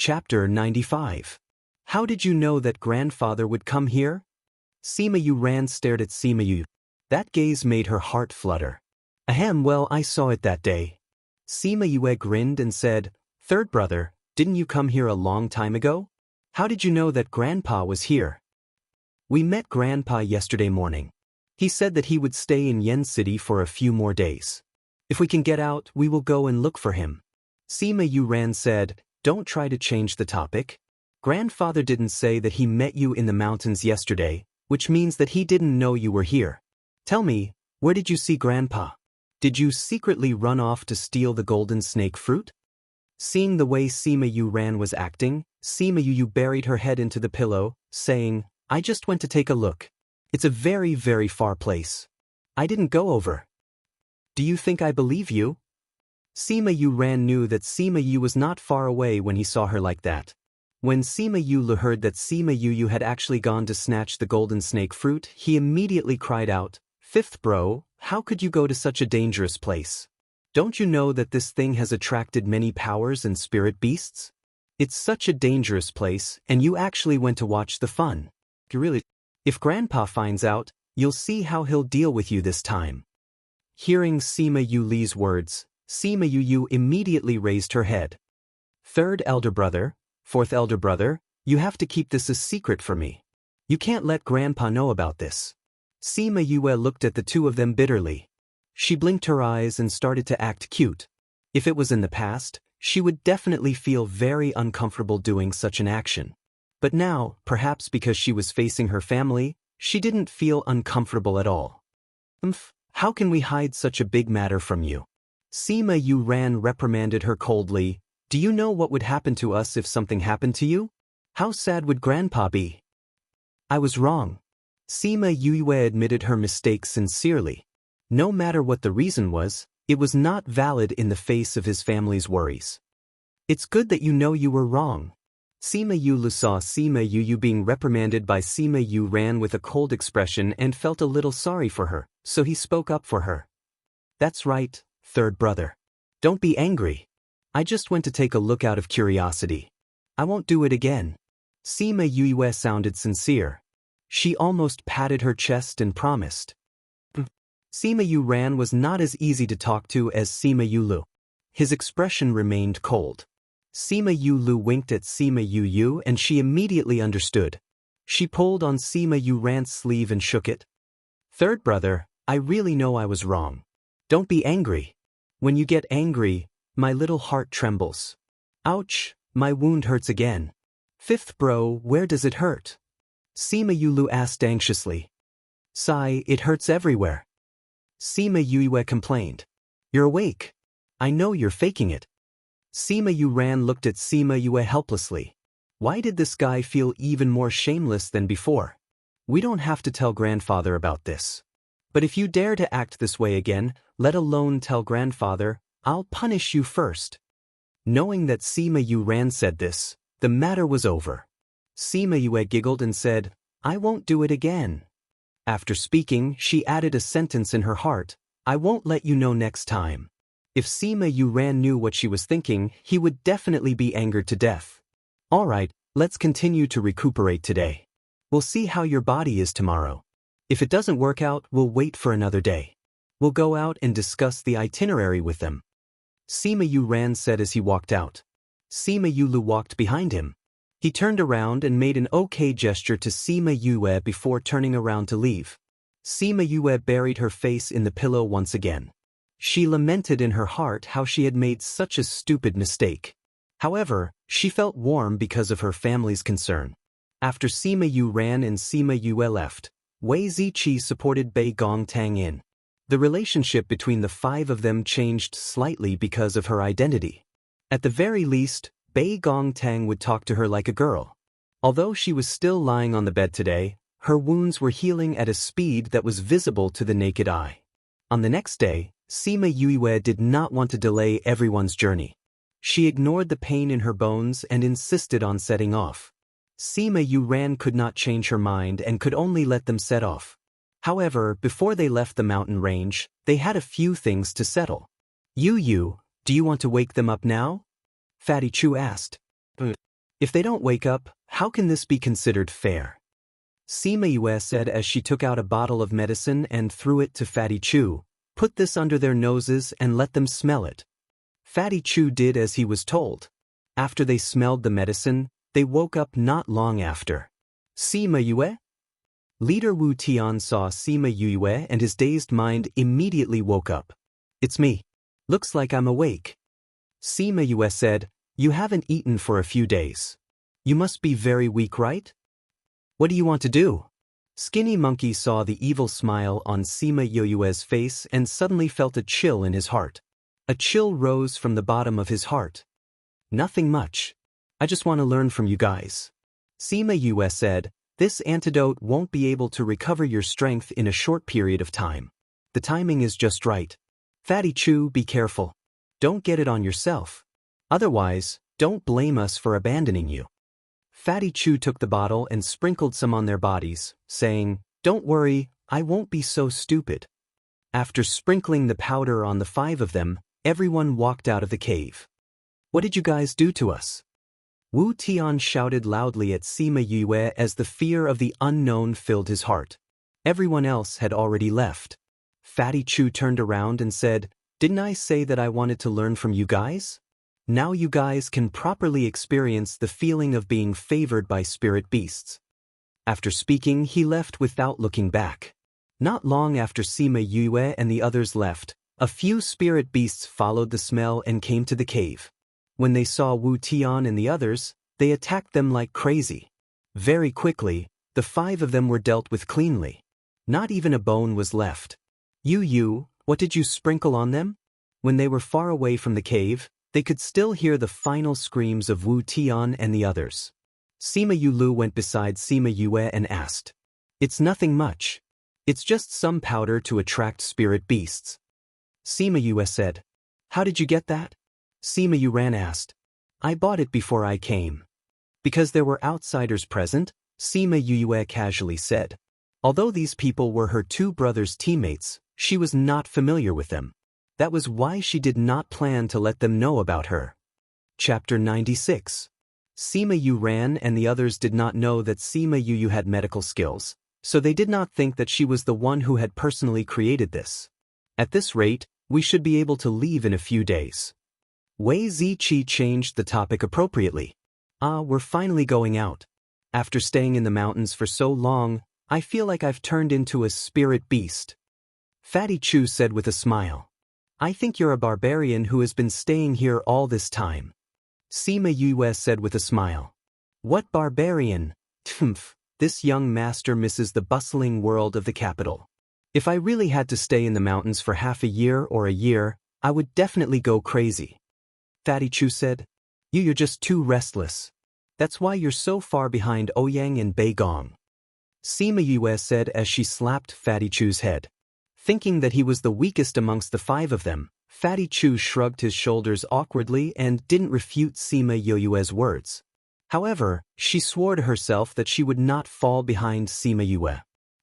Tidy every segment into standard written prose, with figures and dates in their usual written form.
Chapter 95. How did you know that grandfather would come here? Sima Yu Ran stared at Sima Yu. That gaze made her heart flutter. Ahem, well, I saw it that day. Sima Yue grinned and said, Third brother, didn't you come here a long time ago? How did you know that Grandpa was here? We met Grandpa yesterday morning. He said that he would stay in Yen City for a few more days. If we can get out, we will go and look for him. Sima Yu Ran said, Don't try to change the topic. Grandfather didn't say that he met you in the mountains yesterday, which means that he didn't know you were here. Tell me, where did you see Grandpa? Did you secretly run off to steal the golden snake fruit? Seeing the way Sima Yu Ran was acting, Sima Yu buried her head into the pillow, saying, I just went to take a look. It's a very, very far place. I didn't go over. Do you think I believe you? Sima Yu Ran knew that Sima Yu was not far away when he saw her like that. When Sima Yu heard that Sima Yu had actually gone to snatch the golden snake fruit, he immediately cried out, Fifth bro, how could you go to such a dangerous place? Don't you know that this thing has attracted many powers and spirit beasts? It's such a dangerous place, and you actually went to watch the fun. Really? If Grandpa finds out, you'll see how he'll deal with you this time. Hearing Sima Yu Li's words, Sima Yu immediately raised her head. Third elder brother, fourth elder brother, you have to keep this a secret for me. You can't let Grandpa know about this. Sima Yu looked at the two of them bitterly. She blinked her eyes and started to act cute. If it was in the past, she would definitely feel very uncomfortable doing such an action. But now, perhaps because she was facing her family, she didn't feel uncomfortable at all. How can we hide such a big matter from you? Sima Yu Ran reprimanded her coldly. Do you know what would happen to us if something happened to you? How sad would Grandpa be? I was wrong. Sima Yu admitted her mistake sincerely. No matter what the reason was, it was not valid in the face of his family's worries. It's good that you know you were wrong. Sima Yu saw Sima Yu being reprimanded by Sima Yu Ran with a cold expression and felt a little sorry for her, so he spoke up for her. That's right, third brother. Don't be angry. I just went to take a look out of curiosity. I won't do it again. Sima Yu sounded sincere. She almost patted her chest and promised. Sima Yu Ran was not as easy to talk to as Sima Yu Lu. His expression remained cold. Sima Yu Lu winked at Sima Yu and she immediately understood. She pulled on Sima Yu Ran's sleeve and shook it. Third brother, I really know I was wrong. Don't be angry. When you get angry, my little heart trembles. Ouch, my wound hurts again. Fifth bro, where does it hurt? Sima Yu Lu asked anxiously. Sigh, it hurts everywhere. Sima Yu complained. You're awake. I know you're faking it. Sima Yu Ran looked at Sima Yu helplessly. Why did this guy feel even more shameless than before? We don't have to tell grandfather about this. But if you dare to act this way again, let alone tell grandfather, I'll punish you first. Knowing that Sima Yu Ran said this, the matter was over. Sima Yu giggled and said, I won't do it again. After speaking, she added a sentence in her heart, I won't let you know next time. If Sima Yu Ran knew what she was thinking, he would definitely be angered to death. Alright, let's continue to recuperate today. We'll see how your body is tomorrow. If it doesn't work out, we'll wait for another day. We'll go out and discuss the itinerary with them. Sima Yu Ran said as he walked out. Sima Yu Lu walked behind him. He turned around and made an okay gesture to Sima Yu before turning around to leave. Sima Yu buried her face in the pillow once again. She lamented in her heart how she had made such a stupid mistake. However, she felt warm because of her family's concern. After Sima Yu Ran and Sima Yu left, Wei Ziqi supported Bei Gongtang in. The relationship between the five of them changed slightly because of her identity. At the very least, Bei Gongtang would talk to her like a girl. Although she was still lying on the bed today, her wounds were healing at a speed that was visible to the naked eye. On the next day, Sima Yu did not want to delay everyone's journey. She ignored the pain in her bones and insisted on setting off. Sima Yu Ran could not change her mind and could only let them set off. However, before they left the mountain range, they had a few things to settle. Yu, do you want to wake them up now? Fatty Chu asked. If they don't wake up, how can this be considered fair? Sima Yue said as she took out a bottle of medicine and threw it to Fatty Chu. Put this under their noses and let them smell it. Fatty Chu did as he was told. After they smelled the medicine, they woke up not long after. Sima Yue? Leader Wu Tian saw Sima Yue and his dazed mind immediately woke up. It's me. Looks like I'm awake. Sima Yue said, you haven't eaten for a few days. You must be very weak, right? What do you want to do? Skinny Monkey saw the evil smile on Sima Yue's face and suddenly felt a chill in his heart. A chill rose from the bottom of his heart. Nothing much. I just want to learn from you guys. Sima Yue said, this antidote won't be able to recover your strength in a short period of time. The timing is just right. Fatty Chu, be careful. Don't get it on yourself. Otherwise, don't blame us for abandoning you. Fatty Chu took the bottle and sprinkled some on their bodies, saying, don't worry, I won't be so stupid. After sprinkling the powder on the 5 of them, everyone walked out of the cave. What did you guys do to us? Wu Tian shouted loudly at Sima Yue as the fear of the unknown filled his heart. Everyone else had already left. Fatty Chu turned around and said, didn't I say that I wanted to learn from you guys? Now you guys can properly experience the feeling of being favored by spirit beasts. After speaking, he left without looking back. Not long after Sima Yue and the others left, a few spirit beasts followed the smell and came to the cave. When they saw Wu Tian and the others, they attacked them like crazy. Very quickly, the 5 of them were dealt with cleanly. Not even a bone was left. Yu, what did you sprinkle on them? When they were far away from the cave, they could still hear the final screams of Wu Tian and the others. Sima Yulu went beside Sima Yue and asked, it's nothing much. It's just some powder to attract spirit beasts. Sima Yue said, how did you get that? Sima Yuran asked, I bought it before I came. Because there were outsiders present, Sima Yue casually said. Although these people were her 2 brothers' teammates, she was not familiar with them. That was why she did not plan to let them know about her. Chapter 96. Sima Yuran and the others did not know that Sima Yu had medical skills, so they did not think that she was the one who had personally created this. At this rate, we should be able to leave in a few days. Wei Ziqi changed the topic appropriately. We're finally going out. After staying in the mountains for so long, I feel like I've turned into a spirit beast. Fatty Chu said with a smile. I think you're a barbarian who has been staying here all this time. Sima Yue said with a smile. What barbarian? Tmph, this young master misses the bustling world of the capital. If I really had to stay in the mountains for half a year or a year, I would definitely go crazy. Fatty Chu said, you're just too restless. That's why you're so far behind Ouyang and Bei Gong. Sima Yue said as she slapped Fatty Chu's head. Thinking that he was the weakest amongst the 5 of them, Fatty Chu shrugged his shoulders awkwardly and didn't refute Sima Yue's words. However, she swore to herself that she would not fall behind Sima Yue.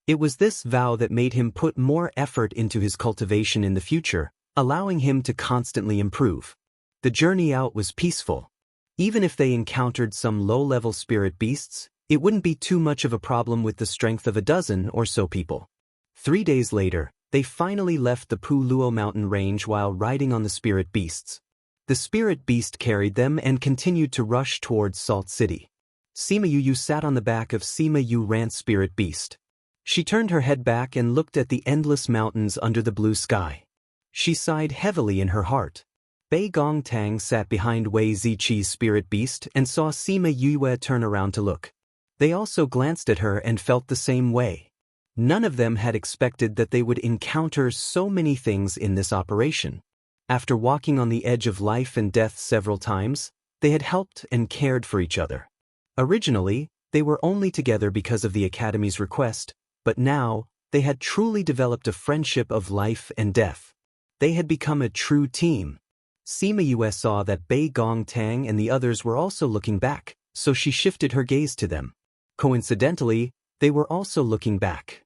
It was this vow that made him put more effort into his cultivation in the future, allowing him to constantly improve. The journey out was peaceful. Even if they encountered some low-level spirit beasts, it wouldn't be too much of a problem with the strength of a dozen or so people. 3 days later, they finally left the Pu Luo mountain range while riding on the spirit beasts. The spirit beast carried them and continued to rush towards Salt City. Sima Yu sat on the back of Sima Yu Rant's spirit beast. She turned her head back and looked at the endless mountains under the blue sky. She sighed heavily in her heart. Bei Gong Tang sat behind Wei Ziqi's spirit beast and saw Sima Yue turn around to look. They also glanced at her and felt the same way. None of them had expected that they would encounter so many things in this operation. After walking on the edge of life and death several times, they had helped and cared for each other. Originally, they were only together because of the Academy's request, but now, they had truly developed a friendship of life and death. They had become a true team. Sima Yue saw that Bei Gong Tang and the others were also looking back, so she shifted her gaze to them. Coincidentally, they were also looking back.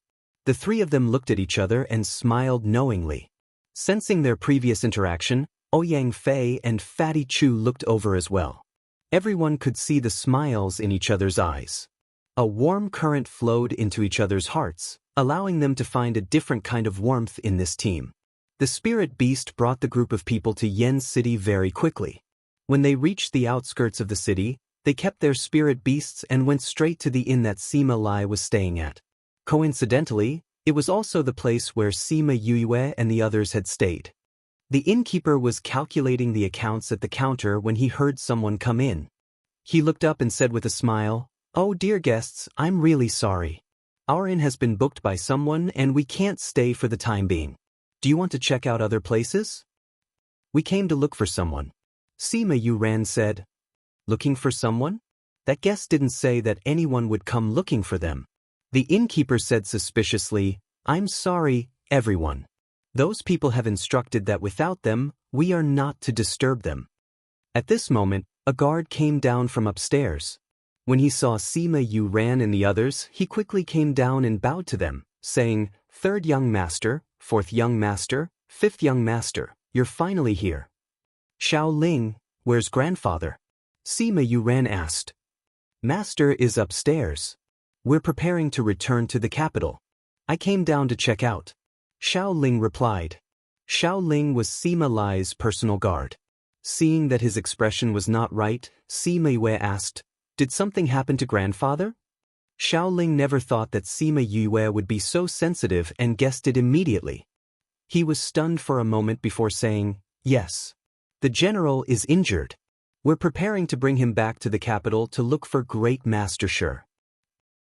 The 3 of them looked at each other and smiled knowingly. Sensing their previous interaction, Ouyang Fei and Fatty Chu looked over as well. Everyone could see the smiles in each other's eyes. A warm current flowed into each other's hearts, allowing them to find a different kind of warmth in this team. The spirit beast brought the group of people to Yen's city very quickly. When they reached the outskirts of the city, they kept their spirit beasts and went straight to the inn that Sima Lai was staying at. Coincidentally, it was also the place where Sima Yue and the others had stayed. The innkeeper was calculating the accounts at the counter when he heard someone come in. He looked up and said with a smile, "Oh dear guests, I'm really sorry. Our inn has been booked by someone and we can't stay for the time being. Do you want to check out other places?" "We came to look for someone," Sima Yuran said. "Looking for someone?" That guest didn't say that anyone would come looking for them. The innkeeper said suspiciously, "I'm sorry, everyone. Those people have instructed that without them, we are not to disturb them." At this moment, a guard came down from upstairs. When he saw Sima Yuran and the others, he quickly came down and bowed to them, saying, "Third young master, fourth young master, fifth young master, you're finally here." "Xiao Ling, where's grandfather?" Sima Yuran asked. "Master is upstairs. We're preparing to return to the capital. I came down to check out," Xiao Ling replied. Xiao Ling was Sima Lai's personal guard. Seeing that his expression was not right, Sima Yue asked, "Did something happen to grandfather?" Xiao Ling never thought that Sima Yue would be so sensitive and guessed it immediately. He was stunned for a moment before saying, "Yes. The general is injured. We're preparing to bring him back to the capital to look for Great Master Shi."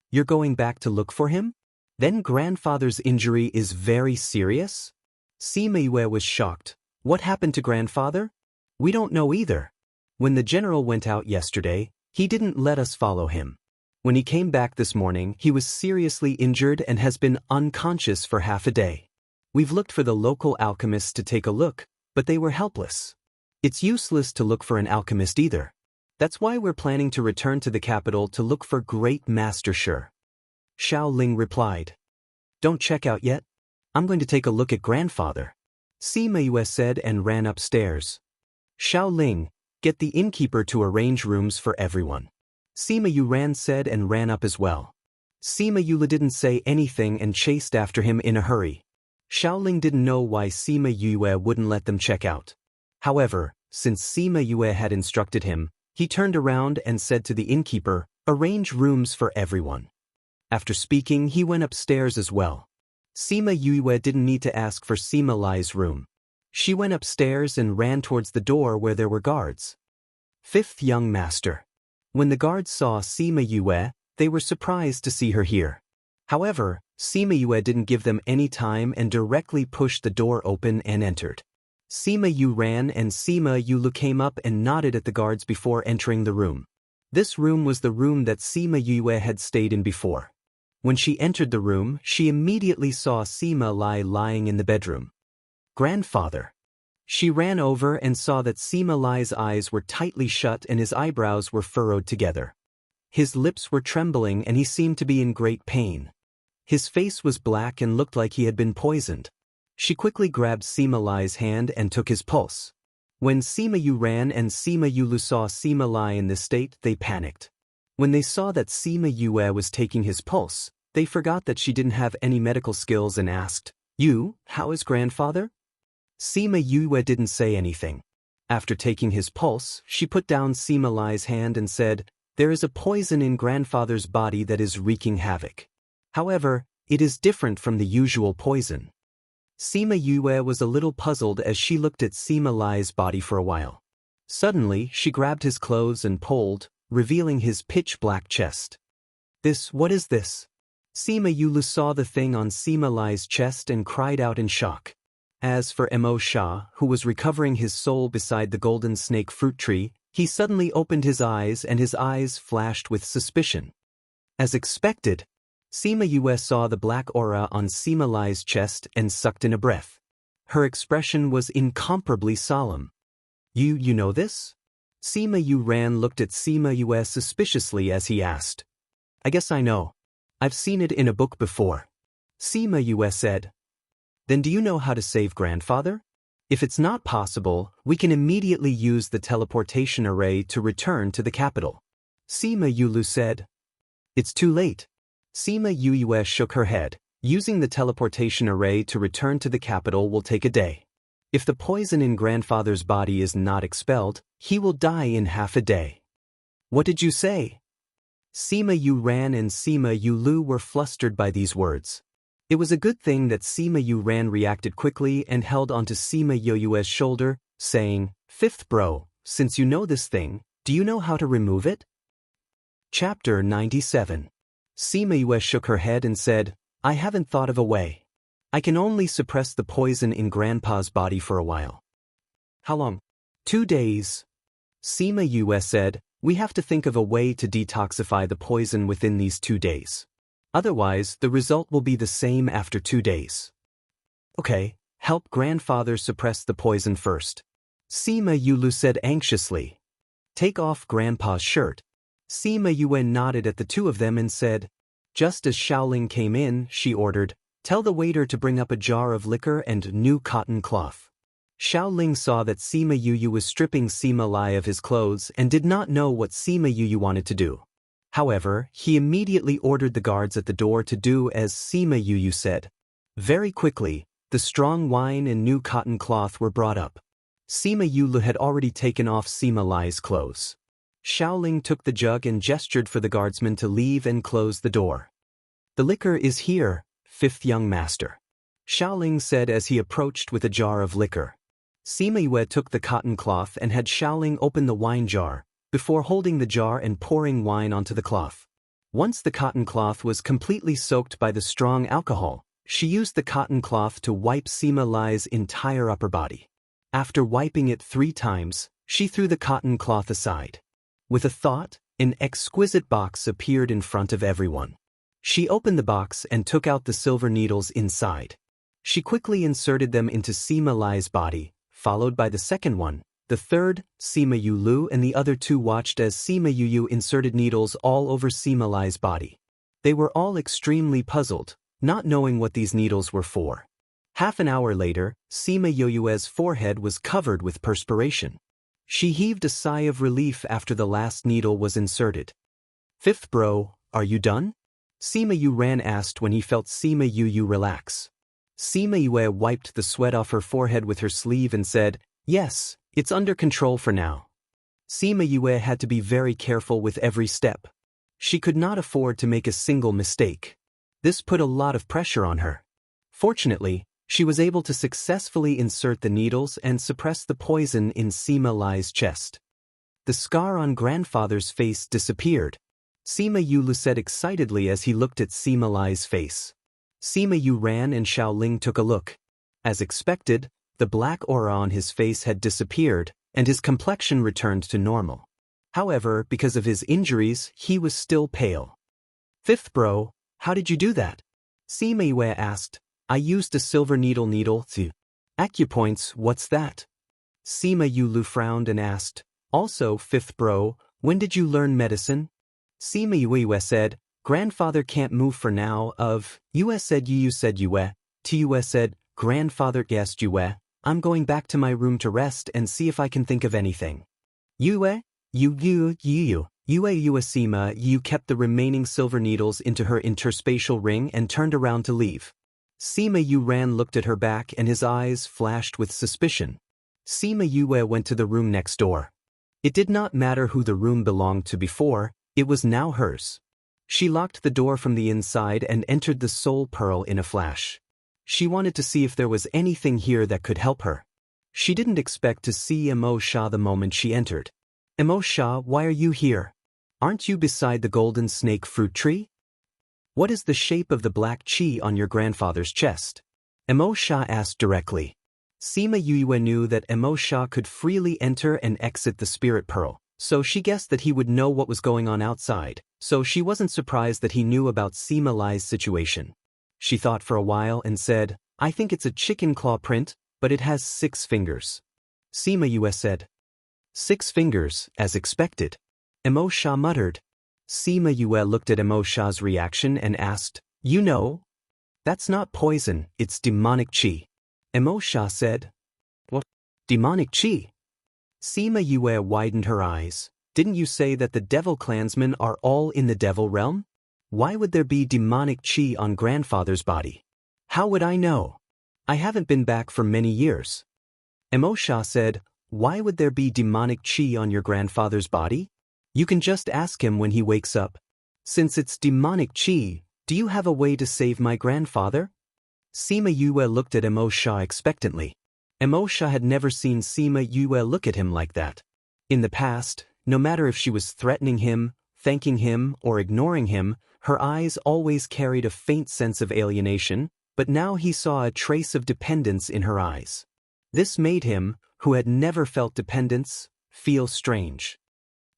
"You're going back to look for him? Then grandfather's injury is very serious?" Sima Yue was shocked. "What happened to grandfather?" "We don't know either. When the general went out yesterday, he didn't let us follow him. When he came back this morning, he was seriously injured and has been unconscious for half a day. We've looked for the local alchemists to take a look, but they were helpless. It's useless to look for an alchemist either. That's why we're planning to return to the capital to look for Great Master Shi," Xiao Ling replied. "Don't check out yet. I'm going to take a look at grandfather," Sima Yue said and ran upstairs. "Xiao Ling, get the innkeeper to arrange rooms for everyone," Sima Yuran said and ran up as well. Sima Yue didn't say anything and chased after him in a hurry. Xiao Ling didn't know why Sima Yue wouldn't let them check out. However, since Sima Yue had instructed him, he turned around and said to the innkeeper, "Arrange rooms for everyone." After speaking, he went upstairs as well. Sima Yue didn't need to ask for Sima Lai's room. She went upstairs and ran towards the door where there were guards. "Fifth young master." When the guards saw Sima Yue, they were surprised to see her here. However, Sima Yue didn't give them any time and directly pushed the door open and entered. Sima Yuran and Sima Yulu came up and nodded at the guards before entering the room. This room was the room that Sima Yue had stayed in before. When she entered the room, she immediately saw Sima Lai lying in the bedroom. "Grandfather." She ran over and saw that Sima Lai's eyes were tightly shut and his eyebrows were furrowed together. His lips were trembling and he seemed to be in great pain. His face was black and looked like he had been poisoned. She quickly grabbed Sima Lai's hand and took his pulse. When Sima Yuran and Sima Yulu saw Sima Lai in this state, they panicked. When they saw that Sima Yue was taking his pulse, they forgot that she didn't have any medical skills and asked, "You, how is grandfather?" Sima Yue didn't say anything. After taking his pulse, she put down Sima Lai's hand and said, "There is a poison in grandfather's body that is wreaking havoc. However, it is different from the usual poison." Sima Yue was a little puzzled as she looked at Sima Lai's body for a while. Suddenly, she grabbed his clothes and pulled, revealing his pitch-black chest. What is this?" Sima Yue saw the thing on Sima Lai's chest and cried out in shock. As for Mo Sha, who was recovering his soul beside the golden snake fruit tree, he suddenly opened his eyes and his eyes flashed with suspicion. As expected, Sima Yue saw the black aura on Sima Lai's chest and sucked in a breath. Her expression was incomparably solemn. You know this?" Sima Yuran looked at Sima Yue suspiciously as he asked. "I guess I know. I've seen it in a book before," Sima Yue said. "Then do you know how to save grandfather?" If it's not possible, we can immediately use the teleportation array to return to the capital. Sima Yulu said. It's too late. Sima Yue shook her head. Using the teleportation array to return to the capital will take a day. If the poison in grandfather's body is not expelled, he will die in half a day. What did you say? Sima Yu Ran and Sima Yu Lu were flustered by these words. It was a good thing that Sima Yu Ran reacted quickly and held onto Sima Yue's shoulder, saying, "Fifth bro, since you know this thing, do you know how to remove it?" Chapter 97. Sima Yue shook her head and said, I haven't thought of a way. I can only suppress the poison in Grandpa's body for a while. How long? 2 days. Sima Yue said, we have to think of a way to detoxify the poison within these 2 days. Otherwise, the result will be the same after 2 days. Okay, help grandfather suppress the poison first. Sima Yulu said anxiously. Take off grandpa's shirt. Sima Yue nodded at the two of them and said, just as Xiaoling came in, she ordered, tell the waiter to bring up a jar of liquor and new cotton cloth. Xiaoling saw that Sima Yu was stripping Sima Lai of his clothes and did not know what Sima Yu wanted to do. However, he immediately ordered the guards at the door to do as Sima Yu said. Very quickly, the strong wine and new cotton cloth were brought up. Sima Yu had already taken off Sima Lai's clothes. Xiaoling took the jug and gestured for the guardsman to leave and close the door. The liquor is here, fifth young master. Xiaoling said as he approached with a jar of liquor. Sima Yue took the cotton cloth and had Xiaoling open the wine jar, before holding the jar and pouring wine onto the cloth. Once the cotton cloth was completely soaked by the strong alcohol, she used the cotton cloth to wipe Sima Lai's entire upper body. After wiping it 3 times, she threw the cotton cloth aside. With a thought, an exquisite box appeared in front of everyone. She opened the box and took out the silver needles inside. She quickly inserted them into Sima Lai's body, followed by the second one, the third, Sima Yu Lu, and the other 2 watched as Sima Yu inserted needles all over Sima Lai's body. They were all extremely puzzled, not knowing what these needles were for. Half an hour later, Sima Yue's forehead was covered with perspiration. She heaved a sigh of relief after the last needle was inserted. Fifth bro, are you done? Sima Yu Ran asked when he felt Sima Yu relax. Sima Yue wiped the sweat off her forehead with her sleeve and said, yes, it's under control for now. Sima Yue had to be very careful with every step. She could not afford to make a single mistake. This put a lot of pressure on her. Fortunately, she was able to successfully insert the needles and suppress the poison in Sima Lai's chest. The scar on grandfather's face disappeared. Sima Yu said excitedly as he looked at Sima Lai's face. Sima Yu Ran and Xiaoling took a look. As expected, the black aura on his face had disappeared, and his complexion returned to normal. However, because of his injuries, he was still pale. Fifth bro, how did you do that? Sima Yue asked. I used a silver needle to. Acupoints, what's that? Sima Yu frowned and asked. Also, fifth bro, when did you learn medicine? Sima Yue said, grandfather can't move for now. Yue said Yu said Yue. Yue said, grandfather guessed Yue. I'm going back to my room to rest and see if I can think of anything. Yue Sima Yu kept the remaining silver needles into her interspatial ring and turned around to leave. Sima Yu Ran looked at her back and his eyes flashed with suspicion. Sima Yue went to the room next door. It did not matter who the room belonged to before, it was now hers. She locked the door from the inside and entered the soul pearl in a flash. She wanted to see if there was anything here that could help her. She didn't expect to see Emo Sha the moment she entered. Emo Sha, why are you here? Aren't you beside the golden snake fruit tree? What is the shape of the black chi on your grandfather's chest? Emo Sha asked directly. Sima Yue knew that Emo Sha could freely enter and exit the spirit pearl, so she guessed that he would know what was going on outside, so she wasn't surprised that he knew about Sima Lai's situation. She thought for a while and said, I think it's a chicken claw print, but it has 6 fingers. Sima Yue said. 6 fingers, as expected. Emo Sha muttered. Sima Yue looked at Emo Sha's reaction and asked, you know? That's not poison, it's demonic chi. Emo Sha said. What? Demonic chi? Sima Yue widened her eyes. Didn't you say that the devil clansmen are all in the devil realm? Why would there be demonic chi on grandfather's body? How would I know? I haven't been back for many years. Emosha said, why would there be demonic chi on your grandfather's body? You can just ask him when he wakes up. Since it's demonic chi, do you have a way to save my grandfather? Sima Yue looked at Emosha expectantly. Emosha had never seen Sima Yue look at him like that. In the past, no matter if she was threatening him, thanking him, or ignoring him, her eyes always carried a faint sense of alienation, but now he saw a trace of dependence in her eyes. This made him, who had never felt dependence, feel strange.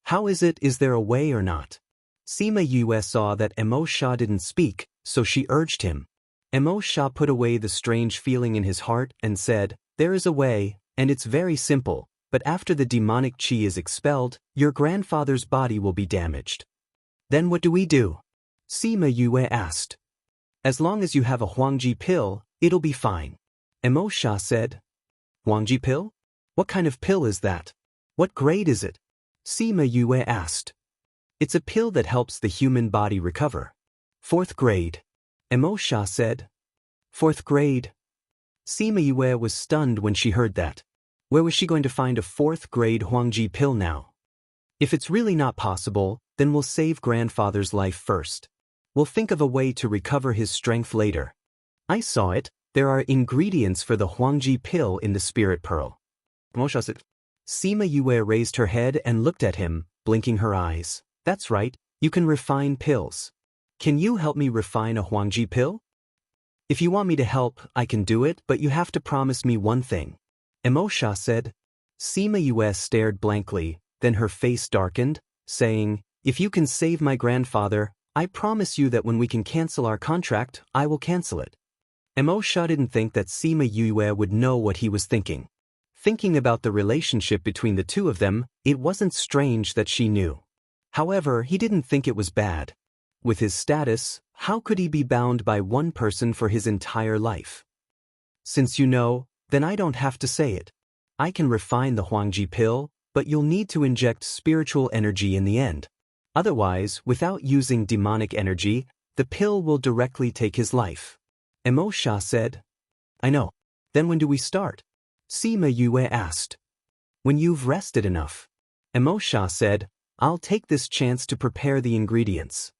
How is there a way or not? Sima Yue saw that Emosha didn't speak, so she urged him. Emosha put away the strange feeling in his heart and said, there is a way, and it's very simple, but after the demonic chi is expelled, your grandfather's body will be damaged. Then what do we do? Sima Yue asked. As long as you have a Huangji pill, it'll be fine. Emosha said. Huangji pill? What kind of pill is that? What grade is it? Sima Yue asked. It's a pill that helps the human body recover. 4th grade. Emosha said. 4th grade. Sima Yue was stunned when she heard that. Where was she going to find a 4th grade Huangji pill now? If it's really not possible, then we'll save grandfather's life first. We'll think of a way to recover his strength later. I saw it. There are ingredients for the Huangji pill in the spirit pearl. Emosha said. Sima Yue raised her head and looked at him, blinking her eyes. That's right, you can refine pills. Can you help me refine a Huangji pill? If you want me to help, I can do it, but you have to promise me one thing. Emosha said. Sima Yue stared blankly, then her face darkened, saying, if you can save my grandfather, I promise you that when we can cancel our contract, I will cancel it. Emosha didn't think that Sima Yue would know what he was thinking. Thinking about the relationship between the two of them, it wasn't strange that she knew. However, he didn't think it was bad. With his status, how could he be bound by one person for his entire life? Since you know, then I don't have to say it. I can refine the Huangji pill, but you'll need to inject spiritual energy in the end. Otherwise, without using demonic energy, the pill will directly take his life. Emosha said. I know. Then when do we start? Sima Yue asked. When you've rested enough. Emosha said, I'll take this chance to prepare the ingredients.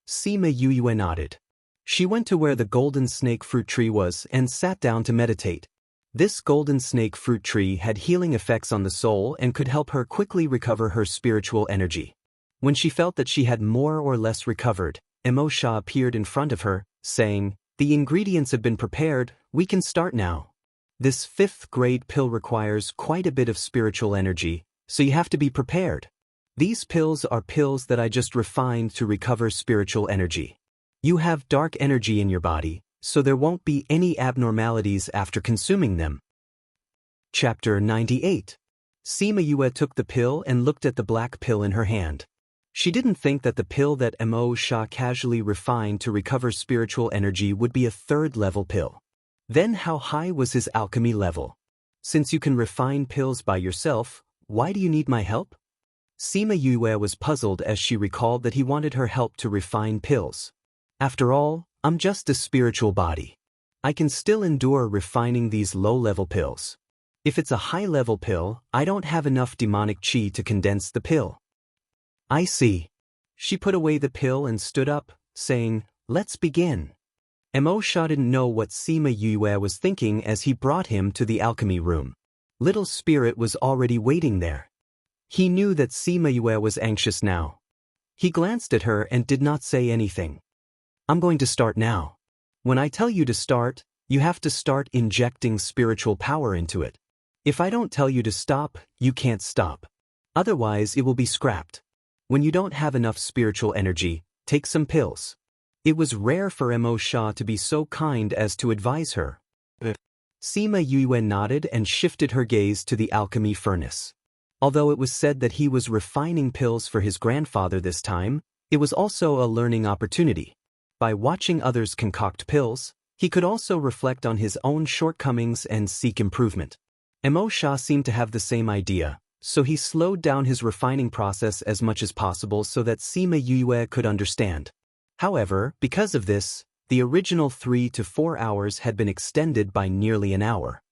Sima Yue nodded. She went to where the golden snake fruit tree was and sat down to meditate. This golden snake fruit tree had healing effects on the soul and could help her quickly recover her spiritual energy. When she felt that she had more or less recovered, Emosha appeared in front of her, saying, the ingredients have been prepared, we can start now. This 5th grade pill requires quite a bit of spiritual energy, so you have to be prepared. These pills are pills that I just refined to recover spiritual energy. You have dark energy in your body, so there won't be any abnormalities after consuming them. Chapter 98. Sima Yue took the pill and looked at the black pill in her hand. She didn't think that the pill that Emosha casually refined to recover spiritual energy would be a 3rd level pill. Then how high was his alchemy level? Since you can refine pills by yourself, why do you need my help? Sima Yue was puzzled as she recalled that he wanted her help to refine pills. After all, I'm just a spiritual body. I can still endure refining these low-level pills. If it's a high-level pill, I don't have enough demonic chi to condense the pill. I see. She put away the pill and stood up, saying, let's begin. Emosha didn't know what Sima Yue was thinking as he brought him to the alchemy room. Little Spirit was already waiting there. He knew that Sima Yue was anxious now. He glanced at her and did not say anything. I'm going to start now. When I tell you to start, you have to start injecting spiritual power into it. If I don't tell you to stop, you can't stop. Otherwise, it will be scrapped. When you don't have enough spiritual energy, take some pills. It was rare for Emosha to be so kind as to advise her. Sima Yue nodded and shifted her gaze to the alchemy furnace. Although it was said that he was refining pills for his grandfather this time, it was also a learning opportunity. By watching others concoct pills, he could also reflect on his own shortcomings and seek improvement. Mo Sha seemed to have the same idea, so he slowed down his refining process as much as possible so that Sima Yue could understand. However, because of this, the original 3 to 4 hours had been extended by nearly an hour.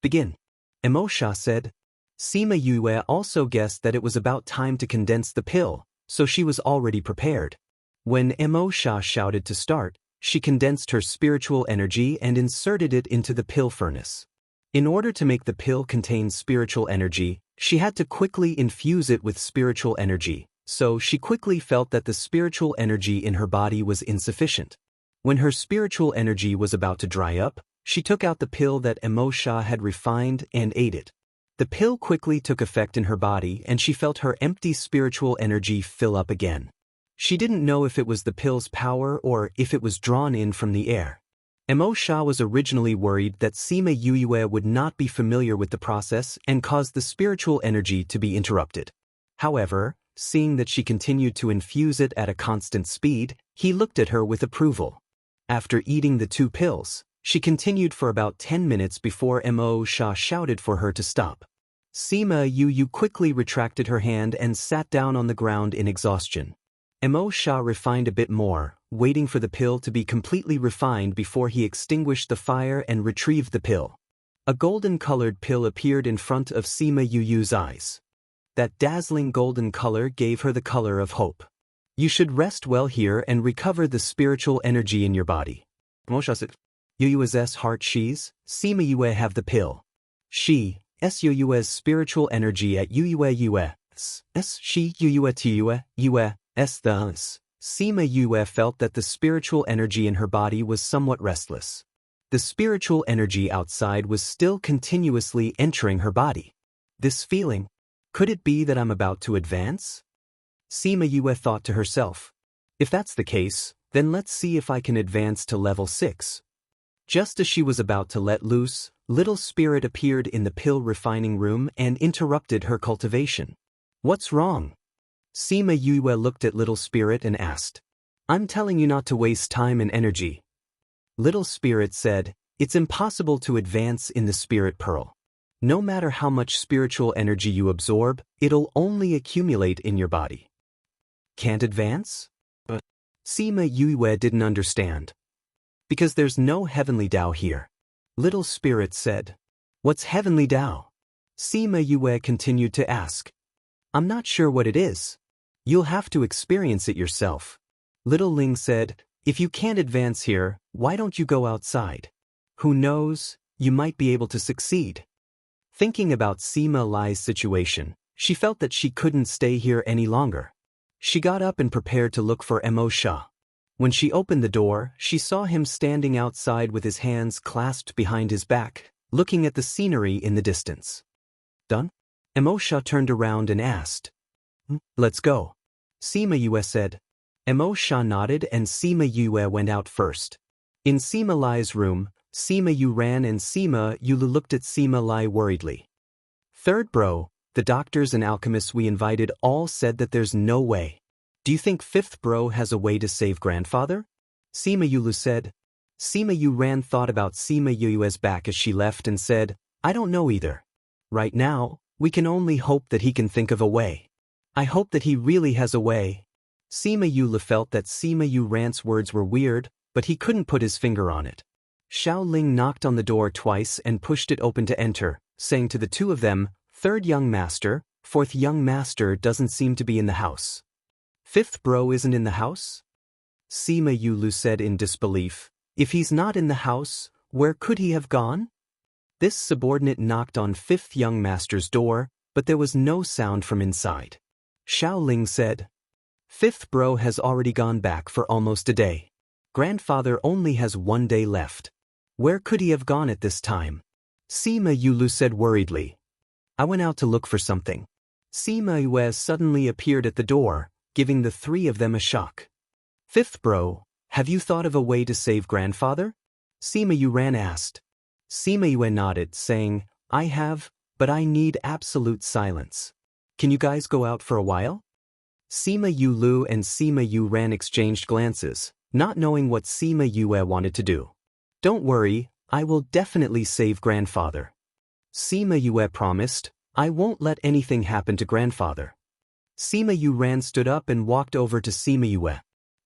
Begin. Mo Sha said. Sima Yue also guessed that it was about time to condense the pill, so she was already prepared. When Mo Sha shouted to start, she condensed her spiritual energy and inserted it into the pill furnace. In order to make the pill contain spiritual energy, she had to quickly infuse it with spiritual energy, so she quickly felt that the spiritual energy in her body was insufficient. When her spiritual energy was about to dry up, she took out the pill that Mo Sha had refined and ate it. The pill quickly took effect in her body and she felt her empty spiritual energy fill up again. She didn't know if it was the pill's power or if it was drawn in from the air. Mo Sha was originally worried that Sima Yue would not be familiar with the process and cause the spiritual energy to be interrupted. However, seeing that she continued to infuse it at a constant speed, he looked at her with approval. After eating the 2 pills, she continued for about 10 minutes before Mo Sha shouted for her to stop. Sima Yue quickly retracted her hand and sat down on the ground in exhaustion. Mo Sha refined a bit more, waiting for the pill to be completely refined before he extinguished the fire and retrieved the pill. A golden-colored pill appeared in front of Sima Yue's eyes. That dazzling golden color gave her the color of hope. You should rest well here and recover the spiritual energy in your body. Mo Sha said. Yue's heart she's, Sima Yue have the pill. She, Yue's spiritual energy at Yue's, she Yue to Yue, thus. Sima Yue felt that the spiritual energy in her body was somewhat restless. The spiritual energy outside was still continuously entering her body. This feeling, could it be that I'm about to advance? Sima Yue thought to herself. If that's the case, then let's see if I can advance to level 6. Just as she was about to let loose, Little Spirit appeared in the pill refining room and interrupted her cultivation. What's wrong? Sima Yue looked at Little Spirit and asked. I'm telling you not to waste time and energy. Little Spirit said, it's impossible to advance in the Spirit Pearl. No matter how much spiritual energy you absorb, it'll only accumulate in your body. Can't advance? But Sima Yue didn't understand. Because there's no heavenly Tao here. Little Spirit said. What's heavenly Tao? Sima Yue continued to ask. I'm not sure what it is. You'll have to experience it yourself. Little Ling said, if you can't advance here, why don't you go outside? Who knows, you might be able to succeed. Thinking about Sima Lai's situation, she felt that she couldn't stay here any longer. She got up and prepared to look for Mo Sha. When she opened the door, she saw him standing outside with his hands clasped behind his back, looking at the scenery in the distance. Done? Mo Sha turned around and asked. Let's go. Sima Yue said. Mo Sha nodded and Sima Yue went out first. In Sima Lai's room, Sima Yu ran and Sima Yulu looked at Sima Lai worriedly. Third bro, the doctors and alchemists we invited all said that there's no way. Do you think fifth bro has a way to save grandfather? Sima Yulu said. Sima Yu ran thought about Sima Yu's back as she left and said, I don't know either. Right now, we can only hope that he can think of a way. I hope that he really has a way. Sima Yulu felt that Sima Yu Rant's words were weird, but he couldn't put his finger on it. Xiao Ling knocked on the door twice and pushed it open to enter, saying to the two of them, Third young master, fourth young master doesn't seem to be in the house. Fifth bro isn't in the house? Sima Yulu said in disbelief. If he's not in the house, where could he have gone? This subordinate knocked on fifth young master's door, but there was no sound from inside. Xiao Ling said. Fifth bro has already gone back for almost a day. Grandfather only has 1 day left. Where could he have gone at this time? Sima Yulu said worriedly. I went out to look for something. Sima Yue suddenly appeared at the door, giving the three of them a shock. Fifth bro, have you thought of a way to save grandfather? Sima Yuran asked. Sima Yue nodded, saying, I have, but I need absolute silence. Can you guys go out for a while? Sima Yulu and Sima Yuran exchanged glances, not knowing what Sima Yue wanted to do. Don't worry, I will definitely save grandfather. Sima Yue promised, I won't let anything happen to grandfather. Sima Yue stood up and walked over to Sima Yue.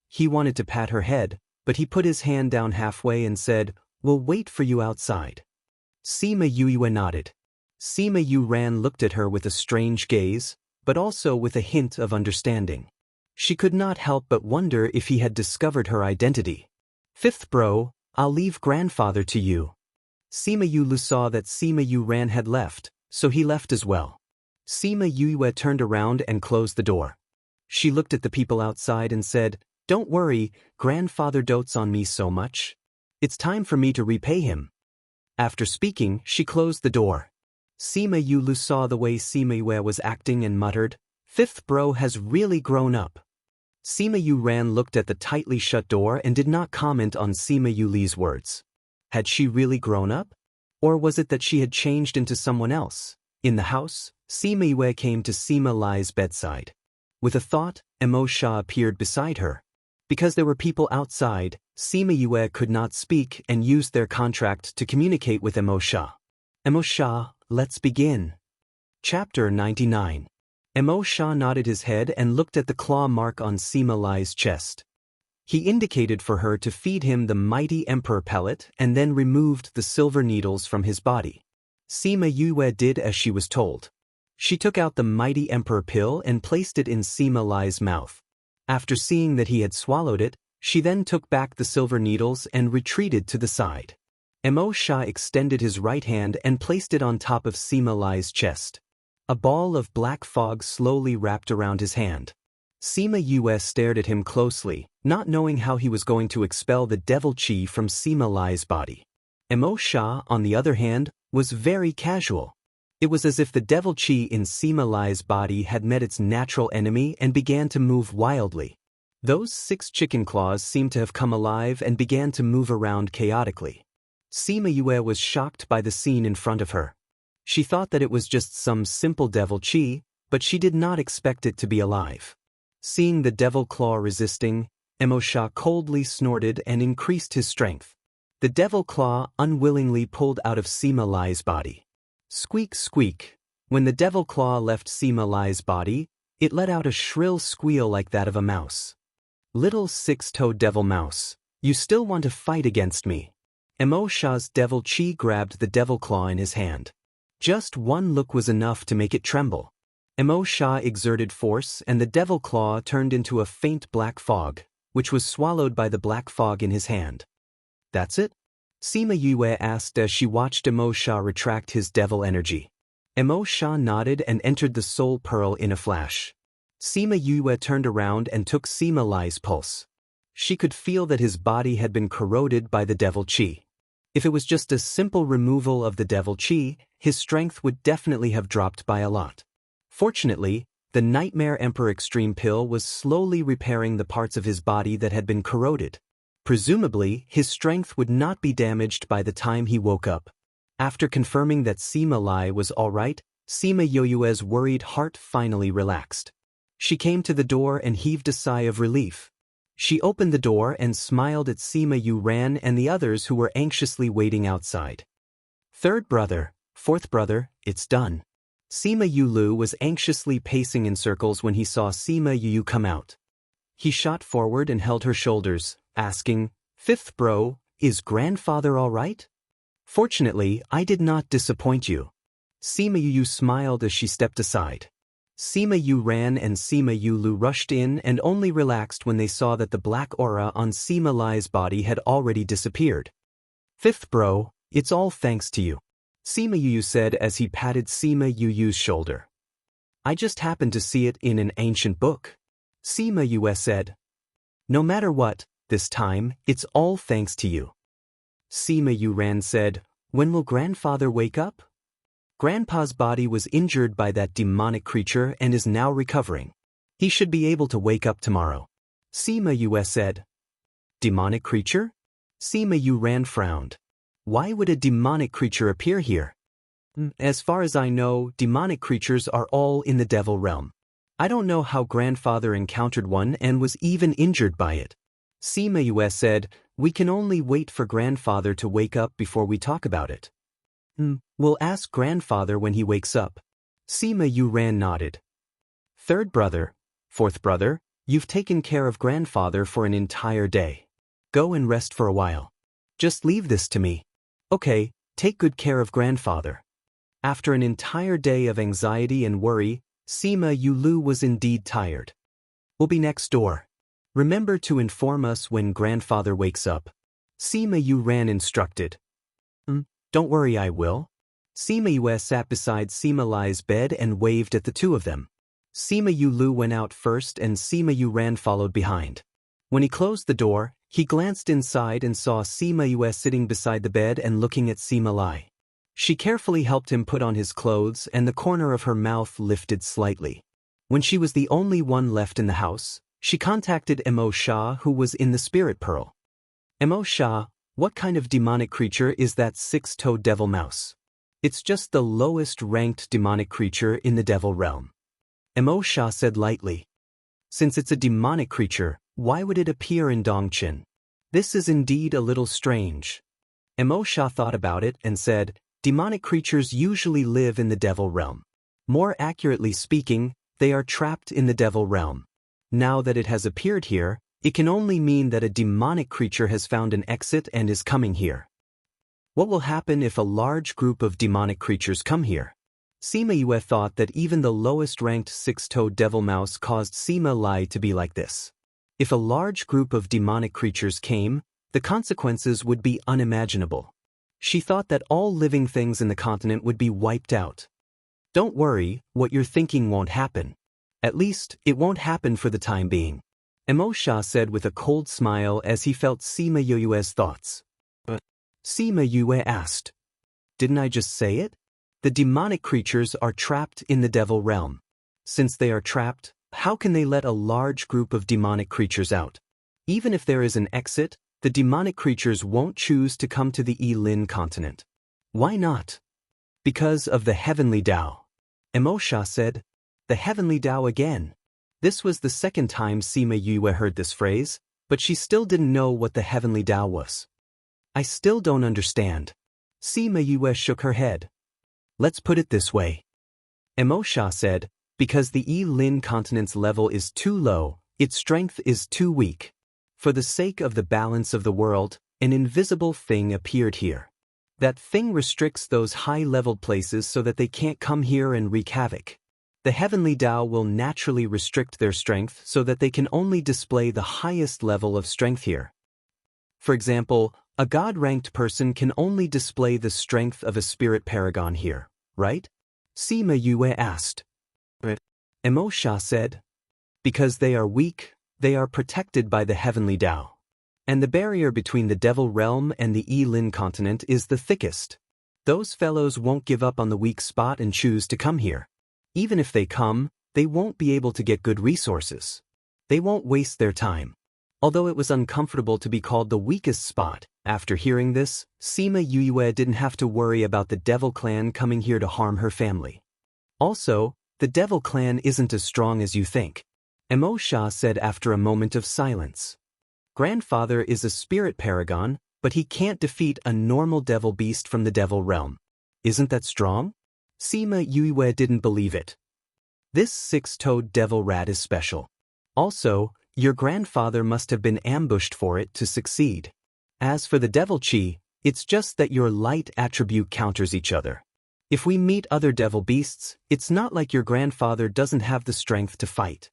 He wanted to pat her head, but he put his hand down halfway and said, We'll wait for you outside. Sima Yue nodded. Sima Yue looked at her with a strange gaze, but also with a hint of understanding. She could not help but wonder if he had discovered her identity. Fifth bro, I'll leave grandfather to you. Sima Yue saw that Sima Yue had left, so he left as well. Sima Yue turned around and closed the door. She looked at the people outside and said, Don't worry, grandfather dotes on me so much. It's time for me to repay him. After speaking, she closed the door. Sima Yue saw the way Sima Yue was acting and muttered, Fifth bro has really grown up. Sima Yue looked at the tightly shut door and did not comment on Sima Yue's words. Had she really grown up? Or was it that she had changed into someone else? In the house, Sima Yue came to Sima Lai's bedside. With a thought, Emo Sha appeared beside her. Because there were people outside, Sima Yue could not speak and used their contract to communicate with Emo Sha. Emo Sha, let's begin. Chapter 99. Emo Sha nodded his head and looked at the claw mark on Sima Lai's chest. He indicated for her to feed him the mighty emperor pellet and then removed the silver needles from his body. Sima Yue did as she was told. She took out the mighty emperor pill and placed it in Sima Lai's mouth. After seeing that he had swallowed it, she then took back the silver needles and retreated to the side. Emo Sha extended his right hand and placed it on top of Sima Lai's chest. A ball of black fog slowly wrapped around his hand. Sima Yue stared at him closely, not knowing how he was going to expel the devil chi from Sima Lai's body. Emo Sha, on the other hand, was very casual. It was as if the devil chi in Sima Lai's body had met its natural enemy and began to move wildly. Those 6 chicken claws seemed to have come alive and began to move around chaotically. Sima Yue was shocked by the scene in front of her. She thought that it was just some simple devil chi, but she did not expect it to be alive. Seeing the devil claw resisting, Emo Sha coldly snorted and increased his strength. The devil claw unwillingly pulled out of Sima Lai's body. Squeak squeak. When the devil claw left Sima Lai's body, it let out a shrill squeal like that of a mouse. Little 6-toed devil mouse, you still want to fight against me? Emo Sha's devil chi grabbed the devil claw in his hand. Just one look was enough to make it tremble. Emo Sha exerted force and the devil claw turned into a faint black fog, which was swallowed by the black fog in his hand. That's it? Sima Yue asked as she watched Emo Sha retract his devil energy. Emo Sha nodded and entered the soul pearl in a flash. Sima Yue turned around and took Sima Lai's pulse. She could feel that his body had been corroded by the devil chi. If it was just a simple removal of the devil chi, his strength would definitely have dropped by a lot. Fortunately, the Nightmare Emperor Extreme Pill was slowly repairing the parts of his body that had been corroded. Presumably, his strength would not be damaged by the time he woke up. After confirming that Sima Lai was all right, Sima Yue's worried heart finally relaxed. She came to the door and heaved a sigh of relief. She opened the door and smiled at Sima Yue and the others who were anxiously waiting outside. Third brother, fourth brother, it's done. Sima Yue was anxiously pacing in circles when he saw Sima Yue come out. He shot forward and held her shoulders, asking, Fifth bro, is grandfather all right? Fortunately, I did not disappoint you. Sima Yue smiled as she stepped aside. Sima Yue and Sima Yue rushed in and only relaxed when they saw that the black aura on Sima Lai's body had already disappeared. Fifth bro, it's all thanks to you, Sima Yue said as he patted Sima Yue's shoulder. I just happened to see it in an ancient book. Sima Yue said. No matter what, this time, it's all thanks to you. Sima Yue said, when will grandfather wake up? Grandpa's body was injured by that demonic creature and is now recovering. He should be able to wake up tomorrow. Sima Yue said. Demonic creature? Sima Yue frowned. Why would a demonic creature appear here? As far as I know, demonic creatures are all in the devil realm. I don't know how grandfather encountered one and was even injured by it. Sima Yue said, we can only wait for grandfather to wake up before we talk about it. We'll ask grandfather when he wakes up. Sima Yuran nodded. Third brother, fourth brother, you've taken care of grandfather for an entire day. Go and rest for a while. Just leave this to me. Okay, take good care of grandfather. After an entire day of anxiety and worry, Sima Yulu was indeed tired. We'll be next door. Remember to inform us when grandfather wakes up. Sima Yuran instructed. Don't worry, I will. Sima Yue sat beside Sima Lai's bed and waved at the two of them. Sima Yulu went out first and Sima Yuran followed behind. When he closed the door, he glanced inside and saw Sima Yue sitting beside the bed and looking at Sima Lai. She carefully helped him put on his clothes and the corner of her mouth lifted slightly. When she was the only one left in the house, she contacted Mo Sha, who was in the spirit pearl. Mo Sha, what kind of demonic creature is that six-toed devil mouse? It's just the lowest ranked demonic creature in the devil realm. Mo Sha said lightly. Since it's a demonic creature, why would it appear in Dongqin? This is indeed a little strange. Mo Sha thought about it and said, demonic creatures usually live in the devil realm. More accurately speaking, they are trapped in the devil realm. Now that it has appeared here, it can only mean that a demonic creature has found an exit and is coming here. What will happen if a large group of demonic creatures come here? Sima Yue thought that even the lowest-ranked six-toed devil mouse caused Sima Lai to be like this. If a large group of demonic creatures came, the consequences would be unimaginable. She thought that all living things in the continent would be wiped out. Don't worry, what you're thinking won't happen. At least, it won't happen for the time being. Mo Sha said with a cold smile as he felt Sima Yue's thoughts. But Sima Yue asked, didn't I just say it? The demonic creatures are trapped in the devil realm. Since they are trapped, how can they let a large group of demonic creatures out? Even if there is an exit, the demonic creatures won't choose to come to the Lin continent. Why not? Because of the heavenly Dao. Mo Sha said, the heavenly Dao again. This was the second time Sima Yue heard this phrase, but she still didn't know what the heavenly Dao was. I still don't understand. Sima Yue shook her head. Let's put it this way. Mo Sha said, because the Lin continent's level is too low, its strength is too weak. For the sake of the balance of the world, an invisible thing appeared here. That thing restricts those high-leveled places so that they can't come here and wreak havoc. The heavenly Dao will naturally restrict their strength so that they can only display the highest level of strength here. For example, a god-ranked person can only display the strength of a spirit paragon here, right? Sima Yue asked. But Mo Sha said, because they are weak, they are protected by the heavenly Dao. And the barrier between the devil realm and the Lin continent is the thickest. Those fellows won't give up on the weak spot and choose to come here. Even if they come, they won't be able to get good resources. They won't waste their time. Although it was uncomfortable to be called the weakest spot, after hearing this, Sima Yue didn't have to worry about the devil clan coming here to harm her family. Also, the devil clan isn't as strong as you think. Mo Sha said after a moment of silence. Grandfather is a spirit paragon, but he can't defeat a normal devil beast from the devil realm. Isn't that strong? Sima Yue didn't believe it. This six-toed devil rat is special. Also, your grandfather must have been ambushed for it to succeed. As for the devil chi, it's just that your light attribute counters each other. If we meet other devil beasts, it's not like your grandfather doesn't have the strength to fight.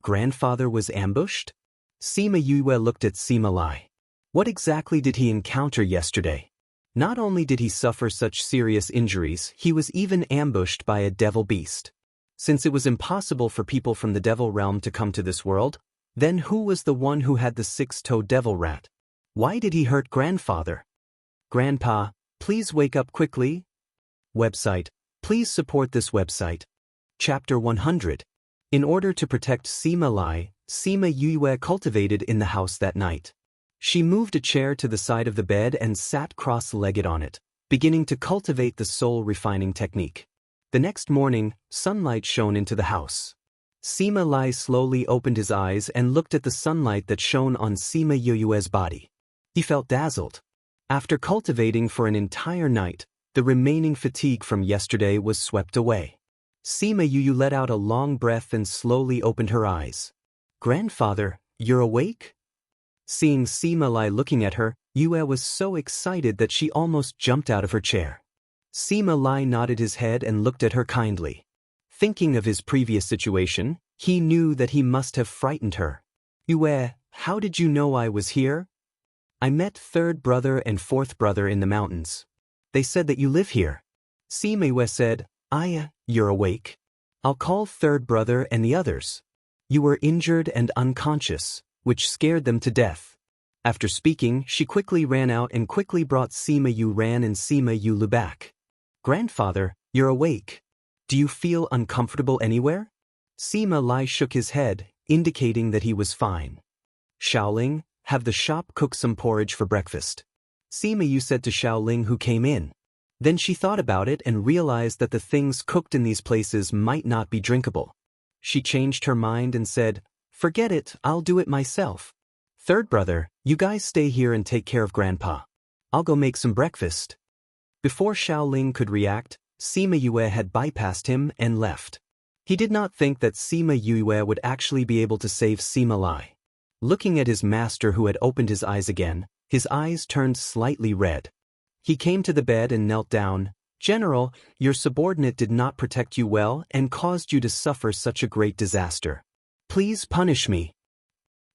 Grandfather was ambushed? Sima Yue looked at Sima Lai. What exactly did he encounter yesterday? Not only did he suffer such serious injuries, he was even ambushed by a devil beast. Since it was impossible for people from the devil realm to come to this world, then who was the one who had the six-toed devil rat? Why did he hurt grandfather? Grandpa, please wake up quickly. Website, please support this website. Chapter 100. In order to protect Sima Lai, Sima Yue cultivated in the house that night. She moved a chair to the side of the bed and sat cross-legged on it, beginning to cultivate the soul-refining technique. The next morning, sunlight shone into the house. Sima Lai slowly opened his eyes and looked at the sunlight that shone on Sima Yue's body. He felt dazzled. After cultivating for an entire night, The remaining fatigue from yesterday was swept away. Sima Yu let out a long breath and slowly opened her eyes. Grandfather, you're awake? Seeing Sima Lai looking at her, Yue was so excited that she almost jumped out of her chair. Sima Lai nodded his head and looked at her kindly. Thinking of his previous situation, he knew that he must have frightened her. Yue, how did you know I was here? I met third brother and fourth brother in the mountains. They said that you live here. Sima Yue said, you're awake. I'll call third brother and the others. You were injured and unconscious, which scared them to death. After speaking, she quickly ran out and quickly brought Sima Yu Ran and Sima Yu Lu back. Grandfather, you're awake. Do you feel uncomfortable anywhere? Sima Lai shook his head, indicating that he was fine. Xiaoling, have the shop cook some porridge for breakfast. Sima Yu said to Xiaoling who came in. Then she thought about it and realized that the things cooked in these places might not be drinkable. She changed her mind and said, forget it, I'll do it myself. Third brother, you guys stay here and take care of Grandpa. I'll go make some breakfast. Before Xiaoling could react, Sima Yue had bypassed him and left. He did not think that Sima Yue would actually be able to save Sima Lai. Looking at his master who had opened his eyes again, his eyes turned slightly red. He came to the bed and knelt down. General, your subordinate did not protect you well and caused you to suffer such a great disaster. Please punish me.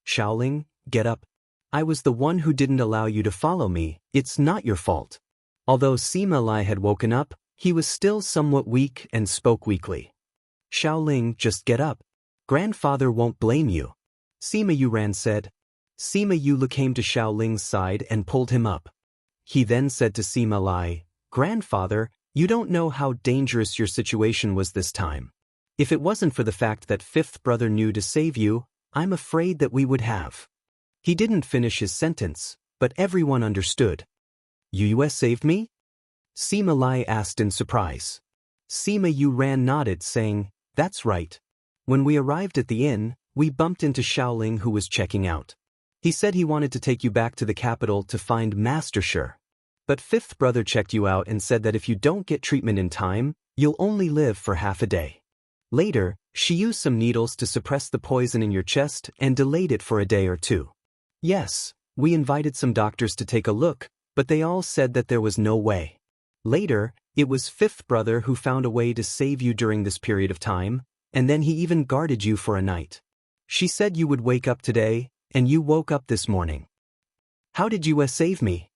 Xiaoling, get up. I was the one who didn't allow you to follow me, it's not your fault. Although Sima Lai had woken up, he was still somewhat weak and spoke weakly. Xiaoling, just get up. Grandfather won't blame you. Sima Yuran said. Sima Yulu came to Xiaoling's side and pulled him up. He then said to Sima Lai, Grandfather, you don't know how dangerous your situation was this time. If it wasn't for the fact that fifth brother knew to save you, I'm afraid that we would have. He didn't finish his sentence, but everyone understood. You saved me? Sima Lai asked in surprise. Sima Yuran nodded, saying, that's right. When we arrived at the inn, we bumped into Xiaoling who was checking out. He said he wanted to take you back to the capital to find Master Shi. But fifth brother checked you out and said that if you don't get treatment in time, you'll only live for half a day. Later, she used some needles to suppress the poison in your chest and delayed it for a day or two. Yes, we invited some doctors to take a look, but they all said that there was no way. Later, it was fifth brother who found a way to save you during this period of time, and then he even guarded you for a night. She said you would wake up today, and you woke up this morning. How did you save me?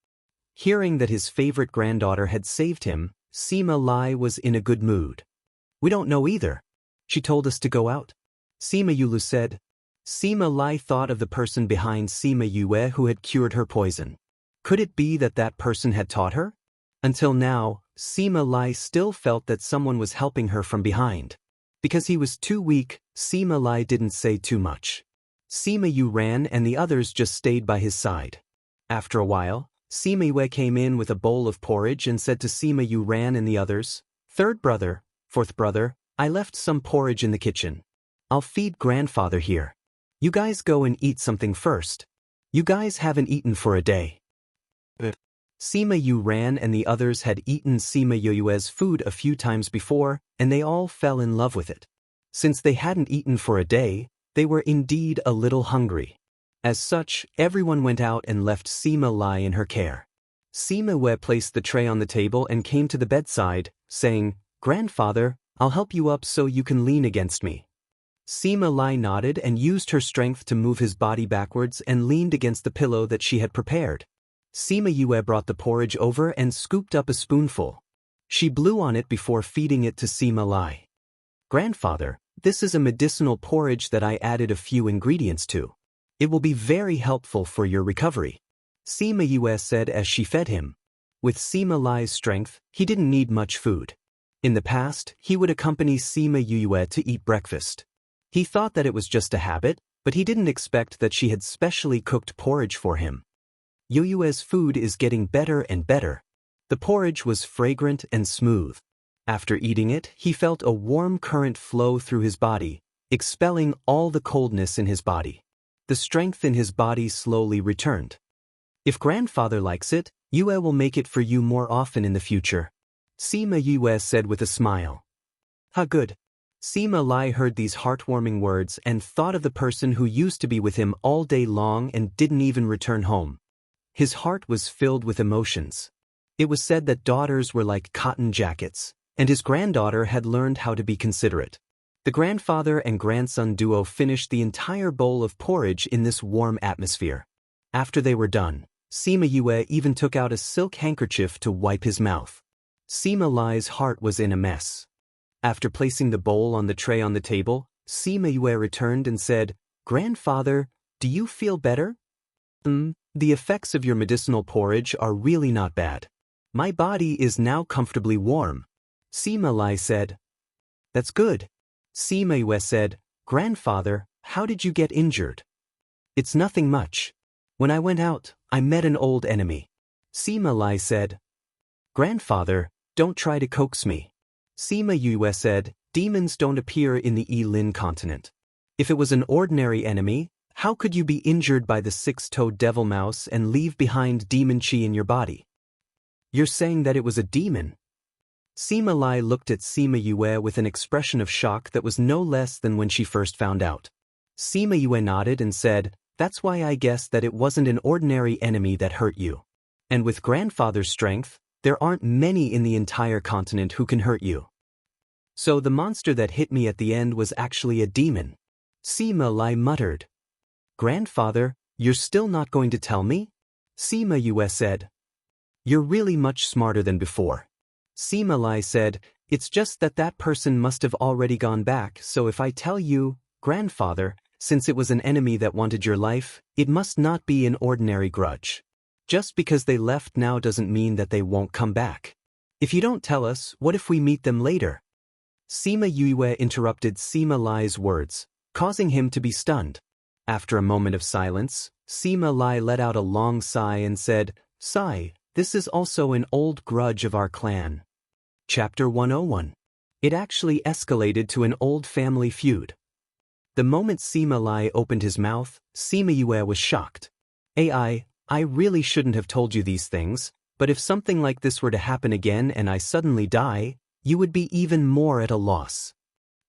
Hearing that his favorite granddaughter had saved him, Sima Lai was in a good mood. We don't know either. She told us to go out. Sima Yulu said. Sima Lai thought of the person behind Sima Yue who had cured her poison. Could it be that that person had taught her? Until now, Sima Lai still felt that someone was helping her from behind. Because he was too weak, Sima Lai didn't say too much. Sima Yu ran and the others just stayed by his side. After a while, Sima Yue came in with a bowl of porridge and said to Sima Yu ran and the others, Third brother, fourth brother, I left some porridge in the kitchen. I'll feed grandfather here. You guys go and eat something first. You guys haven't eaten for a day. Sima Yu ran and the others had eaten Sima Yue's food a few times before, and they all fell in love with it. Since they hadn't eaten for a day, they were indeed a little hungry. As such, everyone went out and left Sima Lai in her care. Sima Yue placed the tray on the table and came to the bedside, saying, Grandfather, I'll help you up so you can lean against me. Sima Lai nodded and used her strength to move his body backwards and leaned against the pillow that she had prepared. Sima Yue brought the porridge over and scooped up a spoonful. She blew on it before feeding it to Sima Lai. Grandfather, this is a medicinal porridge that I added a few ingredients to. It will be very helpful for your recovery. Sima Yue said as she fed him. With Sima Lai's strength, he didn't need much food. In the past, he would accompany Sima Yue to eat breakfast. He thought that it was just a habit, but he didn't expect that she had specially cooked porridge for him. Yue's food is getting better and better. The porridge was fragrant and smooth. After eating it, he felt a warm current flow through his body, expelling all the coldness in his body. The strength in his body slowly returned. If grandfather likes it, Yue will make it for you more often in the future. Sima Yue said with a smile. How good. Sima Lai heard these heartwarming words and thought of the person who used to be with him all day long and didn't even return home. His heart was filled with emotions. It was said that daughters were like cotton jackets, and his granddaughter had learned how to be considerate. The grandfather and grandson duo finished the entire bowl of porridge in this warm atmosphere. After they were done, Sima Yue even took out a silk handkerchief to wipe his mouth. Sima Lai's heart was in a mess. After placing the bowl on the tray on the table, Sima Yue returned and said, "Grandfather, do you feel better?" The effects of your medicinal porridge are really not bad. My body is now comfortably warm." Sima Lai said. "That's good." Sima Yue said, "Grandfather, how did you get injured?" "It's nothing much. When I went out, I met an old enemy." Sima Lai said. "Grandfather, don't try to coax me." Sima Yue said, "Demons don't appear in the Lin continent. If it was an ordinary enemy, how could you be injured by the six-toed devil mouse and leave behind demon chi in your body?" "You're saying that it was a demon?" Sima Lai looked at Sima Yue with an expression of shock that was no less than when she first found out. Sima Yue nodded and said, "That's why I guessed that it wasn't an ordinary enemy that hurt you. And with grandfather's strength, there aren't many in the entire continent who can hurt you. So the monster that hit me at the end was actually a demon." Sima Lai muttered. "Grandfather, you're still not going to tell me?" Sima Yue said. "You're really much smarter than before." Sima Lai said, "It's just that that person must have already gone back, so if I tell you, grandfather, since it was an enemy that wanted your life, it must not be an ordinary grudge. Just because they left now doesn't mean that they won't come back. If you don't tell us, what if we meet them later?" Sima Yue interrupted Sima Lai's words, causing him to be stunned. After a moment of silence, Sima Lai let out a long sigh and said, "Sigh, this is also an old grudge of our clan." Chapter 101. It actually escalated to an old family feud. The moment Sima Lai opened his mouth, Sima Yue was shocked. I really shouldn't have told you these things, but if something like this were to happen again and I suddenly die, you would be even more at a loss."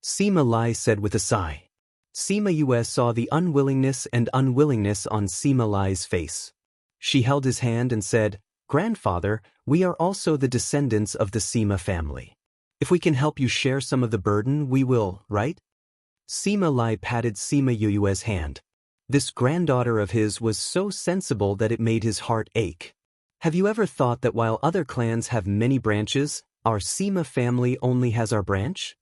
Sima Lai said with a sigh. Sima Yue saw the unwillingness on Sima Lai's face. She held his hand and said, "Grandfather, we are also the descendants of the Sima family. If we can help you share some of the burden, we will, right?" Sima Lai patted Sima Yue's hand. This granddaughter of his was so sensible that it made his heart ache. Have you ever thought that while other clans have many branches, our Sima family only has our branch?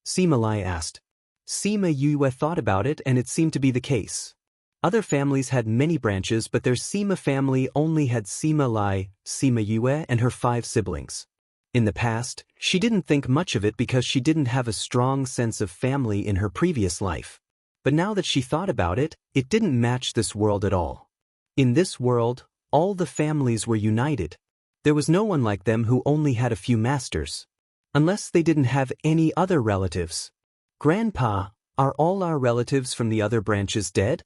Sima Lai asked. Sima Yue thought about it and it seemed to be the case. Other families had many branches, but their Sima family only had Sima Lai, Sima Yue, and her 5 siblings. In the past, she didn't think much of it because she didn't have a strong sense of family in her previous life. But now that she thought about it, it didn't match this world at all. In this world, all the families were united. There was no one like them who only had a few masters. Unless they didn't have any other relatives. "Grandpa, are all our relatives from the other branches dead?"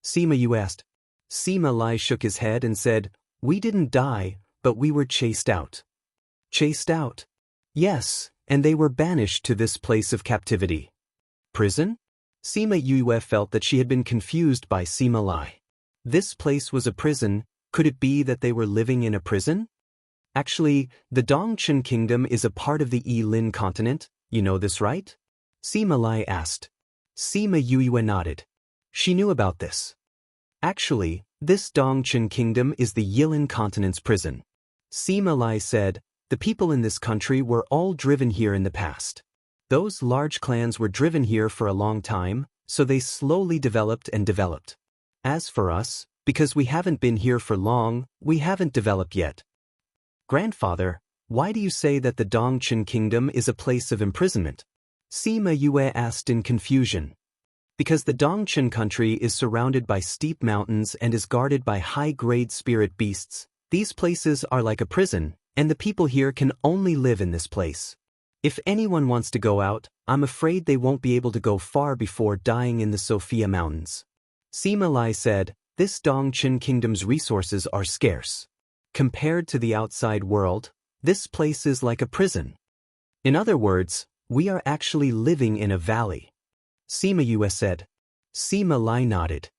Sima Yue asked. Sima Lai shook his head and said, "We didn't die, but we were chased out." "Chased out?" "Yes, and they were banished to this place of captivity." "Prison?" Sima Yue felt that she had been confused by Sima Lai. This place was a prison. Could it be that they were living in a prison? Actually, the Dongchen kingdom is a part of the Lin continent. You know this, right? Sima Lai asked. Sima Yue nodded. She knew about this. Actually, this Dongchen kingdom is the Yilin continent's prison. Sima Lai said, the people in this country were all driven here in the past. Those large clans were driven here for a long time, so they slowly developed and developed. As for us, because we haven't been here for long, we haven't developed yet. Grandfather, why do you say that the Dongchen kingdom is a place of imprisonment? Sima Yue asked in confusion. Because the Dongchen country is surrounded by steep mountains and is guarded by high-grade spirit beasts, these places are like a prison, and the people here can only live in this place. If anyone wants to go out, I'm afraid they won't be able to go far before dying in the Sophia Mountains. Sima Lai said, this Dongchen kingdom's resources are scarce. Compared to the outside world, This place is like a prison. In other words, we are actually living in a valley. Sima Yue said. Sima Lai nodded.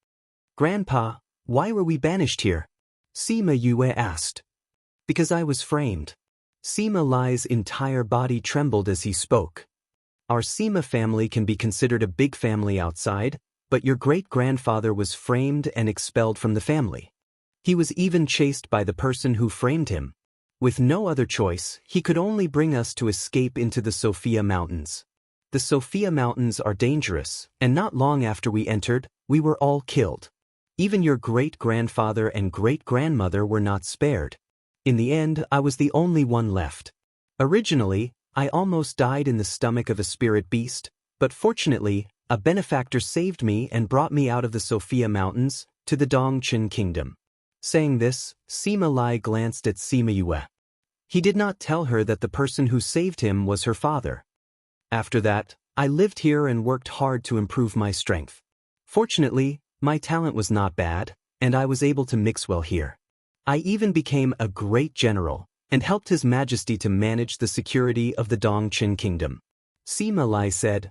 Grandpa, why were we banished here? Sima Yue asked. Because I was framed. Sima Lai's entire body trembled as he spoke. Our Sima family can be considered a big family outside, but your great-grandfather was framed and expelled from the family. He was even chased by the person who framed him. With no other choice, he could only bring us to escape into the Sophia Mountains. The Sophia Mountains are dangerous, and not long after we entered, we were all killed. Even your great-grandfather and great-grandmother were not spared. In the end, I was the only one left. Originally, I almost died in the stomach of a spirit beast, but fortunately, a benefactor saved me and brought me out of the Sophia Mountains to the Dongchen Kingdom. Saying this, Sima Lai glanced at Sima Yue. He did not tell her that the person who saved him was her father. After that, I lived here and worked hard to improve my strength. Fortunately, my talent was not bad, and I was able to mix well here. I even became a great general, and helped His Majesty to manage the security of the Dongchen Kingdom. Sima Lai said.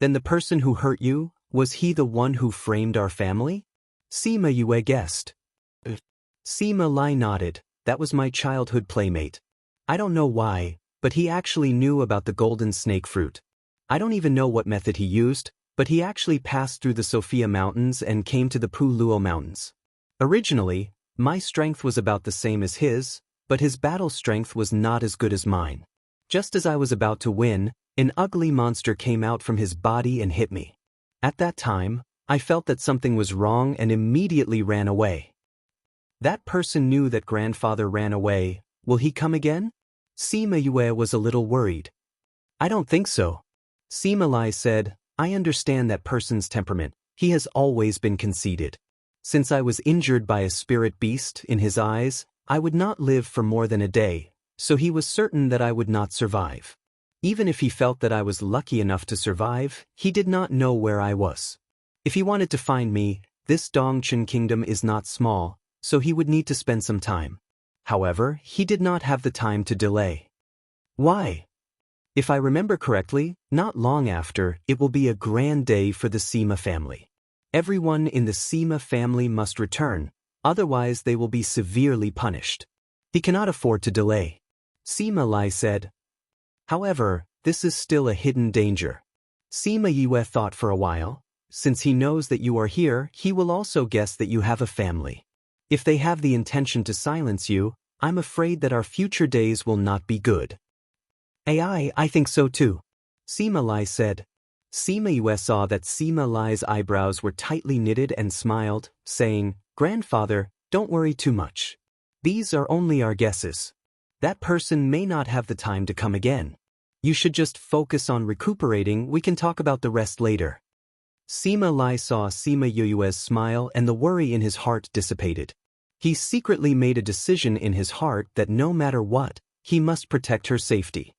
Then the person who hurt you, was he the one who framed our family? Sima Yue guessed. Sima Lai nodded. That was my childhood playmate. I don't know why, but he actually knew about the golden snake fruit. I don't even know what method he used, but he actually passed through the Sophia Mountains and came to the Puluo Mountains. Originally, my strength was about the same as his, but his battle strength was not as good as mine. Just as I was about to win, an ugly monster came out from his body and hit me. At that time, I felt that something was wrong and immediately ran away. That person knew that grandfather ran away. Will he come again? Sima Yue was a little worried. I don't think so. Sima Lai said, I understand that person's temperament. He has always been conceited. Since I was injured by a spirit beast in his eyes, I would not live for more than a day, so he was certain that I would not survive. Even if he felt that I was lucky enough to survive, he did not know where I was. If he wanted to find me, this Dongchen Kingdom is not small, so he would need to spend some time. However, he did not have the time to delay. Why? If I remember correctly, not long after, it will be a grand day for the Sima family. Everyone in the Sima family must return, otherwise they will be severely punished. He cannot afford to delay. Sima Lai said. However, this is still a hidden danger. Sima Yue thought for a while. Since he knows that you are here, he will also guess that you have a family. If they have the intention to silence you, I'm afraid that our future days will not be good. I think so too. Sima Lai said. Sima Yue saw that Sima Lai's eyebrows were tightly knitted and smiled, saying, Grandfather, don't worry too much. These are only our guesses. That person may not have the time to come again. You should just focus on recuperating. We can talk about the rest later. Sima Lai saw Sima Yue's smile and the worry in his heart dissipated. He secretly made a decision in his heart that no matter what, he must protect her safety.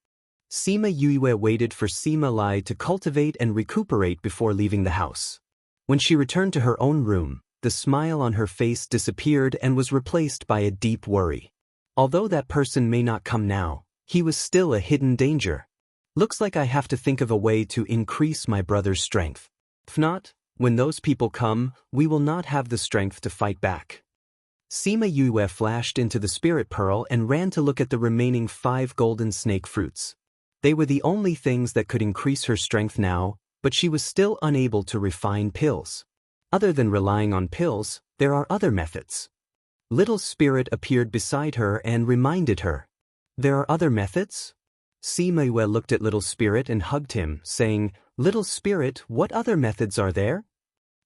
Sima Yue waited for Sima Lai to cultivate and recuperate before leaving the house. When she returned to her own room, the smile on her face disappeared and was replaced by a deep worry. Although that person may not come now, he was still a hidden danger. Looks like I have to think of a way to increase my brother's strength. If not, when those people come, we will not have the strength to fight back. Sima Yue flashed into the spirit pearl and ran to look at the remaining 5 golden snake fruits. They were the only things that could increase her strength now, but she was still unable to refine pills. Other than relying on pills, there are other methods. Little Spirit appeared beside her and reminded her. There are other methods? Sima Yue looked at Little Spirit and hugged him, saying, Little Spirit, what other methods are there?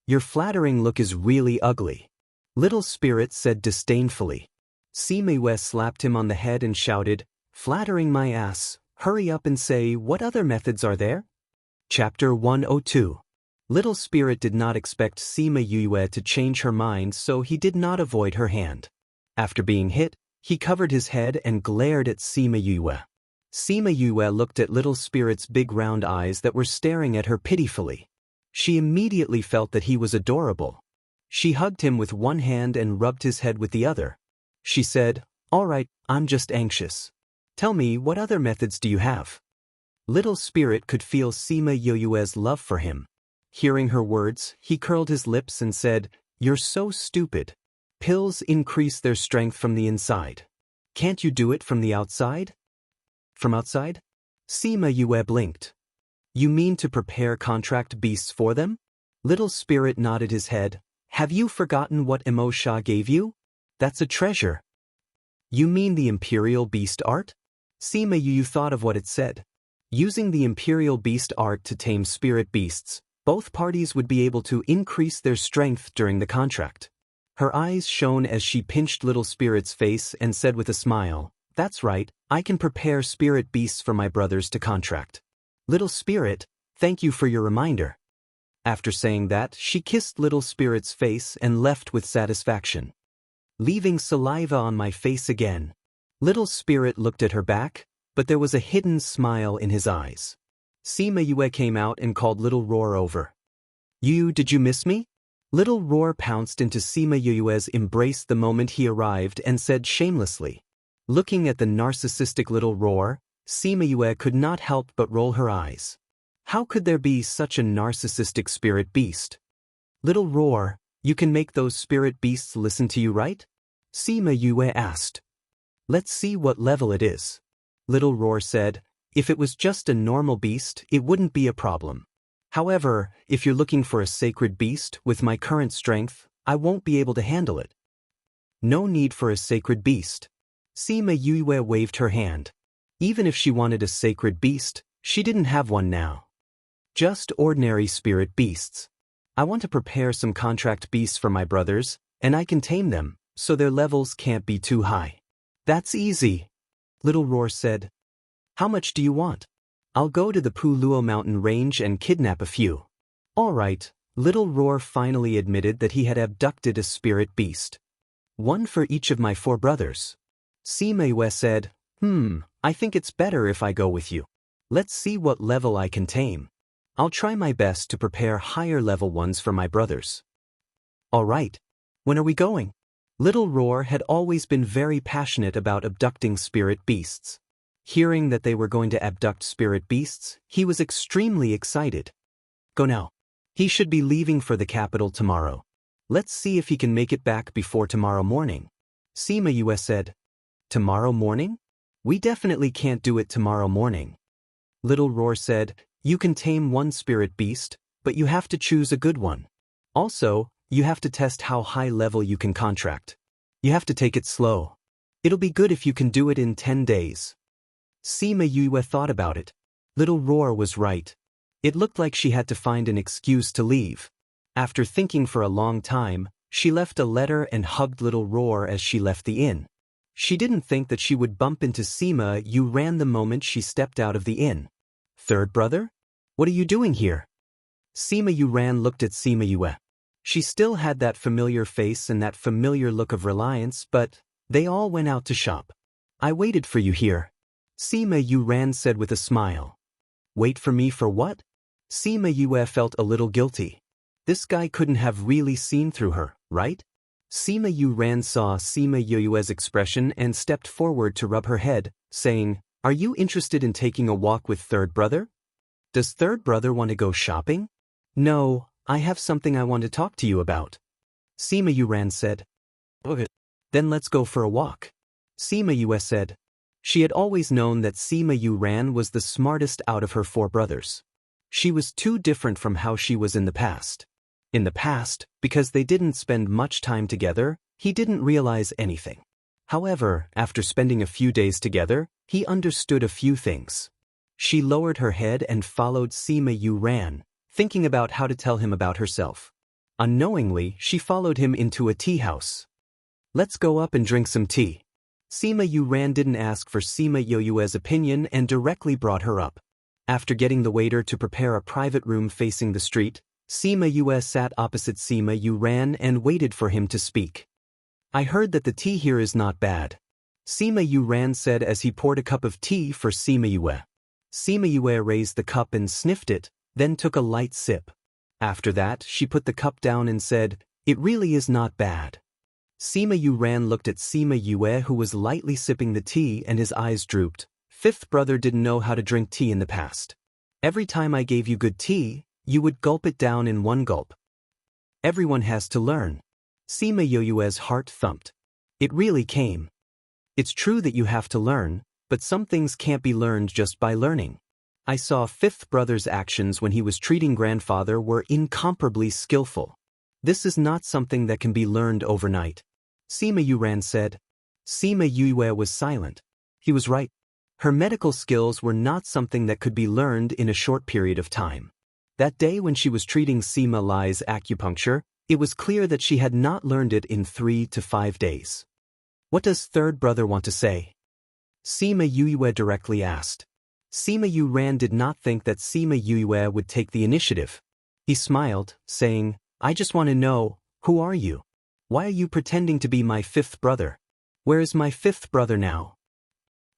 Your flattering look is really ugly. Little Spirit said disdainfully. Sima Yue slapped him on the head and shouted, Flattering my ass, hurry up and say, what other methods are there? Chapter 102. Little Spirit did not expect Sima Yue to change her mind, so he did not avoid her hand. After being hit, he covered his head and glared at Sima Yue. Sima Yue looked at Little Spirit's big round eyes that were staring at her pitifully. She immediately felt that he was adorable. She hugged him with one hand and rubbed his head with the other. She said, All right, I'm just anxious. Tell me, what other methods do you have? Little Spirit could feel Sima Yoyue's love for him. Hearing her words, he curled his lips and said, "You're so stupid. Pills increase their strength from the inside. Can't you do it from the outside?" From outside? Sima Yue blinked. You mean to prepare contract beasts for them? Little Spirit nodded his head. Have you forgotten what Emo Sha gave you? That's a treasure. You mean the Imperial Beast Art? Sima Yu thought of what it said. Using the Imperial Beast Art to tame spirit beasts, both parties would be able to increase their strength during the contract. Her eyes shone as she pinched Little Spirit's face and said with a smile, "That's right, I can prepare spirit beasts for my brothers to contract." Little Spirit, thank you for your reminder. After saying that, she kissed Little Spirit's face and left with satisfaction. Leaving saliva on my face again. Little Spirit looked at her back, but there was a hidden smile in his eyes. Sima Yue came out and called Little Roar over. Did you miss me? Little Roar pounced into Sima Yue's embrace the moment he arrived and said shamelessly. Looking at the narcissistic Little Roar, Sima Yue could not help but roll her eyes. How could there be such a narcissistic spirit beast? Little Roar, you can make those spirit beasts listen to you, right? Sima Yue asked. Let's see what level it is. Little Roar said, if it was just a normal beast, it wouldn't be a problem. However, if you're looking for a sacred beast, with my current strength, I won't be able to handle it. No need for a sacred beast. Sima Yue waved her hand. Even if she wanted a sacred beast, she didn't have one now. Just ordinary spirit beasts. I want to prepare some contract beasts for my brothers, and I can tame them, so their levels can't be too high. That's easy. Little Roar said. How much do you want? I'll go to the Puluo mountain range and kidnap a few. All right, Little Roar finally admitted that he had abducted a spirit beast. One for each of my 4 brothers. Sima Yue said, I think it's better if I go with you. Let's see what level I can tame. I'll try my best to prepare higher level ones for my brothers. All right. When are we going? Little Roar had always been very passionate about abducting spirit beasts. Hearing that they were going to abduct spirit beasts, he was extremely excited. Go now. He should be leaving for the capital tomorrow. Let's see if he can make it back before tomorrow morning. Sima Yue said. Tomorrow morning? We definitely can't do it tomorrow morning. Little Roar said, you can tame one spirit beast, but you have to choose a good one. Also, you have to test how high level you can contract. You have to take it slow. It'll be good if you can do it in 10 days. Sima Yue thought about it. Little Roar was right. It looked like she had to find an excuse to leave. After thinking for a long time, she left a letter and hugged Little Roar as she left the inn. She didn't think that she would bump into Sima Yue the moment she stepped out of the inn. Third brother? What are you doing here? Sima Yue looked at Sima Yue. She still had that familiar face and that familiar look of reliance, but they all went out to shop. I waited for you here. Sima Yue said with a smile. Wait for me for what? Sima Yue felt a little guilty. This guy couldn't have really seen through her, right? Sima Yue saw Sima Yue's expression and stepped forward to rub her head, saying, Are you interested in taking a walk with third brother? Does third brother want to go shopping? No, I have something I want to talk to you about. Sima Yue said. Okay. Then let's go for a walk. Sima Yue said. She had always known that Sima Yue was the smartest out of her 4 brothers. She was too different from how she was in the past. In the past, because they didn't spend much time together, he didn't realize anything. However, after spending a few days together, he understood a few things. She lowered her head and followed Sima Yue, thinking about how to tell him about herself. Unknowingly, she followed him into a tea house. Let's go up and drink some tea. Sima Yue didn't ask for Sima Yue's opinion and directly brought her up. After getting the waiter to prepare a private room facing the street, Sima Yue sat opposite Sima Yue and waited for him to speak. I heard that the tea here is not bad. Sima Yue said as he poured a cup of tea for Sima Yue. Sima Yue raised the cup and sniffed it, then took a light sip. After that, she put the cup down and said, It really is not bad. Sima Yuran looked at Sima Yue, who was lightly sipping the tea, and his eyes drooped. Fifth brother didn't know how to drink tea in the past. Every time I gave you good tea, you would gulp it down in one gulp. Everyone has to learn. Sima Yue's heart thumped. It really came. It's true that you have to learn, but some things can't be learned just by learning. I saw fifth brother's actions when he was treating grandfather were incomparably skillful. This is not something that can be learned overnight. Sima Yuran said. Sima Yue was silent. He was right. Her medical skills were not something that could be learned in a short period of time. That day when she was treating Sima Lai's acupuncture, it was clear that she had not learned it in 3 to 5 days. What does third brother want to say? Sima Yue directly asked. Sima Yuran did not think that Sima Yue would take the initiative. He smiled, saying, I just want to know, who are you? Why are you pretending to be my fifth brother? Where is my fifth brother now?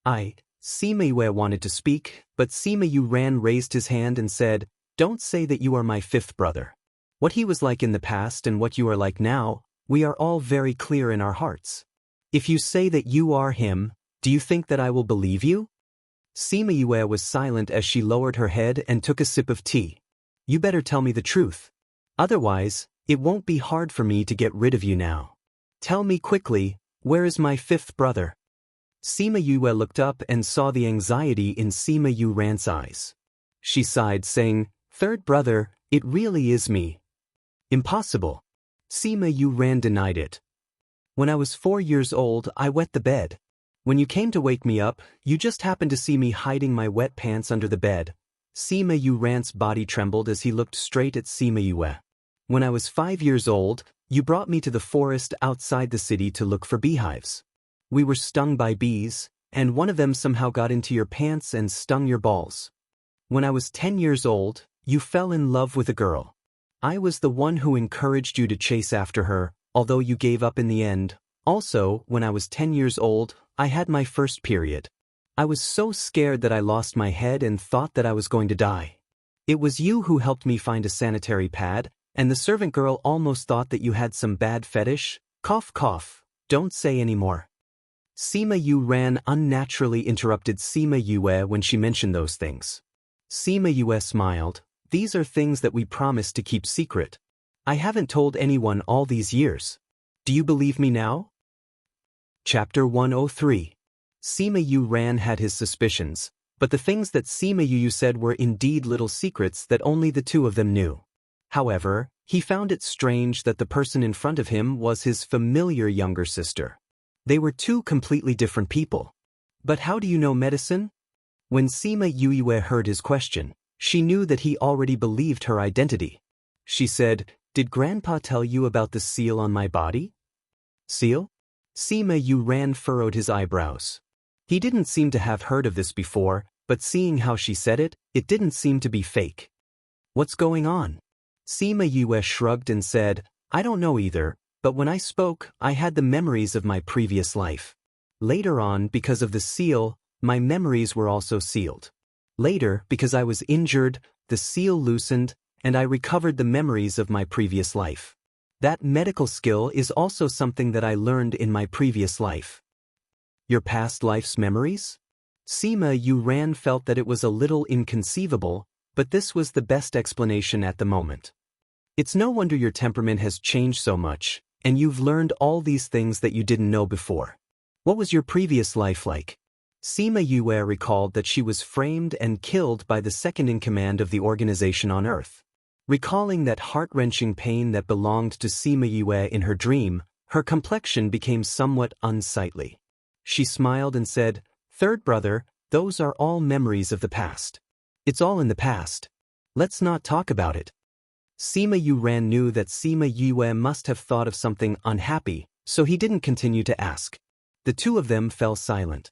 Sima Yue wanted to speak, but Sima Yuran raised his hand and said, Don't say that you are my fifth brother. What he was like in the past and what you are like now, we are all very clear in our hearts. If you say that you are him, do you think that I will believe you? Sima Yue was silent as she lowered her head and took a sip of tea. You better tell me the truth. Otherwise, it won't be hard for me to get rid of you now. Tell me quickly, where is my fifth brother? Sima Yue looked up and saw the anxiety in Sima Yuran's eyes. She sighed, saying, Third brother, it really is me. Impossible. Sima Yuran denied it. When I was 4 years old, I wet the bed. When you came to wake me up, you just happened to see me hiding my wet pants under the bed. Sima Yuran's body trembled as he looked straight at Sima Yue. When I was 5 years old, you brought me to the forest outside the city to look for beehives. We were stung by bees, and one of them somehow got into your pants and stung your balls. When I was 10 years old, you fell in love with a girl. I was the one who encouraged you to chase after her, although you gave up in the end. Also, when I was 10 years old, I had my first period. I was so scared that I lost my head and thought that I was going to die. It was you who helped me find a sanitary pad, and the servant girl almost thought that you had some bad fetish. Cough cough, don't say any more. Sima Yuran unnaturally interrupted Sima Yue when she mentioned those things. Sima Yue smiled. These are things that we promised to keep secret. I haven't told anyone all these years. Do you believe me now? Chapter 103. Sima Yuran had his suspicions, but the things that Sima Yu said were indeed little secrets that only the two of them knew. However, he found it strange that the person in front of him was his familiar younger sister. They were two completely different people. But how do you know medicine? When Sima Yue heard his question, she knew that he already believed her identity. She said, Did Grandpa tell you about the seal on my body? Seal? Sima Yuran furrowed his eyebrows. He didn't seem to have heard of this before, but seeing how she said it, it didn't seem to be fake. What's going on? Sima Yue shrugged and said, I don't know either, but when I spoke, I had the memories of my previous life. Later on, because of the seal, my memories were also sealed. Later, because I was injured, the seal loosened, and I recovered the memories of my previous life. That medical skill is also something that I learned in my previous life. Your past life's memories? Sima Yuran felt that it was a little inconceivable, but this was the best explanation at the moment. It's no wonder your temperament has changed so much, and you've learned all these things that you didn't know before. What was your previous life like? Sima Yue recalled that she was framed and killed by the second-in-command of the organization on Earth. Recalling that heart-wrenching pain that belonged to Sima Yue in her dream, her complexion became somewhat unsightly. She smiled and said, Third brother, those are all memories of the past. It's all in the past. Let's not talk about it. Sima Yuran knew that Sima Yue must have thought of something unhappy, so he didn't continue to ask. The two of them fell silent.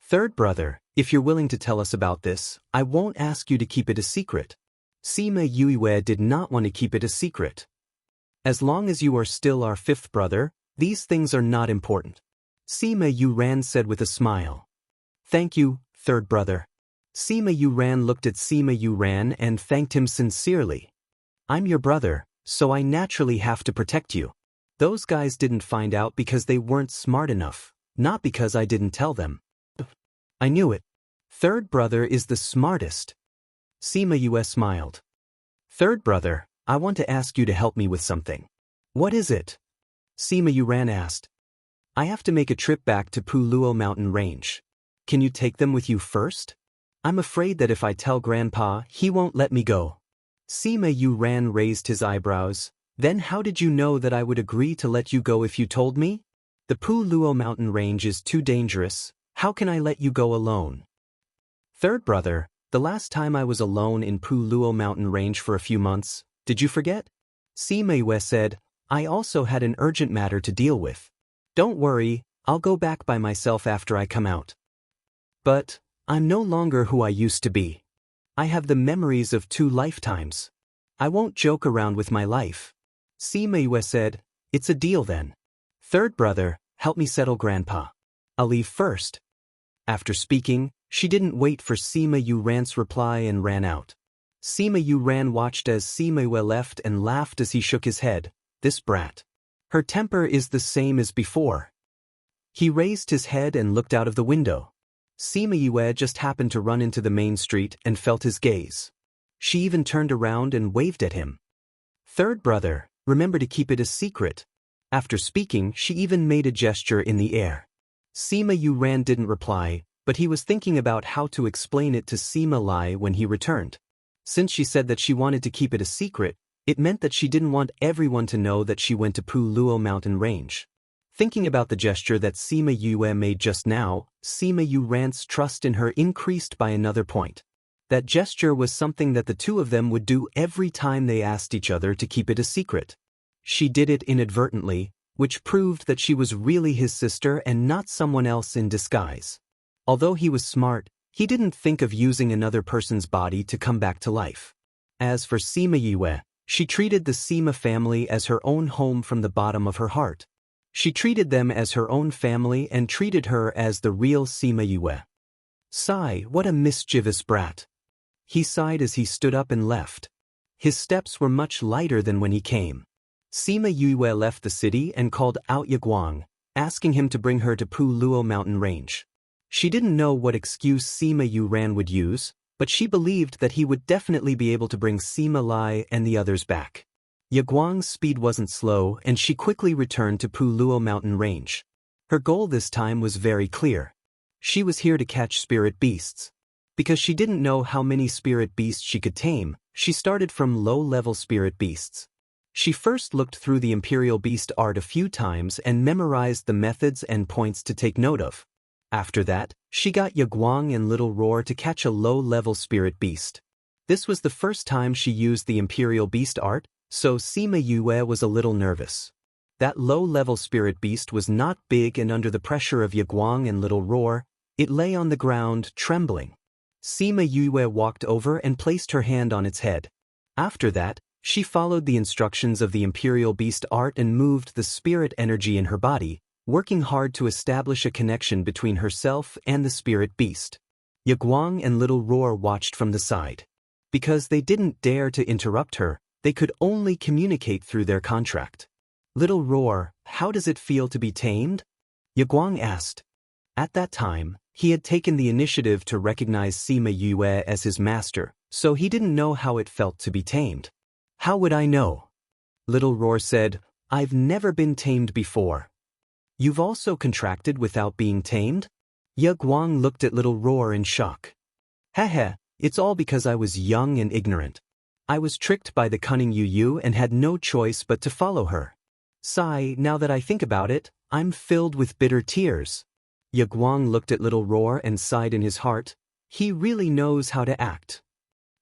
Third brother, if you're willing to tell us about this, I won't ask you to keep it a secret. Sima Yue did not want to keep it a secret. As long as you are still our fifth brother, these things are not important. Sima Yuran said with a smile. Thank you, third brother. Sima Yuran looked at Sima Yuran and thanked him sincerely. I'm your brother, so I naturally have to protect you. Those guys didn't find out because they weren't smart enough, not because I didn't tell them. I knew it. Third brother is the smartest. Sima Yue smiled. Third brother, I want to ask you to help me with something. What is it? Sima Yuran asked. I have to make a trip back to Puluo mountain range. Can you take them with you first? I'm afraid that if I tell Grandpa, he won't let me go. Sima Yuran raised his eyebrows. Then how did you know that I would agree to let you go if you told me? The Puluo mountain range is too dangerous. How can I let you go alone? Third brother, the last time I was alone in Puluo mountain range for a few months, did you forget? Sima Yue said, I also had an urgent matter to deal with. Don't worry, I'll go back by myself after I come out. But I'm no longer who I used to be. I have the memories of 2 lifetimes. I won't joke around with my life. Sima Yue said, it's a deal then. Third brother, help me settle Grandpa. I'll leave first. After speaking, she didn't wait for Sima Yuran's reply and ran out. Sima Yuran watched as Sima Yue left and laughed as he shook his head. This brat. Her temper is the same as before. He raised his head and looked out of the window. Sima Yue just happened to run into the main street and felt his gaze. She even turned around and waved at him. Third brother, remember to keep it a secret. After speaking, she even made a gesture in the air. Sima Yuran didn't reply, but he was thinking about how to explain it to Sima Lai when he returned. Since she said that she wanted to keep it a secret, it meant that she didn't want everyone to know that she went to Puluo mountain range. Thinking about the gesture that Sima Yue made just now, Sima Yuran's trust in her increased by another point. That gesture was something that the two of them would do every time they asked each other to keep it a secret. She did it inadvertently, which proved that she was really his sister and not someone else in disguise. Although he was smart, he didn't think of using another person's body to come back to life. As for Sima Yue, she treated the Sima family as her own home from the bottom of her heart. She treated them as her own family and treated her as the real Sima Yue. Sigh, what a mischievous brat. He sighed as he stood up and left. His steps were much lighter than when he came. Sima Yue left the city and called out Yiguang, asking him to bring her to Puluo mountain range. She didn't know what excuse Sima Yuran would use, but she believed that he would definitely be able to bring Sima Lai and the others back. Yiguang's speed wasn't slow and she quickly returned to Puluo mountain range. Her goal this time was very clear. She was here to catch spirit beasts. Because she didn't know how many spirit beasts she could tame, she started from low-level spirit beasts. She first looked through the Imperial Beast art a few times and memorized the methods and points to take note of. After that, she got Yiguang and Little Roar to catch a low-level spirit beast. This was the first time she used the Imperial Beast art, so Sima Yue was a little nervous. That low-level spirit beast was not big, and under the pressure of Yiguang and Little Roar, it lay on the ground, trembling. Sima Yue walked over and placed her hand on its head. After that, she followed the instructions of the Imperial Beast art and moved the spirit energy in her body, working hard to establish a connection between herself and the spirit beast. Yiguang and Little Roar watched from the side. Because they didn't dare to interrupt her, they could only communicate through their contract. Little Roar, how does it feel to be tamed? Yiguang asked. At that time, he had taken the initiative to recognize Sima Yue as his master, so he didn't know how it felt to be tamed. How would I know? Little Roar said, I've never been tamed before. You've also contracted without being tamed? Yiguang looked at Little Roar in shock. Heh, it's all because I was young and ignorant. I was tricked by the cunning Yu and had no choice but to follow her. Sigh, now that I think about it, I'm filled with bitter tears. Yiguang looked at Little Roar and sighed in his heart. He really knows how to act.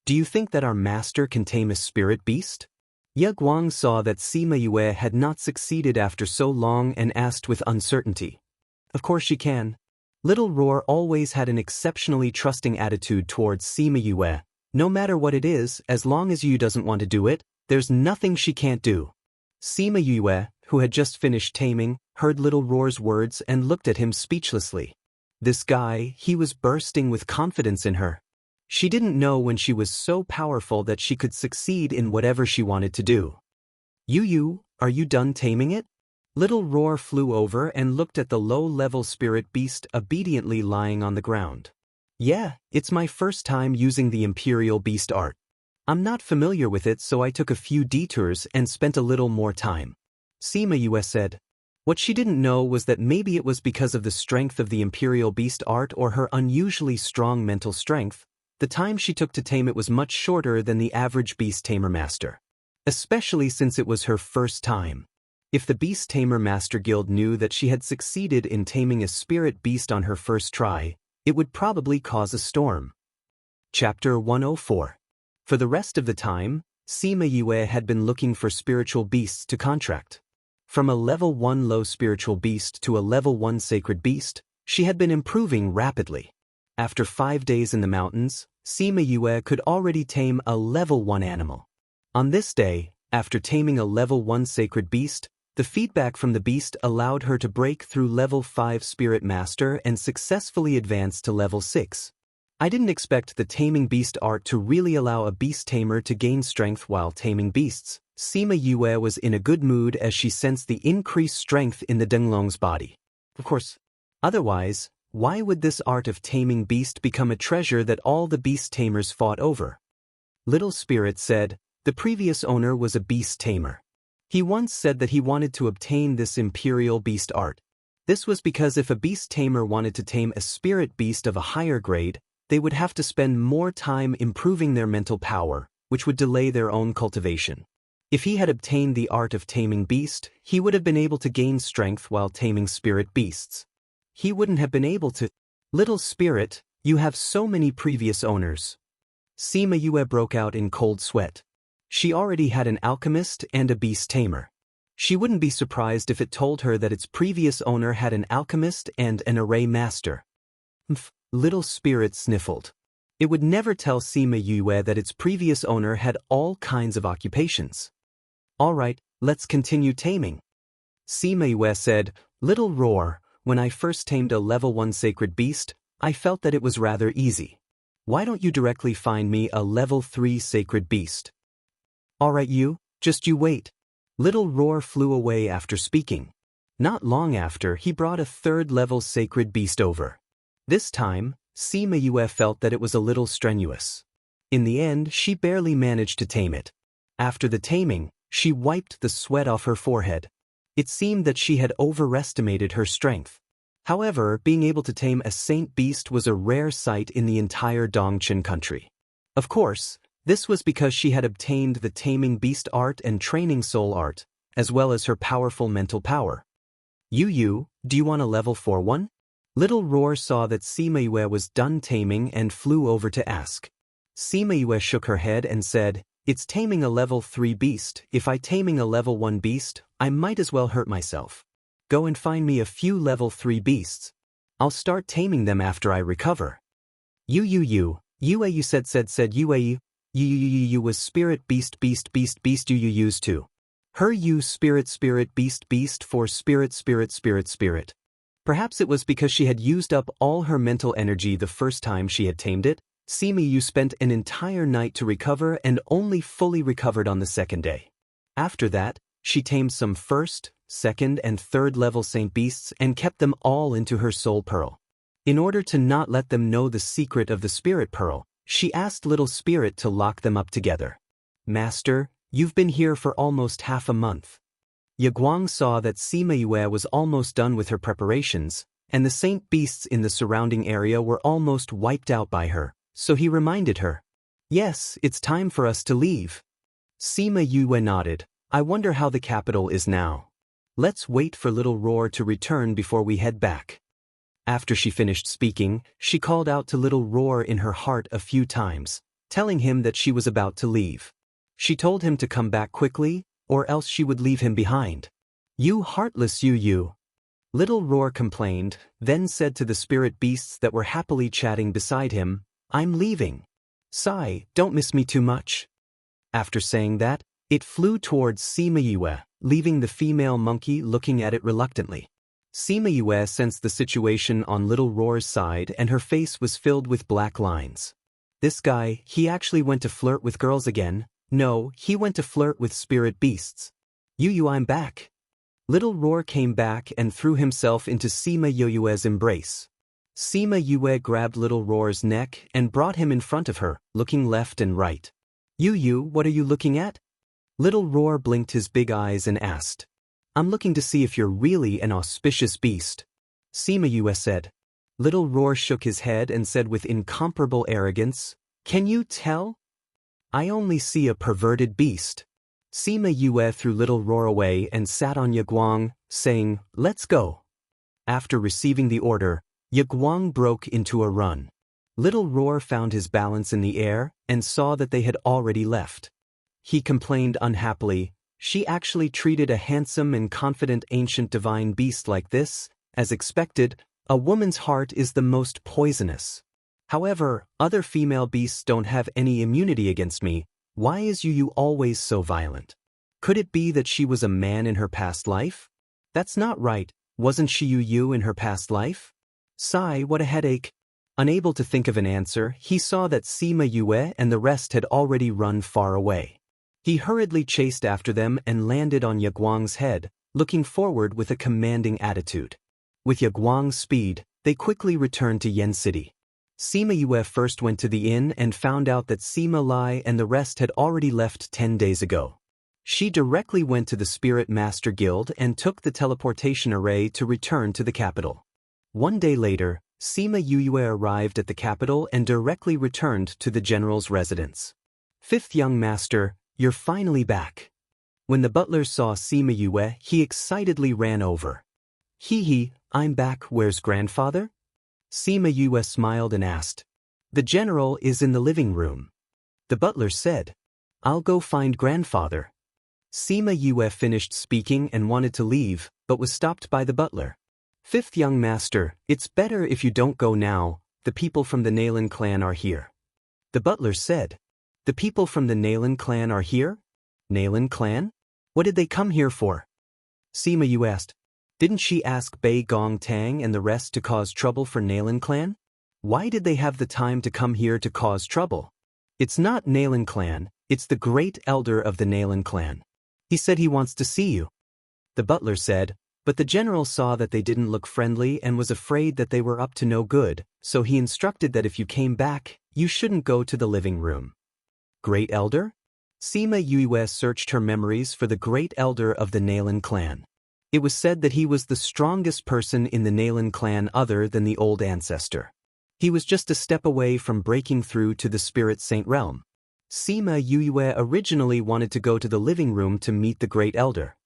Do you think that our master can tame a spirit beast? Yiguang saw that Sima Yue had not succeeded after so long and asked with uncertainty. Of course she can. Little Roar always had an exceptionally trusting attitude towards Sima Yue. No matter what it is, as long as Yu doesn't want to do it, there's nothing she can't do. Sima Yue, who had just finished taming, heard Little Roar's words and looked at him speechlessly. This guy, he was bursting with confidence in her. She didn't know when she was so powerful that she could succeed in whatever she wanted to do. Yu, are you done taming it? Little Roar flew over and looked at the low-level spirit beast obediently lying on the ground. Yeah, it's my first time using the Imperial Beast art. I'm not familiar with it, so I took a few detours and spent a little more time. Sima Yue said. What she didn't know was that maybe it was because of the strength of the Imperial Beast art or her unusually strong mental strength, the time she took to tame it was much shorter than the average beast tamer master. Especially since it was her first time. If the Beast Tamer Master Guild knew that she had succeeded in taming a spirit beast on her first try, it would probably cause a storm. Chapter 104. For the rest of the time, Sima Yue had been looking for spiritual beasts to contract. From a level 1 low spiritual beast to a level 1 sacred beast, she had been improving rapidly. After 5 days in the mountains, Sima Yue could already tame a level 1 animal. On this day, after taming a level 1 sacred beast, the feedback from the beast allowed her to break through level 5 Spirit Master and successfully advance to level 6. I didn't expect the taming beast art to really allow a beast tamer to gain strength while taming beasts. Sima Yue was in a good mood as she sensed the increased strength in the Denglong's body. Of course, otherwise, why would this art of taming beast become a treasure that all the beast tamers fought over? Little Spirit said, the previous owner was a beast tamer. He once said that he wanted to obtain this Imperial Beast art. This was because if a beast tamer wanted to tame a spirit beast of a higher grade, they would have to spend more time improving their mental power, which would delay their own cultivation. If he had obtained the art of taming beast, he would have been able to gain strength while taming spirit beasts. He wouldn't have been able to. Little Spirit, you have so many previous owners. Sima Yue broke out in cold sweat. She already had an alchemist and a beast tamer. She wouldn't be surprised if it told her that its previous owner had an alchemist and an array master. Little Spirit sniffled. It would never tell Sima Yue that its previous owner had all kinds of occupations. All right, let's continue taming. Sima Yue said, Little Roar, when I first tamed a level 1 sacred beast, I felt that it was rather easy. Why don't you directly find me a level 3 sacred beast? Alright just you wait. Little Roar flew away after speaking. Not long after, he brought a 3rd level sacred beast over. This time, Sima Yue felt that it was a little strenuous. In the end, she barely managed to tame it. After the taming, she wiped the sweat off her forehead. It seemed that she had overestimated her strength. However, being able to tame a saint beast was a rare sight in the entire Dongchen country. Of course, this was because she had obtained the taming beast art and training soul art, as well as her powerful mental power. Do you want a level 4 one? Little Roar saw that Sima Yue was done taming and flew over to ask. Sima Yue shook her head and said, It's taming a level 3 beast. If I taming a level 1 beast, I might as well hurt myself. Go and find me a few level 3 beasts. I'll start taming them after I recover. You said you was spirit beast you used to. Her you spirit beast for spirit. Perhaps it was because she had used up all her mental energy the first time she had tamed it. Sima Yu spent an entire night to recover and only fully recovered on the 2nd day. After that, she tamed some 1st, 2nd and 3rd level saint beasts and kept them all into her soul pearl. In order to not let them know the secret of the spirit pearl, she asked Little Spirit to lock them up together. Master, you've been here for almost half a month. Yaguang saw that Sima Yue was almost done with her preparations, and the saint beasts in the surrounding area were almost wiped out by her, so he reminded her. Yes, it's time for us to leave. Sima Yue nodded. I wonder how the capital is now. Let's wait for Little Roar to return before we head back. After she finished speaking, she called out to Little Roar in her heart a few times, telling him that she was about to leave. She told him to come back quickly, or else she would leave him behind. You heartless you. Little Roar complained, then said to the spirit beasts that were happily chatting beside him, I'm leaving. Sigh, don't miss me too much. After saying that, it flew towards Sima Yue, leaving the female monkey looking at it reluctantly. Sima Yue sensed the situation on Little Roar's side and her face was filled with black lines. This guy, he actually went to flirt with girls again. No, he went to flirt with spirit beasts. I'm back. Little Roar came back and threw himself into Sima Yue's embrace. Sima Yue grabbed Little Roar's neck and brought him in front of her, looking left and right. Yu, what are you looking at? Little Roar blinked his big eyes and asked. I'm looking to see if you're really an auspicious beast. Sima Yue said. Little Roar shook his head and said with incomparable arrogance, Can you tell? I only see a perverted beast. Sima Yue threw Little Roar away and sat on Yaguang, saying, Let's go. After receiving the order, Yaguang broke into a run. Little Roar found his balance in the air and saw that they had already left. He complained unhappily, She actually treated a handsome and confident ancient divine beast like this. As expected, a woman's heart is the most poisonous. However, other female beasts don't have any immunity against me. Why is Yu always so violent? Could it be that she was a man in her past life? That's not right, wasn't she Yu in her past life? Sigh, what a headache. Unable to think of an answer, he saw that Sima Yue and the rest had already run far away. He hurriedly chased after them and landed on Yaguang's head, looking forward with a commanding attitude. With Yaguang's speed, they quickly returned to Yen City. Sima Yue first went to the inn and found out that Sima Lai and the rest had already left 10 days ago. She directly went to the Spirit Master Guild and took the teleportation array to return to the capital. One day later, Sima Yue arrived at the capital and directly returned to the general's residence. Fifth young master, you're finally back. When the butler saw Sima Yue, he excitedly ran over. Hee, I'm back, where's grandfather? Sima Yue smiled and asked. The general is in the living room. The butler said. I'll go find grandfather. Sima Yue finished speaking and wanted to leave, but was stopped by the butler. Fifth young master, it's better if you don't go now, the people from the Nailin clan are here. The butler said. The people from the Nailin clan are here? Nailin clan? What did they come here for? Sima Yue asked. Didn't she ask Bei Gong Tang and the rest to cause trouble for Nailin clan? Why did they have the time to come here to cause trouble? It's not Nailin clan, it's the great elder of the Nailin clan. He said he wants to see you. The butler said, but the general saw that they didn't look friendly and was afraid that they were up to no good, so he instructed that if you came back, you shouldn't go to the living room. Great elder? Sima Yue searched her memories for the great elder of the Nailin clan. It was said that he was the strongest person in the Nailin clan other than the old ancestor. He was just a step away from breaking through to the Spirit Saint realm. Sima Yue originally wanted to go to the living room to meet the great elder,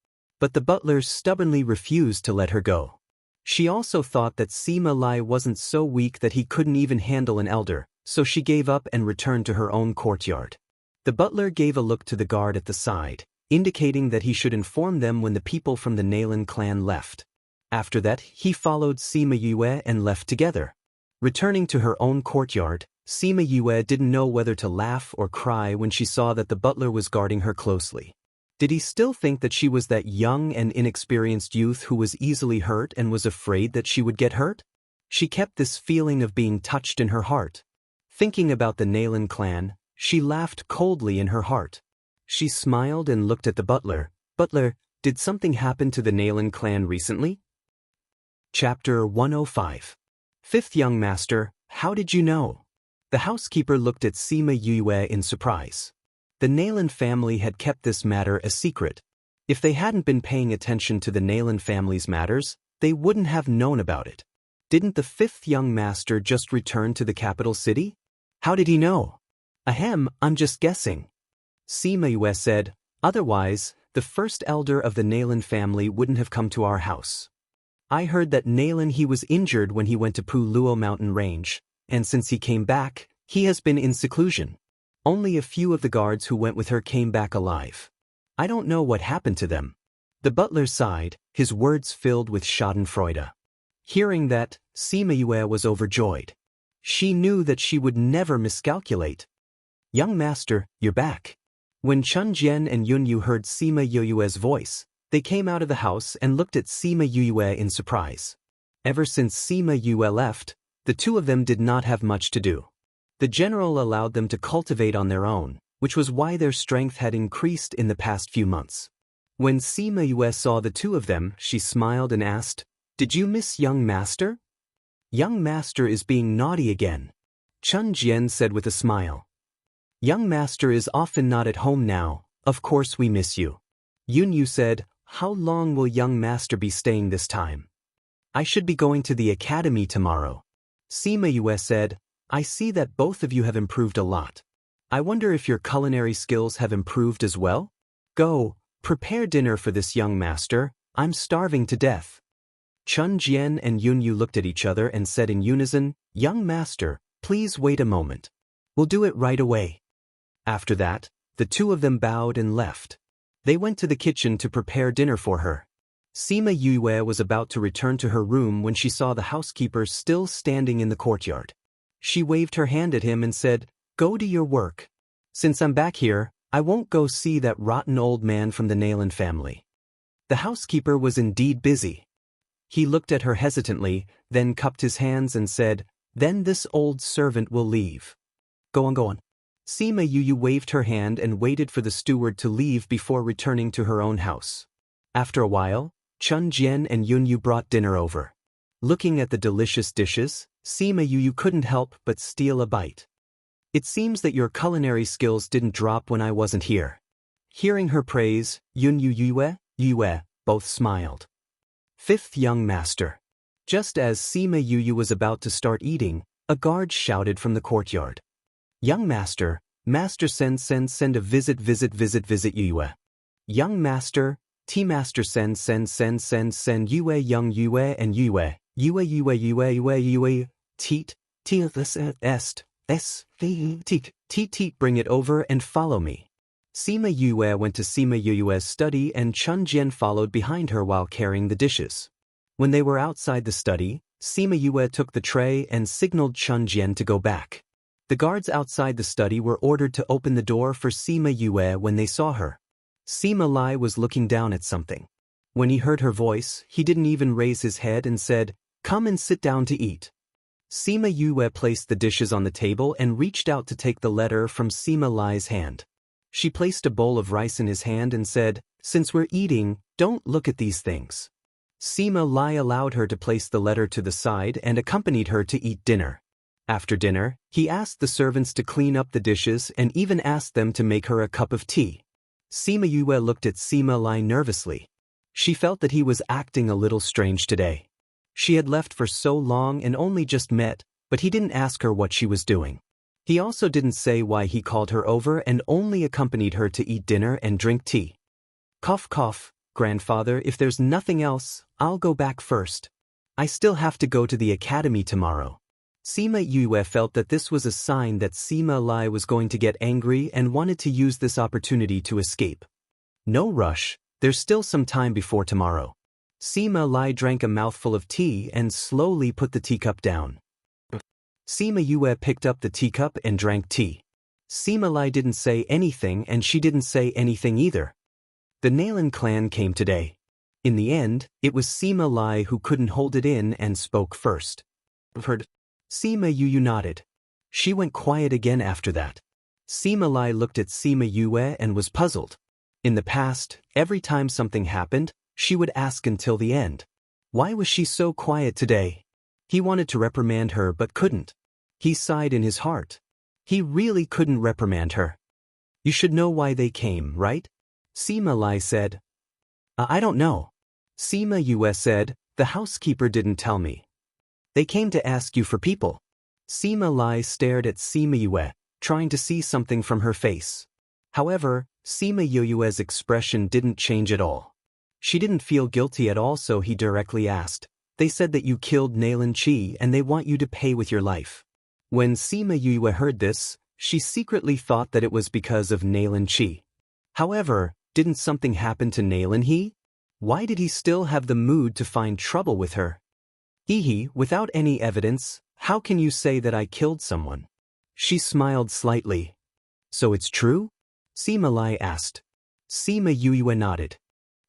but the butler stubbornly refused to let her go. She also thought that Sima Lai wasn't so weak that he couldn't even handle an elder, so she gave up and returned to her own courtyard. The butler gave a look to the guard at the side, indicating that he should inform them when the people from the Nailin clan left. After that, he followed Sima Yue and left together. Returning to her own courtyard, Sima Yue didn't know whether to laugh or cry when she saw that the butler was guarding her closely. Did he still think that she was that young and inexperienced youth who was easily hurt and was afraid that she would get hurt? She kept this feeling of being touched in her heart. Thinking about the Nailin clan, she laughed coldly in her heart. She smiled and looked at the butler. Butler, did something happen to the Nailin clan recently? Chapter 105. Fifth young master, how did you know? The housekeeper looked at Sima Yue in surprise. The Nailin family had kept this matter a secret. If they hadn't been paying attention to the Nailin family's matters, they wouldn't have known about it. Didn't the fifth young master just return to the capital city? How did he know? Ahem, I'm just guessing. Sima Yue said, otherwise, the first elder of the Nailin family wouldn't have come to our house. I heard that Nailin he was injured when he went to Pu Luo mountain range, and since he came back, he has been in seclusion. Only a few of the guards who went with her came back alive. I don't know what happened to them. The butler sighed, his words filled with schadenfreude. Hearing that, Sima Yue was overjoyed. She knew that she would never miscalculate. Young master, you're back. When Chun Jian and Yun Yu heard Sima Yue's voice, they came out of the house and looked at Sima Yue in surprise. Ever since Sima Yue left, the two of them did not have much to do. The general allowed them to cultivate on their own, which was why their strength had increased in the past few months. When Sima Yue saw the two of them, she smiled and asked, "Did you miss young master?" "Young master is being naughty again," Chun Jian said with a smile. "Young master is often not at home now, of course we miss you." Yun Yu said, "How long will young master be staying this time?" "I should be going to the academy tomorrow." Sima Yue said, "I see that both of you have improved a lot. I wonder if your culinary skills have improved as well? Go, prepare dinner for this young master, I'm starving to death." Chun Jian and Yun Yu looked at each other and said in unison, "Young master, please wait a moment. We'll do it right away." After that, the two of them bowed and left. They went to the kitchen to prepare dinner for her. Sima Yue was about to return to her room when she saw the housekeeper still standing in the courtyard. She waved her hand at him and said, "Go to your work. Since I'm back here, I won't go see that rotten old man from the Nailan family." The housekeeper was indeed busy. He looked at her hesitantly, then cupped his hands and said, "Then this old servant will leave." Go on. Sima Yu waved her hand and waited for the steward to leave before returning to her own house. After a while, Chun Jian and Yun Yu brought dinner over. Looking at the delicious dishes, Sima Yu couldn't help but steal a bite. "It seems that your culinary skills didn't drop when I wasn't here." Hearing her praise, Yun Yue both smiled. Fifth young master. Just as Sima Yu was about to start eating, a guard shouted from the courtyard, "Young master, master send a visit Yue. Young master, T-master send Yue young Yue and Yue, teat, teat bring it over and follow me." Sima Yue went to Sima Yue's study and Chun Jian followed behind her while carrying the dishes. When they were outside the study, Sima Yue took the tray and signaled Chun Jian to go back. The guards outside the study were ordered to open the door for Sima Yue when they saw her. Sima Lai was looking down at something. When he heard her voice, he didn't even raise his head and said, "Come and sit down to eat." Sima Yue placed the dishes on the table and reached out to take the letter from Sima Lai's hand. She placed a bowl of rice in his hand and said, "Since we're eating, don't look at these things." Sima Lai allowed her to place the letter to the side and accompanied her to eat dinner. After dinner, he asked the servants to clean up the dishes and even asked them to make her a cup of tea. Sima Yue looked at Sima Lai nervously. She felt that he was acting a little strange today. She had left for so long and only just met, but he didn't ask her what she was doing. He also didn't say why he called her over and only accompanied her to eat dinner and drink tea. Cough, grandfather, if there's nothing else, I'll go back first. I still have to go to the academy tomorrow. Sima Yue felt that this was a sign that Sima Lai was going to get angry and wanted to use this opportunity to escape. No rush, there's still some time before tomorrow. Sima Lai drank a mouthful of tea and slowly put the teacup down. Sima Yue picked up the teacup and drank tea. Sima Lai didn't say anything and she didn't say anything either. The Nailan clan came today. In the end, it was Sima Lai who couldn't hold it in and spoke first. "Heard." Sima Yu nodded. She went quiet again after that. Sima Lai looked at Sima Yue and was puzzled. In the past, every time something happened, she would ask until the end. Why was she so quiet today? He wanted to reprimand her but couldn't. He sighed in his heart. He really couldn't reprimand her. "You should know why they came, right?" Sima Lai said. I don't know." Sima Yue said, "The housekeeper didn't tell me." "They came to ask you for people." Sima Lai stared at Sima Yue, trying to see something from her face. However, Sima Yue's expression didn't change at all. She didn't feel guilty at all, so he directly asked, "They said that you killed Nailan Chi and they want you to pay with your life." When Sima Yue heard this, she secretly thought that it was because of Nailan Chi. However, didn't something happen to Nailan He? Why did he still have the mood to find trouble with her? Without any evidence, how can you say that I killed someone? She smiled slightly. "So it's true?" Sima Lai asked. Sima Yue nodded.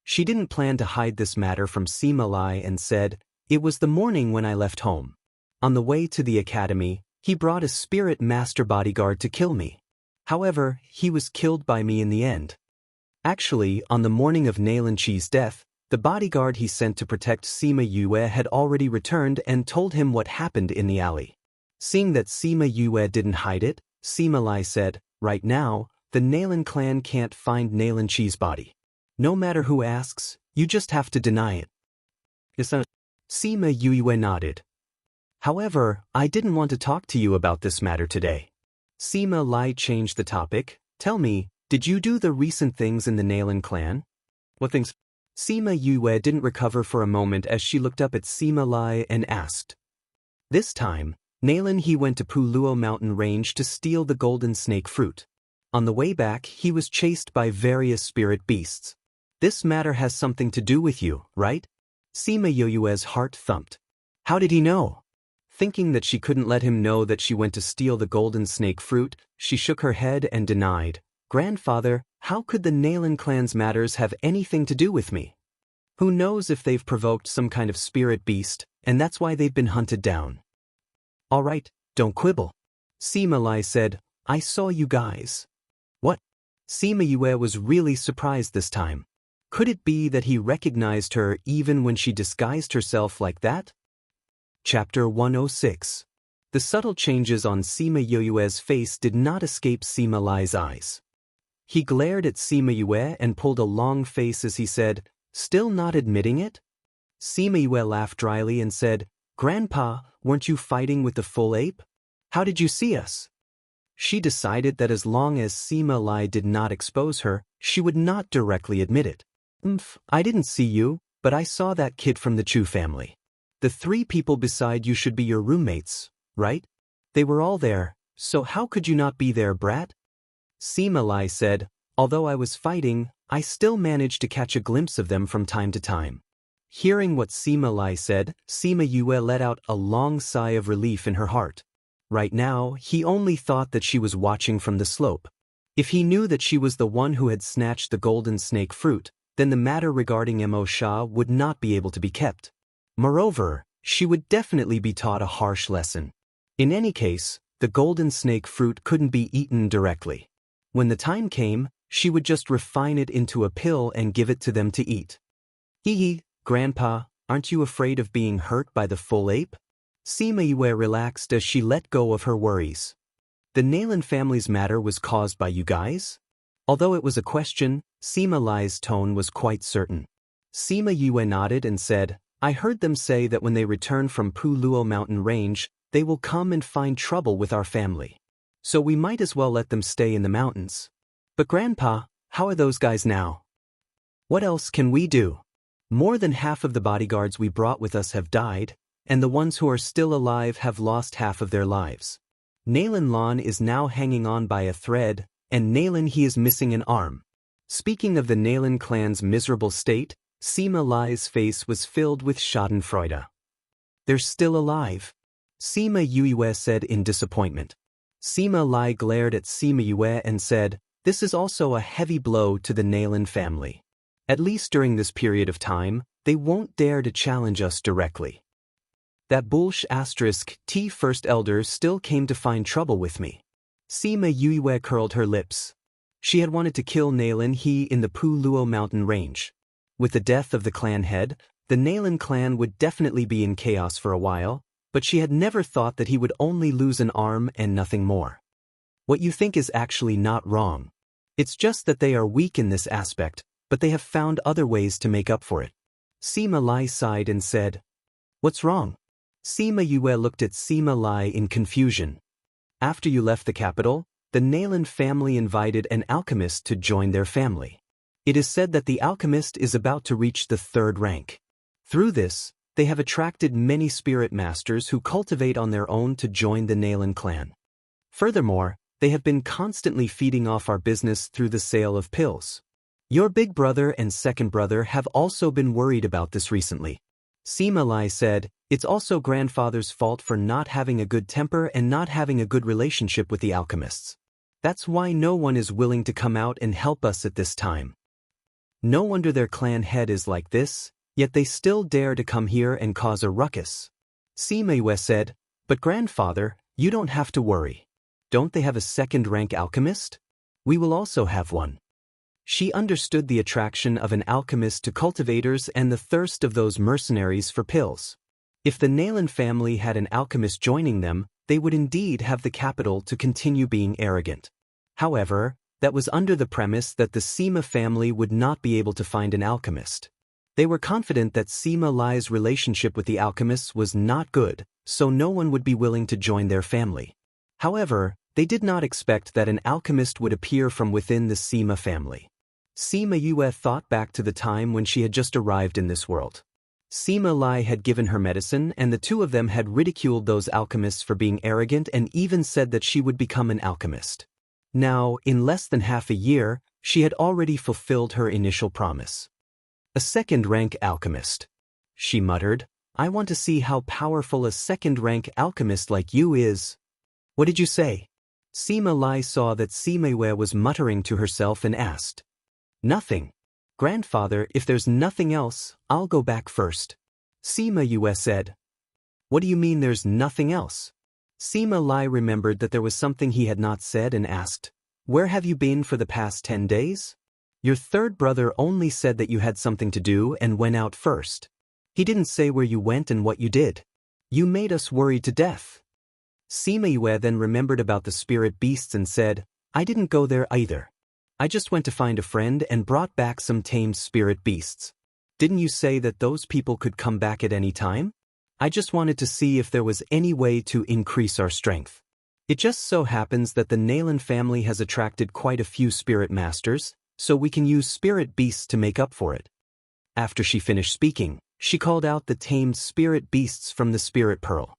She didn't plan to hide this matter from Sima Lai and said, "It was the morning when I left home. On the way to the academy, he brought a spirit master bodyguard to kill me. However, he was killed by me in the end." Actually, on the morning of Nailan Chi's death, the bodyguard he sent to protect Sima Yue had already returned and told him what happened in the alley. Seeing that Sima Yue didn't hide it, Sima Lai said, "Right now, the Nailan clan can't find Nailan Chi's body. No matter who asks, you just have to deny it." Sima Yue nodded. "However, I didn't want to talk to you about this matter today." Sima Lai changed the topic. "Tell me, did you do the recent things in the Nailan clan?" "What things?" Sima Yue didn't recover for a moment as she looked up at Sima Lai and asked. This time, Nailan he went to Puluo mountain range to steal the golden snake fruit. On the way back, he was chased by various spirit beasts. "This matter has something to do with you, right?" Sima Yue's heart thumped. How did he know? Thinking that she couldn't let him know that she went to steal the golden snake fruit, she shook her head and denied. "Grandfather, how could the Nailan clan's matters have anything to do with me? Who knows if they've provoked some kind of spirit beast, and that's why they've been hunted down." "All right, don't quibble." Sima Lai said, "I saw you guys." "What?" Sima Yue was really surprised this time. Could it be that he recognized her even when she disguised herself like that? Chapter 106. The subtle changes on Sima Yue's face did not escape Sima Lai's eyes. He glared at Sima Yue and pulled a long face as he said, "Still not admitting it?" Sima Yue laughed dryly and said, "Grandpa, weren't you fighting with the full ape? How did you see us?" She decided that as long as Sima Lai did not expose her, she would not directly admit it. I didn't see you, but I saw that kid from the Chu family. The 3 people beside you should be your roommates, right? They were all there, so how could you not be there, brat?" Sima Lai said, "Although I was fighting, I still managed to catch a glimpse of them from time to time." Hearing what Sima Lai said, Sima Yue let out a long sigh of relief in her heart. Right now, he only thought that she was watching from the slope. If he knew that she was the one who had snatched the golden snake fruit, then the matter regarding Mo Sha would not be able to be kept. Moreover, she would definitely be taught a harsh lesson. In any case, the golden snake fruit couldn't be eaten directly. When the time came, she would just refine it into a pill and give it to them to eat. "Hee, Grandpa, aren't you afraid of being hurt by the full ape?" Sima Yue relaxed as she let go of her worries. "The Nailan family's matter was caused by you guys?" Although it was a question, Sima Lai's tone was quite certain. Sima Yue nodded and said, "I heard them say that when they return from Puluo mountain range, they will come and find trouble with our family. So we might as well let them stay in the mountains." "But Grandpa, how are those guys now?" "What else can we do? More than half of the bodyguards we brought with us have died, and the ones who are still alive have lost half of their lives. Nailan Lan is now hanging on by a thread, and Nailan he is missing an arm." Speaking of the Nailan clan's miserable state, Sima Lai's face was filled with schadenfreude. "They're still alive," Sima Yue said in disappointment. Sima Lai glared at Sima Yue and said, "This is also a heavy blow to the Nailan family. At least during this period of time, they won't dare to challenge us directly. That Bulsh T first elder still came to find trouble with me." Sima Yue curled her lips. She had wanted to kill Nailan he in the Puluo mountain range. With the death of the clan head, the Nailan clan would definitely be in chaos for a while, but she had never thought that he would only lose an arm and nothing more. "What you think is actually not wrong. It's just that they are weak in this aspect, but they have found other ways to make up for it." Sima Lai sighed and said, "What's wrong?" Sima Yue looked at Sima Lai in confusion. "After you left the capital, the Nailan family invited an alchemist to join their family. It is said that the alchemist is about to reach the 3rd rank. Through this, they have attracted many spirit masters who cultivate on their own to join the Nailan clan. Furthermore, they have been constantly feeding off our business through the sale of pills. Your big brother and second brother have also been worried about this recently." Sima Lai said, "It's also grandfather's fault for not having a good temper and not having a good relationship with the alchemists. That's why no one is willing to come out and help us at this time. No wonder their clan head is like this, yet they still dare to come here and cause a ruckus." Sima Yue said, "But grandfather, you don't have to worry. Don't they have a 2nd rank alchemist? We will also have one." She understood the attraction of an alchemist to cultivators and the thirst of those mercenaries for pills. If the Lin family had an alchemist joining them, they would indeed have the capital to continue being arrogant. However, that was under the premise that the Sima family would not be able to find an alchemist. They were confident that Sima Lai's relationship with the alchemists was not good, so no one would be willing to join their family. However, they did not expect that an alchemist would appear from within the Sima family. Sima Yue thought back to the time when she had just arrived in this world. Sima Lai had given her medicine, and the two of them had ridiculed those alchemists for being arrogant and even said that she would become an alchemist. Now, in less than half a year, she had already fulfilled her initial promise. A second-rank alchemist. She muttered, I want to see how powerful a second-rank alchemist like you is. What did you say? Sima Lai saw that Sima Yue was muttering to herself and asked. Nothing. Grandfather, if there's nothing else, I'll go back first. Sima Yue said. What do you mean there's nothing else? Sima Lai remembered that there was something he had not said and asked, Where have you been for the past 10 days? Your third brother only said that you had something to do and went out first. He didn't say where you went and what you did. You made us worried to death. Sima Yue then remembered about the spirit beasts and said, I didn't go there either. I just went to find a friend and brought back some tamed spirit beasts. Didn't you say that those people could come back at any time? I just wanted to see if there was any way to increase our strength. It just so happens that the Lin family has attracted quite a few spirit masters, so we can use spirit beasts to make up for it. After she finished speaking, she called out the tamed spirit beasts from the spirit pearl.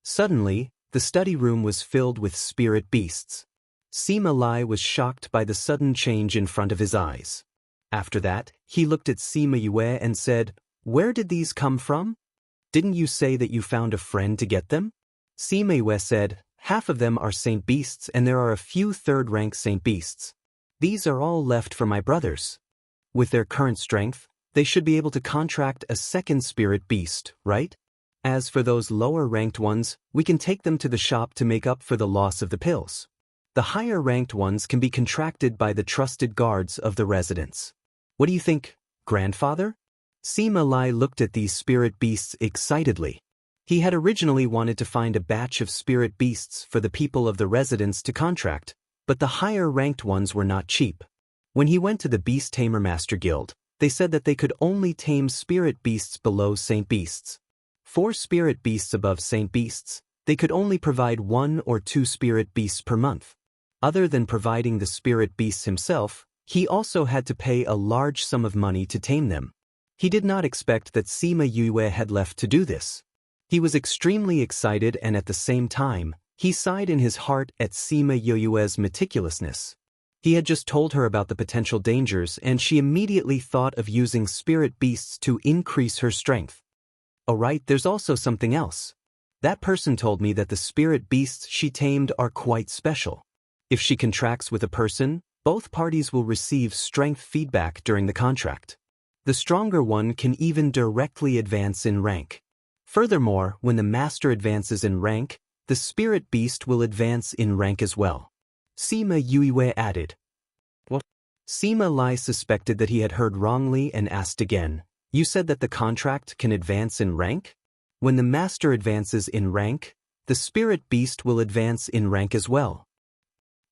Suddenly, the study room was filled with spirit beasts. Sima Lai was shocked by the sudden change in front of his eyes. After that, he looked at Sima Yue and said, Where did these come from? Didn't you say that you found a friend to get them? Sima Yue said, Half of them are saint beasts and there are a few third-rank saint beasts. These are all left for my brothers. With their current strength, they should be able to contract a second spirit beast, right? As for those lower-ranked ones, we can take them to the shop to make up for the loss of the pills. The higher-ranked ones can be contracted by the trusted guards of the residence. What do you think, grandfather? Sima Lai looked at these spirit beasts excitedly. He had originally wanted to find a batch of spirit beasts for the people of the residence to contract, but the higher-ranked ones were not cheap. When he went to the Beast Tamer Master Guild, they said that they could only tame spirit beasts below saint beasts. For spirit beasts above saint beasts, they could only provide 1 or 2 spirit beasts per month. Other than providing the spirit beasts himself, he also had to pay a large sum of money to tame them. He did not expect that Sima Yue had left to do this. He was extremely excited and at the same time, he sighed in his heart at Sima Yue's meticulousness. He had just told her about the potential dangers and she immediately thought of using spirit beasts to increase her strength. Alright, there's also something else. That person told me that the spirit beasts she tamed are quite special. If she contracts with a person, both parties will receive strength feedback during the contract. The stronger one can even directly advance in rank. Furthermore, when the master advances in rank, the spirit beast will advance in rank as well. Sima Yue added. What? Sima Lai suspected that he had heard wrongly and asked again, You said that the contract can advance in rank? When the master advances in rank, the spirit beast will advance in rank as well.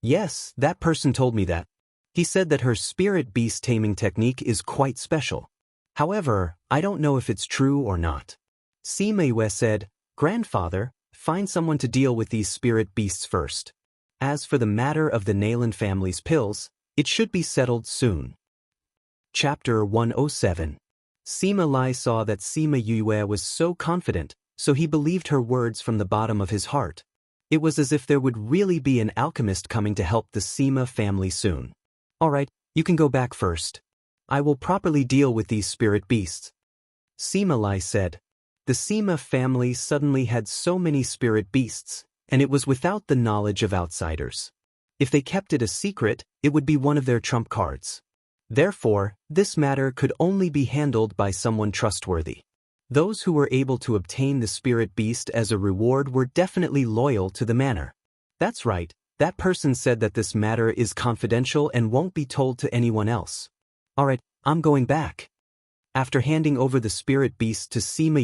Yes, that person told me that. He said that her spirit beast taming technique is quite special. However, I don't know if it's true or not. Sima Yue said, Grandfather, find someone to deal with these spirit beasts first. As for the matter of the Lin family's pills, it should be settled soon. Chapter 107. Sima Lai saw that Sima Yue was so confident, so he believed her words from the bottom of his heart. It was as if there would really be an alchemist coming to help the Sima family soon. Alright, you can go back first. I will properly deal with these spirit beasts. Sima Lai said. The Sima family suddenly had so many spirit beasts, and it was without the knowledge of outsiders. If they kept it a secret, it would be one of their trump cards. Therefore, this matter could only be handled by someone trustworthy. Those who were able to obtain the spirit beast as a reward were definitely loyal to the manor. That's right, That person said that this matter is confidential and won't be told to anyone else. Alright, I'm going back. After handing over the spirit beast to Sima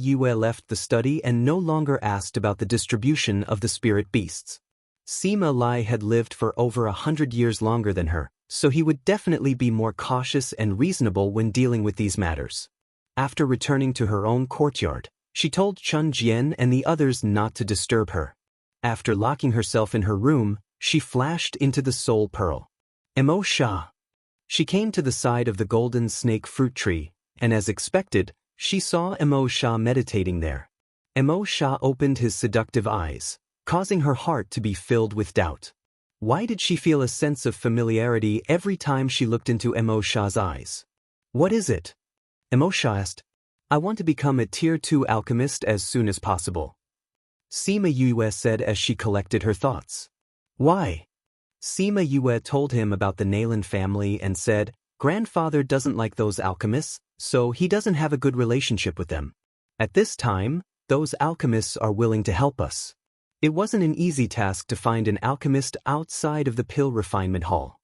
Yue left the study and no longer asked about the distribution of the spirit beasts. Sima Lai had lived for over 100 years longer than her, so he would definitely be more cautious and reasonable when dealing with these matters. After returning to her own courtyard, she told Chun Jian and the others not to disturb her. After locking herself in her room, she flashed into the Soul Pearl. Emo Sha. She came to the side of the golden snake fruit tree, and as expected, she saw Emo Sha meditating there. Emo Sha opened his seductive eyes, causing her heart to be filled with doubt. Why did she feel a sense of familiarity every time she looked into Emo Sha's eyes? What is it? Emo Sha asked. I want to become a Tier 2 alchemist as soon as possible. Sima Yue said as she collected her thoughts. Why? Sima Yue told him about the Nailan family and said, grandfather doesn't like those alchemists, so he doesn't have a good relationship with them. At this time, those alchemists are willing to help us. It wasn't an easy task to find an alchemist outside of the pill refinement hall.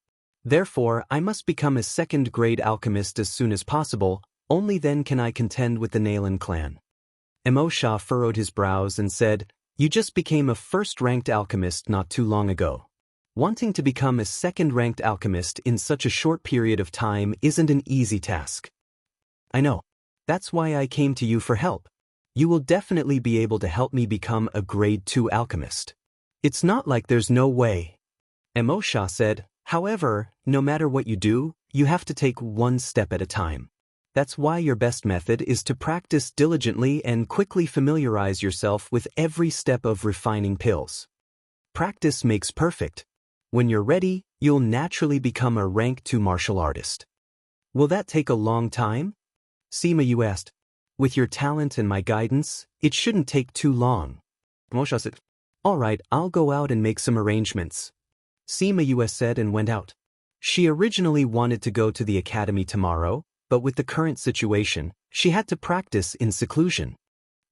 Therefore, I must become a second-grade alchemist as soon as possible, only then can I contend with the Nailan clan. Emo Sha furrowed his brows and said, you just became a first-ranked alchemist not too long ago. Wanting to become a second-ranked alchemist in such a short period of time isn't an easy task. I know. That's why I came to you for help. You will definitely be able to help me become a grade 2 alchemist. It's not like there's no way. Emo Sha said, however, no matter what you do, you have to take one step at a time. That's why your best method is to practice diligently and quickly familiarize yourself with every step of refining pills. Practice makes perfect. When you're ready, you'll naturally become a rank 2 martial artist. Will that take a long time? Sima Yue asked. With your talent and my guidance, it shouldn't take too long. Mosha said, alright, I'll go out and make some arrangements. Sima Yue said and went out. She originally wanted to go to the academy tomorrow, but with the current situation, she had to practice in seclusion.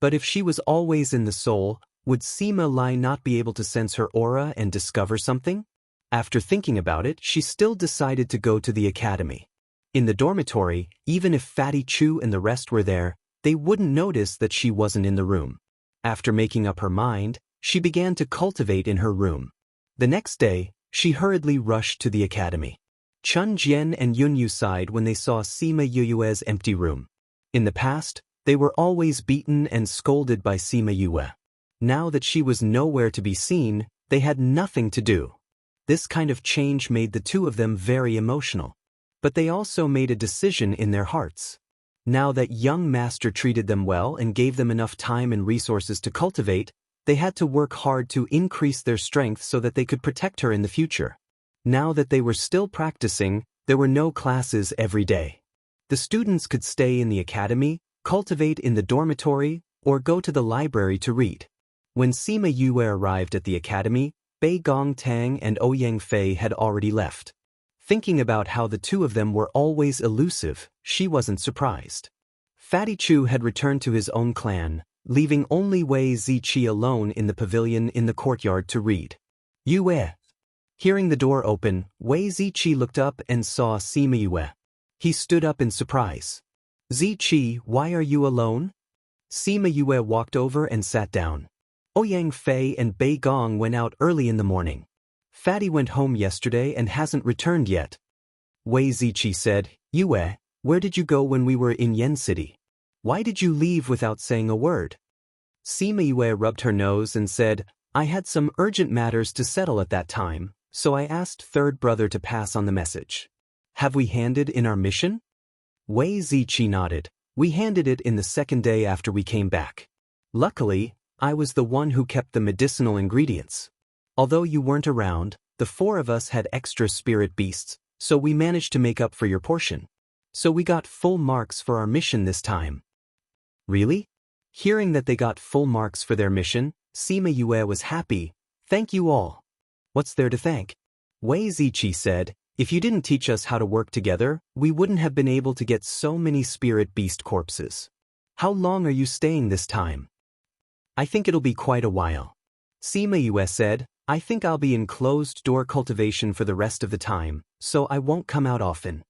But if she was always in the soul, would Sima Lai not be able to sense her aura and discover something? After thinking about it, she still decided to go to the academy. In the dormitory, even if Fatty Chu and the rest were there, they wouldn't notice that she wasn't in the room. After making up her mind, she began to cultivate in her room. The next day, she hurriedly rushed to the academy. Chun Jian and Yunyu sighed when they saw Sima Yue's empty room. In the past, they were always beaten and scolded by Sima Yue. Now that she was nowhere to be seen, they had nothing to do. This kind of change made the two of them very emotional. But they also made a decision in their hearts. Now that young master treated them well and gave them enough time and resources to cultivate, they had to work hard to increase their strength so that they could protect her in the future. Now that they were still practicing, there were no classes every day. The students could stay in the academy, cultivate in the dormitory, or go to the library to read. When Sima Yue arrived at the academy, Bei Gong Tang and Ouyang Fei had already left. Thinking about how the two of them were always elusive, she wasn't surprised. Fatty Chu had returned to his own clan, leaving only Wei Ziqi alone in the pavilion in the courtyard to read. Yue. Hearing the door open, Wei Ziqi looked up and saw Sima Yue. He stood up in surprise. Ziqi, why are you alone? Sima Yue walked over and sat down. Ouyang Fei and Bei Gong went out early in the morning. Fatty went home yesterday and hasn't returned yet. Wei Ziqi said, Yue, where did you go when we were in Yen City? Why did you leave without saying a word? Sima Yue rubbed her nose and said, I had some urgent matters to settle at that time, so I asked third brother to pass on the message. Have we handed in our mission? Wei Ziqi nodded. We handed it in the second day after we came back. Luckily, I was the one who kept the medicinal ingredients. Although you weren't around, the four of us had extra spirit beasts, so we managed to make up for your portion. So we got full marks for our mission this time. Really? Hearing that they got full marks for their mission, Sima Yue was happy. Thank you all. What's there to thank? Wei Ziqi said, if you didn't teach us how to work together, we wouldn't have been able to get so many spirit beast corpses. How long are you staying this time? I think it'll be quite a while. Sima Yue said, I think I'll be in closed-door cultivation for the rest of the time, so I won't come out often.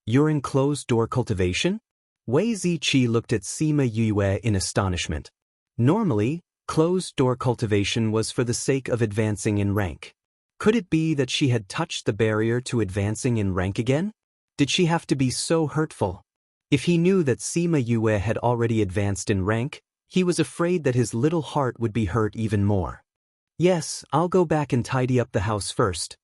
You're in closed-door cultivation? Wei Ziqi looked at Sima Yue in astonishment. Normally, closed-door cultivation was for the sake of advancing in rank. Could it be that she had touched the barrier to advancing in rank again? Did she have to be so hurtful? If he knew that Sima Yue had already advanced in rank, he was afraid that his little heart would be hurt even more. Yes, I'll go back and tidy up the house first.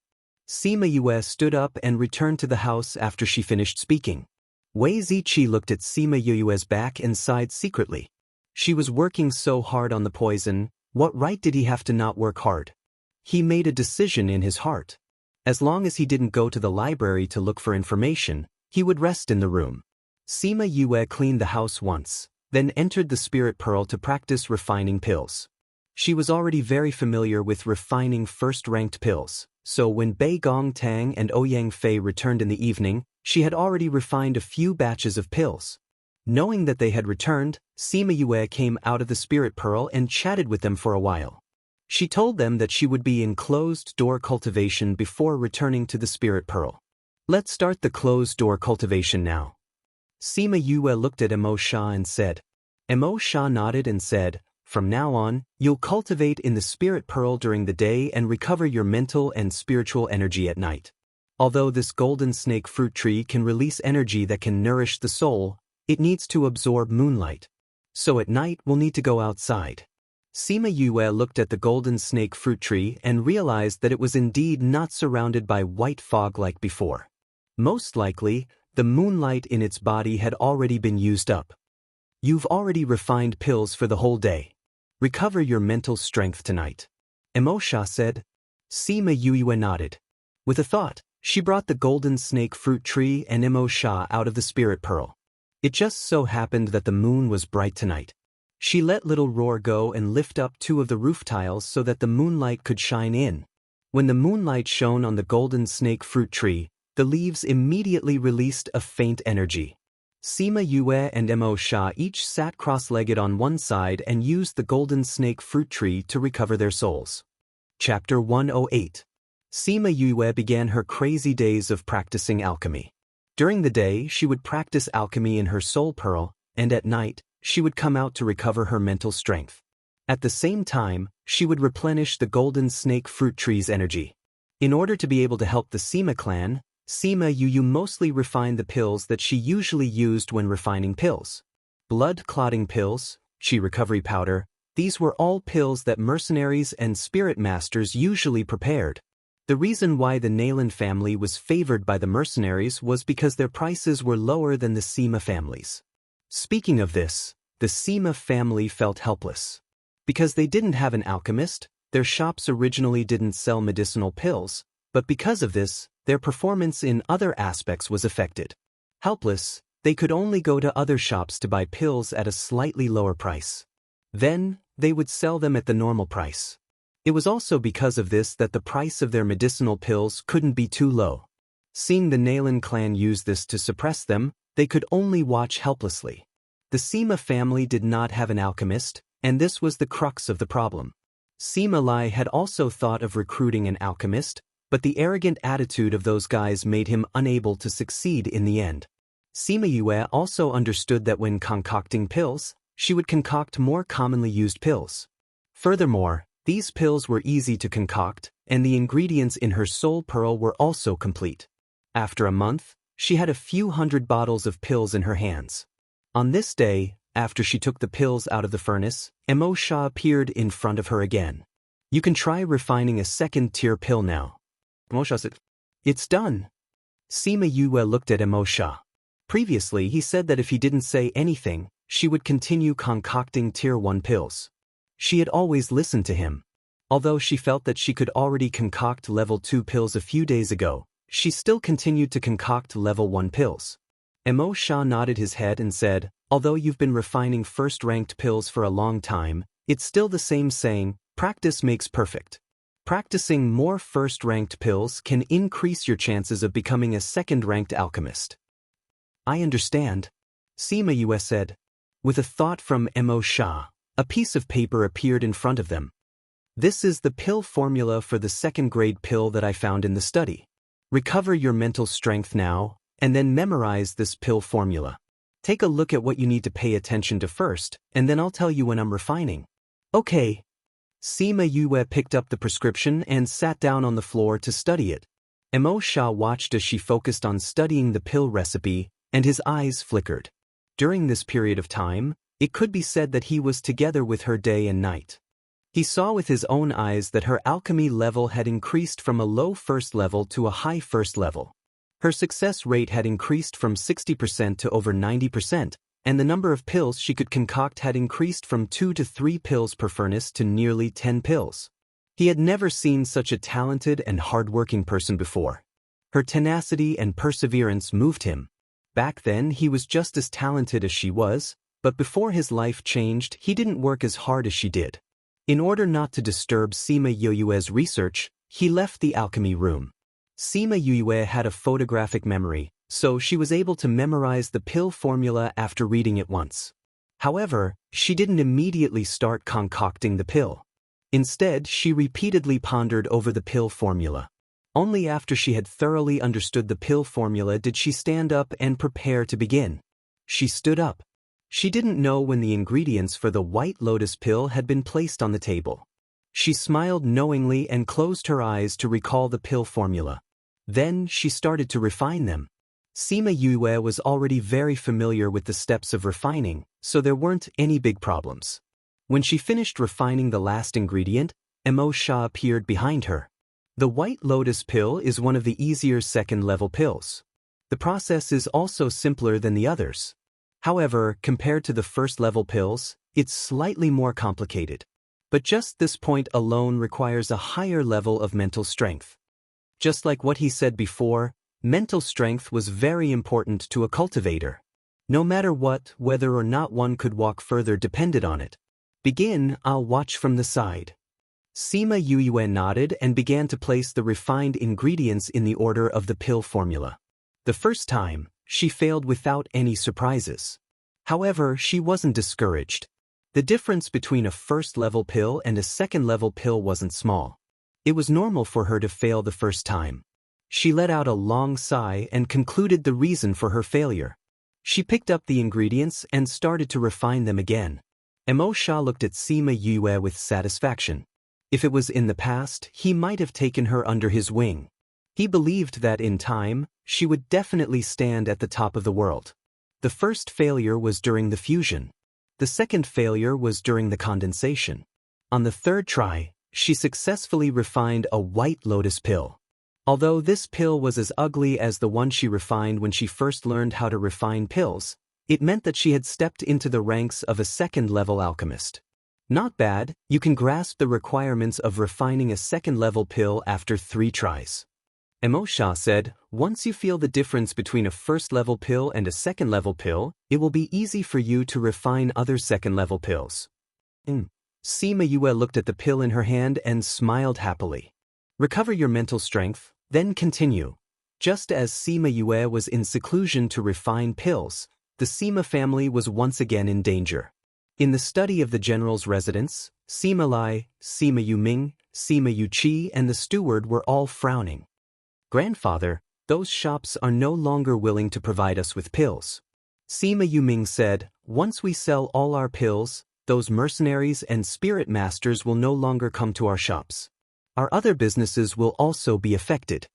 Sima Yue stood up and returned to the house after she finished speaking. Wei Ziqi looked at Sima Yue's back and sighed secretly. She was working so hard on the poison, what right did he have to not work hard? He made a decision in his heart. As long as he didn't go to the library to look for information, he would rest in the room. Sima Yue cleaned the house once, then entered the spirit pearl to practice refining pills. She was already very familiar with refining first-ranked pills, so when Bei Gong Tang and Ouyang Fei returned in the evening, she had already refined a few batches of pills. Knowing that they had returned, Sima Yue came out of the spirit pearl and chatted with them for a while. She told them that she would be in closed-door cultivation before returning to the spirit pearl. Let's start the closed-door cultivation now. Sima Yue looked at Emo Sha and said. Emo Sha nodded and said, from now on, you'll cultivate in the spirit pearl during the day and recover your mental and spiritual energy at night. Although this golden snake fruit tree can release energy that can nourish the soul, it needs to absorb moonlight. So at night we'll need to go outside. Sima Yue looked at the golden snake fruit tree and realized that it was indeed not surrounded by white fog like before. Most likely, the moonlight in its body had already been used up. You've already refined pills for the whole day. Recover your mental strength tonight. Emo Sha said. Sima Yue nodded. With a thought, she brought the golden snake fruit tree and Emo Sha out of the spirit pearl. It just so happened that the moon was bright tonight. She let little Roar go and lift up two of the roof tiles so that the moonlight could shine in. When the moonlight shone on the golden snake fruit tree, the leaves immediately released a faint energy. Sima Yue and Emo Sha each sat cross-legged on one side and used the golden snake fruit tree to recover their souls. Chapter 108. Sima Yue began her crazy days of practicing alchemy. During the day, she would practice alchemy in her soul pearl, and at night, she would come out to recover her mental strength. At the same time, she would replenish the golden snake fruit tree's energy. In order to be able to help the Sima clan, Sima Yue mostly refined the pills that she usually used when refining pills. Blood-clotting pills, chi recovery powder, these were all pills that mercenaries and spirit masters usually prepared. The reason why the Nayland family was favored by the mercenaries was because their prices were lower than the Sima families. Speaking of this, the Sima family felt helpless. Because they didn't have an alchemist, their shops originally didn't sell medicinal pills, but because of this, their performance in other aspects was affected. Helpless, they could only go to other shops to buy pills at a slightly lower price. Then, they would sell them at the normal price. It was also because of this that the price of their medicinal pills couldn't be too low. Seeing the Nayland clan use this to suppress them, they could only watch helplessly. The Sima family did not have an alchemist, and this was the crux of the problem. Sima Lai had also thought of recruiting an alchemist, but the arrogant attitude of those guys made him unable to succeed in the end. Sima Yue also understood that when concocting pills, she would concoct more commonly used pills. Furthermore, these pills were easy to concoct, and the ingredients in her soul pearl were also complete. After a month, she had a few hundred bottles of pills in her hands. On this day, after she took the pills out of the furnace, Emo Sha appeared in front of her again. You can try refining a second-tier pill now. Emo Sha said, it's done. Sima Yue looked at Emo Sha. Previously, he said that if he didn't say anything, she would continue concocting Tier 1 pills. She had always listened to him. Although she felt that she could already concoct Level 2 pills a few days ago, she still continued to concoct Level 1 pills. Emo Sha nodded his head and said, although you've been refining first-ranked pills for a long time, it's still the same saying, practice makes perfect. Practicing more first-ranked pills can increase your chances of becoming a second-ranked alchemist. I understand. Sima Yue said. With a thought from Emo Sha, a piece of paper appeared in front of them. This is the pill formula for the second-grade pill that I found in the study. Recover your mental strength now, and then memorize this pill formula. Take a look at what you need to pay attention to first, and then I'll tell you when I'm refining. Okay. Sima Yue picked up the prescription and sat down on the floor to study it. Mo Sha watched as she focused on studying the pill recipe, and his eyes flickered. During this period of time, it could be said that he was together with her day and night. He saw with his own eyes that her alchemy level had increased from a low first level to a high first level. Her success rate had increased from 60% to over 90%, and the number of pills she could concoct had increased from 2 to 3 pills per furnace to nearly 10 pills. He had never seen such a talented and hard-working person before. Her tenacity and perseverance moved him. Back then he was just as talented as she was, but before his life changed he didn't work as hard as she did. In order not to disturb Sima Yue's research, he left the alchemy room. Sima Yue had a photographic memory, so she was able to memorize the pill formula after reading it once. However, she didn't immediately start concocting the pill. Instead, she repeatedly pondered over the pill formula. Only after she had thoroughly understood the pill formula did she stand up and prepare to begin. She stood up. She didn't know when the ingredients for the white lotus pill had been placed on the table. She smiled knowingly and closed her eyes to recall the pill formula. Then she started to refine them. Sima Yue was already very familiar with the steps of refining, so there weren't any big problems. When she finished refining the last ingredient, Mo Sha appeared behind her. The white lotus pill is one of the easier second-level pills. The process is also simpler than the others. However, compared to the first-level pills, it's slightly more complicated. But just this point alone requires a higher level of mental strength. Just like what he said before, mental strength was very important to a cultivator. No matter what, whether or not one could walk further depended on it. Begin, I'll watch from the side. Sima Yue nodded and began to place the refined ingredients in the order of the pill formula. The first time, she failed without any surprises. However, she wasn't discouraged. The difference between a first-level pill and a second-level pill wasn't small. It was normal for her to fail the first time. She let out a long sigh and concluded the reason for her failure. She picked up the ingredients and started to refine them again. Mo Sha looked at Sima Yue with satisfaction. If it was in the past, he might have taken her under his wing. He believed that in time, she would definitely stand at the top of the world. The first failure was during the fusion. The second failure was during the condensation. On the third try, she successfully refined a white lotus pill. Although this pill was as ugly as the one she refined when she first learned how to refine pills, it meant that she had stepped into the ranks of a second-level alchemist. Not bad, you can grasp the requirements of refining a second-level pill after 3 tries. Mo Sha said, once you feel the difference between a first-level pill and a second-level pill, it will be easy for you to refine other second-level pills. Sima Yue looked at the pill in her hand and smiled happily. Recover your mental strength, then continue. Just as Sima Yue was in seclusion to refine pills, the Sima family was once again in danger. In the study of the general's residence, Sima Lai, Sima Yuming, Sima Yuqi and the steward were all frowning. Grandfather, those shops are no longer willing to provide us with pills. Sima Yuming said, once we sell all our pills, those mercenaries and spirit masters will no longer come to our shops. Our other businesses will also be affected.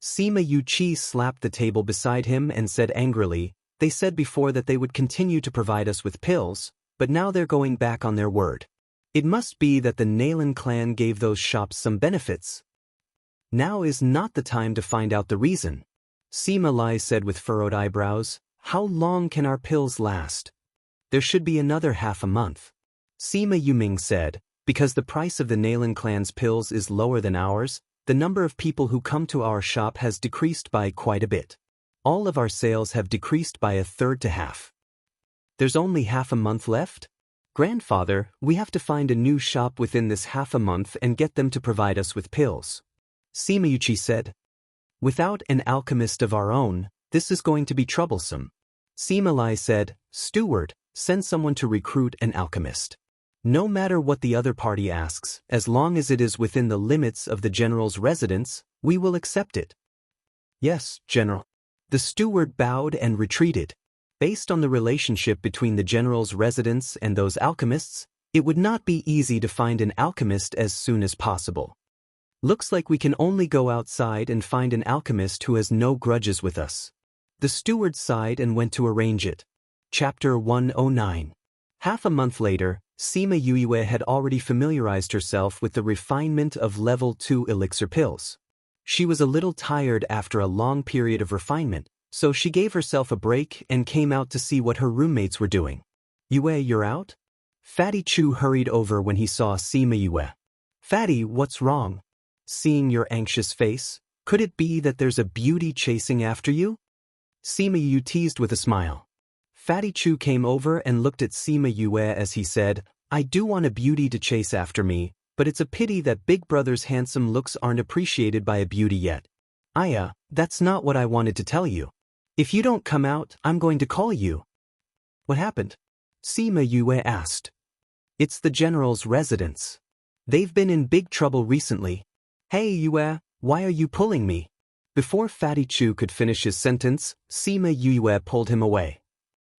Sima Yuqi slapped the table beside him and said angrily, they said before that they would continue to provide us with pills, but now they're going back on their word. It must be that the Nailan clan gave those shops some benefits. Now is not the time to find out the reason. Sima Lai said with furrowed eyebrows, how long can our pills last? There should be another half a month. Sima Yuming said, because the price of the Nailan clan's pills is lower than ours, the number of people who come to our shop has decreased by quite a bit. All of our sales have decreased by a third to half. There's only half a month left? Grandfather, we have to find a new shop within this half a month and get them to provide us with pills. Sima Yuqi said. Without an alchemist of our own, this is going to be troublesome. Sima Lai said, Steward, send someone to recruit an alchemist. No matter what the other party asks, as long as it is within the limits of the general's residence, we will accept it. Yes, General. The steward bowed and retreated. Based on the relationship between the general's residence and those alchemists, it would not be easy to find an alchemist as soon as possible. Looks like we can only go outside and find an alchemist who has no grudges with us. The steward sighed and went to arrange it. Chapter 109. Half a month later, Sima Yue had already familiarized herself with the refinement of level 2 elixir pills. She was a little tired after a long period of refinement, so she gave herself a break and came out to see what her roommates were doing. Yue, you're out? Fatty Chu hurried over when he saw Sima Yue. Fatty, what's wrong? Seeing your anxious face, could it be that there's a beauty chasing after you? Sima Yue teased with a smile. Fatty Chu came over and looked at Sima Yue as he said, I do want a beauty to chase after me, but it's a pity that Big Brother's handsome looks aren't appreciated by a beauty yet. Aya, that's not what I wanted to tell you. If you don't come out, I'm going to call you. What happened? Sima Yue asked. It's the general's residence. They've been in big trouble recently. Hey Yue, why are you pulling me? Before Fatty Chu could finish his sentence, Sima Yue pulled him away.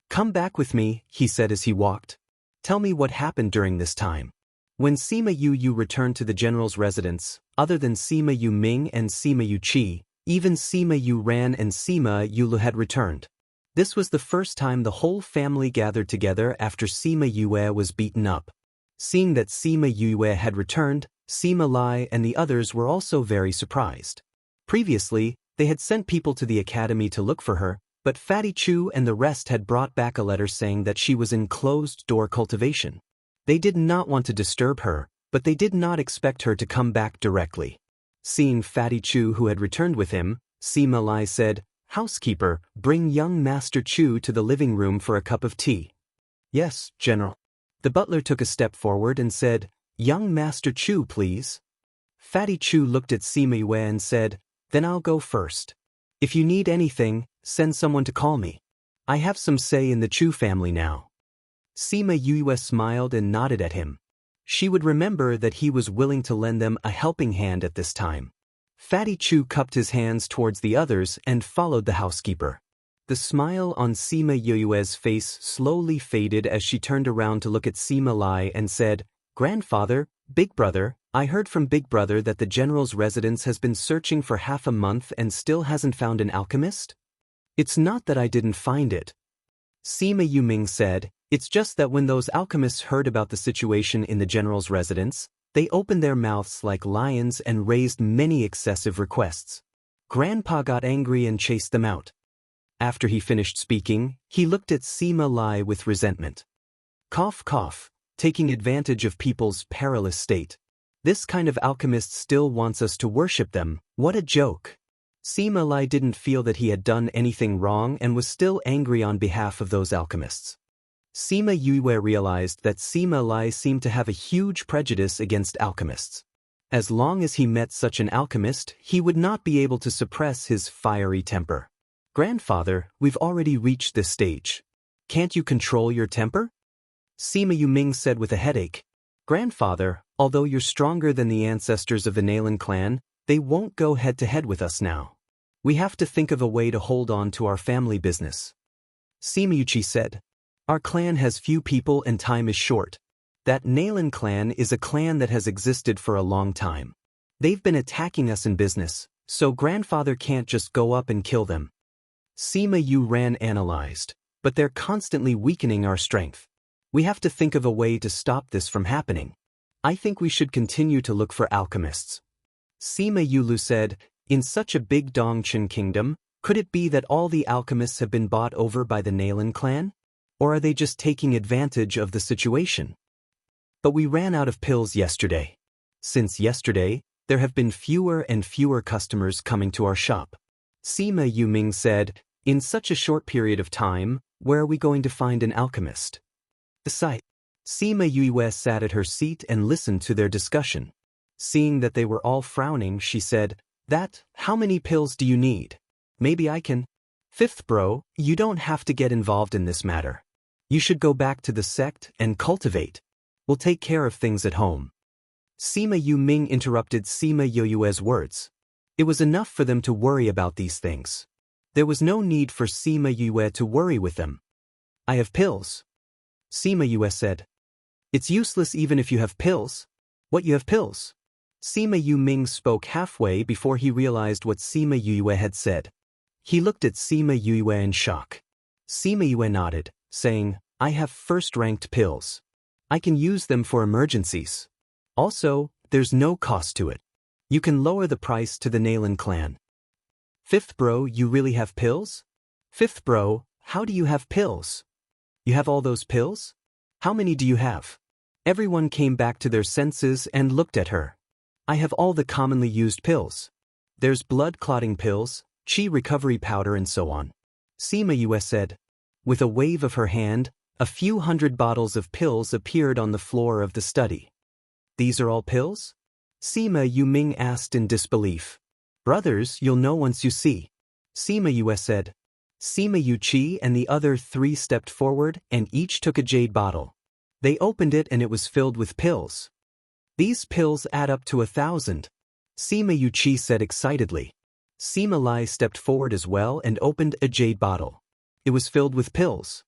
Come back with me, he said as he walked. Tell me what happened during this time. When Sima Yu returned to the general's residence, other than Sima Yu Ming and Sima Yu Qi, even Sima Yu Ran and Sima Yu Lu had returned. This was the first time the whole family gathered together after Sima Yue was beaten up. Seeing that Sima Yue had returned, Sima Lai and the others were also very surprised. Previously, they had sent people to the academy to look for her, but Fatty Chu and the rest had brought back a letter saying that she was in closed-door cultivation. They did not want to disturb her, but they did not expect her to come back directly. Seeing Fatty Chu who had returned with him, Sima Lai said, Housekeeper, bring young Master Chu to the living room for a cup of tea. Yes, General. The butler took a step forward and said, Young Master Chu, please. Fatty Chu looked at Sima Yue and said, Then I'll go first. If you need anything, send someone to call me. I have some say in the Chu family now. Sima Yue smiled and nodded at him. She would remember that he was willing to lend them a helping hand at this time. Fatty Chu cupped his hands towards the others and followed the housekeeper. The smile on Sima Yue's face slowly faded as she turned around to look at Sima Lai and said, Grandfather, Big Brother, I heard from Big Brother that the general's residence has been searching for half a month and still hasn't found an alchemist? It's not that I didn't find it. Sima Yuming said, It's just that when those alchemists heard about the situation in the general's residence, they opened their mouths like lions and raised many excessive requests. Grandpa got angry and chased them out. After he finished speaking, he looked at Sima Lai with resentment. Cough cough, taking advantage of people's perilous state. This kind of alchemist still wants us to worship them, what a joke. Sima Lai didn't feel that he had done anything wrong and was still angry on behalf of those alchemists. Sima Yue realized that Sima Lai seemed to have a huge prejudice against alchemists. As long as he met such an alchemist, he would not be able to suppress his fiery temper. Grandfather, we've already reached this stage. Can't you control your temper? Sima Yuming said with a headache. Grandfather, although you're stronger than the ancestors of the Nalan clan, they won't go head-to-head with us now. We have to think of a way to hold on to our family business. Sima Yuchi said. Our clan has few people and time is short. That Nalan clan is a clan that has existed for a long time. They've been attacking us in business, so grandfather can't just go up and kill them. Sima Yu Ran analyzed, but they're constantly weakening our strength. We have to think of a way to stop this from happening. I think we should continue to look for alchemists. Sima Yulu said, in such a big Dongchen kingdom, could it be that all the alchemists have been bought over by the Nalan clan? Or are they just taking advantage of the situation? But we ran out of pills yesterday. Since yesterday, there have been fewer and fewer customers coming to our shop. Sima Yuming said, in such a short period of time, where are we going to find an alchemist? Besides, Sima Yue sat at her seat and listened to their discussion. Seeing that they were all frowning, she said, how many pills do you need? Maybe I can. Fifth bro, you don't have to get involved in this matter. You should go back to the sect and cultivate. We'll take care of things at home. Sima Yu Ming interrupted Sima Yoyue's words. It was enough for them to worry about these things. There was no need for Sima Yue to worry with them. I have pills. Sima Yue said. It's useless even if you have pills. What, you have pills? Sima Yu Ming spoke halfway before he realized what Sima Yue had said. He looked at Sima Yue in shock. Sima Yue nodded, saying, I have first-ranked pills. I can use them for emergencies. Also, there's no cost to it. You can lower the price to the Nailin clan. Fifth bro, you really have pills? Fifth bro, how do you have pills? You have all those pills? How many do you have? Everyone came back to their senses and looked at her. I have all the commonly used pills. There's blood-clotting pills, chi recovery powder and so on. Sima Yue said. With a wave of her hand, a few hundred bottles of pills appeared on the floor of the study. These are all pills? Sima Yu Ming asked in disbelief. Brothers, you'll know once you see. Sima Yue said. Sima Yu Chi and the other three stepped forward and each took a jade bottle. They opened it and it was filled with pills. These pills add up to 1,000. Sima Yu Chi said excitedly. Sima Lai stepped forward as well and opened a jade bottle. It was filled with pills.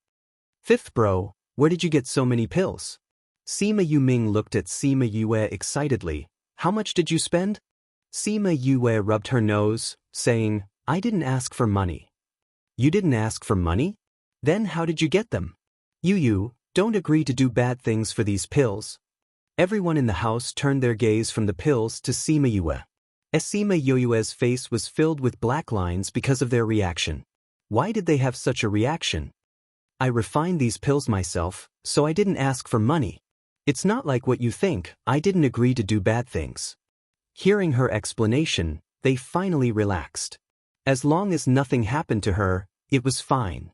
Fifth bro, where did you get so many pills? Sima Yu Ming looked at Sima Yue excitedly. How much did you spend? Sima Yue rubbed her nose, saying, I didn't ask for money. You didn't ask for money? Then how did you get them? You, don't agree to do bad things for these pills. Everyone in the house turned their gaze from the pills to Sima Yue. Sima Yoyue's face was filled with black lines because of their reaction. Why did they have such a reaction? I refined these pills myself, so I didn't ask for money. It's not like what you think, I didn't agree to do bad things. Hearing her explanation, they finally relaxed. As long as nothing happened to her, it was fine.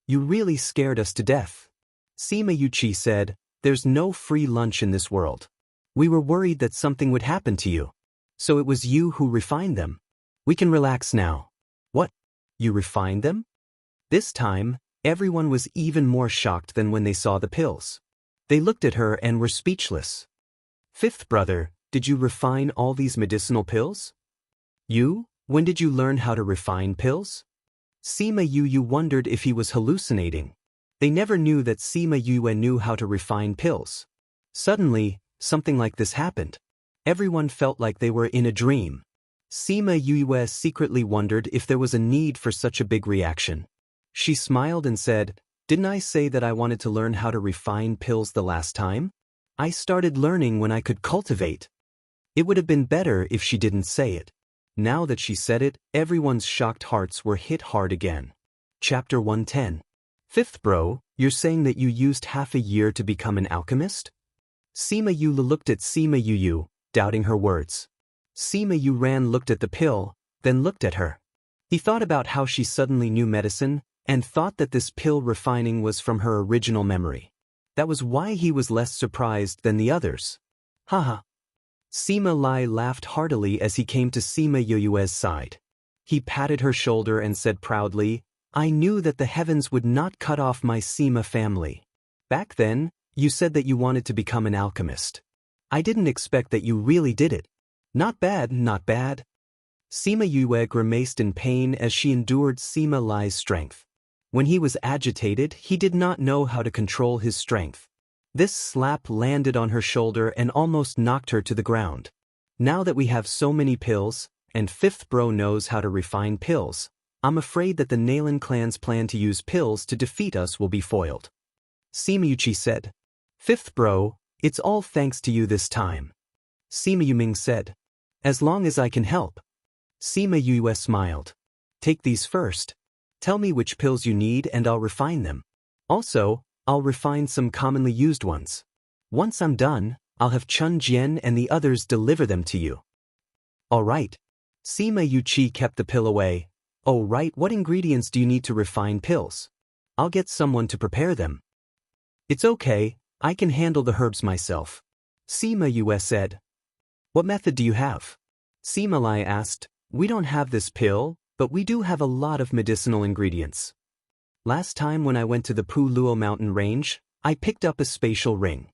You really scared us to death. Sima Yu Chi said, there's no free lunch in this world. We were worried that something would happen to you. So it was you who refined them. We can relax now. What? You refined them? This time, everyone was even more shocked than when they saw the pills. They looked at her and were speechless. Fifth brother, did you refine all these medicinal pills? You? When did you learn how to refine pills? Sima Yu wondered if he was hallucinating. They never knew that Sima Yue knew how to refine pills. Suddenly, something like this happened. Everyone felt like they were in a dream. Sima Yue secretly wondered if there was a need for such a big reaction. She smiled and said, didn't I say that I wanted to learn how to refine pills the last time? I started learning when I could cultivate. It would have been better if she didn't say it. Now that she said it, everyone's shocked hearts were hit hard again. Chapter 110. Fifth bro, you're saying that you used half a year to become an alchemist? Sima Yu looked at Sima Yu, doubting her words. Sima Yu looked at the pill, then looked at her. He thought about how she suddenly knew medicine, and thought that this pill refining was from her original memory. That was why he was less surprised than the others. Haha. Sima Lai laughed heartily as he came to Sima Yoyue's side. He patted her shoulder and said proudly, I knew that the heavens would not cut off my Sima family. Back then, you said that you wanted to become an alchemist. I didn't expect that you really did it. Not bad, not bad. Sima Yue grimaced in pain as she endured Sima Lai's strength. When he was agitated, he did not know how to control his strength. This slap landed on her shoulder and almost knocked her to the ground. Now that we have so many pills, and fifth bro knows how to refine pills, I'm afraid that the Nailin clan's plan to use pills to defeat us will be foiled. Sima Yu Chi said. Fifth bro, it's all thanks to you this time. Sima Yu Ming said. As long as I can help. Sima Yue smiled. Take these first. Tell me which pills you need and I'll refine them. Also, I'll refine some commonly used ones. Once I'm done, I'll have Chun Jian and the others deliver them to you. All right. Sima Yu Chi kept the pill away. Oh right, what ingredients do you need to refine pills? I'll get someone to prepare them. It's okay, I can handle the herbs myself. Sima Yue said. What method do you have? Sima Lai asked. We don't have this pill, but we do have a lot of medicinal ingredients. Last time when I went to the Pu Luo mountain range, I picked up a spatial ring.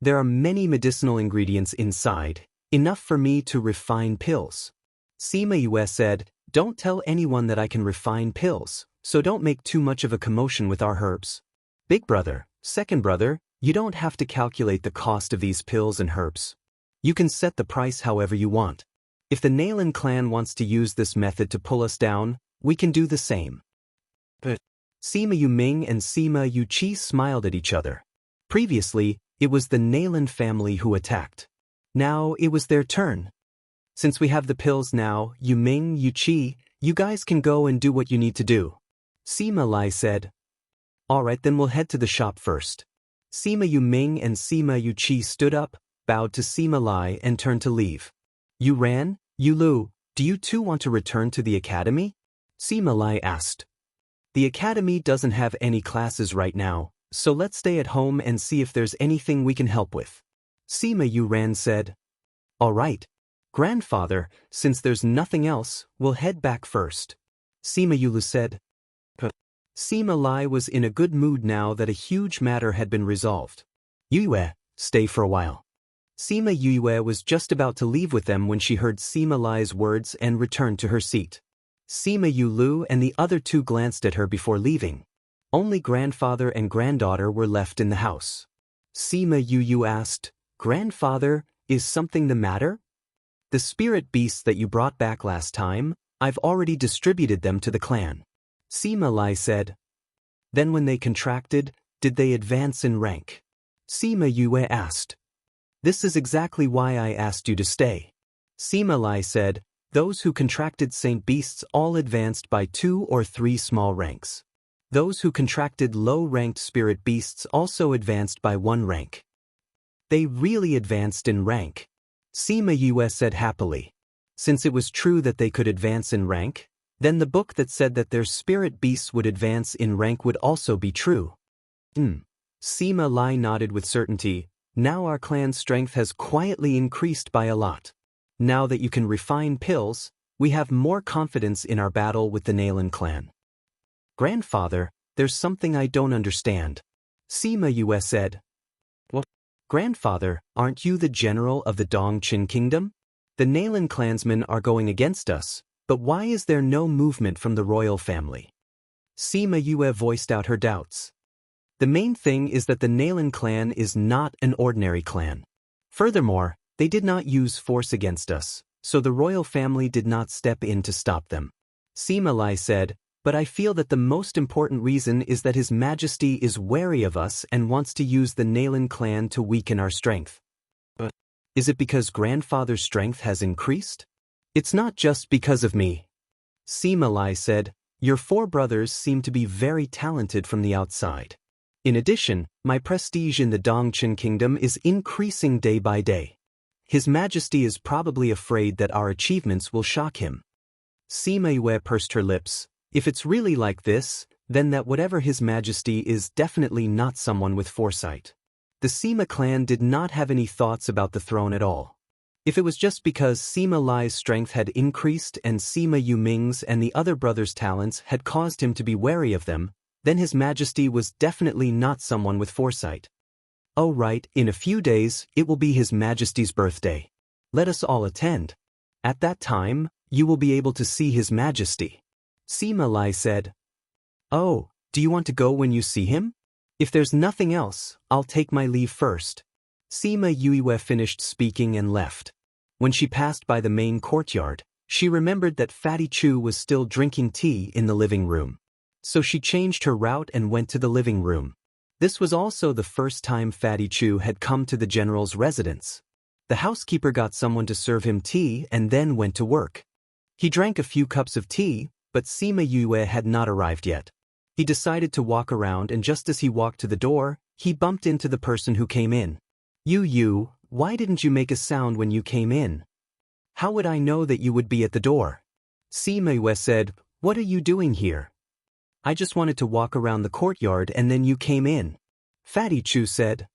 There are many medicinal ingredients inside, enough for me to refine pills. Sima Yue said, don't tell anyone that I can refine pills, so don't make too much of a commotion with our herbs. Big brother, second brother, you don't have to calculate the cost of these pills and herbs. You can set the price however you want. If the Nailin clan wants to use this method to pull us down, we can do the same. But Sima Yu Ming and Sima Yu Qi smiled at each other. Previously, it was the Nailin family who attacked. Now it was their turn. Since we have the pills now, Yu Ming, Yu Qi, you guys can go and do what you need to do. Sima Lai said. Alright, then we'll head to the shop first. Sima Yu Ming and Sima Yu Qi stood up, bowed to Sima Lai and turned to leave. Yu Ran, Yu Lu, do you two want to return to the academy? Sima Lai asked. The academy doesn't have any classes right now, so let's stay at home and see if there's anything we can help with. Sima Yu Ran said. Alright. Grandfather, since there's nothing else, we'll head back first. Sima Yu Lu said. Sima Lai was in a good mood now that a huge matter had been resolved. Yue, stay for a while. Sima Yue was just about to leave with them when she heard Sima Lai's words and returned to her seat. Sima Yu Lu and the other two glanced at her before leaving. Only grandfather and granddaughter were left in the house. Sima Yu asked, Grandfather, is something the matter? The spirit beasts that you brought back last time, I've already distributed them to the clan. Sima Lai said. Then when they contracted, did they advance in rank? Sima Yue asked. This is exactly why I asked you to stay. Sima Lai said, those who contracted saint beasts all advanced by 2 or 3 small ranks. Those who contracted low-ranked spirit beasts also advanced by 1 rank. They really advanced in rank. Sima Yue said happily. Since it was true that they could advance in rank, then the book that said that their spirit beasts would advance in rank would also be true. Sima Lai nodded with certainty. Now our clan's strength has quietly increased by a lot. Now that you can refine pills, we have more confidence in our battle with the Nailin clan. Grandfather, there's something I don't understand. Sima Yue said. What? Grandfather, aren't you the general of the Dongqin kingdom? The Nailin clansmen are going against us, but why is there no movement from the royal family? Sima Yue voiced out her doubts. The main thing is that the Nailin clan is not an ordinary clan. Furthermore, they did not use force against us, so the royal family did not step in to stop them. Sima Lai said, but I feel that the most important reason is that His Majesty is wary of us and wants to use the Nailin clan to weaken our strength. But is it because grandfather's strength has increased? It's not just because of me. Sima Lai said, your 4 brothers seem to be very talented from the outside. In addition, my prestige in the Dongqin kingdom is increasing day by day. His Majesty is probably afraid that our achievements will shock him. Sima Yue pursed her lips. If it's really like this, then that whatever His Majesty is definitely not someone with foresight. The Sima clan did not have any thoughts about the throne at all. If it was just because Sima Lai's strength had increased and Sima Yu Ming's and the other brothers' talents had caused him to be wary of them, then His Majesty was definitely not someone with foresight. Oh right, in a few days, it will be His Majesty's birthday. Let us all attend. At that time, you will be able to see His Majesty. Sima Lai said. Oh, do you want to go when you see him? If there's nothing else, I'll take my leave first. Sima Yue finished speaking and left. When she passed by the main courtyard, she remembered that Fatty Chu was still drinking tea in the living room. So she changed her route and went to the living room. This was also the first time Fatty Chu had come to the general's residence. The housekeeper got someone to serve him tea and then went to work. He drank a few cups of tea, but Sima Yue had not arrived yet. He decided to walk around, and just as he walked to the door, he bumped into the person who came in. You, why didn't you make a sound when you came in? How would I know that you would be at the door? Sima Yue said, what are you doing here? I just wanted to walk around the courtyard and then you came in. Fatty Chu said.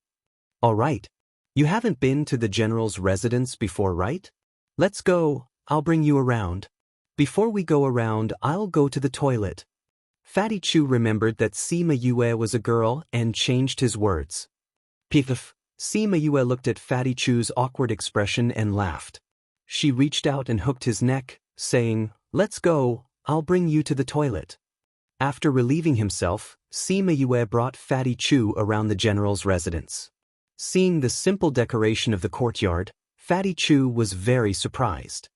All right. You haven't been to the general's residence before, right? Let's go, I'll bring you around. Before we go around, I'll go to the toilet. Fatty Chu remembered that Sima Yue was a girl and changed his words. Piff. Sima Yue looked at Fatty Chu's awkward expression and laughed. She reached out and hooked his neck, saying, "Let's go, I'll bring you to the toilet." After relieving himself, Sima Yue brought Fatty Chu around the general's residence. Seeing the simple decoration of the courtyard, Fatty Chu was very surprised.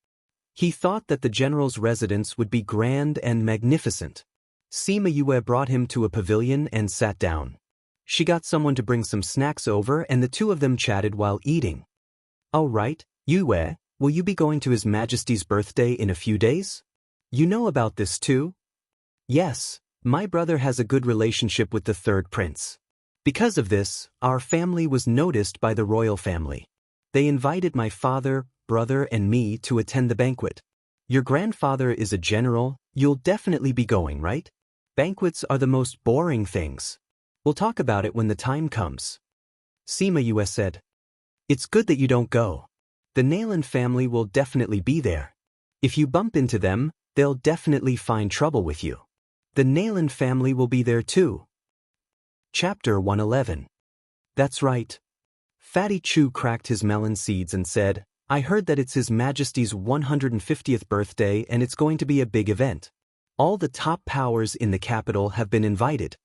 He thought that the general's residence would be grand and magnificent. Sima Yue brought him to a pavilion and sat down. She got someone to bring some snacks over and the two of them chatted while eating. "Oh right, Yue, will you be going to His Majesty's birthday in a few days? You know about this too?" "Yes, my brother has a good relationship with the third prince. Because of this, our family was noticed by the royal family. They invited my father, brother and me to attend the banquet. Your grandfather is a general, you'll definitely be going, right? Banquets are the most boring things. We'll talk about it when the time comes." Sima Yue said, "It's good that you don't go. The Nayland family will definitely be there. If you bump into them, they'll definitely find trouble with you. The Nayland family will be there too." Chapter 111. That's right. Fatty Chu cracked his melon seeds and said, "I heard that it's His Majesty's 150th birthday and it's going to be a big event. All the top powers in the capital have been invited.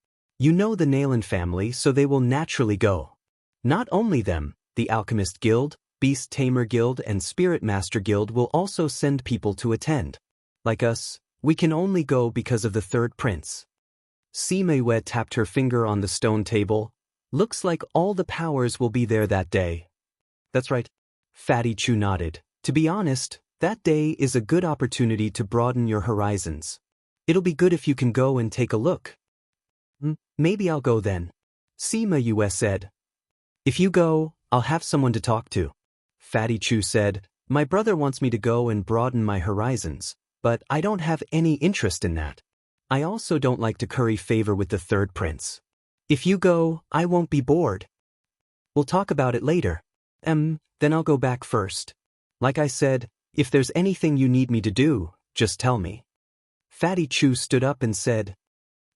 You know the Nayland family, so they will naturally go. Not only them, the Alchemist Guild, Beast Tamer Guild and Spirit Master Guild will also send people to attend. Like us, we can only go because of the third prince." Sima Yue tapped her finger on the stone table. "Looks like all the powers will be there that day." "That's right." Fatty Chu nodded. "To be honest, that day is a good opportunity to broaden your horizons. It'll be good if you can go and take a look." Maybe I'll go then," Sima Yue said. "If you go, I'll have someone to talk to." Fatty Chu said, "My brother wants me to go and broaden my horizons, but I don't have any interest in that. I also don't like to curry favor with the third prince. If you go, I won't be bored. We'll talk about it later. Then I'll go back first. Like I said, if there's anything you need me to do, just tell me." Fatty Chu stood up and said,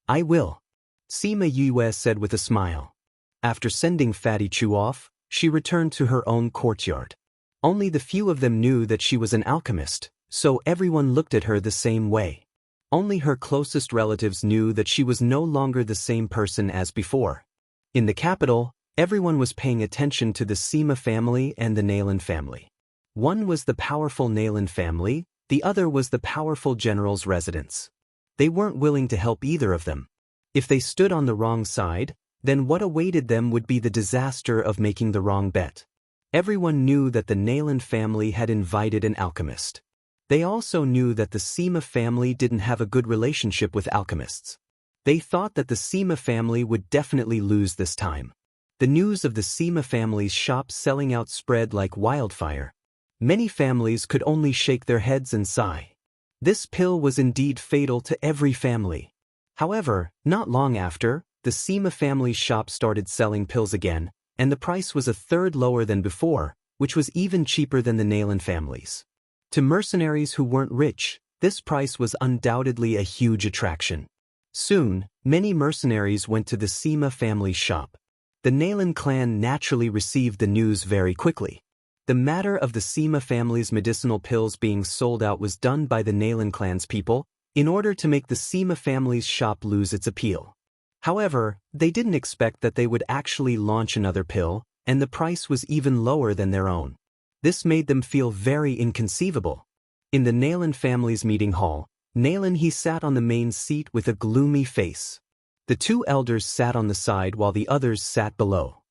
"I will," Sima Yue said with a smile. After sending Fatty Chu off, she returned to her own courtyard. Only the few of them knew that she was an alchemist, so everyone looked at her the same way. Only her closest relatives knew that she was no longer the same person as before. In the capital, everyone was paying attention to the Sima family and the Nayland family. One was the powerful Nayland family, the other was the powerful general's residence. They weren't willing to help either of them. If they stood on the wrong side, then what awaited them would be the disaster of making the wrong bet. Everyone knew that the Nayland family had invited an alchemist. They also knew that the Sima family didn't have a good relationship with alchemists. They thought that the Sima family would definitely lose this time. The news of the Sima family's shop selling out spread like wildfire. Many families could only shake their heads and sigh. This pill was indeed fatal to every family. However, not long after, the Sima family's shop started selling pills again, and the price was a third lower than before, which was even cheaper than the Nayland family's. To mercenaries who weren't rich, this price was undoubtedly a huge attraction. Soon, many mercenaries went to the Sima family's shop. The Nayland clan naturally received the news very quickly. The matter of the Sima family's medicinal pills being sold out was done by the Nayland clan's people, in order to make the Sima family's shop lose its appeal. However, they didn't expect that they would actually launch another pill, and the price was even lower than their own. This made them feel very inconceivable. In the Nayland family's meeting hall, Nayland he sat on the main seat with a gloomy face. The two elders sat on the side while the others sat below.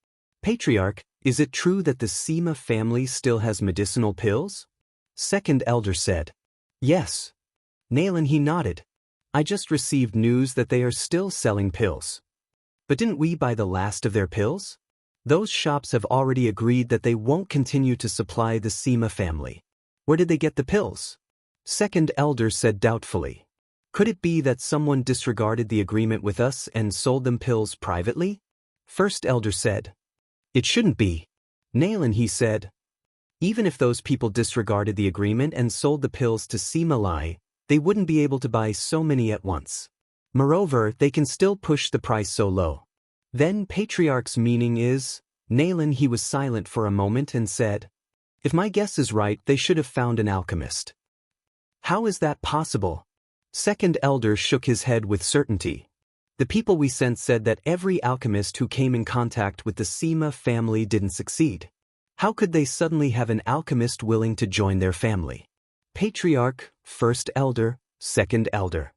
"Patriarch, is it true that the Sima family still has medicinal pills?" Second elder said. "Yes." Nayland he nodded. "I just received news that they are still selling pills." "But didn't we buy the last of their pills?" "Those shops have already agreed that they won't continue to supply the Sima family." "Where did they get the pills?" Second elder said doubtfully. "Could it be that someone disregarded the agreement with us and sold them pills privately?" First elder said. "It shouldn't be." Nayland he said. "Even if those people disregarded the agreement and sold the pills to Sima Lai, they wouldn't be able to buy so many at once. Moreover, they can still push the price so low." "Then Patriarch's meaning is?" Naylan he was silent for a moment and said, "If my guess is right, they should have found an alchemist." "How is that possible?" Second elder shook his head with certainty. "The people we sent said that every alchemist who came in contact with the Sima family didn't succeed. How could they suddenly have an alchemist willing to join their family?" Patriarch, first elder, second elder.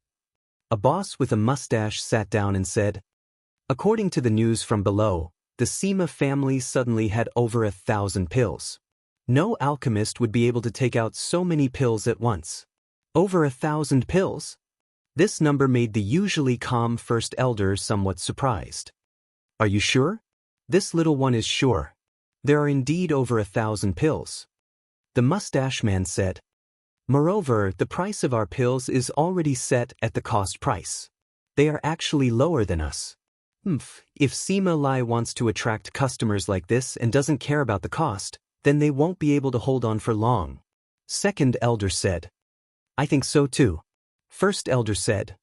A boss with a mustache sat down and said, "According to the news from below, the Sima family suddenly had over 1,000 pills. No alchemist would be able to take out so many pills at once." Over 1,000 pills? This number made the usually calm first elder somewhat surprised. "Are you sure?" "This little one is sure. There are indeed over 1,000 pills." The mustache man said, "Moreover, the price of our pills is already set at the cost price. They are actually lower than us. If Sima Lai wants to attract customers like this and doesn't care about the cost, then they won't be able to hold on for long." Second elder said, "I think so too." First elder said,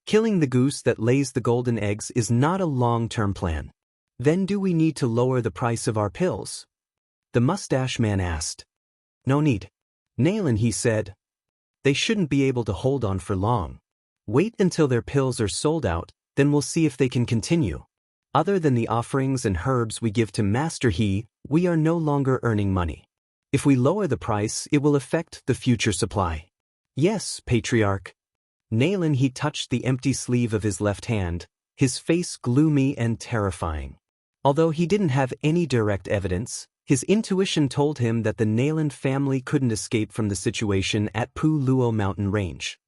"Killing the goose that lays the golden eggs is not a long-term plan. Then do we need to lower the price of our pills?" The mustache man asked. "No need. Naylan he said, they shouldn't be able to hold on for long. Wait until their pills are sold out, then we'll see if they can continue. Other than the offerings and herbs we give to Master He, we are no longer earning money. If we lower the price, it will affect the future supply." "Yes, Patriarch." Naylan he touched the empty sleeve of his left hand, his face gloomy and terrifying. Although he didn't have any direct evidence, his intuition told him that the Naylan family couldn't escape from the situation at Pu Luo mountain range.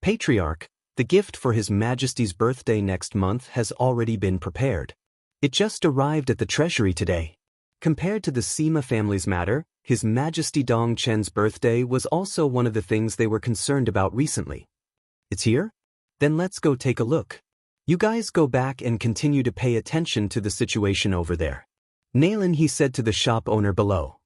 "Patriarch, the gift for His Majesty's birthday next month has already been prepared. It just arrived at the treasury today." Compared to the Sima family's matter, His Majesty Dong Chen's birthday was also one of the things they were concerned about recently. "It's here? Then let's go take a look. You guys go back and continue to pay attention to the situation over there." Naylan he said to the shop owner below.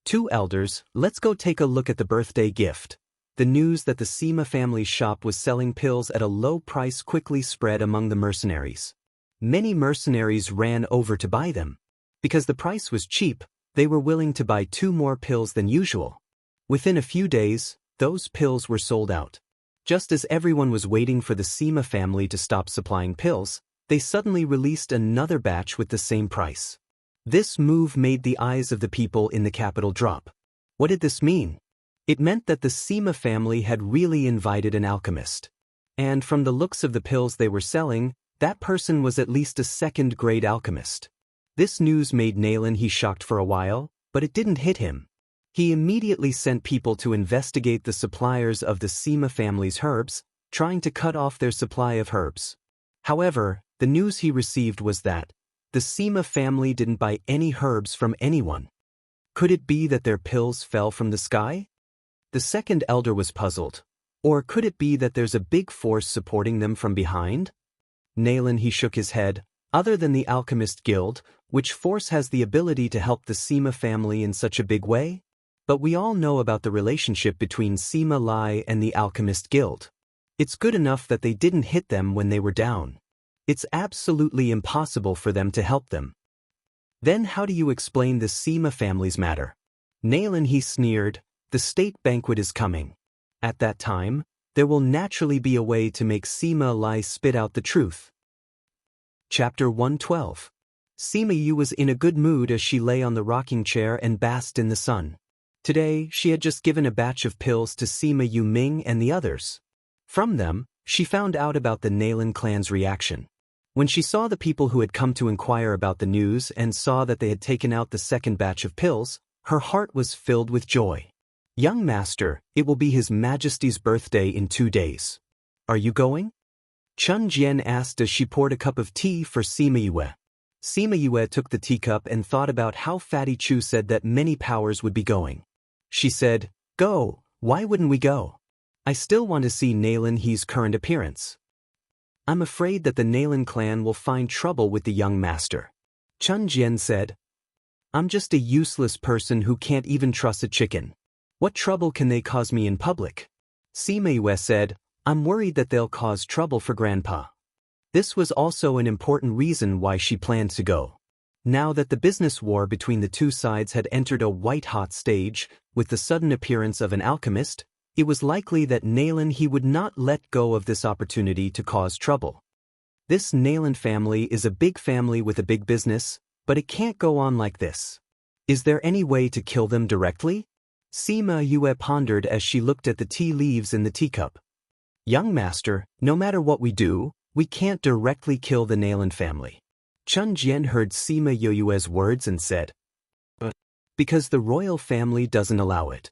"Two elders, let's go take a look at the birthday gift." The news that the Sima family's shop was selling pills at a low price quickly spread among the mercenaries. Many mercenaries ran over to buy them. Because the price was cheap, they were willing to buy 2 more pills than usual. Within a few days, those pills were sold out. Just as everyone was waiting for the Sima family to stop supplying pills, they suddenly released another batch with the same price. This move made the eyes of the people in the capital drop. What did this mean? It meant that the Sima family had really invited an alchemist. And from the looks of the pills they were selling, that person was at least a second-grade alchemist. This news made Naylan he shocked for a while, but it didn't hit him. He immediately sent people to investigate the suppliers of the Sima family's herbs, trying to cut off their supply of herbs. However, the news he received was that the Sima family didn't buy any herbs from anyone. Could it be that their pills fell from the sky? The second elder was puzzled. Or could it be that there's a big force supporting them from behind? Naylan he shook his head. Other than the Alchemist Guild, which force has the ability to help the Sima family in such a big way? But we all know about the relationship between Sima Lai and the Alchemist Guild. It's good enough that they didn't hit them when they were down. It's absolutely impossible for them to help them. Then how do you explain the Sima family's matter? Naylan he sneered, the state banquet is coming. At that time, there will naturally be a way to make Sima Lai spit out the truth. Chapter 112. Sima Yu was in a good mood as she lay on the rocking chair and basked in the sun. Today, she had just given a batch of pills to Sima Yu Ming and the others. From them, she found out about the Naylan clan's reaction. When she saw the people who had come to inquire about the news and saw that they had taken out the second batch of pills, her heart was filled with joy. "Young master, it will be His Majesty's birthday in 2 days. Are you going?" Chun Jian asked as she poured a cup of tea for Sima Yue. Sima Yue took the teacup and thought about how Fatty Chu said that many powers would be going. She said, "Go, why wouldn't we go? I still want to see Naylan He's current appearance." "I'm afraid that the Naylan clan will find trouble with the young master." Chun Jian said, "I'm just a useless person who can't even trust a chicken. What trouble can they cause me in public?" Sima Yue said, "I'm worried that they'll cause trouble for Grandpa." This was also an important reason why she planned to go. Now that the business war between the two sides had entered a white-hot stage, with the sudden appearance of an alchemist, it was likely that Nayland he would not let go of this opportunity to cause trouble. This Nayland family is a big family with a big business, but it can't go on like this. Is there any way to kill them directly? Sima Yue pondered as she looked at the tea leaves in the teacup. Young master, no matter what we do, we can't directly kill the Nayland family. Chun Jian heard Sima Yue's words and said, because the royal family doesn't allow it.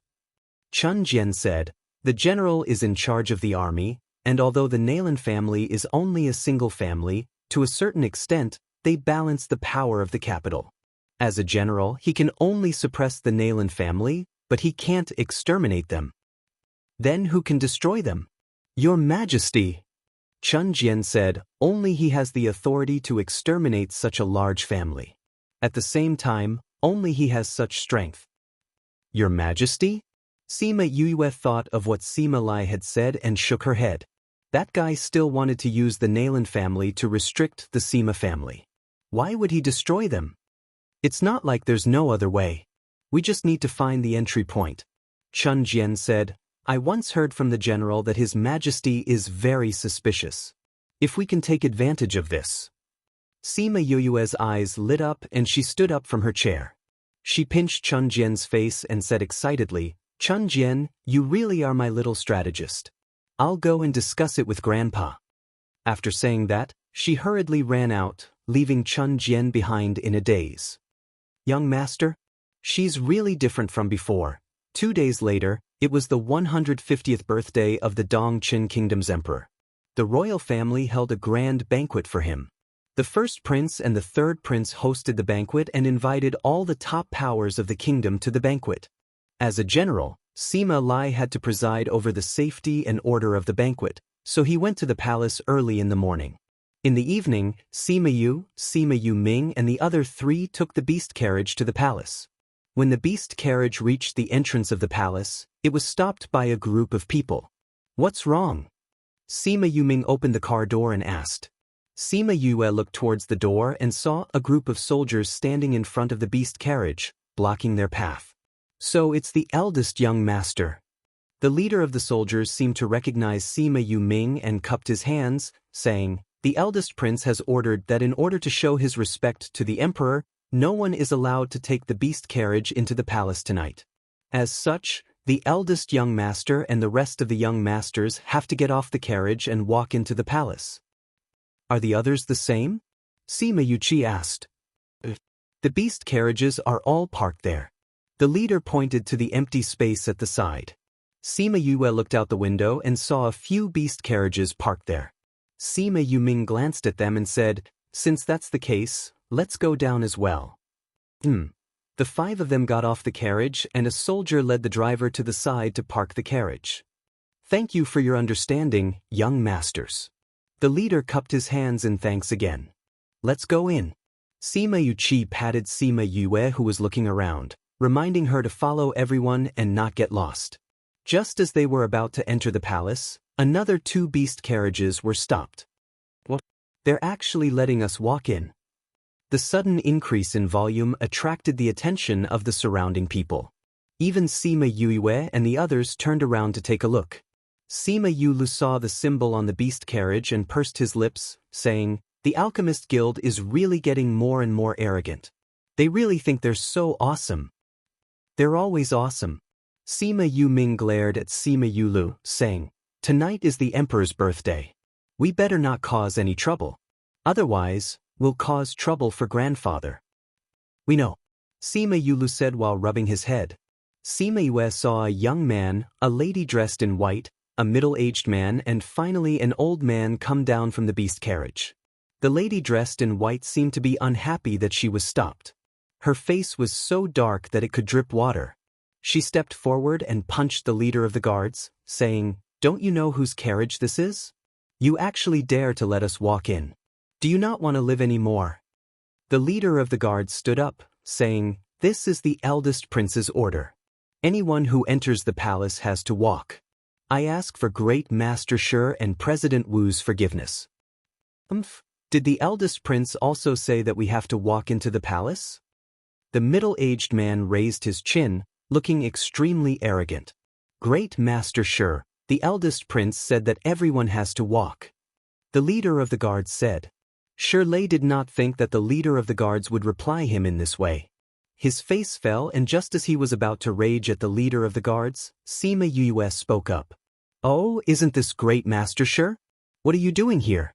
Chun Jian said, the general is in charge of the army, and although the Nayland family is only a single family, to a certain extent, they balance the power of the capital. As a general, he can only suppress the Nayland family, but he can't exterminate them. Then who can destroy them? Your Majesty. Chun Jian said, only he has the authority to exterminate such a large family. At the same time, only he has such strength. Your Majesty? Sima Yue thought of what Sima Lai had said and shook her head. That guy still wanted to use the Nayland family to restrict the Sima family. Why would he destroy them? It's not like there's no other way. We just need to find the entry point. Chun Jian said, I once heard from the general that His Majesty is very suspicious. If we can take advantage of this. Sima Yue's eyes lit up and she stood up from her chair. She pinched Chun Jian's face and said excitedly, Chun Jian, you really are my little strategist. I'll go and discuss it with Grandpa. After saying that, she hurriedly ran out, leaving Chun Jian behind in a daze. Young master? She's really different from before. 2 days later, it was the 150th birthday of the Dongqin Kingdom's emperor. The royal family held a grand banquet for him. The first prince and the third prince hosted the banquet and invited all the top powers of the kingdom to the banquet. As a general, Sima Lai had to preside over the safety and order of the banquet, so he went to the palace early in the morning. In the evening, Sima Yu Ming and the other 3 took the beast carriage to the palace. When the beast carriage reached the entrance of the palace, it was stopped by a group of people. What's wrong? Sima Yu Ming opened the car door and asked. Sima Yue looked towards the door and saw a group of soldiers standing in front of the beast carriage, blocking their path. So it's the eldest young master. The leader of the soldiers seemed to recognize Sima Yu Ming and cupped his hands, saying, the eldest prince has ordered that in order to show his respect to the emperor, no one is allowed to take the beast carriage into the palace tonight. As such, the eldest young master and the rest of the young masters have to get off the carriage and walk into the palace. Are the others the same? Sima Yuqi asked. The beast carriages are all parked there. The leader pointed to the empty space at the side. Sima Yue looked out the window and saw a few beast carriages parked there. Sima Yuming glanced at them and said, since that's the case, let's go down as well. The 5 of them got off the carriage and a soldier led the driver to the side to park the carriage. Thank you for your understanding, young masters. The leader cupped his hands in thanks again. Let's go in. Sima Yuqi patted Sima Yue who was looking around, reminding her to follow everyone and not get lost. Just as they were about to enter the palace, another 2 beast carriages were stopped. What? They're actually letting us walk in. The sudden increase in volume attracted the attention of the surrounding people. Even Sima Yue and the others turned around to take a look. Sima Yulu saw the symbol on the beast carriage and pursed his lips, saying, the Alchemist Guild is really getting more and more arrogant. They really think they're so awesome. They're always awesome. Sima Yu Ming glared at Sima Yulu, saying, tonight is the emperor's birthday. We better not cause any trouble. Otherwise, we'll cause trouble for grandfather. We know. Sima Yulu said while rubbing his head. Sima Yue saw a young man, a lady dressed in white, a middle-aged man and finally an old man come down from the beast carriage. The lady dressed in white seemed to be unhappy that she was stopped. Her face was so dark that it could drip water. She stepped forward and punched the leader of the guards, saying, don't you know whose carriage this is? You actually dare to let us walk in. Do you not want to live anymore? The leader of the guards stood up, saying, this is the eldest prince's order. Anyone who enters the palace has to walk. I ask for Great Master Shi and President Wu's forgiveness. Did the eldest prince also say that we have to walk into the palace? The middle-aged man raised his chin, looking extremely arrogant. Great Master Sure, the eldest prince said that everyone has to walk. The leader of the guards said. Shirley did not think that the leader of the guards would reply him in this way. His face fell, and just as he was about to rage at the leader of the guards, Sima Yue spoke up. Oh, isn't this Great Master Sure? What are you doing here?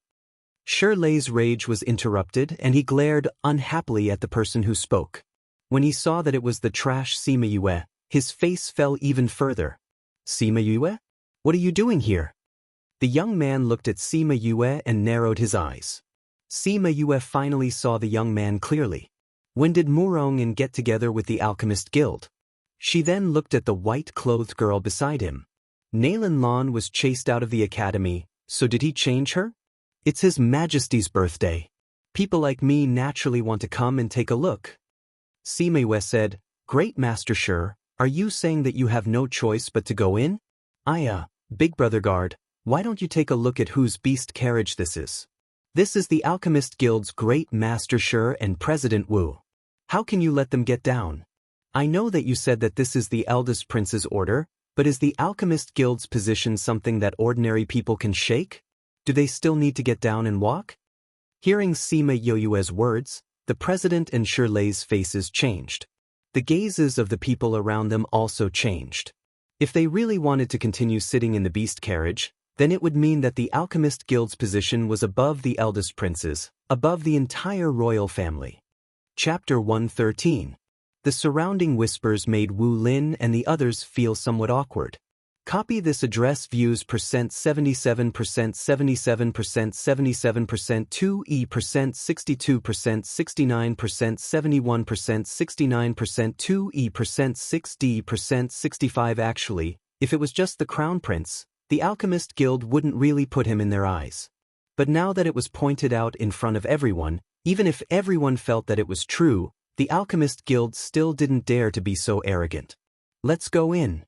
Shirley's rage was interrupted, and he glared unhappily at the person who spoke. When he saw that it was the trash Sima Yue, his face fell even further. Sima Yue? What are you doing here? The young man looked at Sima Yue and narrowed his eyes. Sima Yue finally saw the young man clearly. When did Murong get together with the Alchemist Guild? She then looked at the white-clothed girl beside him. Nalan Lan was chased out of the academy, so did he change her? It's His Majesty's birthday. People like me naturally want to come and take a look. Sima Yue said, Great Master Sure, are you saying that you have no choice but to go in? Big Brother Guard, why don't you take a look at whose beast carriage this is? This is the Alchemist Guild's Great Master Sure and President Wu. How can you let them get down? I know that you said that this is the eldest prince's order, but is the Alchemist Guild's position something that ordinary people can shake? Do they still need to get down and walk? Hearing Sima Yue's words, the president and Shirley's faces changed. The gazes of the people around them also changed. If they really wanted to continue sitting in the beast carriage, then it would mean that the Alchemist Guild's position was above the eldest prince's, above the entire royal family. Chapter 113. The surrounding whispers made Wu Lin and the others feel somewhat awkward. Copy this address views %77%, 77%, 77%, 2E%, 62%, 69%, 71%, 69%, 2E%, 6D%, 65. Actually, if it was just the Crown Prince, the Alchemist Guild wouldn't really put him in their eyes. But now that it was pointed out in front of everyone, even if everyone felt that it was true, the Alchemist Guild still didn't dare to be so arrogant. Let's go in.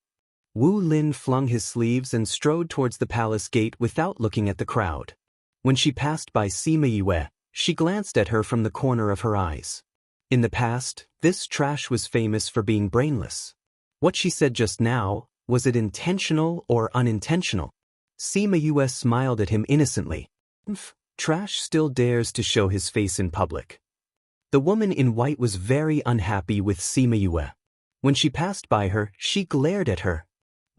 Wu Lin flung his sleeves and strode towards the palace gate without looking at the crowd. When she passed by Sima Yue, she glanced at her from the corner of her eyes. In the past, this trash was famous for being brainless. What she said just now, was it intentional or unintentional? Sima Yue smiled at him innocently. Trash still dares to show his face in public. The woman in white was very unhappy with Sima Yue. When she passed by her, she glared at her.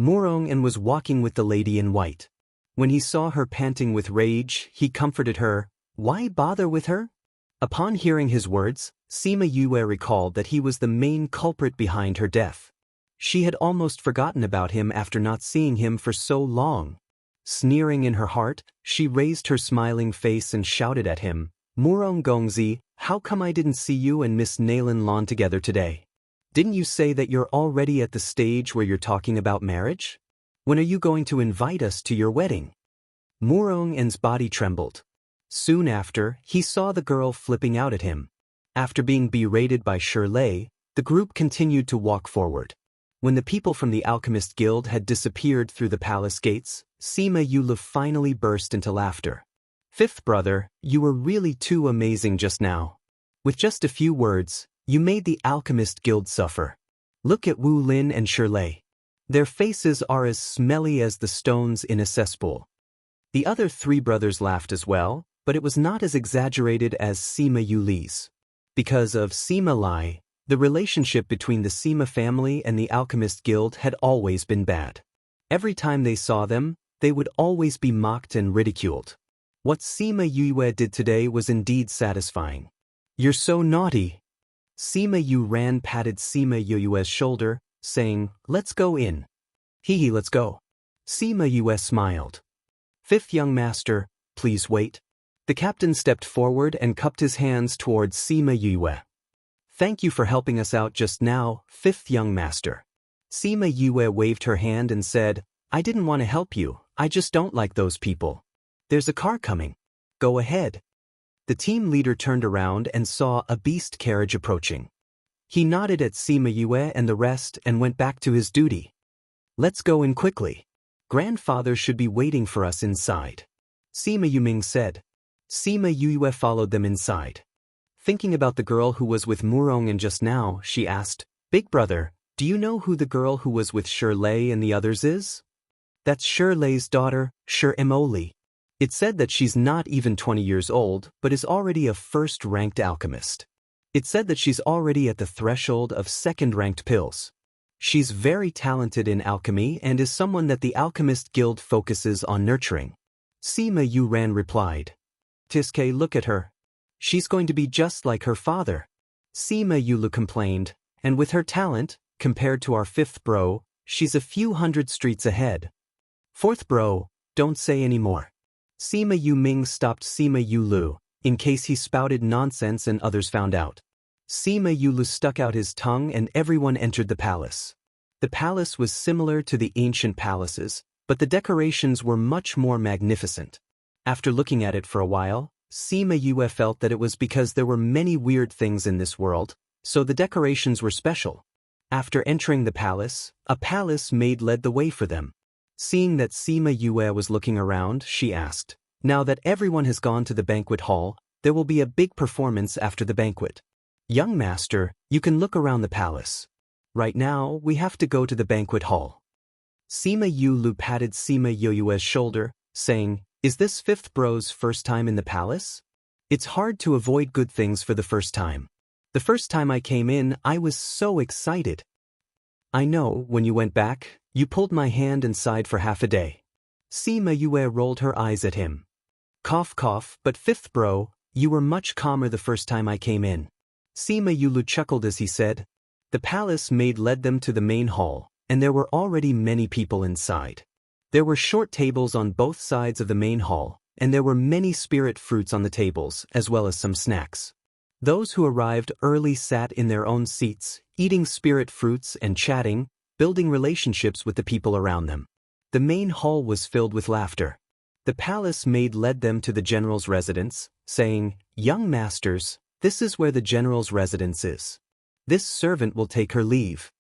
Murong was walking with the lady in white. When he saw her panting with rage, he comforted her. Why bother with her? Upon hearing his words, Sima Yue recalled that he was the main culprit behind her death. She had almost forgotten about him after not seeing him for so long. Sneering in her heart, she raised her smiling face and shouted at him, Murong Gongzi, how come I didn't see you and Miss Nalan Lan together today? Didn't you say that you're already at the stage where you're talking about marriage? When are you going to invite us to your wedding? Murong's body trembled. Soon after, he saw the girl flipping out at him. After being berated by Shirley, the group continued to walk forward. When the people from the Alchemist Guild had disappeared through the palace gates, Sima Yue finally burst into laughter. Fifth brother, you were really too amazing just now. With just a few words, you made the Alchemist Guild suffer. Look at Wu Lin and Shirley. Their faces are as smelly as the stones in a cesspool. The other three brothers laughed as well, but it was not as exaggerated as Sima Yue's. Because of Sima Lai, the relationship between the Sima family and the Alchemist Guild had always been bad. Every time they saw them, they would always be mocked and ridiculed. What Sima Yue did today was indeed satisfying. You're so naughty. Sima Yue patted Sima Yue's shoulder, saying, let's go in. Hee, let's go. Sima Yue smiled. Fifth young master, please wait. The captain stepped forward and cupped his hands towards Sima Yue. Thank you for helping us out just now, fifth young master. Sima Yue waved her hand and said, I didn't want to help you, I just don't like those people. There's a car coming. Go ahead. The team leader turned around and saw a beast carriage approaching. He nodded at Sima Yue and the rest and went back to his duty. Let's go in quickly. Grandfather should be waiting for us inside. Sima Yuming said. Sima Yue followed them inside. Thinking about the girl who was with Murong and just now, she asked, "Big brother, do you know who the girl who was with Shirley and the others is?" "That's Shirley's daughter, Emily. It said that she's not even 20 years old, but is already a first-ranked alchemist. It said that she's already at the threshold of second-ranked pills. She's very talented in alchemy and is someone that the Alchemist Guild focuses on nurturing." Sima Yuran replied. "Tiske, look at her. She's going to be just like her father." Sima Yulu complained, "And with her talent, compared to our fifth bro, she's a few hundred streets ahead." "Fourth bro, don't say any more." Sima Yu Ming stopped Sima Yulu, in case he spouted nonsense and others found out. Sima Yulu stuck out his tongue and everyone entered the palace. The palace was similar to the ancient palaces, but the decorations were much more magnificent. After looking at it for a while, Sima Yue felt that it was because there were many weird things in this world, so the decorations were special. After entering the palace, a palace maid led the way for them. Seeing that Sima Yue was looking around, she asked, "Now that everyone has gone to the banquet hall, there will be a big performance after the banquet. Young master, you can look around the palace. Right now, we have to go to the banquet hall." Sima Yulu patted Sima Yue's shoulder, saying, "Is this fifth bro's first time in the palace? It's hard to avoid good things for the first time. The first time I came in, I was so excited. I know, when you went back, you pulled my hand and sighed for half a day." Sima Yue rolled her eyes at him. "Cough cough, but fifth bro, you were much calmer the first time I came in." Sima Yulu chuckled as he said. The palace maid led them to the main hall, and there were already many people inside. There were short tables on both sides of the main hall, and there were many spirit fruits on the tables, as well as some snacks. Those who arrived early sat in their own seats, eating spirit fruits and chatting, building relationships with the people around them. The main hall was filled with laughter. The palace maid led them to the general's residence, saying, "Young masters, this is where the general's residence is. This servant will take her leave."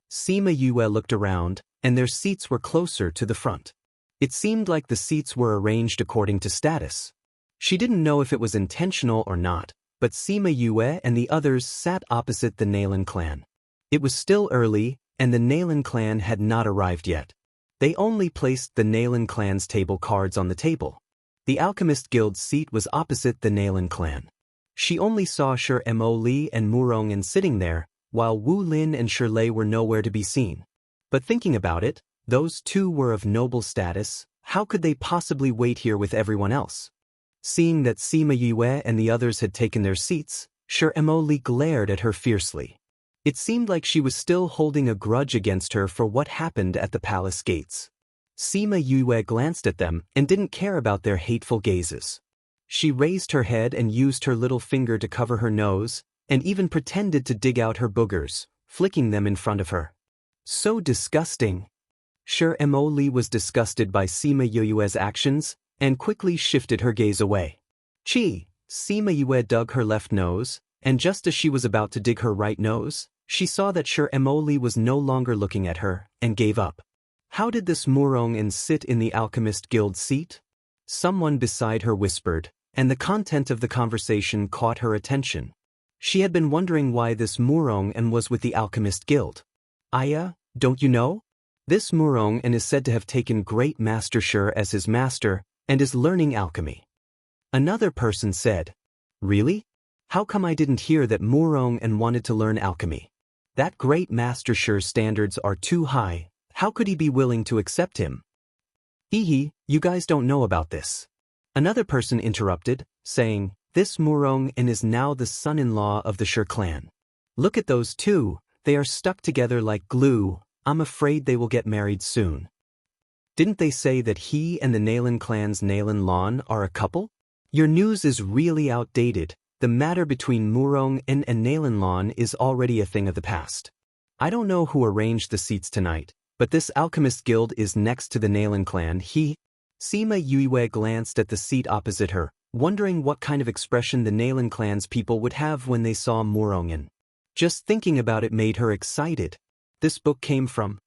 Sima Yue looked around, and their seats were closer to the front. It seemed like the seats were arranged according to status. She didn't know if it was intentional or not, but Sima Yue and the others sat opposite the Nalan clan. It was still early, and the Nalan clan had not arrived yet. They only placed the Nalan clan's table cards on the table. The Alchemist Guild's seat was opposite the Nalan clan. She only saw Emily and Murong sitting there, while Wu Lin and Shirley were nowhere to be seen. But thinking about it, those two were of noble status. How could they possibly wait here with everyone else? Seeing that Sima Yue and the others had taken their seats, Emily glared at her fiercely. It seemed like she was still holding a grudge against her for what happened at the palace gates. Sima Yue glanced at them and didn't care about their hateful gazes. She raised her head and used her little finger to cover her nose, and even pretended to dig out her boogers, flicking them in front of her. So disgusting. Emily was disgusted by Sima Yue's actions, and quickly shifted her gaze away. "Chi!" Sima Yue dug her left nose, and just as she was about to dig her right nose, she saw that Emily was no longer looking at her, and gave up. How did this Murong sit in the Alchemist Guild seat? Someone beside her whispered, and the content of the conversation caught her attention. She had been wondering why this Murong was with the Alchemist Guild. "Aya, don't you know? This Murong is said to have taken Great Master Shur as his master, and is learning alchemy." Another person said, "Really? How come I didn't hear that Murong wanted to learn alchemy? That Great Master Shur's standards are too high. How could he be willing to accept him?" "Hee, you guys don't know about this." Another person interrupted, saying, "This Murong is now the son-in-law of the Shur clan. Look at those two, they are stuck together like glue. I'm afraid they will get married soon." "Didn't they say that he and the Nalan clan's Nalan Lan are a couple?" "Your news is really outdated. The matter between Murong and Nalan Lan is already a thing of the past. I don't know who arranged the seats tonight, but this Alchemist Guild is next to the Nalan clan." Sima Yue glanced at the seat opposite her, wondering what kind of expression the Nalan clan's people would have when they saw Murong. Just thinking about it made her excited. This book came from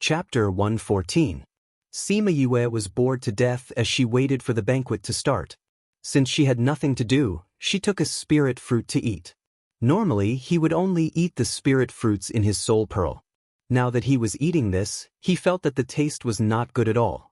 Chapter 114. Sima Yue was bored to death as she waited for the banquet to start. Since she had nothing to do, she took a spirit fruit to eat. Normally, he would only eat the spirit fruits in his soul pearl. Now that he was eating this, he felt that the taste was not good at all.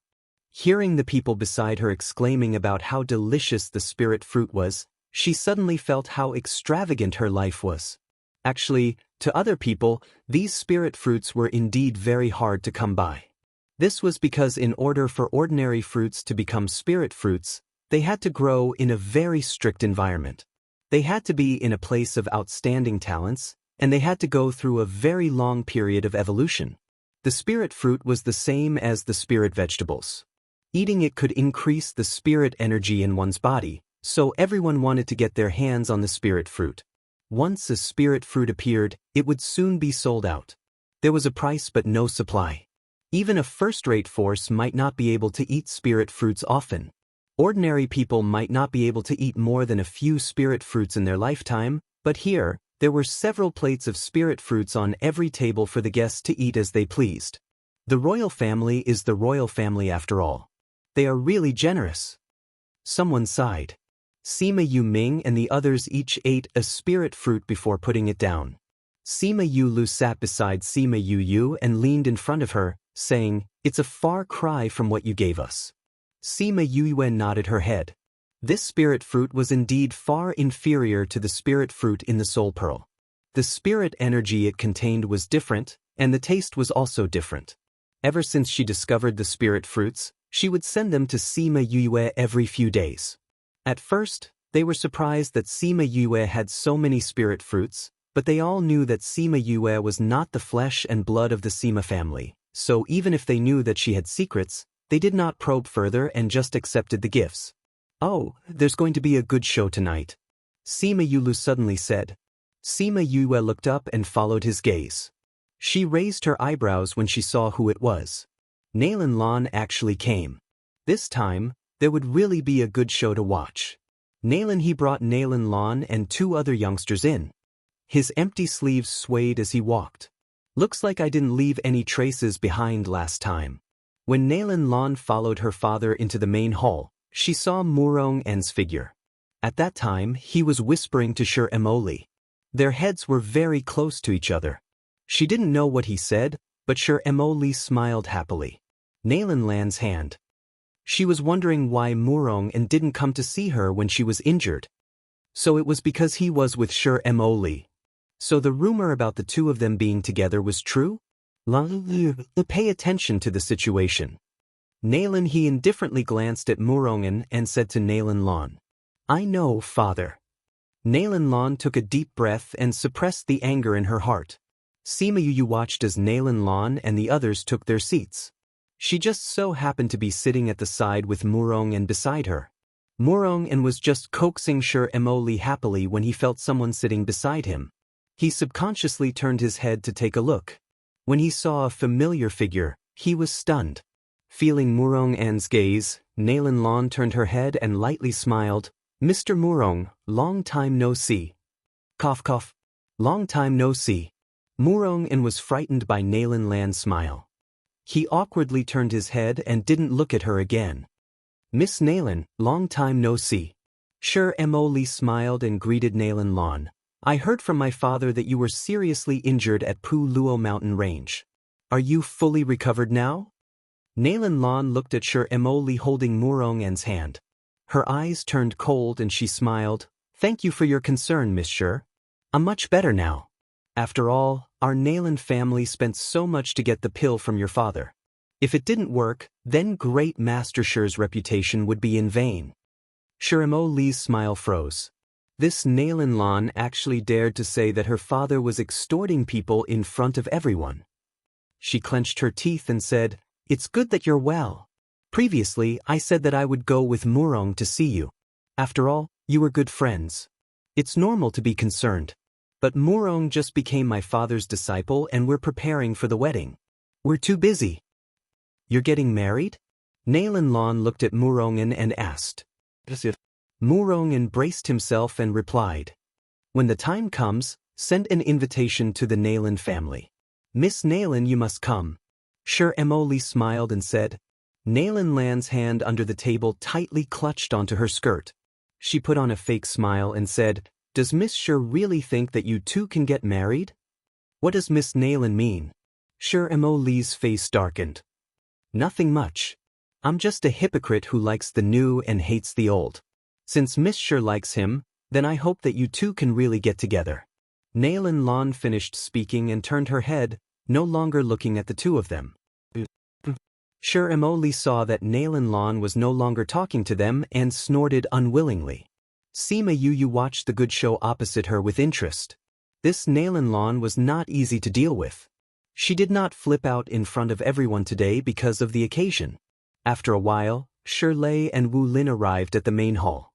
Hearing the people beside her exclaiming about how delicious the spirit fruit was, she suddenly felt how extravagant her life was. Actually, to other people, these spirit fruits were indeed very hard to come by. This was because in order for ordinary fruits to become spirit fruits, they had to grow in a very strict environment. They had to be in a place of outstanding talents, and they had to go through a very long period of evolution. The spirit fruit was the same as the spirit vegetables. Eating it could increase the spirit energy in one's body, so everyone wanted to get their hands on the spirit fruit. Once a spirit fruit appeared, it would soon be sold out. There was a price but no supply. Even a first-rate force might not be able to eat spirit fruits often. Ordinary people might not be able to eat more than a few spirit fruits in their lifetime, but here, there were several plates of spirit fruits on every table for the guests to eat as they pleased. The royal family is the royal family after all. They are really generous. Someone sighed. Sima Yu Ming and the others each ate a spirit fruit before putting it down. Sima Yu Lu sat beside Sima Yu Yu and leaned in front of her, saying, "It's a far cry from what you gave us." Sima Yu Yuan nodded her head. This spirit fruit was indeed far inferior to the spirit fruit in the soul pearl. The spirit energy it contained was different, and the taste was also different. Ever since she discovered the spirit fruits, she would send them to Sima Yue every few days. At first, they were surprised that Sima Yue had so many spirit fruits, but they all knew that Sima Yue was not the flesh and blood of the Sima family, so even if they knew that she had secrets, they did not probe further and just accepted the gifts. "Oh, there's going to be a good show tonight," Sima Yulu suddenly said. Sima Yue looked up and followed his gaze. She raised her eyebrows when she saw who it was. Nalan Lan actually came. This time, there would really be a good show to watch. He brought Nalan Lan and two other youngsters in. His empty sleeves swayed as he walked. "Looks like I didn't leave any traces behind last time." When Nalan Lan followed her father into the main hall, she saw Murong En's figure. At that time, he was whispering to Sher Emoli. Their heads were very close to each other. She didn't know what he said, but Sher Emoli smiled happily. Nalan Lan's hand. She was wondering why Murong En didn't come to see her when she was injured. So it was because he was with Sher Emoli. So the rumor about the two of them being together was true? Pay attention to the situation. Nalan he indifferently glanced at Murongen and said to Nalan Lan, "I know, father." Nalan Lan took a deep breath and suppressed the anger in her heart. Sima Yu watched as Nalan Lan and the others took their seats. She just so happened to be sitting at the side with Murongen beside her. Murongen was just coaxing Sher Emoli happily when he felt someone sitting beside him. He subconsciously turned his head to take a look. When he saw a familiar figure, he was stunned. Feeling Murong En's gaze, Nalan Lan turned her head and lightly smiled. "Mr. Murong, long time no see." Cough cough. Long time no see. Murong En was frightened by Nalan Lan's smile. He awkwardly turned his head and didn't look at her again. "Miss Nalan, long time no see." Sher Emoli smiled and greeted Nalan Lan. "I heard from my father that you were seriously injured at Pu Luo mountain range. Are you fully recovered now?" Nalan Lan looked at Sher Emoli holding Murong En's hand. Her eyes turned cold and she smiled. "Thank you for your concern, Miss Sher. I'm much better now. After all, our Nalan family spent so much to get the pill from your father. If it didn't work, then great Master Sher's reputation would be in vain." Sher Emoli's smile froze. This Nalan Lan actually dared to say that her father was extorting people in front of everyone. She clenched her teeth and said, "It's good that you're well. Previously, I said that I would go with Murong to see you. After all, you were good friends. It's normal to be concerned. But Murong just became my father's disciple and we're preparing for the wedding. We're too busy." "You're getting married?" Nalan Lan looked at Murongen and asked. Murongen braced himself and replied, "When the time comes, send an invitation to the Nalan family. Miss Nalan, you must come." Sher Emoli smiled and said. Nalan Lan's hand under the table tightly clutched onto her skirt. She put on a fake smile and said, "Does Miss Sure really think that you two can get married? What does Miss Nailin mean?" Sure Mo Lee's face darkened. "Nothing much. I'm just a hypocrite who likes the new and hates the old. Since Miss Sure likes him, then I hope that you two can really get together." Nailin Lon finished speaking and turned her head, no longer looking at the two of them. Sure Emoli saw that Nailin Lon was no longer talking to them and snorted unwillingly. Sima Yu watched the good show opposite her with interest. This Nailin Lon was not easy to deal with. She did not flip out in front of everyone today because of the occasion. After a while, Shi Lei and Wu Lin arrived at the main hall.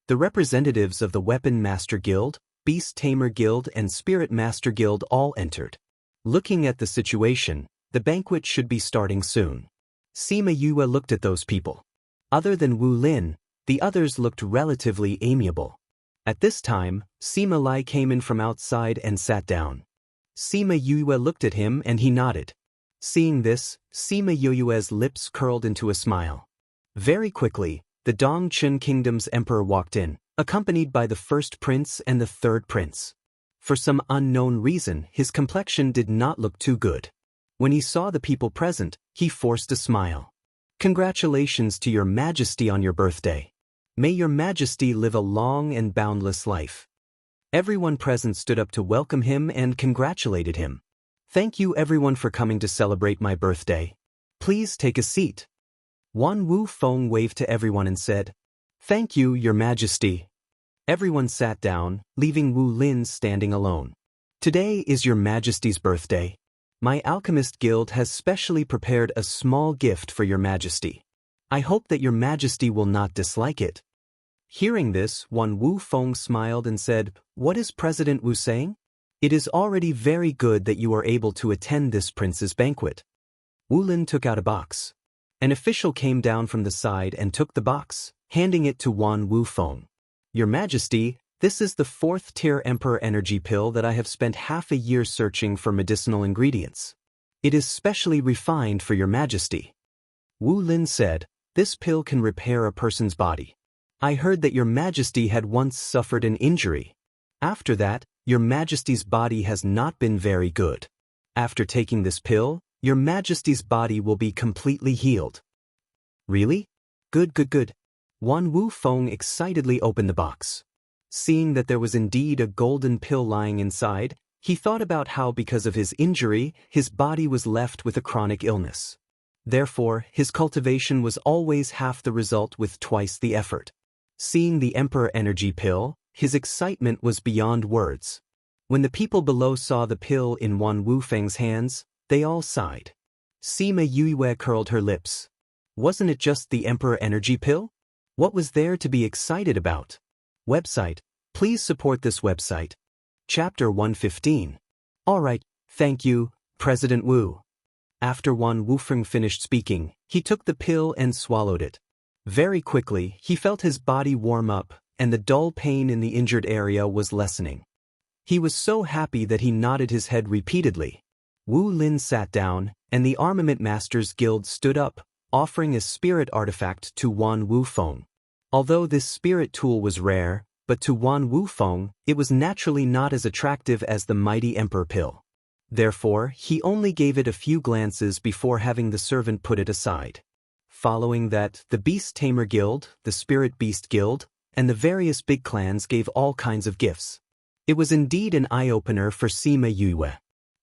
The representatives of the Weapon Master Guild, Beast Tamer Guild and Spirit Master Guild all entered. Looking at the situation, the banquet should be starting soon. Sima Yue looked at those people. Other than Wu Lin, the others looked relatively amiable. At this time, Sima Lai came in from outside and sat down. Sima Yue looked at him and he nodded. Seeing this, Sima Yue's lips curled into a smile. Very quickly, the Dongchun Kingdom's emperor walked in, accompanied by the first prince and the third prince. For some unknown reason, his complexion did not look too good. When he saw the people present, he forced a smile. "Congratulations to your majesty on your birthday. May your majesty live a long and boundless life." Everyone present stood up to welcome him and congratulated him. "Thank you everyone for coming to celebrate my birthday. Please take a seat." Wan Wu Feng waved to everyone and said, "Thank you, your majesty." Everyone sat down, leaving Wu Lin standing alone. "Today is your majesty's birthday. My alchemist guild has specially prepared a small gift for your majesty. I hope that your majesty will not dislike it." Hearing this, Wan Wu Feng smiled and said, "What is President Wu saying? It is already very good that you are able to attend this prince's banquet." Wu Lin took out a box. An official came down from the side and took the box, handing it to Wan Wu Feng. "Your Majesty, this is the 4th-tier Emperor Energy Pill that I have spent half a year searching for medicinal ingredients. It is specially refined for your Majesty." Wu Lin said, "This pill can repair a person's body. I heard that your Majesty had once suffered an injury. After that, your Majesty's body has not been very good. After taking this pill, your Majesty's body will be completely healed." "Really? Good. Wan Wu Feng excitedly opened the box. Seeing that there was indeed a golden pill lying inside, he thought about how because of his injury, his body was left with a chronic illness. Therefore, his cultivation was always half the result with twice the effort. Seeing the Emperor Energy Pill, his excitement was beyond words. When the people below saw the pill in Wan Wu Feng's hands, they all sighed. Sima Yue curled her lips. Wasn't it just the Emperor Energy Pill? What was there to be excited about? Website. Please support this website. Chapter 115. Alright, thank you, President Wu. After Wan Wufeng finished speaking, he took the pill and swallowed it. Very quickly, he felt his body warm up, and the dull pain in the injured area was lessening. He was so happy that he nodded his head repeatedly. Wu Lin sat down, and the Armament Masters Guild stood up, offering a spirit artifact to Wan Wufeng. Although this spirit tool was rare, but to Wan Wufeng, it was naturally not as attractive as the mighty Emperor Pill. Therefore, he only gave it a few glances before having the servant put it aside. Following that, the Beast Tamer Guild, the Spirit Beast Guild, and the various big clans gave all kinds of gifts. It was indeed an eye-opener for Sima Yue.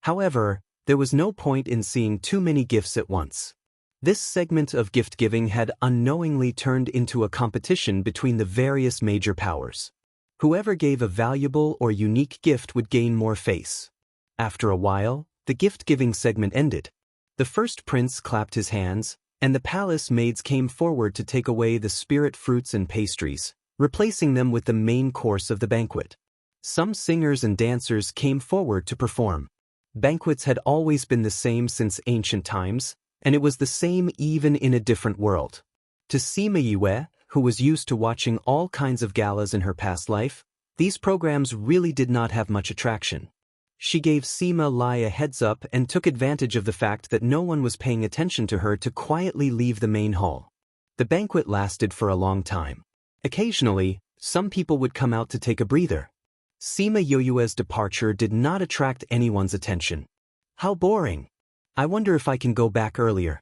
However, there was no point in seeing too many gifts at once. This segment of gift-giving had unknowingly turned into a competition between the various major powers. Whoever gave a valuable or unique gift would gain more face. After a while, the gift-giving segment ended. The first prince clapped his hands, and the palace maids came forward to take away the spirit fruits and pastries, replacing them with the main course of the banquet. Some singers and dancers came forward to perform. Banquets had always been the same since ancient times, and it was the same even in a different world. To Sima Yue, who was used to watching all kinds of galas in her past life, these programs really did not have much attraction. She gave Sima Lai a heads up and took advantage of the fact that no one was paying attention to her to quietly leave the main hall. The banquet lasted for a long time. Occasionally, Some people would come out to take a breather. Sima Yoyue's departure did not attract anyone's attention. How boring. I wonder if I can go back earlier.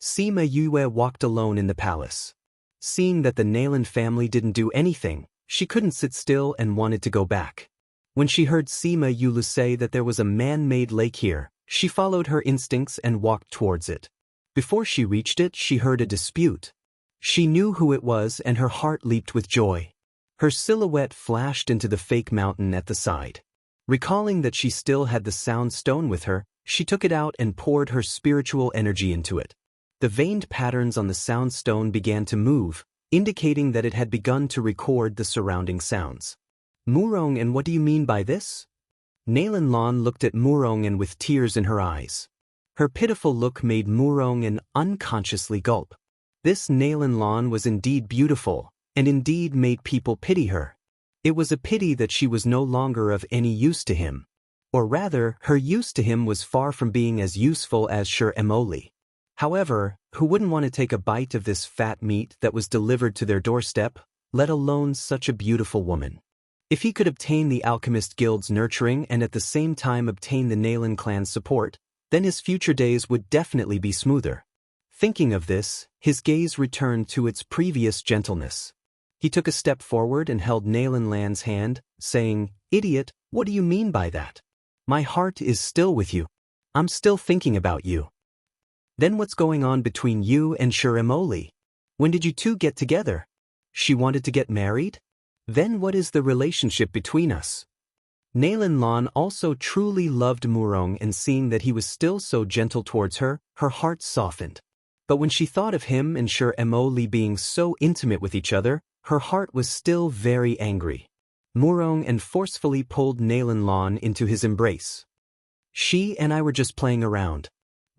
Sima Yue walked alone in the palace. Seeing that the Nailan family didn't do anything, she couldn't sit still and wanted to go back. When she heard Sima Yulu say that there was a man-made lake here, she followed her instincts and walked towards it. Before she reached it, she heard a dispute. She knew who it was and her heart leaped with joy. Her silhouette flashed into the fake mountain at the side. Recalling that she still had the sound stone with her, she took it out and poured her spiritual energy into it. The veined patterns on the sound stone began to move, indicating that it had begun to record the surrounding sounds. Murong, and what do you mean by this? Nailan Lan looked at Murong and with tears in her eyes. Her pitiful look made Murong and unconsciously gulp. This Nailan Lan was indeed beautiful, and indeed made people pity her. It was a pity that she was no longer of any use to him. Or rather, her use to him was far from being as useful as Sher Emoli. However, who wouldn't want to take a bite of this fat meat that was delivered to their doorstep, let alone such a beautiful woman? If he could obtain the Alchemist Guild's nurturing and at the same time obtain the Nailan clan's support, then his future days would definitely be smoother. Thinking of this, his gaze returned to its previous gentleness. He took a step forward and held Nailan Lan's hand, saying, "Idiot, what do you mean by that? My heart is still with you. I'm still thinking about you." Then what's going on between you and Sher Emoli? When did you two get together? She wanted to get married? Then what is the relationship between us? Nailan Lan also truly loved Murong, and seeing that he was still so gentle towards her, her heart softened. But when she thought of him and Sher Emoli being so intimate with each other, her heart was still very angry. Murong and forcefully pulled Nailan Lan into his embrace. "She and I were just playing around."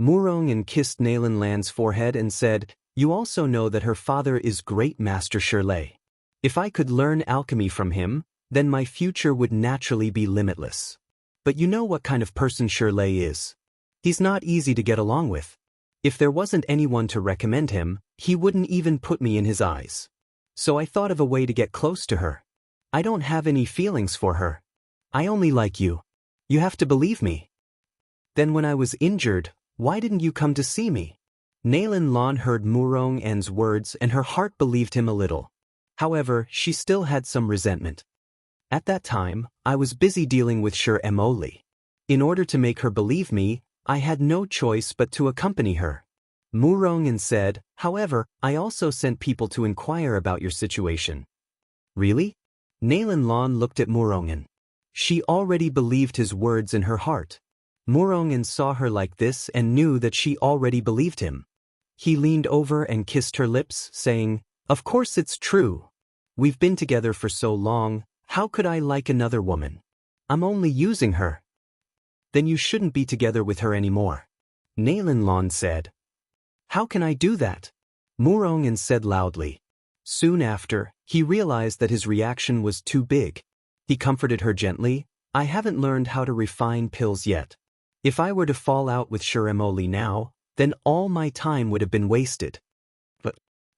Murong and kissed Nailan Lan's forehead and said, "You also know that her father is Great Master Shirley. If I could learn alchemy from him, then my future would naturally be limitless. But you know what kind of person Shirley is. He's not easy to get along with. If there wasn't anyone to recommend him, he wouldn't even put me in his eyes. So I thought of a way to get close to her. I don't have any feelings for her. I only like you. You have to believe me." "Then when I was injured, why didn't you come to see me?" Nailan Lan heard Murong En's words and her heart believed him a little. However, she still had some resentment. "At that time, I was busy dealing with Sher Emoli. In order to make her believe me, I had no choice but to accompany her." Murong En said, "However, I also sent people to inquire about your situation." "Really?" Nailan Lan looked at Murong En. She already believed his words in her heart. Murong En saw her like this and knew that she already believed him. He leaned over and kissed her lips, saying, "Of course it's true. We've been together for so long, how could I like another woman? I'm only using her." "Then you shouldn't be together with her anymore," Nailan Lan said. "How can I do that?" Murong En said loudly. Soon after, he realized that his reaction was too big. He comforted her gently, "I haven't learned how to refine pills yet. If I were to fall out with Sher Emoli now, then all my time would have been wasted.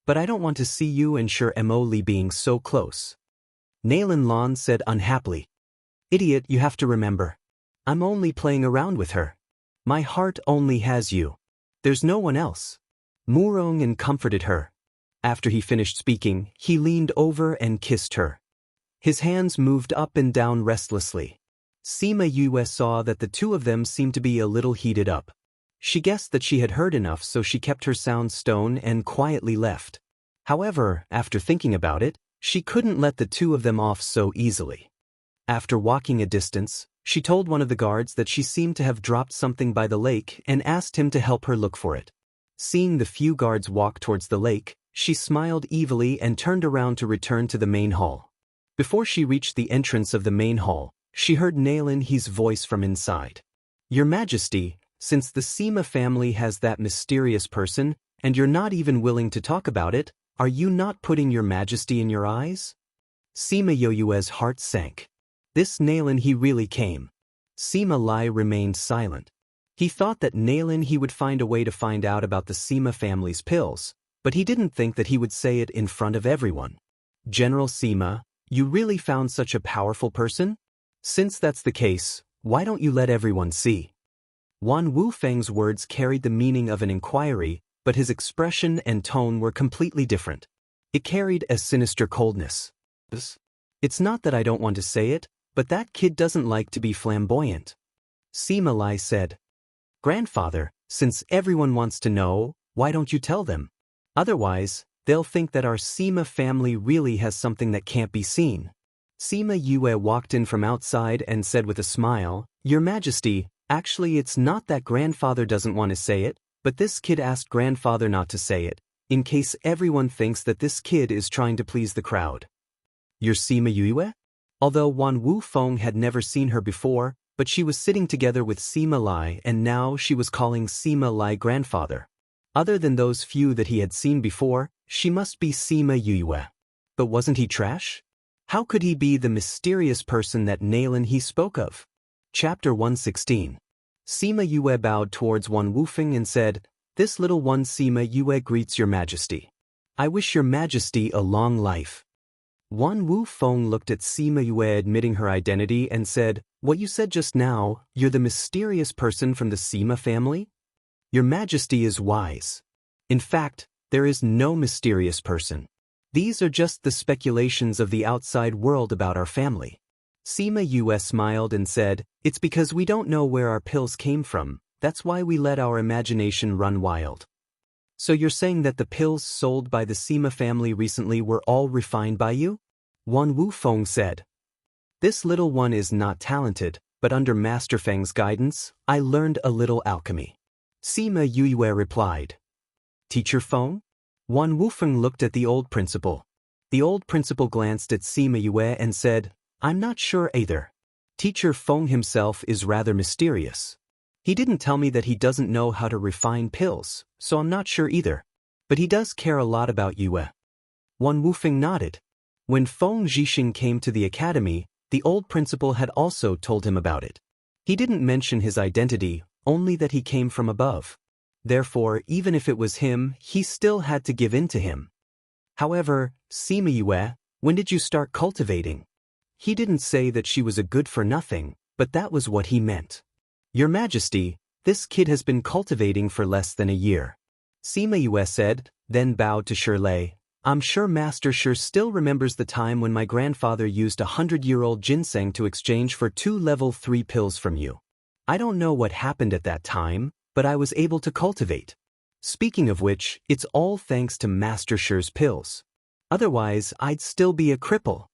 But I don't want to see you and Sher Emoli being so close." Nailan Lan said unhappily, "Idiot, you have to remember. I'm only playing around with her. My heart only has you. There's no one else." Murong En comforted her. After he finished speaking, he leaned over and kissed her. His hands moved up and down restlessly. Sima Yue saw that the two of them seemed to be a little heated up. She guessed that she had heard enough, so she kept her sound stone and quietly left. However, after thinking about it, she couldn't let the two of them off so easily. After walking a distance, she told one of the guards that she seemed to have dropped something by the lake and asked him to help her look for it. Seeing the few guards walk towards the lake, she smiled evilly and turned around to return to the main hall. Before she reached the entrance of the main hall, she heard Nailan He's voice from inside. "Your Majesty, since the Sima family has that mysterious person, and you're not even willing to talk about it, are you not putting your Majesty in your eyes?" Sima Yoyue's heart sank. This Nailan He really came. Sima Lai remained silent. He thought that Nailan He would find a way to find out about the Sima family's pills, but he didn't think that he would say it in front of everyone. General Sima, you really found such a powerful person? Since that's the case, why don't you let everyone see? Wan Wufeng's words carried the meaning of an inquiry, but his expression and tone were completely different. It carried a sinister coldness. It's not that I don't want to say it, but that kid doesn't like to be flamboyant. Sima Lai said. Grandfather, since everyone wants to know, why don't you tell them? Otherwise, they'll think that our Sima family really has something that can't be seen. Sima Yue walked in from outside and said with a smile, Your Majesty, actually it's not that grandfather doesn't want to say it, but this kid asked grandfather not to say it, in case everyone thinks that this kid is trying to please the crowd. Your Sima Yue? Although Wan Wufeng had never seen her before, but she was sitting together with Sima Lai and now she was calling Sima Lai grandfather. Other than those few that he had seen before, she must be Sima Yue. But wasn't he trash? How could he be the mysterious person that Nailin he spoke of? Chapter 116. Sima Yue bowed towards Wan Wufeng and said, This little one Sima Yue greets your majesty. I wish your majesty a long life. Wan Wufeng looked at Sima Yue admitting her identity and said, What you said just now, you're the mysterious person from the Sima family? Your majesty is wise. In fact, there is no mysterious person. These are just the speculations of the outside world about our family. Sima Yue smiled and said, It's because we don't know where our pills came from, that's why we let our imagination run wild. So you're saying that the pills sold by the Sima family recently were all refined by you? Wan Wufeng said. This little one is not talented, but under Master Feng's guidance, I learned a little alchemy. Sima Yue replied. Teacher Feng? Wan Wufeng looked at the old principal. The old principal glanced at Sima Yue and said, I'm not sure either. Teacher Feng himself is rather mysterious. He didn't tell me that he doesn't know how to refine pills, so I'm not sure either. But he does care a lot about Yue. Wan Wufeng nodded. When Feng Zhixing came to the academy, the old principal had also told him about it. He didn't mention his identity, only that he came from above. Therefore, even if it was him, he still had to give in to him. However, Sima Yue, when did you start cultivating? He didn't say that she was a good-for-nothing, but that was what he meant. Your Majesty, this kid has been cultivating for less than a year. Sima Yue said, then bowed to Shirley. I'm sure Master Shi still remembers the time when my grandfather used 100-year-old ginseng to exchange for 2 level 3 pills from you. I don't know what happened at that time, but I was able to cultivate. Speaking of which, it's all thanks to Master Shi's pills. Otherwise, I'd still be a cripple.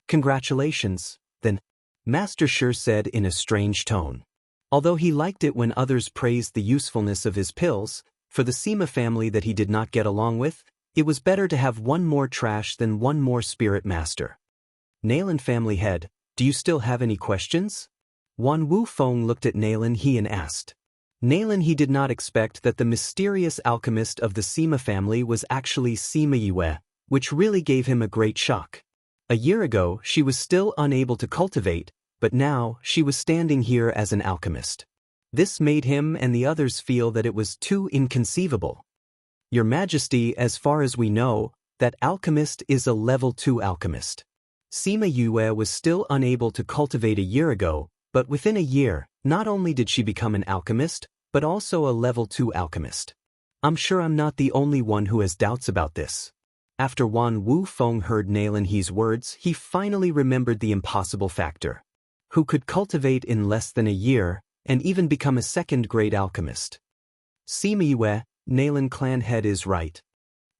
Congratulations, then, Master Shi said in a strange tone. Although he liked it when others praised the usefulness of his pills, for the Sima family that he did not get along with, it was better to have one more trash than one more spirit master. Nailin family head, do you still have any questions? Wan Wufeng looked at Nailin he and asked. Nailin he did not expect that the mysterious alchemist of the Sima family was actually Sima Yue, which really gave him a great shock. A year ago, she was still unable to cultivate, but now she was standing here as an alchemist. This made him and the others feel that it was too inconceivable. Your Majesty, as far as we know, that alchemist is a level 2 alchemist. Sima Yue was still unable to cultivate a year ago, but within a year, not only did she become an alchemist, but also a level 2 alchemist. I'm sure I'm not the only one who has doubts about this. After Wan Wufeng heard Nailin He's words, he finally remembered the impossible factor. Who could cultivate in less than a year, and even become a second-grade alchemist? Sima Yue, Nailin clan head is right.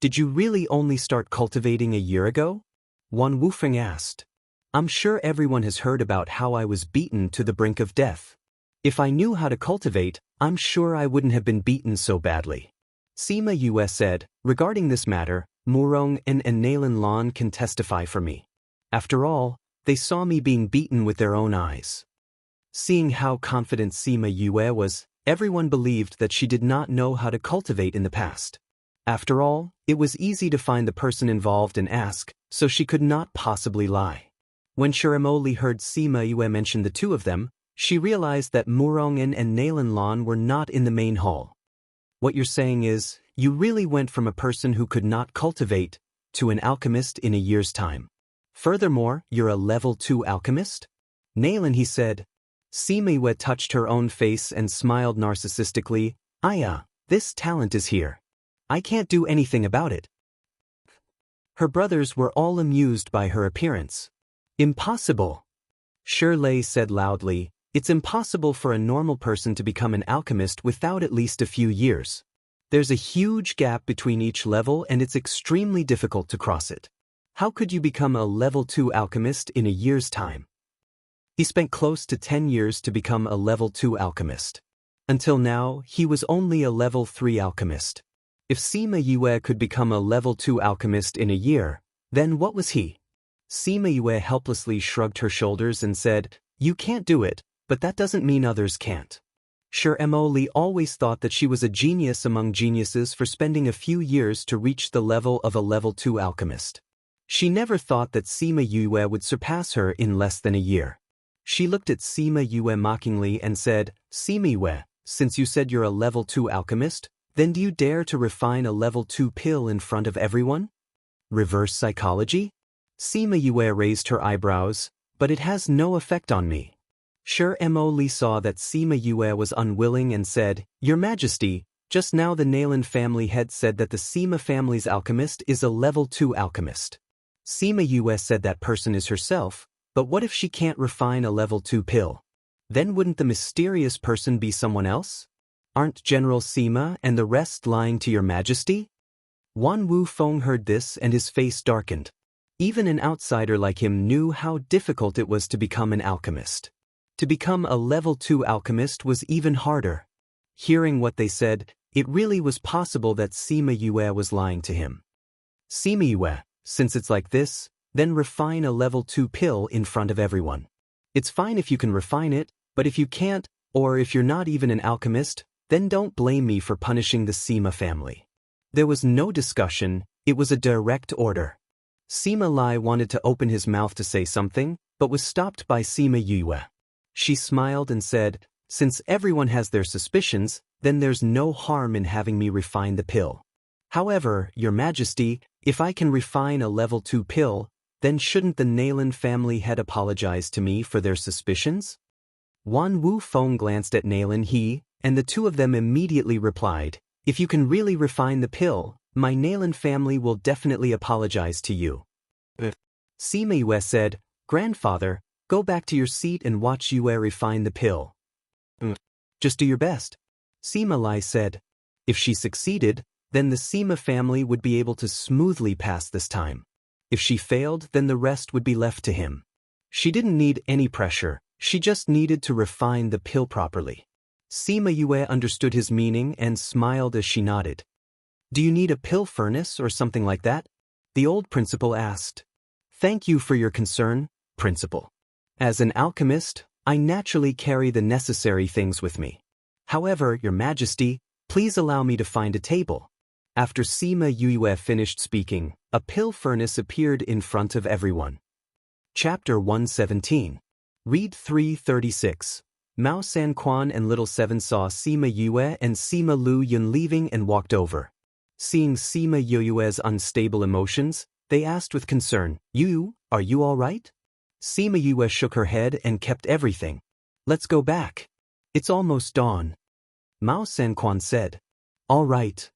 Did you really only start cultivating a year ago? Wan Wufeng asked. I'm sure everyone has heard about how I was beaten to the brink of death. If I knew how to cultivate, I'm sure I wouldn't have been beaten so badly. Sima Yue said, regarding this matter, Murong and Nailin Lan can testify for me. After all, they saw me being beaten with their own eyes. Seeing how confident Sima Yue was, everyone believed that she did not know how to cultivate in the past. After all, it was easy to find the person involved and ask, so she could not possibly lie. When Shiramoli heard Sima Yue mention the two of them, she realized that Murong and Nailin Lan were not in the main hall. What you're saying is, you really went from a person who could not cultivate to an alchemist in a year's time. Furthermore, you're a level 2 alchemist? Nailin, he said. Sima Yue touched her own face and smiled narcissistically. This talent is here. I can't do anything about it. Her brothers were all amused by her appearance. Impossible. Shirley said loudly, it's impossible for a normal person to become an alchemist without at least a few years. There's a huge gap between each level and it's extremely difficult to cross it. How could you become a level 2 alchemist in a year's time? He spent close to 10 years to become a level 2 alchemist. Until now, he was only a level 3 alchemist. If Sima Yue could become a level 2 alchemist in a year, then what was he? Sima Yue helplessly shrugged her shoulders and said, you can't do it, but that doesn't mean others can't. Li always thought that she was a genius among geniuses for spending a few years to reach the level of a level 2 alchemist. She never thought that Sima Yue would surpass her in less than a year. She looked at Sima Yue mockingly and said, Sima Yue, since you said you're a level 2 alchemist, then do you dare to refine a level 2 pill in front of everyone? Reverse psychology? Sima Yue raised her eyebrows, but it has no effect on me. Li saw that Sima Yue was unwilling and said, Your Majesty, just now the Nailin family head said that the Sima family's alchemist is a level 2 alchemist. Sima Yue said that person is herself, but what if she can't refine a level 2 pill? Then wouldn't the mysterious person be someone else? Aren't General Sima and the rest lying to Your Majesty? Wan Wufeng heard this and his face darkened. Even an outsider like him knew how difficult it was to become an alchemist. To become a level 2 alchemist was even harder. Hearing what they said, it really was possible that Sima Yue was lying to him. Sima Yue, since it's like this, then refine a level 2 pill in front of everyone. It's fine if you can refine it, but if you can't, or if you're not even an alchemist, then don't blame me for punishing the Sima family. There was no discussion, it was a direct order. Sima Lai wanted to open his mouth to say something, but was stopped by Sima Yue. She smiled and said, Since everyone has their suspicions, then there's no harm in having me refine the pill. However, Your Majesty, if I can refine a level 2 pill, then shouldn't the Nailin family head apologize to me for their suspicions? Wan Wufeng glanced at Nailin and the two of them immediately replied, If you can really refine the pill, my Nailin family will definitely apologize to you. Sima Yue said, Grandfather, go back to your seat and watch Yue refine the pill. Just do your best. Sima Lai said. If she succeeded, then the Sima family would be able to smoothly pass this time. If she failed, then the rest would be left to him. She didn't need any pressure, she just needed to refine the pill properly. Sima Yue understood his meaning and smiled as she nodded. Do you need a pill furnace or something like that? The old principal asked. Thank you for your concern, Principal. As an alchemist, I naturally carry the necessary things with me. However, Your Majesty, please allow me to find a table. After Sima Yue finished speaking, a pill furnace appeared in front of everyone. Chapter 117. Read 336. Mao Sanquan and Little Seven saw Sima Yue and Sima Lu Yun leaving and walked over. Seeing Sima Yue's unstable emotions, they asked with concern, are you all right? Sima Yue shook her head and kept everything. Let's go back. It's almost dawn. Mao Sanquan said. All right.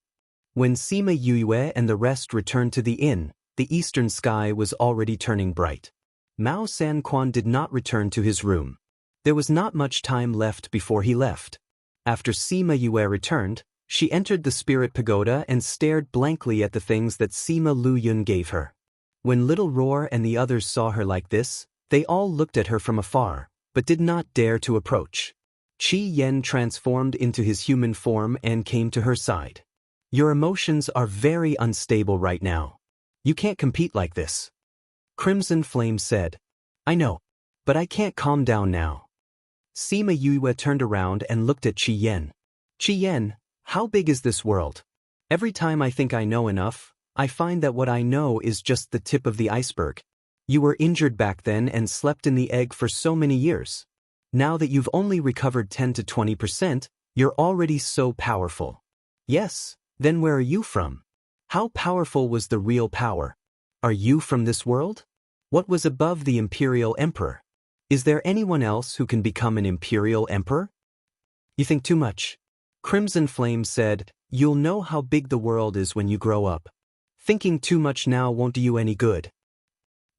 When Sima Yue and the rest returned to the inn, the eastern sky was already turning bright. Mao Sanquan did not return to his room. There was not much time left before he left. After Sima Yue returned, she entered the spirit pagoda and stared blankly at the things that Sima Lu Yun gave her. When Little Roar and the others saw her like this, they all looked at her from afar, but did not dare to approach. Qi Yen transformed into his human form and came to her side. Your emotions are very unstable right now. You can't compete like this. Crimson Flame said. I know, but I can't calm down now. Sima Yue turned around and looked at Qi Yen. Qi Yen, how big is this world? Every time I think I know enough, I find that what I know is just the tip of the iceberg. You were injured back then and slept in the egg for so many years. Now that you've only recovered 10 to 20%, you're already so powerful. Yes, then where are you from? How powerful was the real power? Are you from this world? What was above the Imperial Emperor? Is there anyone else who can become an Imperial Emperor? You think too much. Crimson Flame said, you'll know how big the world is when you grow up. Thinking too much now won't do you any good.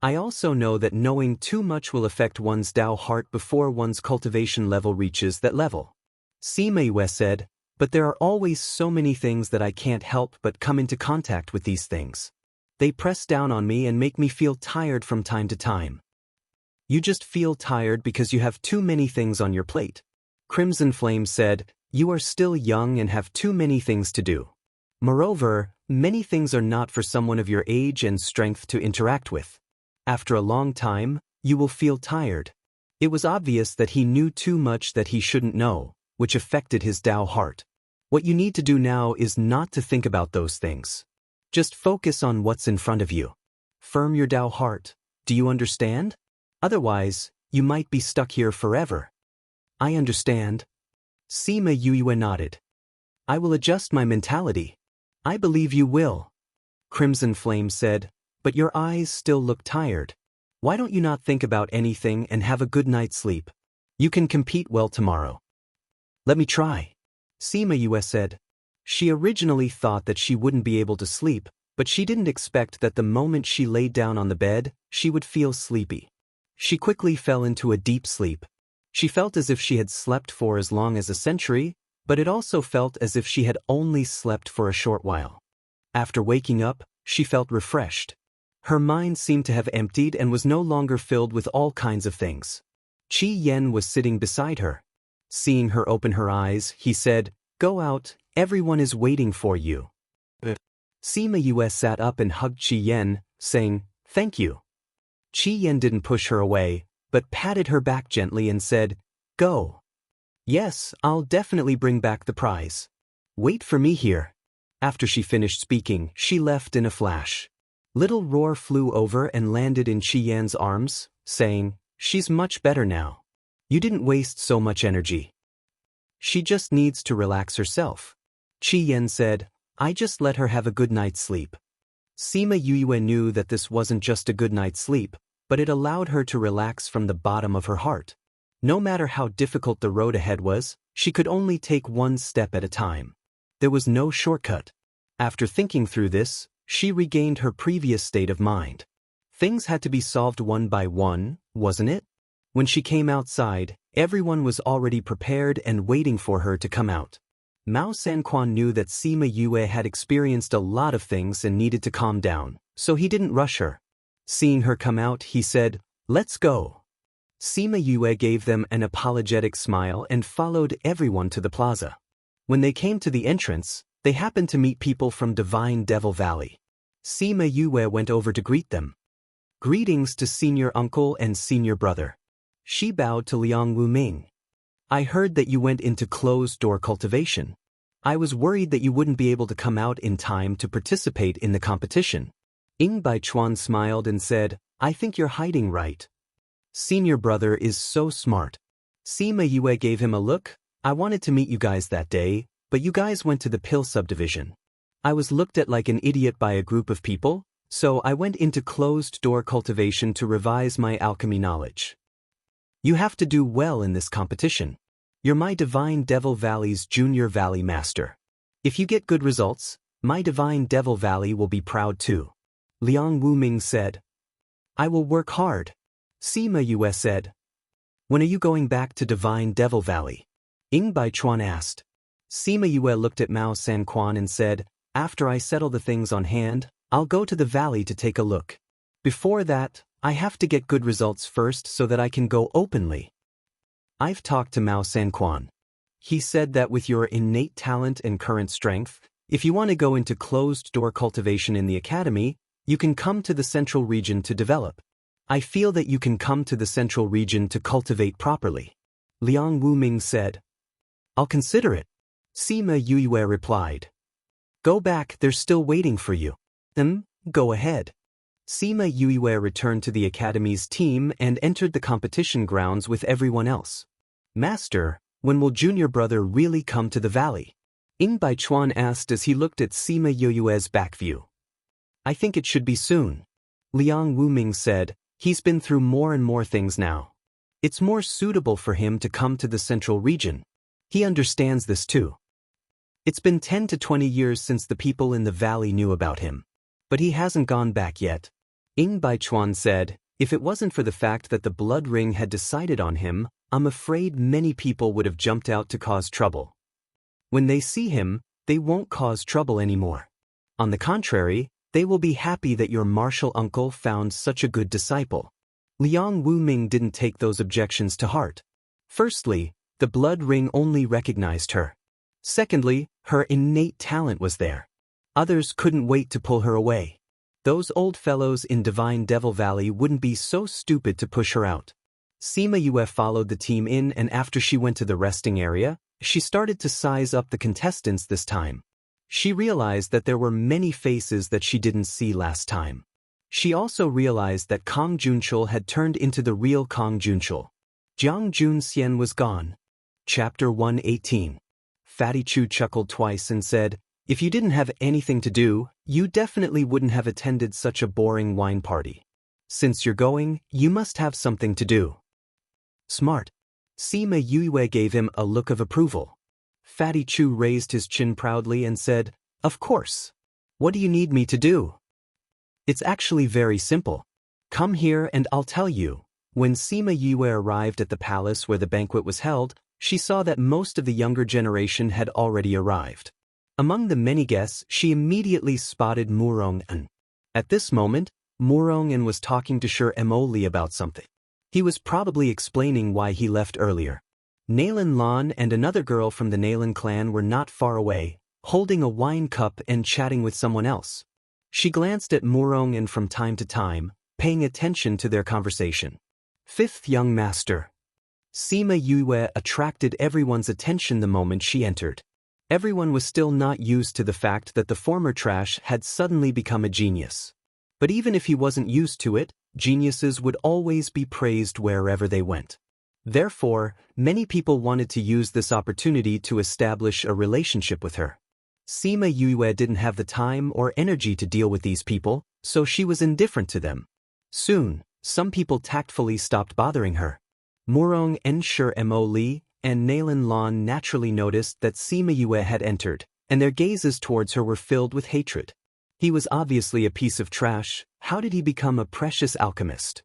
I also know that knowing too much will affect one's Dao heart before one's cultivation level reaches that level. Sima Yue said, but there are always so many things that I can't help but come into contact with these things. They press down on me and make me feel tired from time to time. You just feel tired because you have too many things on your plate. Crimson Flame said, you are still young and have too many things to do. Moreover, many things are not for someone of your age and strength to interact with. After a long time, you will feel tired. It was obvious that he knew too much that he shouldn't know, which affected his Dao heart. What you need to do now is not to think about those things. Just focus on what's in front of you. Firm your Dao heart. Do you understand? Otherwise, you might be stuck here forever. I understand. Sima Yue nodded. I will adjust my mentality. I believe you will. Crimson Flame said, but your eyes still look tired. Why don't you not think about anything and have a good night's sleep? You can compete well tomorrow. Let me try. Sima Yue said. She originally thought that she wouldn't be able to sleep, but she didn't expect that the moment she laid down on the bed, she would feel sleepy. She quickly fell into a deep sleep. She felt as if she had slept for as long as a century, but it also felt as if she had only slept for a short while. After waking up, she felt refreshed. Her mind seemed to have emptied and was no longer filled with all kinds of things. Qi Yan was sitting beside her. Seeing her open her eyes, he said, go out, everyone is waiting for you. Sima Yue sat up and hugged Qi Yan, saying, thank you. Qi Yan didn't push her away, but patted her back gently and said, go. Yes, I'll definitely bring back the prize. Wait for me here. After she finished speaking, she left in a flash. Little Roar flew over and landed in Qi Yan's arms, saying, she's much better now. You didn't waste so much energy. She just needs to relax herself. Qi Yan said, I just let her have a good night's sleep. Sima Yue knew that this wasn't just a good night's sleep, but it allowed her to relax from the bottom of her heart. No matter how difficult the road ahead was, she could only take one step at a time. There was no shortcut. After thinking through this, she regained her previous state of mind. Things had to be solved one by one, wasn't it? When she came outside, everyone was already prepared and waiting for her to come out. Mao Sanquan knew that Sima Yue had experienced a lot of things and needed to calm down, so he didn't rush her. Seeing her come out, he said, let's go. Sima Yue gave them an apologetic smile and followed everyone to the plaza. When they came to the entrance, they happened to meet people from Divine Devil Valley. Sima Yue went over to greet them. Greetings to senior uncle and senior brother. She bowed to Liang Wuming. I heard that you went into closed-door cultivation. I was worried that you wouldn't be able to come out in time to participate in the competition. Ying Baichuan smiled and said, I think you're hiding right. Senior brother is so smart. Sima Yue gave him a look. I wanted to meet you guys that day, but you guys went to the pill subdivision. I was looked at like an idiot by a group of people, so I went into closed-door cultivation to revise my alchemy knowledge. You have to do well in this competition. You're my Divine Devil Valley's Junior Valley Master. If you get good results, my Divine Devil Valley will be proud too. Liang Wuming said. I will work hard. Sima Yue said. When are you going back to Divine Devil Valley? Ying Baichuan asked. Sima Yue looked at Mao Sanquan and said, after I settle the things on hand, I'll go to the valley to take a look. Before that, I have to get good results first so that I can go openly. I've talked to Mao Sanquan. He said that with your innate talent and current strength, if you want to go into closed-door cultivation in the academy, you can come to the central region to develop. I feel that you can come to the central region to cultivate properly. Liang Wuming said. I'll consider it. Sima Yue replied. Go back, they're still waiting for you. Go ahead. Sima Yue returned to the academy's team and entered the competition grounds with everyone else. Master, when will junior brother really come to the valley? Ying Baichuan asked as he looked at Sima Yue's back view. I think it should be soon. Liang Wuming said, he's been through more and more things now. It's more suitable for him to come to the central region. He understands this too. It's been 10 to 20 years since the people in the valley knew about him. But he hasn't gone back yet. Ying Baichuan said, if it wasn't for the fact that the blood ring had decided on him, I'm afraid many people would have jumped out to cause trouble. When they see him, they won't cause trouble anymore. On the contrary, they will be happy that your martial uncle found such a good disciple. Liang Wuming didn't take those objections to heart. Firstly, the blood ring only recognized her. Secondly, her innate talent was there. Others couldn't wait to pull her away. Those old fellows in Divine Devil Valley wouldn't be so stupid to push her out. Sima Yue followed the team in, and after she went to the resting area, she started to size up the contestants this time. She realized that there were many faces that she didn't see last time. She also realized that Kong Junchul had turned into the real Kong Junchul. Jiang Junxian was gone. Chapter 118. Fatty Chu chuckled twice and said, if you didn't have anything to do, you definitely wouldn't have attended such a boring wine party. Since you're going, you must have something to do. Smart. Sima Yue gave him a look of approval. Fatty Chu raised his chin proudly and said, of course. What do you need me to do? It's actually very simple. Come here and I'll tell you. When Sima Yue arrived at the palace where the banquet was held, she saw that most of the younger generation had already arrived. Among the many guests, she immediately spotted Murong-en. At this moment, Murong-en was talking to Shi Emoli about something. He was probably explaining why he left earlier. Nalan Lan and another girl from the Nalan clan were not far away, holding a wine cup and chatting with someone else. She glanced at Murong-en from time to time, paying attention to their conversation. Fifth young master. Sima Yue attracted everyone's attention the moment she entered. Everyone was still not used to the fact that the former trash had suddenly become a genius. But even if he wasn't used to it, geniuses would always be praised wherever they went. Therefore, many people wanted to use this opportunity to establish a relationship with her. Sima Yue didn't have the time or energy to deal with these people, so she was indifferent to them. Soon, some people tactfully stopped bothering her. Murong-en, Shi Emoli, and Nalan Lan naturally noticed that Sima Yue had entered, and their gazes towards her were filled with hatred. He was obviously a piece of trash. How did he become a precious alchemist?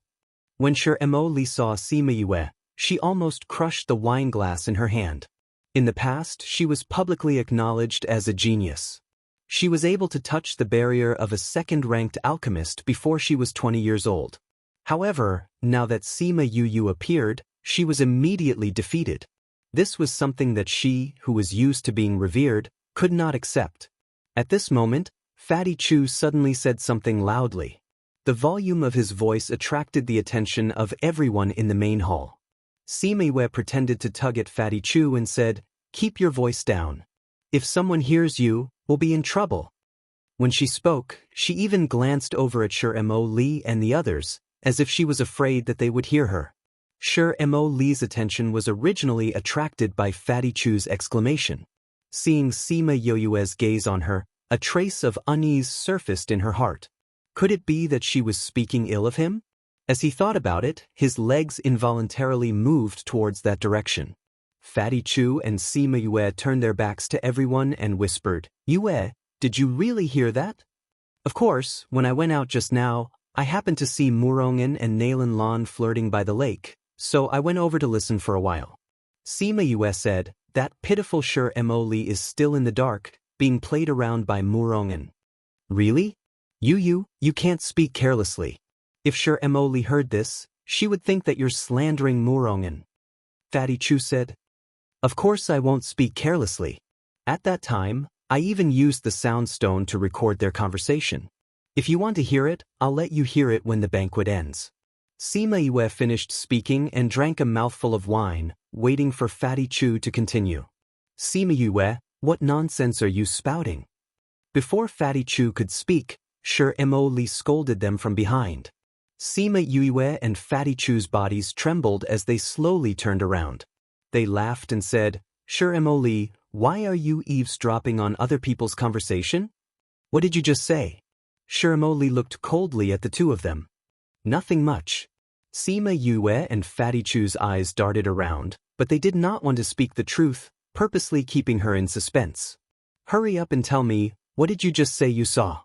When Shi Emoli saw Sima Yue, she almost crushed the wine glass in her hand. In the past, she was publicly acknowledged as a genius. She was able to touch the barrier of a second-ranked alchemist before she was 20 years old. However, now that Sima Yue appeared, she was immediately defeated. This was something that she, who was used to being revered, could not accept. At this moment, Fatty Chu suddenly said something loudly. The volume of his voice attracted the attention of everyone in the main hall. Sima Yue pretended to tug at Fatty Chu and said, keep your voice down. If someone hears you, we'll be in trouble. When she spoke, she even glanced over at Shi Emoli and the others, as if she was afraid that they would hear her. Shi Emoli's attention was originally attracted by Fatty Chu's exclamation. Seeing Sima Yue's gaze on her, a trace of unease surfaced in her heart. Could it be that she was speaking ill of him? As he thought about it, his legs involuntarily moved towards that direction. Fatty Chu and Sima Yue turned their backs to everyone and whispered, Yue, did you really hear that? Of course, when I went out just now, I happened to see Murong-en and Nalan Lan flirting by the lake, so I went over to listen for a while. Sima Yue said, that pitiful Shi Emoli is still in the dark, being played around by Murong-en. Really? You can't speak carelessly. If Shi Emoli heard this, she would think that you're slandering Murong-en. Fatty Chu said, of course I won't speak carelessly. At that time, I even used the sound stone to record their conversation. If you want to hear it, I'll let you hear it when the banquet ends. Sima Yue finished speaking and drank a mouthful of wine, waiting for Fatty Chu to continue. Sima Yue, what nonsense are you spouting? Before Fatty Chu could speak, Shi Emoli scolded them from behind. Sima Yue and Fatty Chu's bodies trembled as they slowly turned around. They laughed and said, Shi Emoli, why are you eavesdropping on other people's conversation? What did you just say? Shiramoli looked coldly at the two of them. Nothing much. Sima Yue and Fatty Chu's eyes darted around, but they did not want to speak the truth, purposely keeping her in suspense. Hurry up and tell me, what did you just say you saw?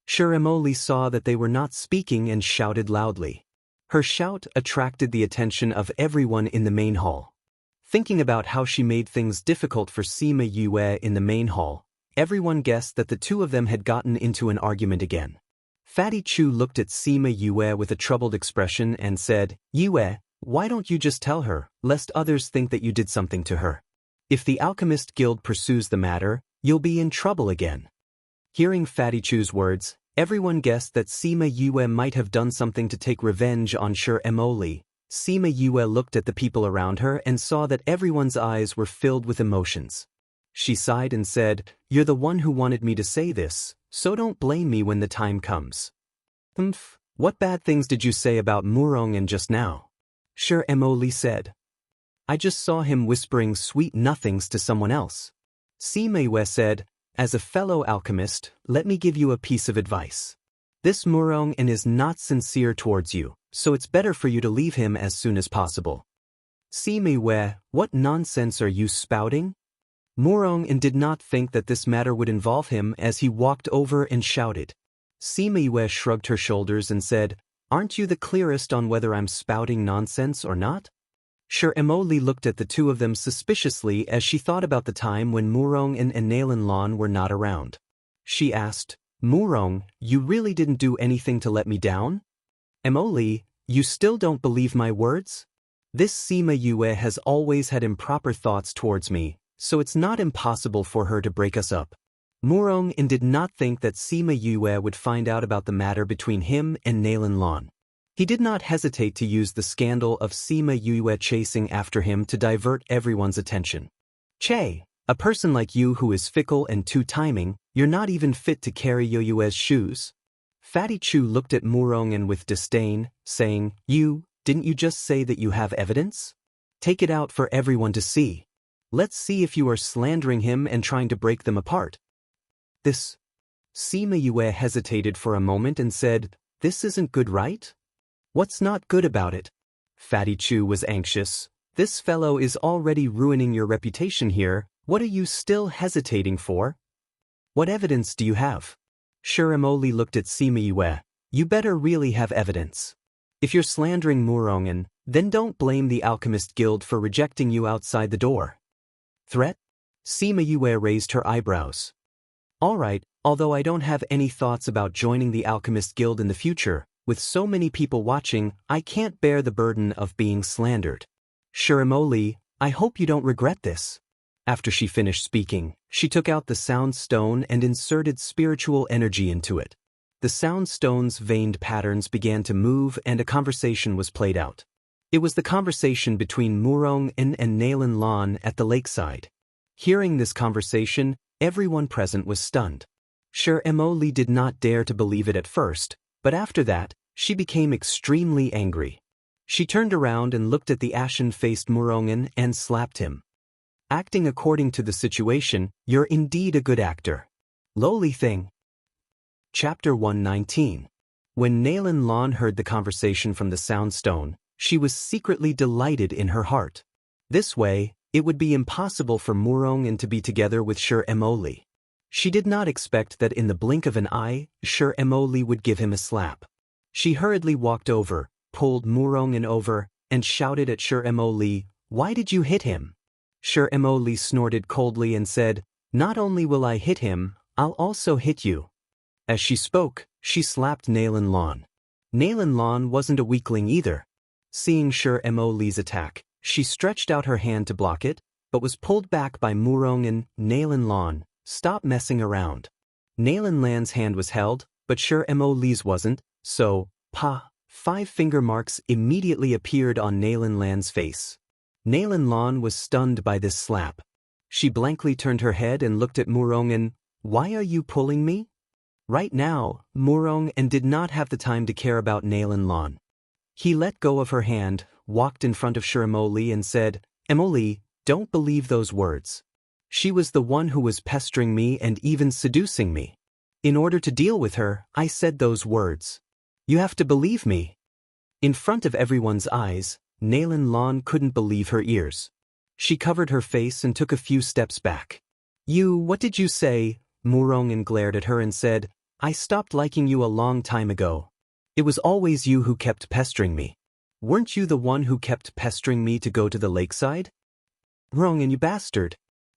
Shiramoli saw that they were not speaking and shouted loudly. Her shout attracted the attention of everyone in the main hall. Thinking about how she made things difficult for Sima Yue in the main hall, everyone guessed that the two of them had gotten into an argument again. Fatty Chu looked at Sima Yue with a troubled expression and said, Yue, why don't you just tell her, lest others think that you did something to her? If the Alchemist Guild pursues the matter, you'll be in trouble again. Hearing Fatty Chu's words, everyone guessed that Sima Yue might have done something to take revenge on Shiramoli. Sima Yue looked at the people around her and saw that everyone's eyes were filled with emotions. She sighed and said, You're the one who wanted me to say this, so don't blame me when the time comes. What bad things did you say about Murong just now? Shiramoli said. I just saw him whispering sweet nothings to someone else. Sima Yue said, As a fellow alchemist, let me give you a piece of advice. This Murong is not sincere towards you, so it's better for you to leave him as soon as possible. Sima Yue, what nonsense are you spouting? Murong did not think that this matter would involve him as he walked over and shouted. Sima Yue shrugged her shoulders and said, Aren't you the clearest on whether I'm spouting nonsense or not? Shiramoli looked at the two of them suspiciously as she thought about the time when Murong and Nalan Lan were not around. She asked, Murong, you really didn't do anything to let me down? Emoli, you still don't believe my words? This Sima Yue has always had improper thoughts towards me, so it's not impossible for her to break us up. Murong did not think that Sima Yue would find out about the matter between him and Nalan Lan. He did not hesitate to use the scandal of Sima Yue chasing after him to divert everyone's attention. Che, a person like you who is fickle and two-timing, you're not even fit to carry Yue's shoes. Fatty Chu looked at Murong with disdain, saying, Didn't you just say that you have evidence? Take it out for everyone to see. Let's see if you are slandering him and trying to break them apart. This. Sima Yue hesitated for a moment and said, This isn't good, right? What's not good about it? Fatty Chu was anxious. This fellow is already ruining your reputation here. What are you still hesitating for? What evidence do you have? Shiramoli looked at Sima Yue. You better really have evidence. If you're slandering Murong, then don't blame the Alchemist Guild for rejecting you outside the door. Threat? Sima Yue raised her eyebrows. All right, although I don't have any thoughts about joining the Alchemist Guild in the future, with so many people watching, I can't bear the burden of being slandered. Shiramoli, I hope you don't regret this. After she finished speaking, she took out the sound stone and inserted spiritual energy into it. The sound stone's veined patterns began to move and a conversation was played out. It was the conversation between Murong and Nalan Lan at the lakeside. Hearing this conversation, everyone present was stunned. Shiramoli did not dare to believe it at first, but after that, she became extremely angry. She turned around and looked at the ashen-faced Murong and slapped him. Acting according to the situation, you're indeed a good actor. Lowly thing. Chapter 119. When Nalan Lan heard the conversation from the sound stone, she was secretly delighted in her heart. This way, it would be impossible for Murong to be together with Shiramoli. She did not expect that in the blink of an eye, Shiramoli would give him a slap. She hurriedly walked over, pulled Murong over, and shouted at Shiramoli, Why did you hit him? Shiramoli snorted coldly and said, Not only will I hit him, I'll also hit you. As she spoke, she slapped Nalan Lan. Nalan Lan wasn't a weakling either. Seeing Shiramoli's attack, she stretched out her hand to block it, but was pulled back by Murong. Nalan Lan, stop messing around. Nalan Lan's hand was held, but Shiramoli's wasn't, so, 5 finger marks immediately appeared on Nalan Lan's face. Nalan Lan was stunned by this slap. She blankly turned her head and looked at Murong. Why are you pulling me? Right now, Murong did not have the time to care about Nalan Lan. He let go of her hand, walked in front of Shiramoli and said, Emoli, don't believe those words. She was the one who was pestering me and even seducing me. In order to deal with her, I said those words. You have to believe me. In front of everyone's eyes, Nailin Lan couldn't believe her ears. She covered her face and took a few steps back. What did you say? Murongin glared at her and said, I stopped liking you a long time ago. It was always you who kept pestering me. Weren't you the one who kept pestering me to go to the lakeside? Murongin, you bastard.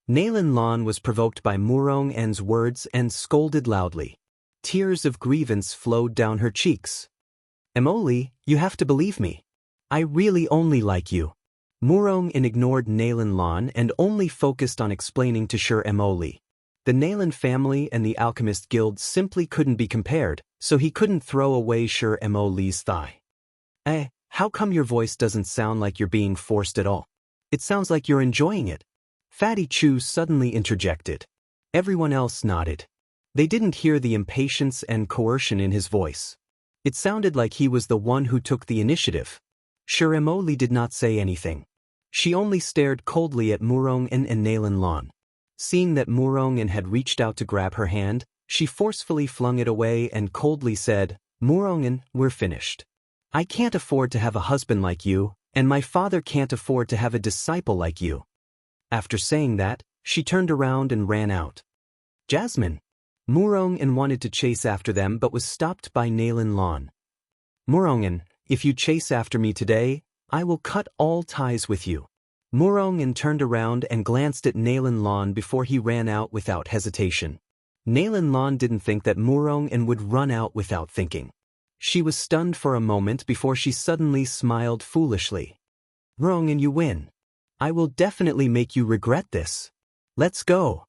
Nailin Lan was provoked by Murong'en's words and scolded loudly. Tears of grievance flowed down her cheeks. Emoli, you have to believe me. I really only like you. Murong'en ignored Nailin Lan and only focused on explaining to Sir Emoli. The Nailin family and the Alchemist Guild simply couldn't be compared, so he couldn't throw away Sir Emoli's thigh. How come your voice doesn't sound like you're being forced at all? It sounds like you're enjoying it. Fatty Chu suddenly interjected. Everyone else nodded. They didn't hear the impatience and coercion in his voice. It sounded like he was the one who took the initiative. Sir Emoli did not say anything. She only stared coldly at Murong'en and Nailin Lan. Seeing that Murong'en had reached out to grab her hand, she forcefully flung it away and coldly said, Murong'en, we're finished. I can't afford to have a husband like you, and my father can't afford to have a disciple like you. After saying that, she turned around and ran out. Jasmine. Murong'en wanted to chase after them but was stopped by Nailin Lan. Murong'en, if you chase after me today, I will cut all ties with you. Murong'en turned around and glanced at Nailin Lan before he ran out without hesitation. Nailin Lan didn't think that Murong'en would run out without thinking. She was stunned for a moment before she suddenly smiled foolishly. Murong'en, you win. I will definitely make you regret this. Let's go.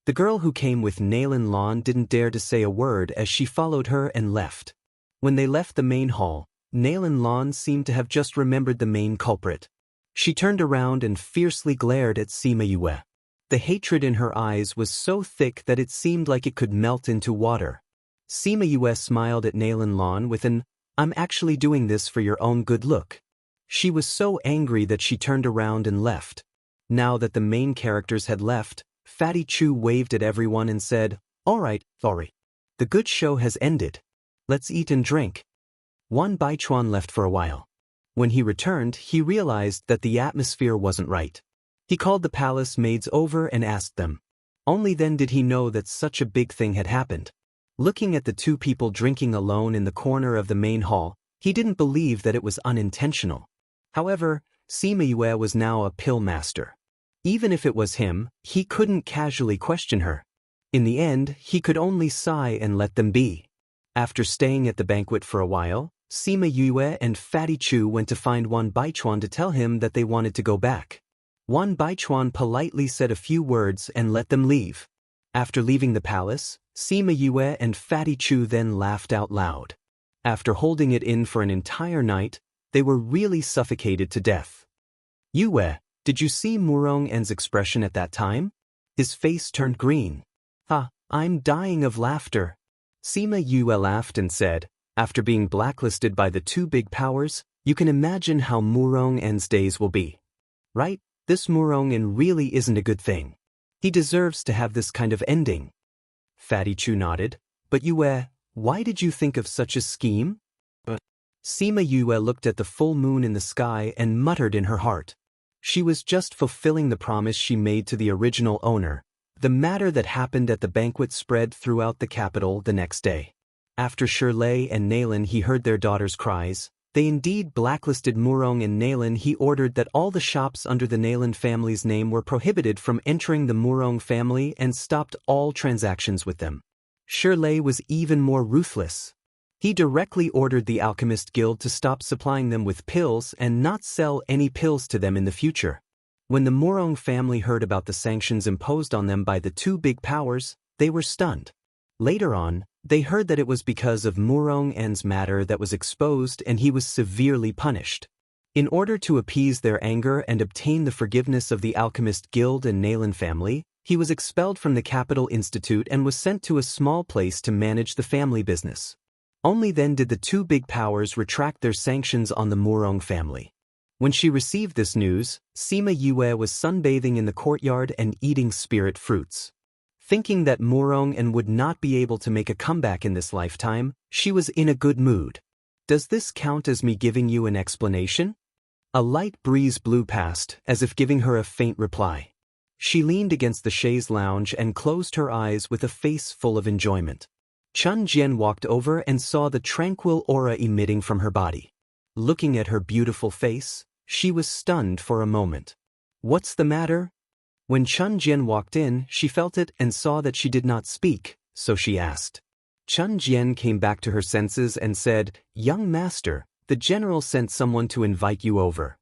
The girl who came with Nailin Lan didn't dare to say a word as she followed her and left. When they left the main hall, Nailin Lan seemed to have just remembered the main culprit. She turned around and fiercely glared at Sima Yue. The hatred in her eyes was so thick that it seemed like it could melt into water. Sima Yue smiled at Nailin Lan with an, I'm actually doing this for your own good look. She was so angry that she turned around and left. Now that the main characters had left, Fatty Chu waved at everyone and said, All right. The good show has ended. Let's eat and drink. Wan Baichuan left for a while. When he returned, he realized that the atmosphere wasn't right. He called the palace maids over and asked them. Only then did he know that such a big thing had happened. Looking at the two people drinking alone in the corner of the main hall, he didn't believe that it was unintentional. However, Sima Yue was now a pill master. Even if it was him, he couldn't casually question her. In the end, he could only sigh and let them be. After staying at the banquet for a while, Sima Yue and Fatty Chu went to find Wan Baichuan to tell him that they wanted to go back. Wan Baichuan politely said a few words and let them leave. After leaving the palace, Sima Yue and Fatty Chu then laughed out loud. After holding it in for an entire night, they were really suffocated to death. Yue, did you see Murong'en's expression at that time? His face turned green. I'm dying of laughter. Sima Yue laughed and said, after being blacklisted by the two big powers, you can imagine how Murong'en's days will be. Right? This Murong'en really isn't a good thing. He deserves to have this kind of ending. Fatty Chu nodded. But Yue, why did you think of such a scheme? Sima Yue looked at the full moon in the sky and muttered in her heart. She was just fulfilling the promise she made to the original owner. The matter that happened at the banquet spread throughout the capital the next day. After Shirley and Nailin he heard their daughter's cries. They indeed blacklisted Murong and Nailin. He ordered that all the shops under the Nailin family's name were prohibited from entering the Murong family and stopped all transactions with them. Shirley was even more ruthless. He directly ordered the Alchemist Guild to stop supplying them with pills and not sell any pills to them in the future. When the Murong family heard about the sanctions imposed on them by the two big powers, they were stunned. Later on, they heard that it was because of Murong'en's matter that was exposed and he was severely punished. In order to appease their anger and obtain the forgiveness of the Alchemist Guild and Nailin family, he was expelled from the Capital Institute and was sent to a small place to manage the family business. Only then did the two big powers retract their sanctions on the Murong family. When she received this news, Sima Yue was sunbathing in the courtyard and eating spirit fruits. Thinking that Murong would not be able to make a comeback in this lifetime, she was in a good mood. Does this count as me giving you an explanation? A light breeze blew past, as if giving her a faint reply. She leaned against the chaise lounge and closed her eyes with a face full of enjoyment. Chun Jian walked over and saw the tranquil aura emitting from her body. Looking at her beautiful face, she was stunned for a moment. What's the matter? When Chun Jian walked in, she felt it and saw that she did not speak, so she asked. Chun Jian came back to her senses and said, "Young master, the general sent someone to invite you over."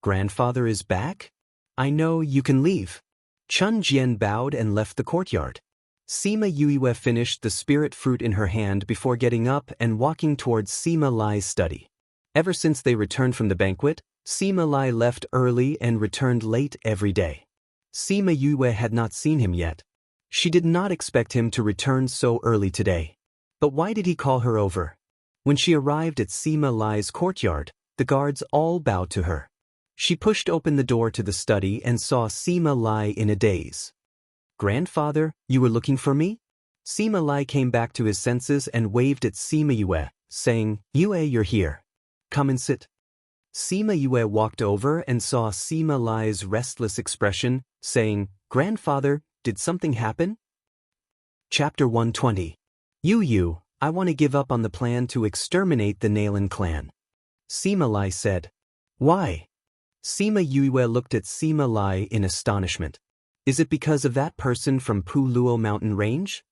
"Grandfather is back? I know, you can leave." Chun Jian bowed and left the courtyard. Sima Yue finished the spirit fruit in her hand before getting up and walking towards Sima Lai's study. Ever since they returned from the banquet, Sima Lai left early and returned late every day. Sima Yue had not seen him yet. She did not expect him to return so early today. But why did he call her over? When she arrived at Sima Lai's courtyard, the guards all bowed to her. She pushed open the door to the study and saw Sima Lai in a daze. "Grandfather, you were looking for me?" Sima Lai came back to his senses and waved at Sima Yue, saying, "Yue, you're here. Come and sit." Sima Yue walked over and saw Sima Lai's restless expression, saying, "Grandfather, did something happen?" Chapter 120. Yu, I want to give up on the plan to exterminate the Nailin clan. Sima Lai said. "Why?" Sima Yue looked at Sima Lai in astonishment. "Is it because of that person from Puluo mountain range?"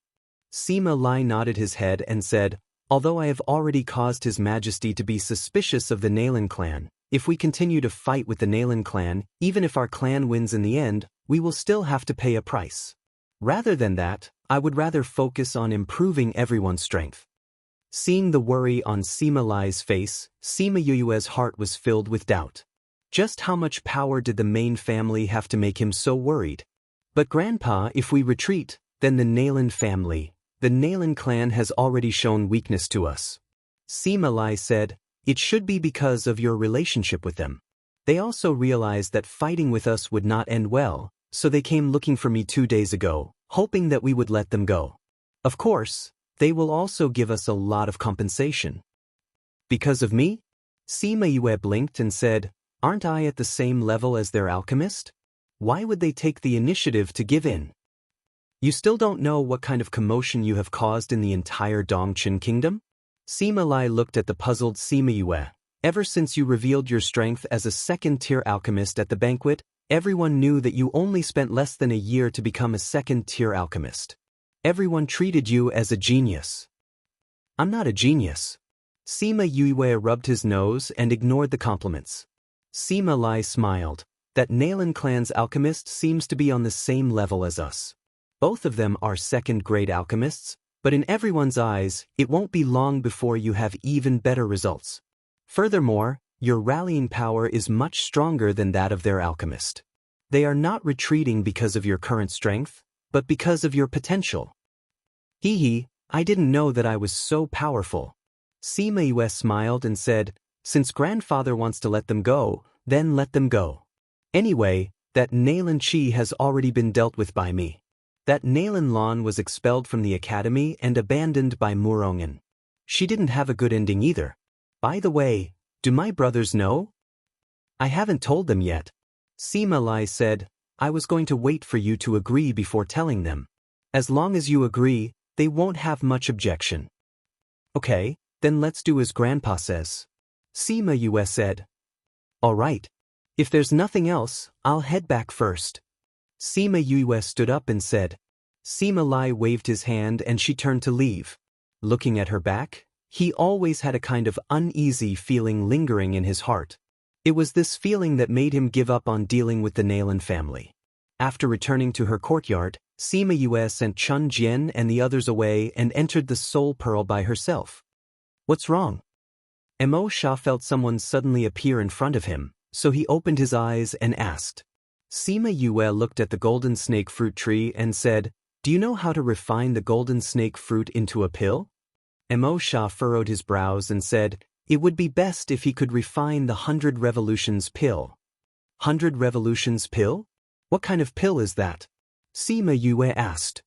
Sima Lai nodded his head and said, "Although I have already caused His Majesty to be suspicious of the Nailin clan, if we continue to fight with the Nailin clan, even if our clan wins in the end, we will still have to pay a price. Rather than that, I would rather focus on improving everyone's strength." Seeing the worry on Sima Lai's face, Sima Yue's heart was filled with doubt. Just how much power did the main family have to make him so worried? "But Grandpa, if we retreat, then the Nailin clan has already shown weakness to us." Sima Lai said, "It should be because of your relationship with them. They also realized that fighting with us would not end well, so they came looking for me 2 days ago, hoping that we would let them go. Of course, they will also give us a lot of compensation." "Because of me?" Sima Yue blinked and said, "Aren't I at the same level as their alchemist? Why would they take the initiative to give in? You still don't know what kind of commotion you have caused in the entire Dongqin kingdom?" Sima Lai looked at the puzzled Sima Yue. "Ever since you revealed your strength as a second-tier alchemist at the banquet, everyone knew that you only spent less than a year to become a second-tier alchemist. Everyone treated you as a genius." "I'm not a genius." Sima Yue rubbed his nose and ignored the compliments. Sima Lai smiled. "That Nailin clan's alchemist seems to be on the same level as us. Both of them are second-grade alchemists, but in everyone's eyes, it won't be long before you have even better results. Furthermore, your rallying power is much stronger than that of their alchemist. They are not retreating because of your current strength, but because of your potential." "Hee, I didn't know that I was so powerful." Sima Yue smiled and said, "Since Grandfather wants to let them go, then let them go. Anyway, that Nailin Chi has already been dealt with by me. That Nailin Lan was expelled from the academy and abandoned by Murongen. She didn't have a good ending either. By the way, do my brothers know?" "I haven't told them yet." Sima Lai said, "I was going to wait for you to agree before telling them. As long as you agree, they won't have much objection." "Okay, then let's do as Grandpa says." Sima Yue said. "All right. If there's nothing else, I'll head back first." Sima Yue stood up and said. Sima Lai waved his hand and she turned to leave. Looking at her back, he always had a kind of uneasy feeling lingering in his heart. It was this feeling that made him give up on dealing with the Nailin family. After returning to her courtyard, Sima Yue sent Chun Jian and the others away and entered the Soul Pearl by herself. "What's wrong?" Mo Sha felt someone suddenly appear in front of him, so he opened his eyes and asked. Sima Yue looked at the golden snake fruit tree and said, "Do you know how to refine the golden snake fruit into a pill?" Mo Sha furrowed his brows and said, "It would be best if he could refine the 100 revolutions pill." 100 revolutions pill? What kind of pill is that? Sima Yue asked.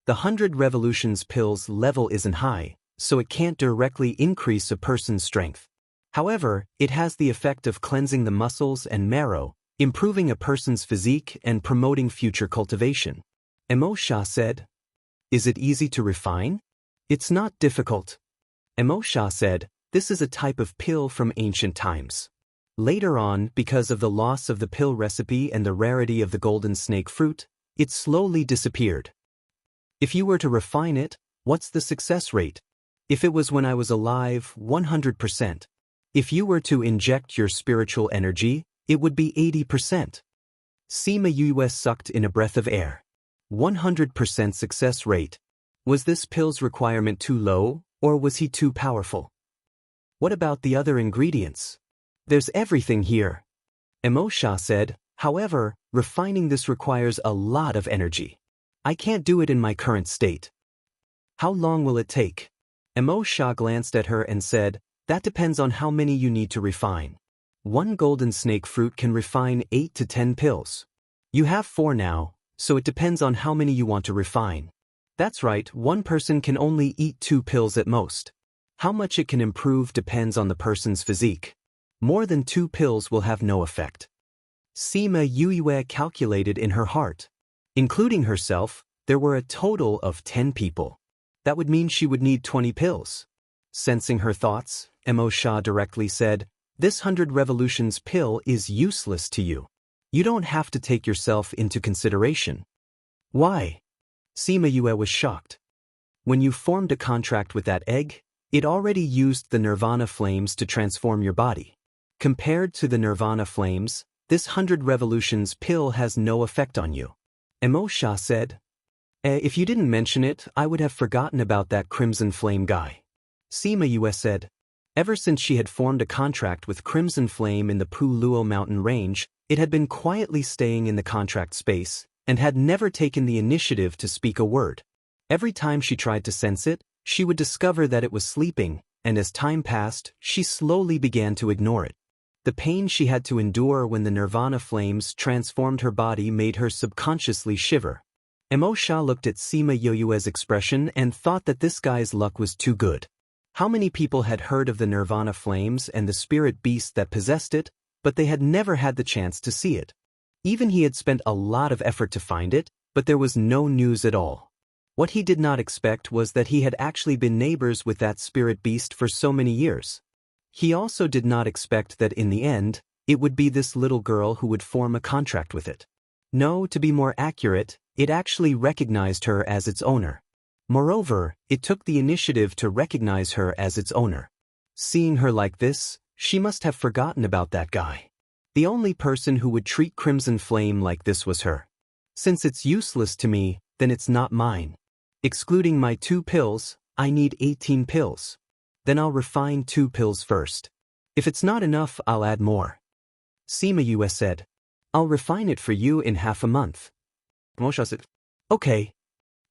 The 100 revolutions pill's level isn't high, so it can't directly increase a person's strength. However, it has the effect of cleansing the muscles and marrow, improving a person's physique and promoting future cultivation. Xianxia said. Is it easy to refine? It's not difficult. Xianxia said, this is a type of pill from ancient times. Later on, because of the loss of the pill recipe and the rarity of the golden snake fruit, it slowly disappeared. If you were to refine it, what's the success rate? If it was when I was alive, 100%. If you were to inject your spiritual energy, it would be 80%. Sima Yue sucked in a breath of air. 100% success rate. Was this pill's requirement too low, or was he too powerful? What about the other ingredients? There's everything here. Xianxia said, however, refining this requires a lot of energy. I can't do it in my current state. How long will it take? Xianxia glanced at her and said, that depends on how many you need to refine. One golden snake fruit can refine 8 to 10 pills. You have 4 now, so it depends on how many you want to refine. That's right, one person can only eat 2 pills at most. How much it can improve depends on the person's physique. More than 2 pills will have no effect. Sima Yue calculated in her heart. Including herself, there were a total of 10 people. That would mean she would need 20 pills. Sensing her thoughts, Xianxia directly said, this 100 revolutions pill is useless to you. You don't have to take yourself into consideration. Why? Sima Yue was shocked. When you formed a contract with that egg, it already used the nirvana flames to transform your body. Compared to the nirvana flames, this 100 revolutions pill has no effect on you. Xianxia said. If you didn't mention it, I would have forgotten about that Crimson Flame guy. Sima Yue said. Ever since she had formed a contract with Crimson Flame in the Puluo mountain range, it had been quietly staying in the contract space, and had never taken the initiative to speak a word. Every time she tried to sense it, she would discover that it was sleeping, and as time passed, she slowly began to ignore it. The pain she had to endure when the nirvana flames transformed her body made her subconsciously shiver. Xianxia looked at Sima Yue's expression and thought that this guy's luck was too good. How many people had heard of the nirvana flames and the spirit beast that possessed it, but they had never had the chance to see it. Even he had spent a lot of effort to find it, but there was no news at all. What he did not expect was that he had actually been neighbors with that spirit beast for so many years. He also did not expect that in the end, it would be this little girl who would form a contract with it. No, to be more accurate, it actually recognized her as its owner. Moreover, it took the initiative to recognize her as its owner. Seeing her like this, she must have forgotten about that guy. The only person who would treat Crimson Flame like this was her. Since it's useless to me, then it's not mine. Excluding my 2 pills, I need 18 pills. Then I'll refine 2 pills first. If it's not enough, I'll add more. Sima Yue said. I'll refine it for you in half a month. Xianxia said. Okay.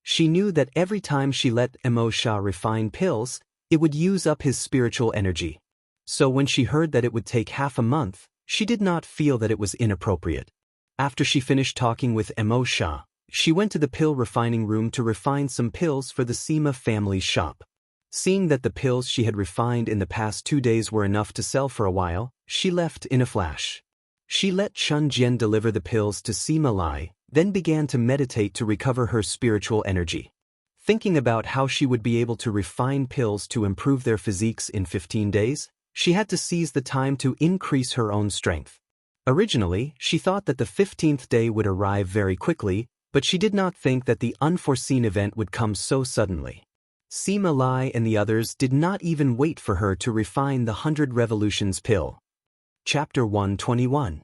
She knew that every time she let Xianxia refine pills, it would use up his spiritual energy. So when she heard that it would take half a month, she did not feel that it was inappropriate. After she finished talking with Xianxia, she went to the pill refining room to refine some pills for the Sima family's shop. Seeing that the pills she had refined in the past 2 days were enough to sell for a while, she left in a flash. She let Chun Jian deliver the pills to Sima Lai, then began to meditate to recover her spiritual energy. Thinking about how she would be able to refine pills to improve their physiques in 15 days, she had to seize the time to increase her own strength. Originally, she thought that the 15th day would arrive very quickly, but she did not think that the unforeseen event would come so suddenly. Sima Lai and the others did not even wait for her to refine the 100 revolutions pill. Chapter 121.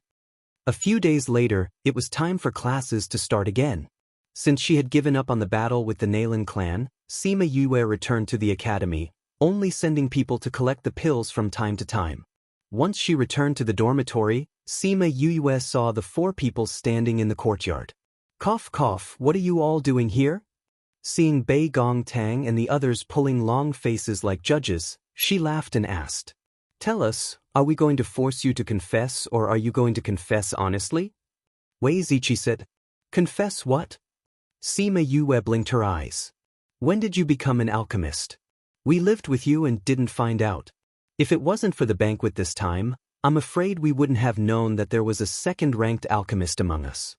A few days later, it was time for classes to start again. Since she had given up on the battle with the Nailin clan, Sima Yue returned to the academy, only sending people to collect the pills from time to time. Once she returned to the dormitory, Sima Yue saw the 4 people standing in the courtyard. Cough cough, what are you all doing here? Seeing Bei Gong Tang and the others pulling long faces like judges, she laughed and asked, Tell us, are we going to force you to confess or are you going to confess honestly? Wei Ziqi said, Confess what? Sima Yue blinked her eyes. When did you become an alchemist? We lived with you and didn't find out. If it wasn't for the banquet this time, I'm afraid we wouldn't have known that there was a second-ranked alchemist among us.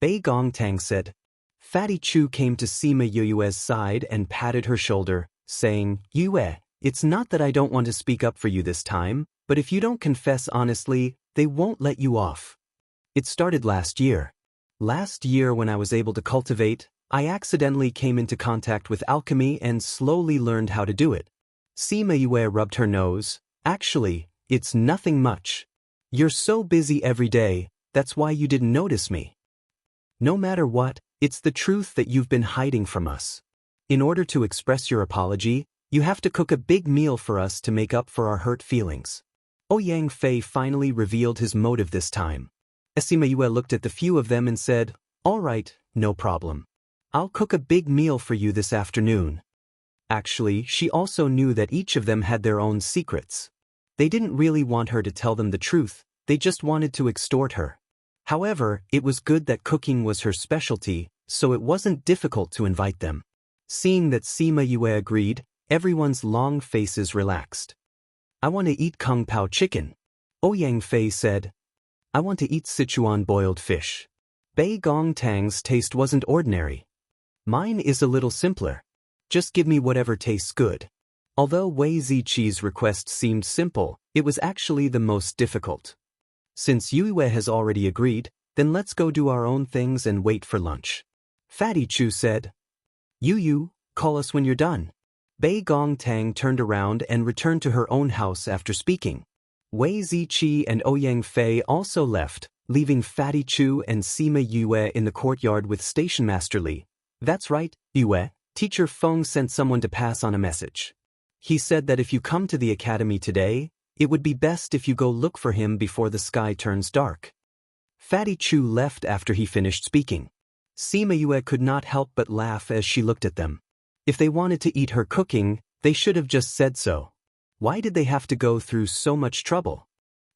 Bei Gongtang said. Fatty Chu came to Sima Yue's side and patted her shoulder, saying, Yue, it's not that I don't want to speak up for you this time, but if you don't confess honestly, they won't let you off. It started last year. Last year when I was able to cultivate, I accidentally came into contact with alchemy and slowly learned how to do it. Sima Yue rubbed her nose. Actually, it's nothing much. You're so busy every day, that's why you didn't notice me. No matter what, it's the truth that you've been hiding from us. In order to express your apology, you have to cook a big meal for us to make up for our hurt feelings. Yang Fei finally revealed his motive this time. Sima Yue looked at the few of them and said, All right, no problem. I'll cook a big meal for you this afternoon. Actually, she also knew that each of them had their own secrets. They didn't really want her to tell them the truth, they just wanted to extort her. However, it was good that cooking was her specialty, so it wasn't difficult to invite them. Seeing that Sima Yue agreed, everyone's long faces relaxed. I want to eat Kung Pao chicken. Yang Fei said. I want to eat Sichuan boiled fish. Bei Gongtang's taste wasn't ordinary. Mine is a little simpler. Just give me whatever tastes good. Although Wei Ziqi's request seemed simple, it was actually the most difficult. Since Yue has already agreed, then let's go do our own things and wait for lunch. Fatty Chu said. Yu, call us when you're done. Bei Gongtang turned around and returned to her own house after speaking. Wei Ziqi and Yang Fei also left, leaving Fatty Chu and Sima Yue in the courtyard with Station Master Li. That's right, Yue, Teacher Feng sent someone to pass on a message. He said that if you come to the academy today, it would be best if you go look for him before the sky turns dark. Fatty Chu left after he finished speaking. Sima Yue could not help but laugh as she looked at them. If they wanted to eat her cooking, they should have just said so. Why did they have to go through so much trouble?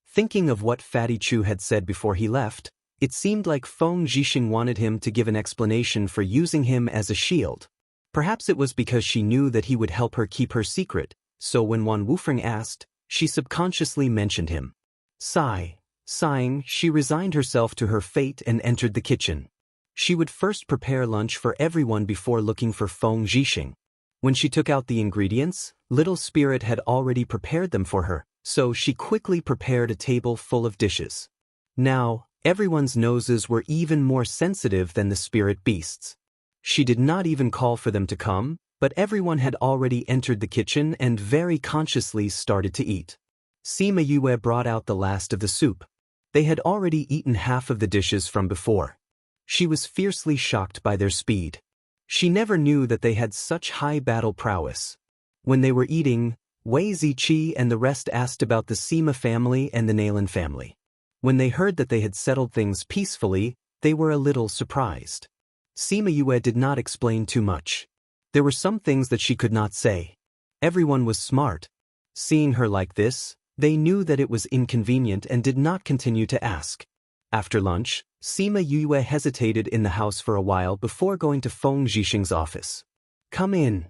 Thinking of what Fatty Chu had said before he left, it seemed like Feng Zhixing wanted him to give an explanation for using him as a shield. Perhaps it was because she knew that he would help her keep her secret, so when Wan Wufeng asked, she subconsciously mentioned him. Sighing, she resigned herself to her fate and entered the kitchen. She would first prepare lunch for everyone before looking for Feng Zhixing. When she took out the ingredients, Little Spirit had already prepared them for her, so she quickly prepared a table full of dishes. Now, everyone's noses were even more sensitive than the spirit beasts. She did not even call for them to come, but everyone had already entered the kitchen and very consciously started to eat. Sima Yue brought out the last of the soup. They had already eaten half of the dishes from before. She was fiercely shocked by their speed. She never knew that they had such high battle prowess. When they were eating, Wei Ziqi and the rest asked about the Sima family and the Nailan family. When they heard that they had settled things peacefully, they were a little surprised. Sima Yue did not explain too much. There were some things that she could not say. Everyone was smart. Seeing her like this, they knew that it was inconvenient and did not continue to ask. After lunch, Sima Yue hesitated in the house for a while before going to Feng Zhixing's office. Come in.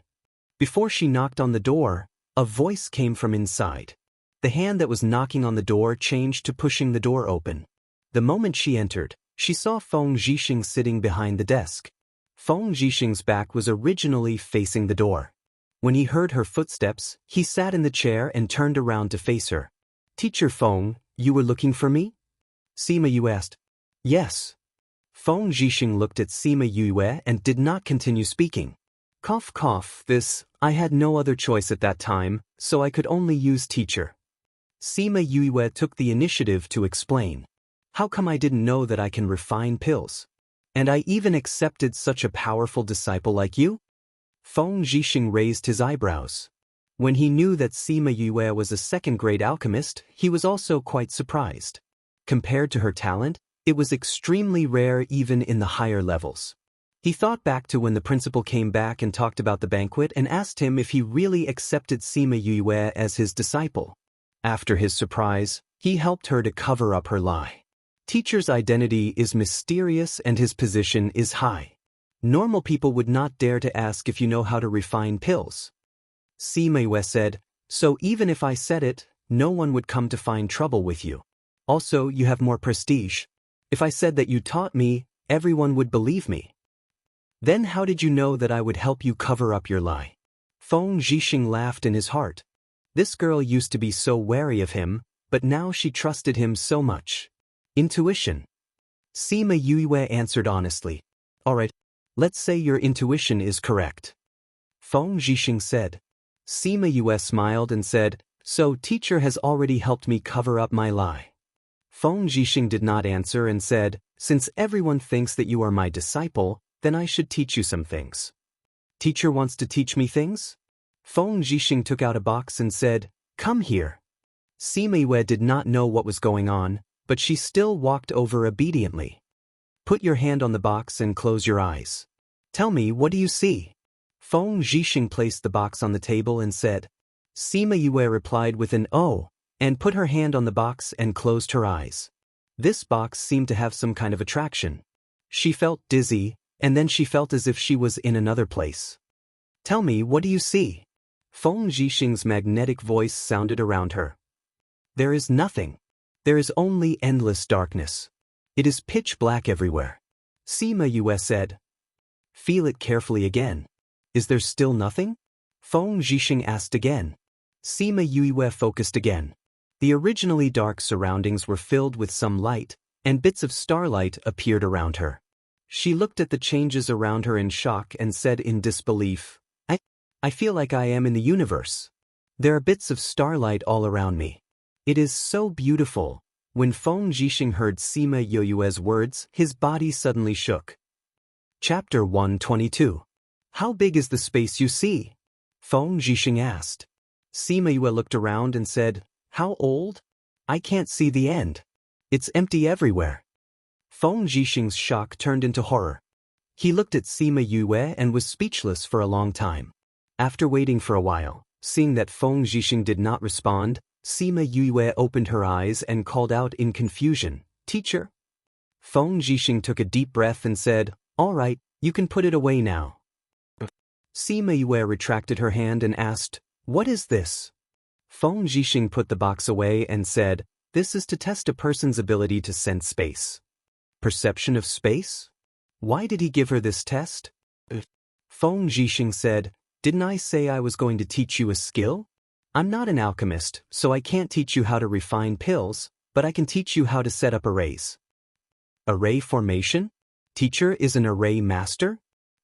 Before she knocked on the door, a voice came from inside. The hand that was knocking on the door changed to pushing the door open. The moment she entered, she saw Feng Zhixing sitting behind the desk. Feng Zhixing's back was originally facing the door. When he heard her footsteps, he sat in the chair and turned around to face her. Teacher Feng, you were looking for me? Sima Yue asked. Yes. Feng Zhixing looked at Sima Yue and did not continue speaking. Cough cough, I had no other choice at that time, so I could only use teacher. Sima Yue took the initiative to explain. How come I didn't know that I can refine pills? And I even accepted such a powerful disciple like you? Feng Zhixing raised his eyebrows. When he knew that Sima Yue was a second-grade alchemist, he was also quite surprised. Compared to her talent, it was extremely rare even in the higher levels. He thought back to when the principal came back and talked about the banquet and asked him if he really accepted Sima Yue as his disciple. After his surprise, he helped her to cover up her lie. Teacher's identity is mysterious and his position is high. Normal people would not dare to ask if you know how to refine pills. Sima Yue said, so even if I said it, no one would come to find trouble with you. Also, you have more prestige. If I said that you taught me, everyone would believe me. Then how did you know that I would help you cover up your lie? Feng Zhixing laughed in his heart. This girl used to be so wary of him, but now she trusted him so much. Intuition. Sima Yue answered honestly. Alright, let's say your intuition is correct. Feng Zhixing said. Sima Yue smiled and said, so teacher has already helped me cover up my lie. Feng Zhixing did not answer and said, since everyone thinks that you are my disciple, then I should teach you some things. Teacher wants to teach me things? Feng Zhixing took out a box and said, come here. Sima Yue did not know what was going on, but she still walked over obediently. Put your hand on the box and close your eyes. Tell me, what do you see? Feng Zhixing placed the box on the table and said. Sima Yue replied with an "oh," and put her hand on the box and closed her eyes. This box seemed to have some kind of attraction. She felt dizzy, and then she felt as if she was in another place. Tell me, what do you see? Feng Zhixing's magnetic voice sounded around her. There is nothing. There is only endless darkness. It is pitch black everywhere. Sima Yue said. Feel it carefully again. Is there still nothing? Feng Zhixing asked again. Sima Yue focused again. The originally dark surroundings were filled with some light, and bits of starlight appeared around her. She looked at the changes around her in shock and said in disbelief, I feel like I am in the universe. There are bits of starlight all around me. It is so beautiful. When Feng Zhixing heard Sima Yue's words, his body suddenly shook. Chapter 122. How big is the space you see? Feng Zhixing asked. Sima Yue looked around and said, how old? I can't see the end. It's empty everywhere. Feng Zhixing's shock turned into horror. He looked at Sima Yue and was speechless for a long time. After waiting for a while, seeing that Feng Zhixing did not respond, Sima Yue opened her eyes and called out in confusion, Teacher? Feng Zhixing took a deep breath and said, all right, you can put it away now. Sima Yue retracted her hand and asked, what is this? Feng Zhixing put the box away and said, this is to test a person's ability to sense space. Perception of space? Why did he give her this test? Feng Zhixing said, didn't I say I was going to teach you a skill? I'm not an alchemist, so I can't teach you how to refine pills, but I can teach you how to set up arrays. Array formation? Teacher is an array master?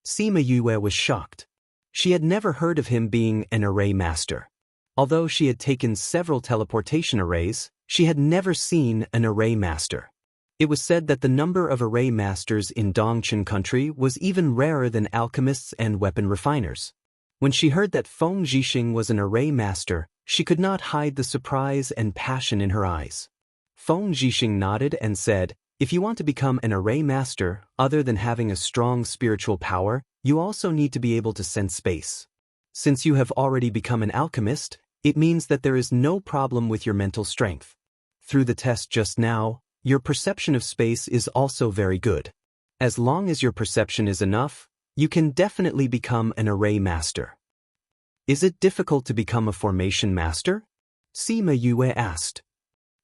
Sima Yue was shocked. She had never heard of him being an array master. Although she had taken several teleportation arrays, she had never seen an array master. It was said that the number of array masters in Dongchen country was even rarer than alchemists and weapon refiners. When she heard that Feng Zhixing was an array master, she could not hide the surprise and passion in her eyes. Feng Zhixing nodded and said, if you want to become an array master, other than having a strong spiritual power, you also need to be able to sense space. Since you have already become an alchemist, it means that there is no problem with your mental strength. Through the test just now, your perception of space is also very good. As long as your perception is enough, you can definitely become an array master. Is it difficult to become a formation master? Sima Yue asked.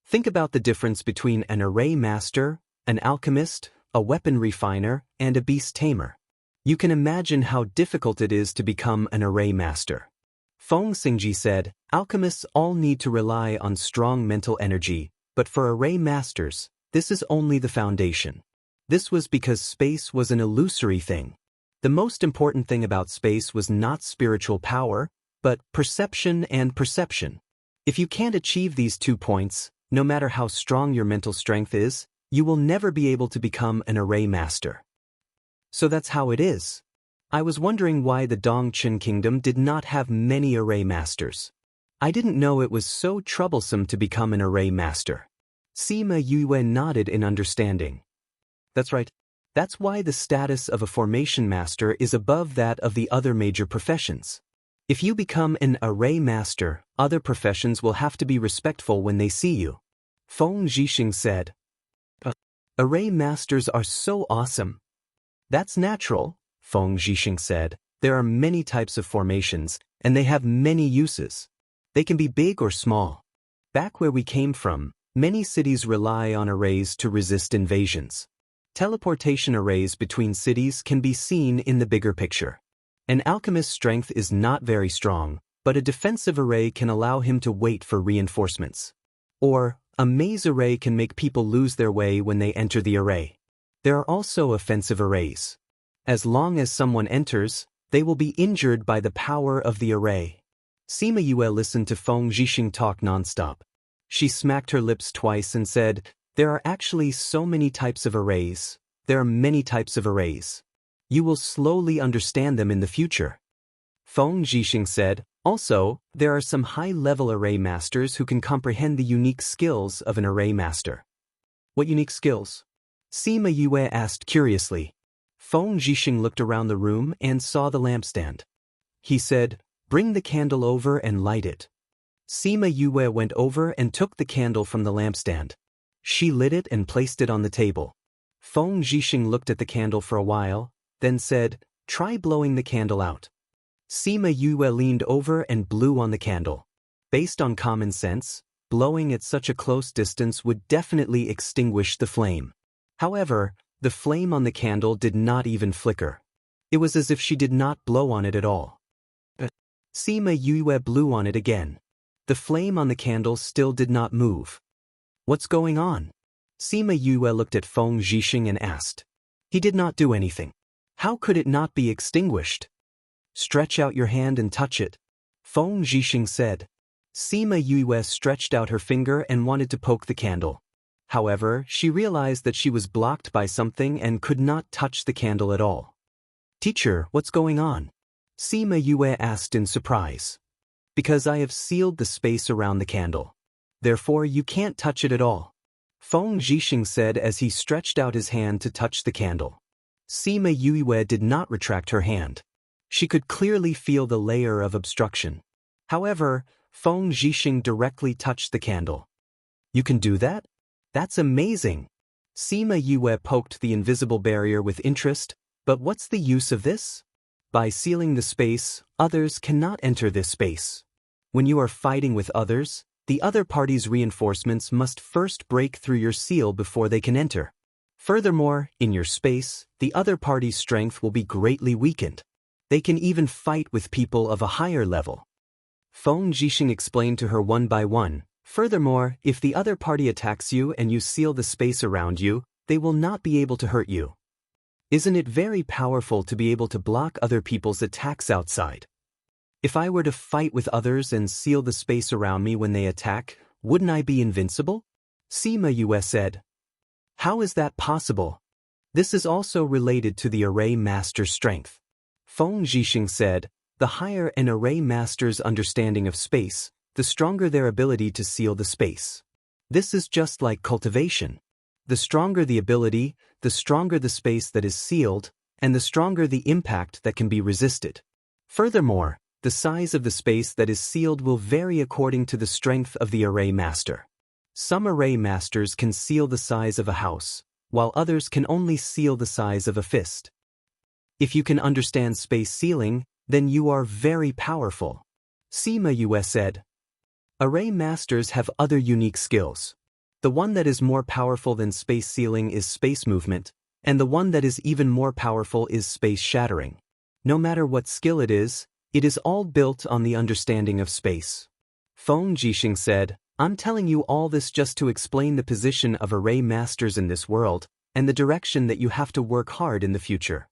Think about the difference between an array master, an alchemist, a weapon refiner, and a beast tamer. You can imagine how difficult it is to become an array master. Feng Xingji said, alchemists all need to rely on strong mental energy, but for array masters, this is only the foundation. This was because space was an illusory thing. The most important thing about space was not spiritual power, but perception and perception. If you can't achieve these 2 points, no matter how strong your mental strength is, you will never be able to become an array master. So that's how it is. I was wondering why the Dongchen kingdom did not have many array masters. I didn't know it was so troublesome to become an array master. Sima Yue nodded in understanding. That's right. That's why the status of a formation master is above that of the other major professions. If you become an array master, other professions will have to be respectful when they see you. Feng Zhixing said. Array masters are so awesome. That's natural, Feng Zhixing said. There are many types of formations, and they have many uses. They can be big or small. Back where we came from, many cities rely on arrays to resist invasions. Teleportation arrays between cities can be seen in the bigger picture. An alchemist's strength is not very strong, but a defensive array can allow him to wait for reinforcements. Or, a maze array can make people lose their way when they enter the array. There are also offensive arrays. As long as someone enters, they will be injured by the power of the array. Sima Yue listened to Feng Zhixing talk nonstop. She smacked her lips twice and said, "There are actually so many types of arrays. There are many types of arrays. You will slowly understand them in the future." Feng Zhixing said, "Also, there are some high-level array masters who can comprehend the unique skills of an array master." "What unique skills?" Sima Yue asked curiously. Feng Zhixing looked around the room and saw the lampstand. He said, "Bring the candle over and light it." Sima Yue went over and took the candle from the lampstand. She lit it and placed it on the table. Feng Zhixing looked at the candle for a while, then said, "Try blowing the candle out." Sima Yue leaned over and blew on the candle. Based on common sense, blowing at such a close distance would definitely extinguish the flame. However, the flame on the candle did not even flicker. It was as if she did not blow on it at all. Sima Yue blew on it again. The flame on the candle still did not move. "What's going on?" Sima Yue looked at Feng Zhixing and asked. "He did not do anything. How could it not be extinguished?" "Stretch out your hand and touch it," Feng Zhixing said. Sima Yue stretched out her finger and wanted to poke the candle. However, she realized that she was blocked by something and could not touch the candle at all. "Teacher, what's going on?" Sima Yue asked in surprise. "Because I have sealed the space around the candle. Therefore you can't touch it at all," Feng Zhixing said as he stretched out his hand to touch the candle. Sima Yue did not retract her hand. She could clearly feel the layer of obstruction. However, Feng Zhixing directly touched the candle. "You can do that? That's amazing." Sima Yue poked the invisible barrier with interest, "But what's the use of this?" "By sealing the space, others cannot enter this space. When you are fighting with others, the other party's reinforcements must first break through your seal before they can enter. Furthermore, in your space, the other party's strength will be greatly weakened. They can even fight with people of a higher level." Feng Zhixing explained to her one by one. "Furthermore, if the other party attacks you and you seal the space around you, they will not be able to hurt you. Isn't it very powerful to be able to block other people's attacks outside? If I were to fight with others and seal the space around me when they attack, wouldn't I be invincible?" Sima Yue said. "How is that possible?" "This is also related to the array master's strength," Feng Zhixing said. "The higher an array master's understanding of space, the stronger their ability to seal the space. This is just like cultivation. The stronger the ability, the stronger the space that is sealed, and the stronger the impact that can be resisted. Furthermore, the size of the space that is sealed will vary according to the strength of the array master. Some array masters can seal the size of a house, while others can only seal the size of a fist. If you can understand space sealing, then you are very powerful," Sima Yue said. "Array masters have other unique skills. The one that is more powerful than space sealing is space movement, and the one that is even more powerful is space shattering. No matter what skill it is all built on the understanding of space." Feng Zhixing said, "I'm telling you all this just to explain the position of array masters in this world, and the direction that you have to work hard in the future."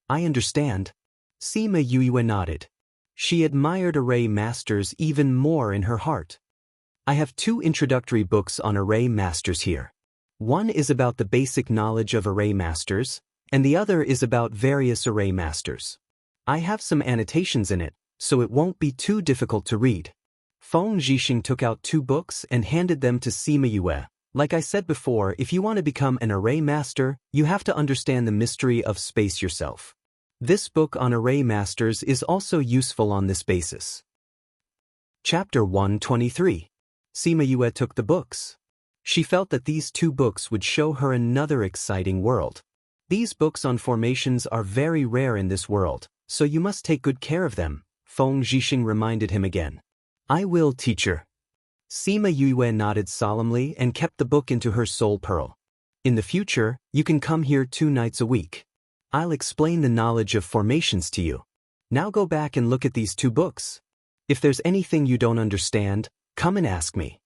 "I understand." Sima Yue nodded. She admired array masters even more in her heart. "I have 2 introductory books on array masters here. One is about the basic knowledge of array masters, and the other is about various array masters. I have some annotations in it, so it won't be too difficult to read." Feng Zhixing took out 2 books and handed them to Sima Yue. "Like I said before, if you want to become an array master, you have to understand the mystery of space yourself. This book on array masters is also useful on this basis." Chapter 123. Sima Yue took the books. She felt that these 2 books would show her another exciting world. These books on formations are very rare in this world, so you must take good care of them, Feng Zhixing reminded him again. I will, teacher. Sima Yue nodded solemnly and kept the book into her soul pearl. In the future, you can come here 2 nights a week. I'll explain the knowledge of formations to you. Now go back and look at these 2 books. If there's anything you don't understand, come and ask me.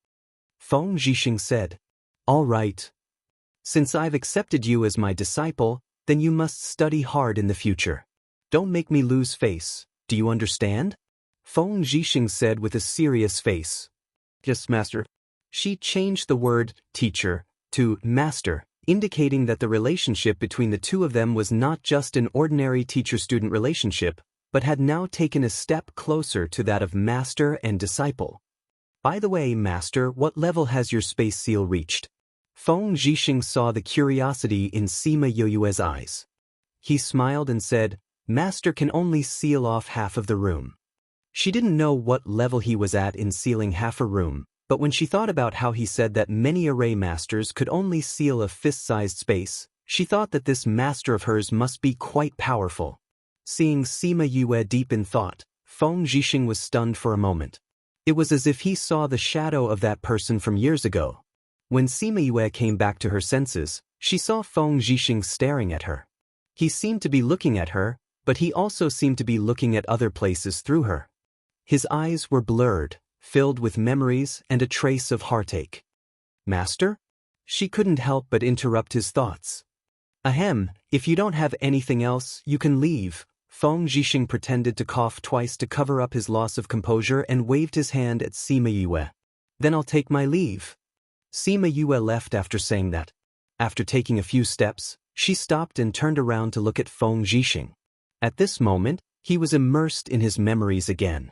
Feng Zhixing said. All right. Since I've accepted you as my disciple, then you must study hard in the future. Don't make me lose face, do you understand? Feng Zhixing said with a serious face. Yes, master. She changed the word teacher to master, indicating that the relationship between the 2 of them was not just an ordinary teacher-student relationship, but had now taken a step closer to that of master and disciple. By the way, master, what level has your space seal reached? Feng Zhixing saw the curiosity in Sima Yue's eyes. He smiled and said, Master can only seal off half of the room. She didn't know what level he was at in sealing half a room, but when she thought about how he said that many array masters could only seal a fist-sized space, she thought that this master of hers must be quite powerful. Seeing Sima Yue deep in thought, Feng Zhixing was stunned for a moment. It was as if he saw the shadow of that person from years ago. When Sima Yue came back to her senses, she saw Feng Zhixing staring at her. He seemed to be looking at her, but he also seemed to be looking at other places through her. His eyes were blurred, filled with memories and a trace of heartache. Master? She couldn't help but interrupt his thoughts. Ahem, if you don't have anything else, you can leave. Feng Zhixing pretended to cough twice to cover up his loss of composure and waved his hand at Sima Yue. Then I'll take my leave. Sima Yue left after saying that. After taking a few steps, she stopped and turned around to look at Feng Zhixing. At this moment, he was immersed in his memories again.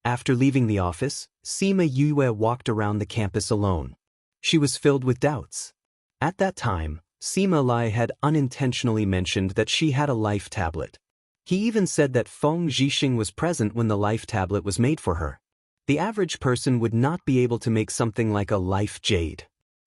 After leaving the office, Sima Yue walked around the campus alone. She was filled with doubts. At that time, Sima Lai had unintentionally mentioned that she had a life tablet. He even said that Feng Zhixing was present when the life tablet was made for her. The average person would not be able to make something like a life jade.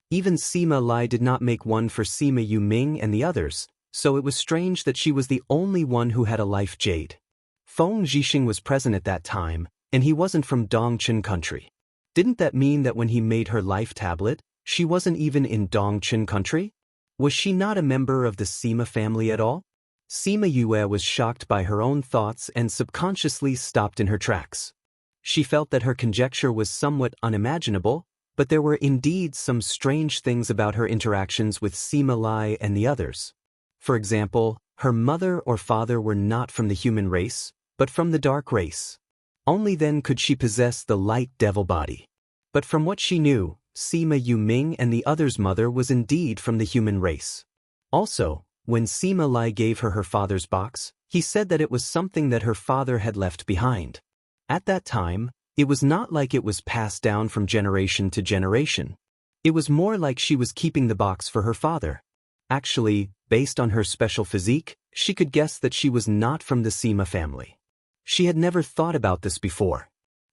Even Sima Lai did not make one for Sima Yuming and the others, so it was strange that she was the only one who had a life jade. Feng Zhixing was present at that time, and he wasn't from Dongchen country. Didn't that mean that when he made her life tablet, she wasn't even in Dongchen country? Was she not a member of the Sima family at all? Sima Yue was shocked by her own thoughts and subconsciously stopped in her tracks. She felt that her conjecture was somewhat unimaginable, but there were indeed some strange things about her interactions with Sima Lai and the others. For example, her mother or father were not from the human race, but from the dark race. Only then could she possess the light devil body. But from what she knew, Sima Yuming and the others' mother was indeed from the human race. Also, when Sima Lai gave her her father's box, he said that it was something that her father had left behind. At that time, it was not like it was passed down from generation to generation. It was more like she was keeping the box for her father. Actually, based on her special physique, she could guess that she was not from the Sima family. She had never thought about this before.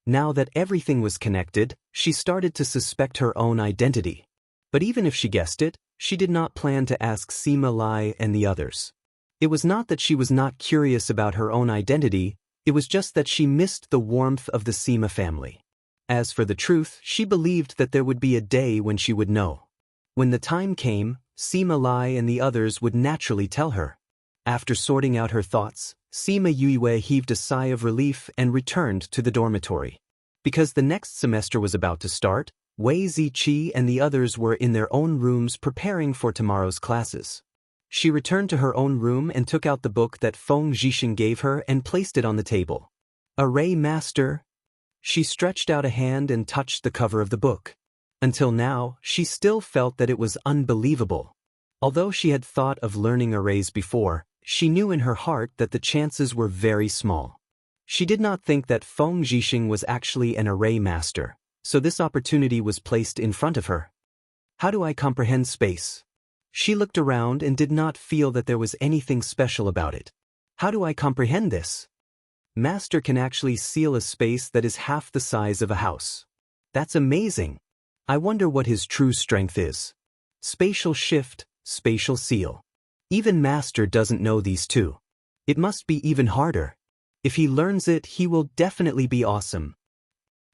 Now that everything was connected, she started to suspect her own identity. But even if she guessed it, she did not plan to ask Sima Lai and the others. It was not that she was not curious about her own identity, it was just that she missed the warmth of the Sima family. As for the truth, she believed that there would be a day when she would know. When the time came, Sima Lai and the others would naturally tell her. After sorting out her thoughts, Sima Yue heaved a sigh of relief and returned to the dormitory. Because the next semester was about to start, Wei Ziqi and the others were in their own rooms preparing for tomorrow's classes. She returned to her own room and took out the book that Feng Zhixing gave her and placed it on the table. Array Master. She stretched out a hand and touched the cover of the book. Until now, she still felt that it was unbelievable. Although she had thought of learning arrays before, she knew in her heart that the chances were very small. She did not think that Feng Zhixing was actually an array master, so this opportunity was placed in front of her. How do I comprehend space? She looked around and did not feel that there was anything special about it. How do I comprehend this? Master can actually seal a space that is half the size of a house. That's amazing. I wonder what his true strength is. Spatial shift, spatial seal. Even Master doesn't know these two. It must be even harder. If he learns it, he will definitely be awesome.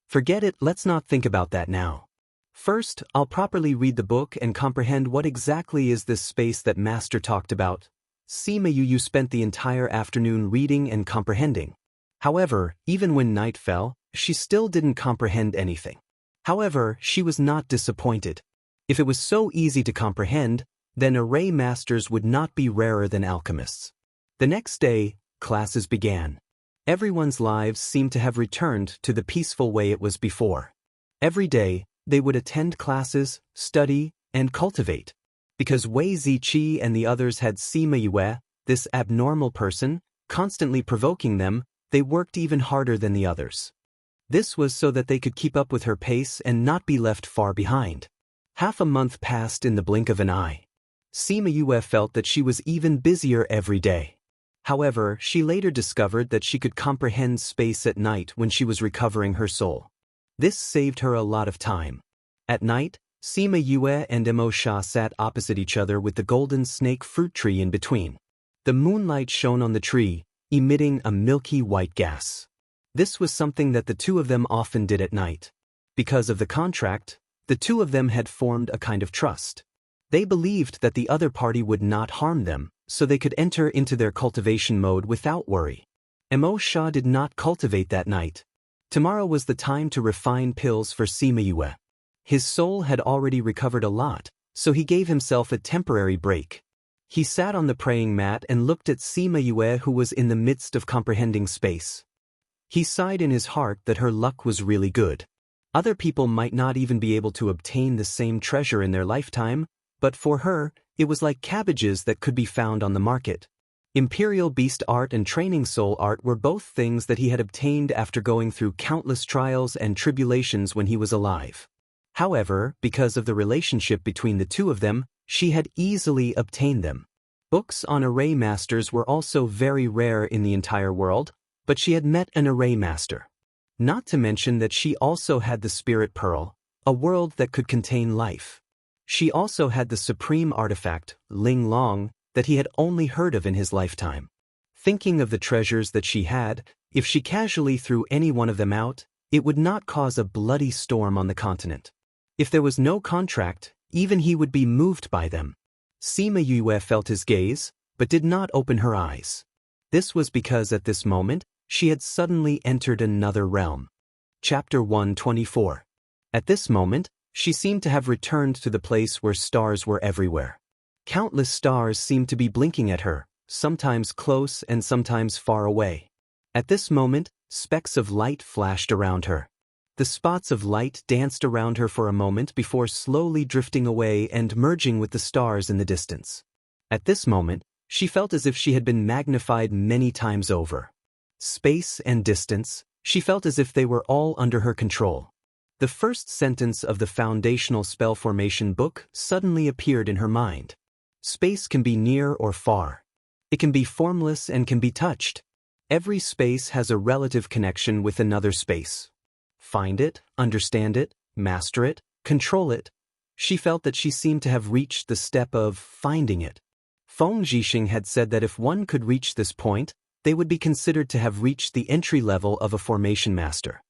Forget it, let's not think about that now. First, I'll properly read the book and comprehend what exactly is this space that Master talked about. Sima you spent the entire afternoon reading and comprehending. However, even when night fell, she still didn't comprehend anything. However, she was not disappointed. If it was so easy to comprehend, then array masters would not be rarer than alchemists. The next day, classes began. Everyone's lives seemed to have returned to the peaceful way it was before. Every day, they would attend classes, study, and cultivate. Because Wei Ziqi and the others had Sima Yue, this abnormal person, constantly provoking them, they worked even harder than the others. This was so that they could keep up with her pace and not be left far behind. Half a month passed in the blink of an eye. Sima Yue felt that she was even busier every day. However, she later discovered that she could comprehend space at night when she was recovering her soul. This saved her a lot of time. At night, Sima Yue and Emo Sha sat opposite each other with the golden snake fruit tree in between. The moonlight shone on the tree, emitting a milky white gas. This was something that the two of them often did at night. Because of the contract, the two of them had formed a kind of trust. They believed that the other party would not harm them, so they could enter into their cultivation mode without worry. Emo Sha did not cultivate that night. Tomorrow was the time to refine pills for Sima Yue. His soul had already recovered a lot, so he gave himself a temporary break. He sat on the praying mat and looked at Sima Yue, who was in the midst of comprehending space. He sighed in his heart that her luck was really good. Other people might not even be able to obtain the same treasure in their lifetime, but for her, it was like cabbages that could be found on the market. Imperial Beast Art and Training Soul Art were both things that he had obtained after going through countless trials and tribulations when he was alive. However, because of the relationship between the two of them, she had easily obtained them. Books on array masters were also very rare in the entire world, but she had met an array master. Not to mention that she also had the Spirit Pearl, a world that could contain life. She also had the supreme artifact, Ling Long, that he had only heard of in his lifetime. Thinking of the treasures that she had, if she casually threw any one of them out, it would not cause a bloody storm on the continent. If there was no contract, even he would be moved by them. Sima Yue felt his gaze, but did not open her eyes. This was because at this moment, she had suddenly entered another realm. Chapter 124. At this moment, she seemed to have returned to the place where stars were everywhere. Countless stars seemed to be blinking at her, sometimes close and sometimes far away. At this moment, specks of light flashed around her. The spots of light danced around her for a moment before slowly drifting away and merging with the stars in the distance. At this moment, she felt as if she had been magnified many times over. Space and distance, she felt as if they were all under her control. The first sentence of the foundational spell formation book suddenly appeared in her mind. Space can be near or far. It can be formless and can be touched. Every space has a relative connection with another space. Find it, understand it, master it, control it. She felt that she seemed to have reached the step of finding it. Feng Zhixing had said that if one could reach this point, they would be considered to have reached the entry level of a formation master.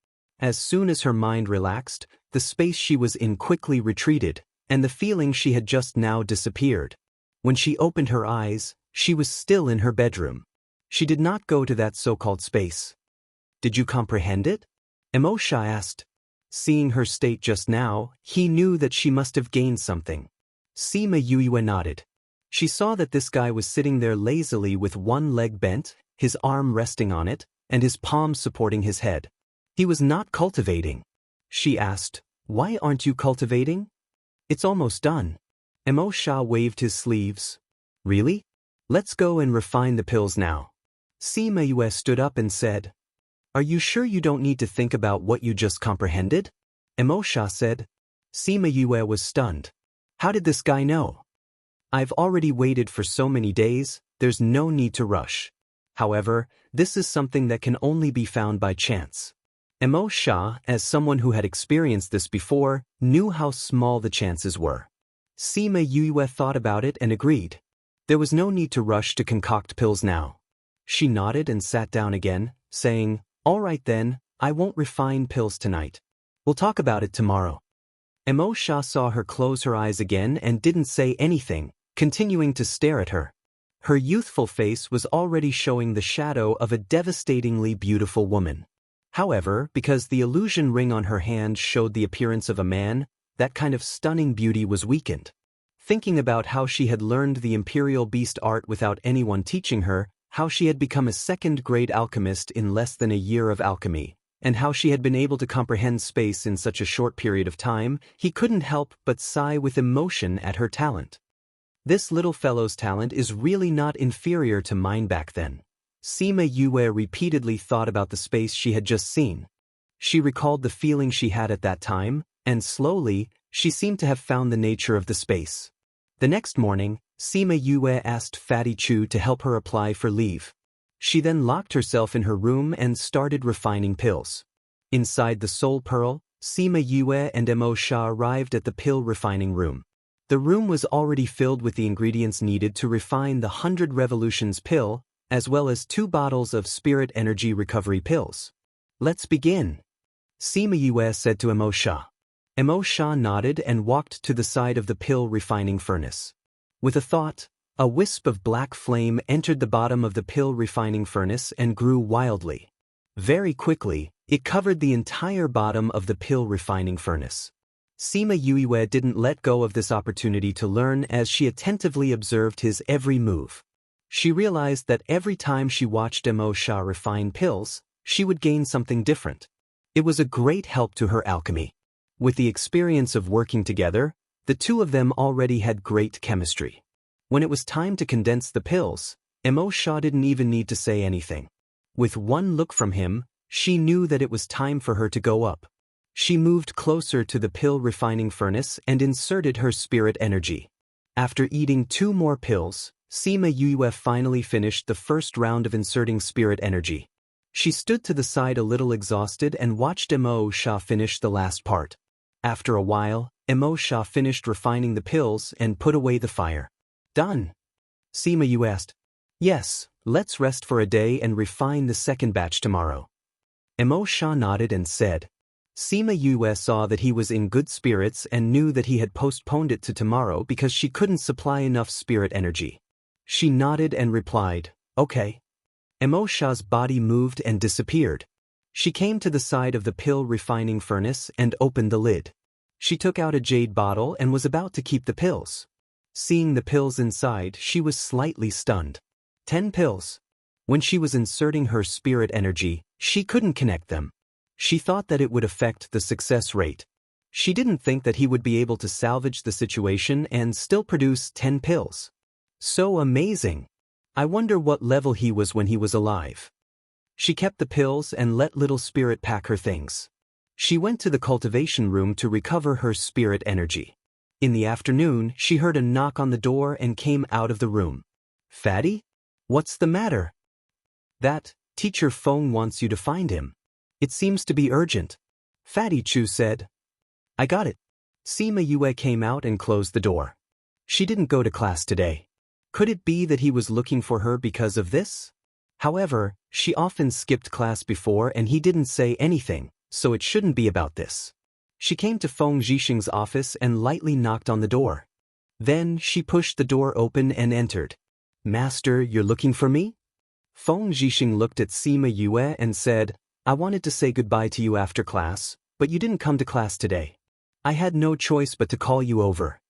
As soon as her mind relaxed, the space she was in quickly retreated, and the feeling she had just now disappeared. When she opened her eyes, she was still in her bedroom. She did not go to that so-called space. Did you comprehend it? Emo Sha asked. Seeing her state just now, he knew that she must have gained something. Sima Yue nodded. She saw that this guy was sitting there lazily with one leg bent, his arm resting on it, and his palm supporting his head. He was not cultivating. She asked, "Why aren't you cultivating?" "It's almost done." Emo Sha waved his sleeves. "Really? Let's go and refine the pills now." Sima Yue stood up and said, "Are you sure you don't need to think about what you just comprehended?" Emo Sha said. Sima Yue was stunned. How did this guy know? "I've already waited for so many days, there's no need to rush. However, this is something that can only be found by chance." Emo Sha, as someone who had experienced this before, knew how small the chances were. Sima Yue thought about it and agreed. There was no need to rush to concoct pills now. She nodded and sat down again, saying, "All right then, I won't refine pills tonight. We'll talk about it tomorrow." Xianxia saw her close her eyes again and didn't say anything, continuing to stare at her. Her youthful face was already showing the shadow of a devastatingly beautiful woman. However, because the illusion ring on her hand showed the appearance of a man, that kind of stunning beauty was weakened. Thinking about how she had learned the imperial beast art without anyone teaching her, how she had become a second-grade alchemist in less than a year of alchemy, and how she had been able to comprehend space in such a short period of time, he couldn't help but sigh with emotion at her talent. This little fellow's talent is really not inferior to mine back then. Sima Yue repeatedly thought about the space she had just seen. She recalled the feeling she had at that time, and slowly, she seemed to have found the nature of the space. The next morning, Sima Yue asked Fatty Chu to help her apply for leave. She then locked herself in her room and started refining pills. Inside the Soul Pearl, Sima Yue and Xianxia arrived at the pill refining room. The room was already filled with the ingredients needed to refine the 100 Revolutions pill, as well as 2 bottles of spirit energy recovery pills. "Let's begin," Sima Yue said to Xianxia. Xianxia nodded and walked to the side of the pill refining furnace. With a thought, a wisp of black flame entered the bottom of the pill refining furnace and grew wildly. Very quickly, it covered the entire bottom of the pill refining furnace. Sima Yue didn't let go of this opportunity to learn as she attentively observed his every move. She realized that every time she watched Xianxia refine pills, she would gain something different. It was a great help to her alchemy. With the experience of working together, the two of them already had great chemistry. When it was time to condense the pills, Xianxia didn't even need to say anything. With one look from him, she knew that it was time for her to go up. She moved closer to the pill refining furnace and inserted her spirit energy. After eating 2 more pills, Sima Yue finally finished the first round of inserting spirit energy. She stood to the side a little exhausted and watched Xianxia finish the last part. After a while, Xianxia finished refining the pills and put away the fire. "Done?" Sima Yue asked. "Yes, let's rest for a day and refine the second batch tomorrow." Xianxia nodded and said. Sima Yue saw that he was in good spirits and knew that he had postponed it to tomorrow because she couldn't supply enough spirit energy. She nodded and replied, "Okay." Xianxia's body moved and disappeared. She came to the side of the pill refining furnace and opened the lid. She took out a jade bottle and was about to keep the pills. Seeing the pills inside, she was slightly stunned. 10 pills. When she was inserting her spirit energy, she couldn't connect them. She thought that it would affect the success rate. She didn't think that he would be able to salvage the situation and still produce 10 pills. So amazing. I wonder what level he was when he was alive. She kept the pills and let Little Spirit pack her things. She went to the cultivation room to recover her spirit energy. In the afternoon, she heard a knock on the door and came out of the room. "Fatty? What's the matter?" "That, Teacher Feng wants you to find him. It seems to be urgent," Fatty Chu said. "I got it." Sima Yue came out and closed the door. She didn't go to class today. Could it be that he was looking for her because of this? However, she often skipped class before and he didn't say anything, so it shouldn't be about this. She came to Feng Zhixing's office and lightly knocked on the door. Then she pushed the door open and entered. "Master, you're looking for me?" Feng Zhixing looked at Sima Yue and said, "I wanted to say goodbye to you after class, but you didn't come to class today. I had no choice but to call you over."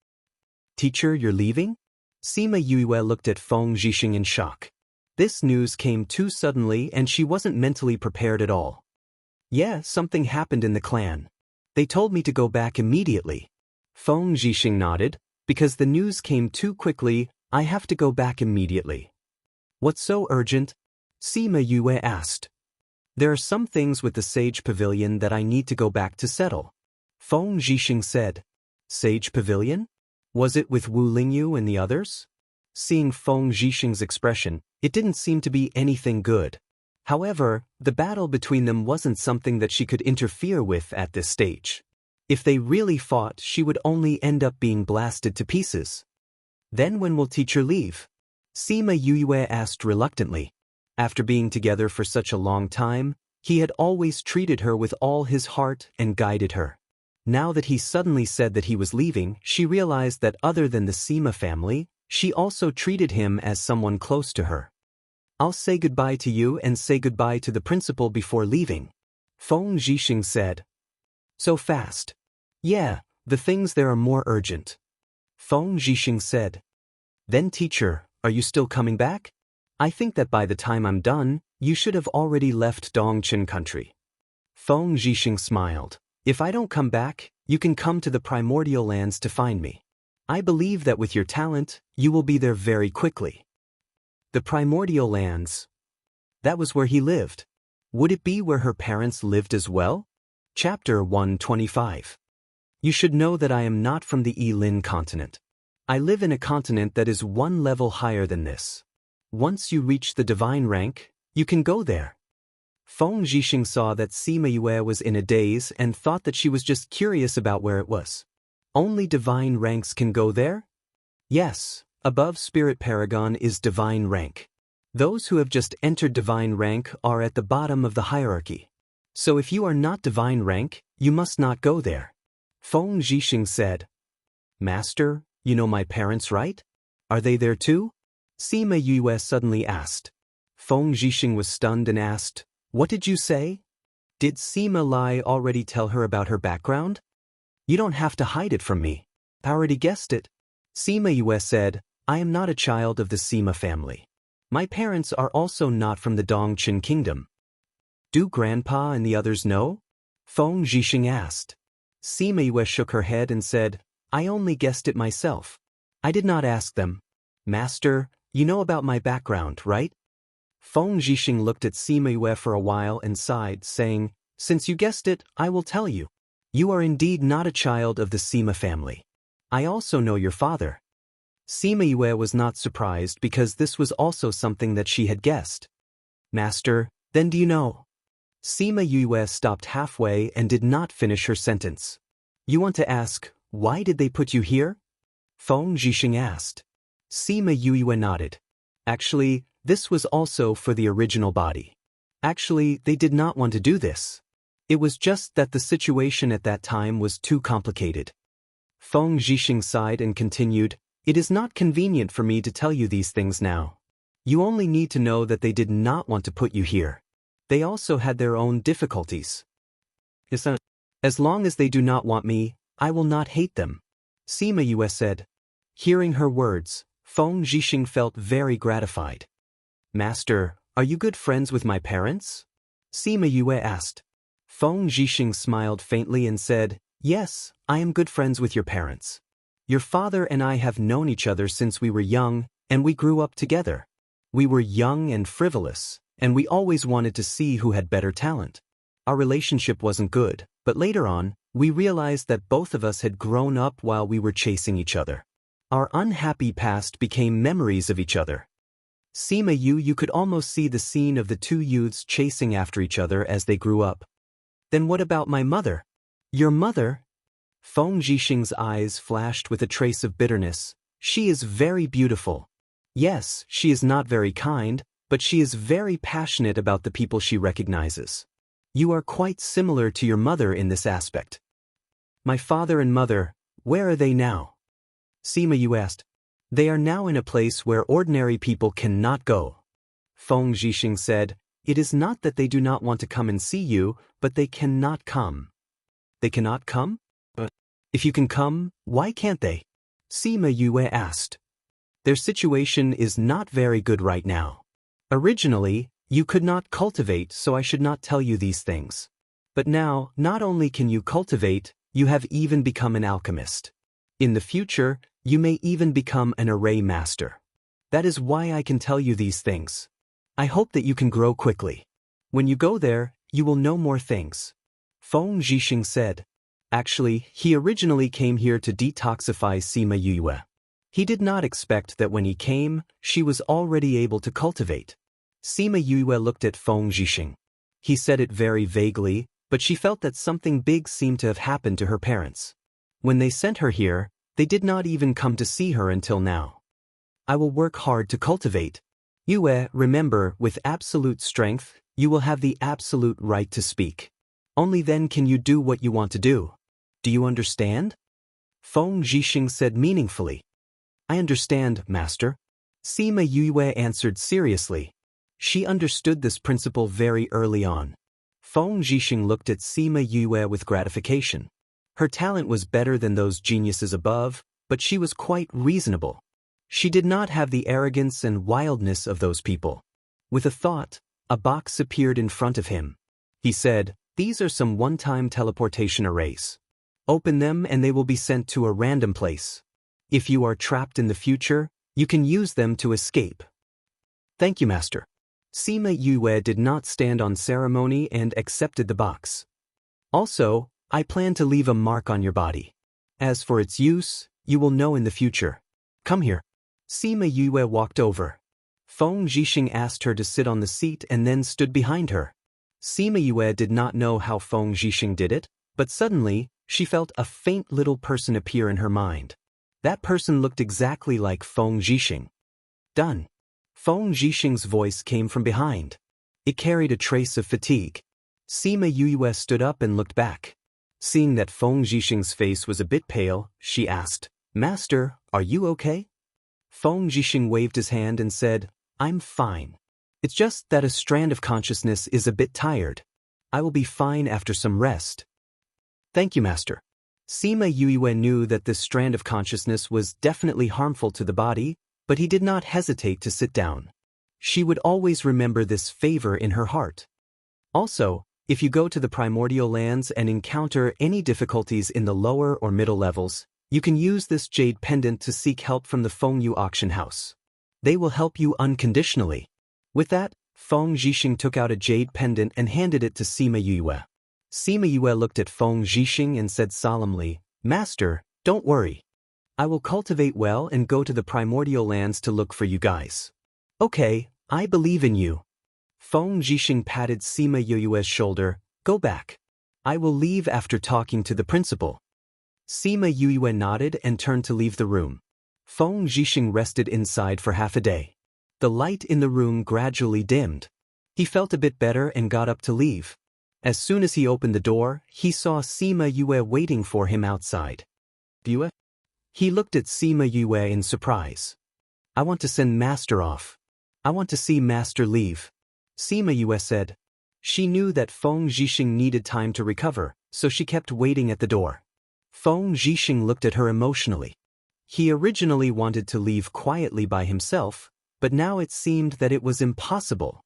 "Teacher, you're leaving?" Sima Yue looked at Feng Zhixing in shock. This news came too suddenly and she wasn't mentally prepared at all. "Yeah, something happened in the clan. They told me to go back immediately." Feng Zhixing nodded. "Because the news came too quickly, I have to go back immediately." "What's so urgent?" Sima Yue asked. "There are some things with the Sage Pavilion that I need to go back to settle," Feng Zhixing said. "Sage Pavilion? Was it with Wu Lingyu and the others?" Seeing Feng Zhixing's expression, it didn't seem to be anything good. However, the battle between them wasn't something that she could interfere with at this stage. If they really fought, she would only end up being blasted to pieces. "Then when will teacher leave?" Sima Yue asked reluctantly. After being together for such a long time, he had always treated her with all his heart and guided her. Now that he suddenly said that he was leaving, she realized that other than the Sima family, she also treated him as someone close to her. I'll say goodbye to you and say goodbye to the principal before leaving, Feng Zhixing said. So fast. Yeah, the things there are more urgent, Feng Zhixing said. Then teacher, are you still coming back? I think that by the time I'm done, you should have already left Dongqin country. Feng Zhixing smiled. If I don't come back, you can come to the primordial lands to find me. I believe that with your talent, you will be there very quickly. The primordial lands. That was where he lived. Would it be where her parents lived as well? Chapter 125. You should know that I am not from the Lin continent. I live in a continent that is one level higher than this. Once you reach the divine rank, you can go there. Feng Zhixing saw that Sima Yue was in a daze and thought that she was just curious about where it was. Only divine ranks can go there? Yes, above Spirit Paragon is divine rank. Those who have just entered divine rank are at the bottom of the hierarchy. So if you are not divine rank, you must not go there. Feng Zhixing said. Master, you know my parents, right? Are they there too? Sima Yue suddenly asked. Feng Zhixing was stunned and asked, What did you say? Did Sima Lai already tell her about her background? You don't have to hide it from me. I already guessed it. Sima Yue said, I am not a child of the Sima family. My parents are also not from the Dongqin kingdom. Do Grandpa and the others know? Feng Zhixing asked. Sima Yue shook her head and said, I only guessed it myself. I did not ask them. Master, you know about my background, right? Feng Zhixing looked at Sima Yue for a while and sighed, saying, Since you guessed it, I will tell you. You are indeed not a child of the Sima family. I also know your father. Sima Yue was not surprised because this was also something that she had guessed. Master, then do you know? Sima Yue stopped halfway and did not finish her sentence. You want to ask, why did they put you here? Feng Zhixing asked. Sima Yue nodded. Actually, this was also for the original body. Actually, they did not want to do this. It was just that the situation at that time was too complicated. Feng Zhixing sighed and continued, It is not convenient for me to tell you these things now. You only need to know that they did not want to put you here. They also had their own difficulties. As long as they do not want me, I will not hate them, Sima Yue said. Hearing her words, Feng Zhixing felt very gratified. Master, are you good friends with my parents? Sima Yue asked. Feng Zhixing smiled faintly and said, Yes, I am good friends with your parents. Your father and I have known each other since we were young, and we grew up together. We were young and frivolous, and we always wanted to see who had better talent. Our relationship wasn't good, but later on, we realized that both of us had grown up while we were chasing each other. Our unhappy past became memories of each other. Sima Yue, you could almost see the scene of the two youths chasing after each other as they grew up. Then what about my mother? Your mother? Feng Zhixing's eyes flashed with a trace of bitterness. She is very beautiful. Yes, she is not very kind, but she is very passionate about the people she recognizes. You are quite similar to your mother in this aspect. My father and mother, where are they now? Sima Yue asked. They are now in a place where ordinary people cannot go. Feng Zhixing said, It is not that they do not want to come and see you, but they cannot come. They cannot come? But if you can come, why can't they? Sima Yue asked. Their situation is not very good right now. Originally, you could not cultivate, so I should not tell you these things. But now, not only can you cultivate, you have even become an alchemist. In the future, you may even become an array master. That is why I can tell you these things. I hope that you can grow quickly. When you go there, you will know more things. Feng Zhixing said. Actually, he originally came here to detoxify Sima Yue. He did not expect that when he came, she was already able to cultivate. Sima Yue looked at Feng Zhixing. He said it very vaguely, but she felt that something big seemed to have happened to her parents. When they sent her here, they did not even come to see her until now. I will work hard to cultivate. Yue, remember, with absolute strength, you will have the absolute right to speak. Only then can you do what you want to do. Do you understand? Feng Zhixing said meaningfully. I understand, Master. Sima Yue answered seriously. She understood this principle very early on. Feng Zhixing looked at Sima Yue with gratification. Her talent was better than those geniuses above, but she was quite reasonable. She did not have the arrogance and wildness of those people. With a thought, a box appeared in front of him. He said, "These are some one-time teleportation arrays. Open them and they will be sent to a random place. If you are trapped in the future, you can use them to escape." Thank you, Master. Sima Yue did not stand on ceremony and accepted the box. Also, I plan to leave a mark on your body. As for its use, you will know in the future. Come here. Sima Yue walked over. Feng Zhixing asked her to sit on the seat and then stood behind her. Sima Yue did not know how Feng Zhixing did it, but suddenly, she felt a faint little person appear in her mind. That person looked exactly like Feng Zhixing. Done. Feng Zhixing's voice came from behind. It carried a trace of fatigue. Sima Yue stood up and looked back. Seeing that Feng Zhixing's face was a bit pale, she asked, "Master, are you okay?" Feng Zhixing waved his hand and said, "I'm fine. It's just that a strand of consciousness is a bit tired. I will be fine after some rest." Thank you, Master. Sima Yue knew that this strand of consciousness was definitely harmful to the body, but he did not hesitate to sit down. She would always remember this favor in her heart. Also, if you go to the primordial lands and encounter any difficulties in the lower or middle levels, you can use this jade pendant to seek help from the Fengyu auction house. They will help you unconditionally. With that, Feng Zhixing took out a jade pendant and handed it to Sima Yue. Sima Yue looked at Feng Zhixing and said solemnly, "Master, don't worry. I will cultivate well and go to the primordial lands to look for you guys." "Okay, I believe in you." Feng Zhixing patted Sima Yue's shoulder. "Go back. I will leave after talking to the principal." Sima Yue nodded and turned to leave the room. Feng Zhixing rested inside for half a day. The light in the room gradually dimmed. He felt a bit better and got up to leave. As soon as he opened the door, he saw Sima Yue waiting for him outside. "Yue?" He looked at Sima Yue in surprise. "I want to send Master off. I want to see Master leave." Sima Yue said. She knew that Feng Zhixing needed time to recover, so she kept waiting at the door. Feng Zhixing looked at her emotionally. He originally wanted to leave quietly by himself, but now it seemed that it was impossible.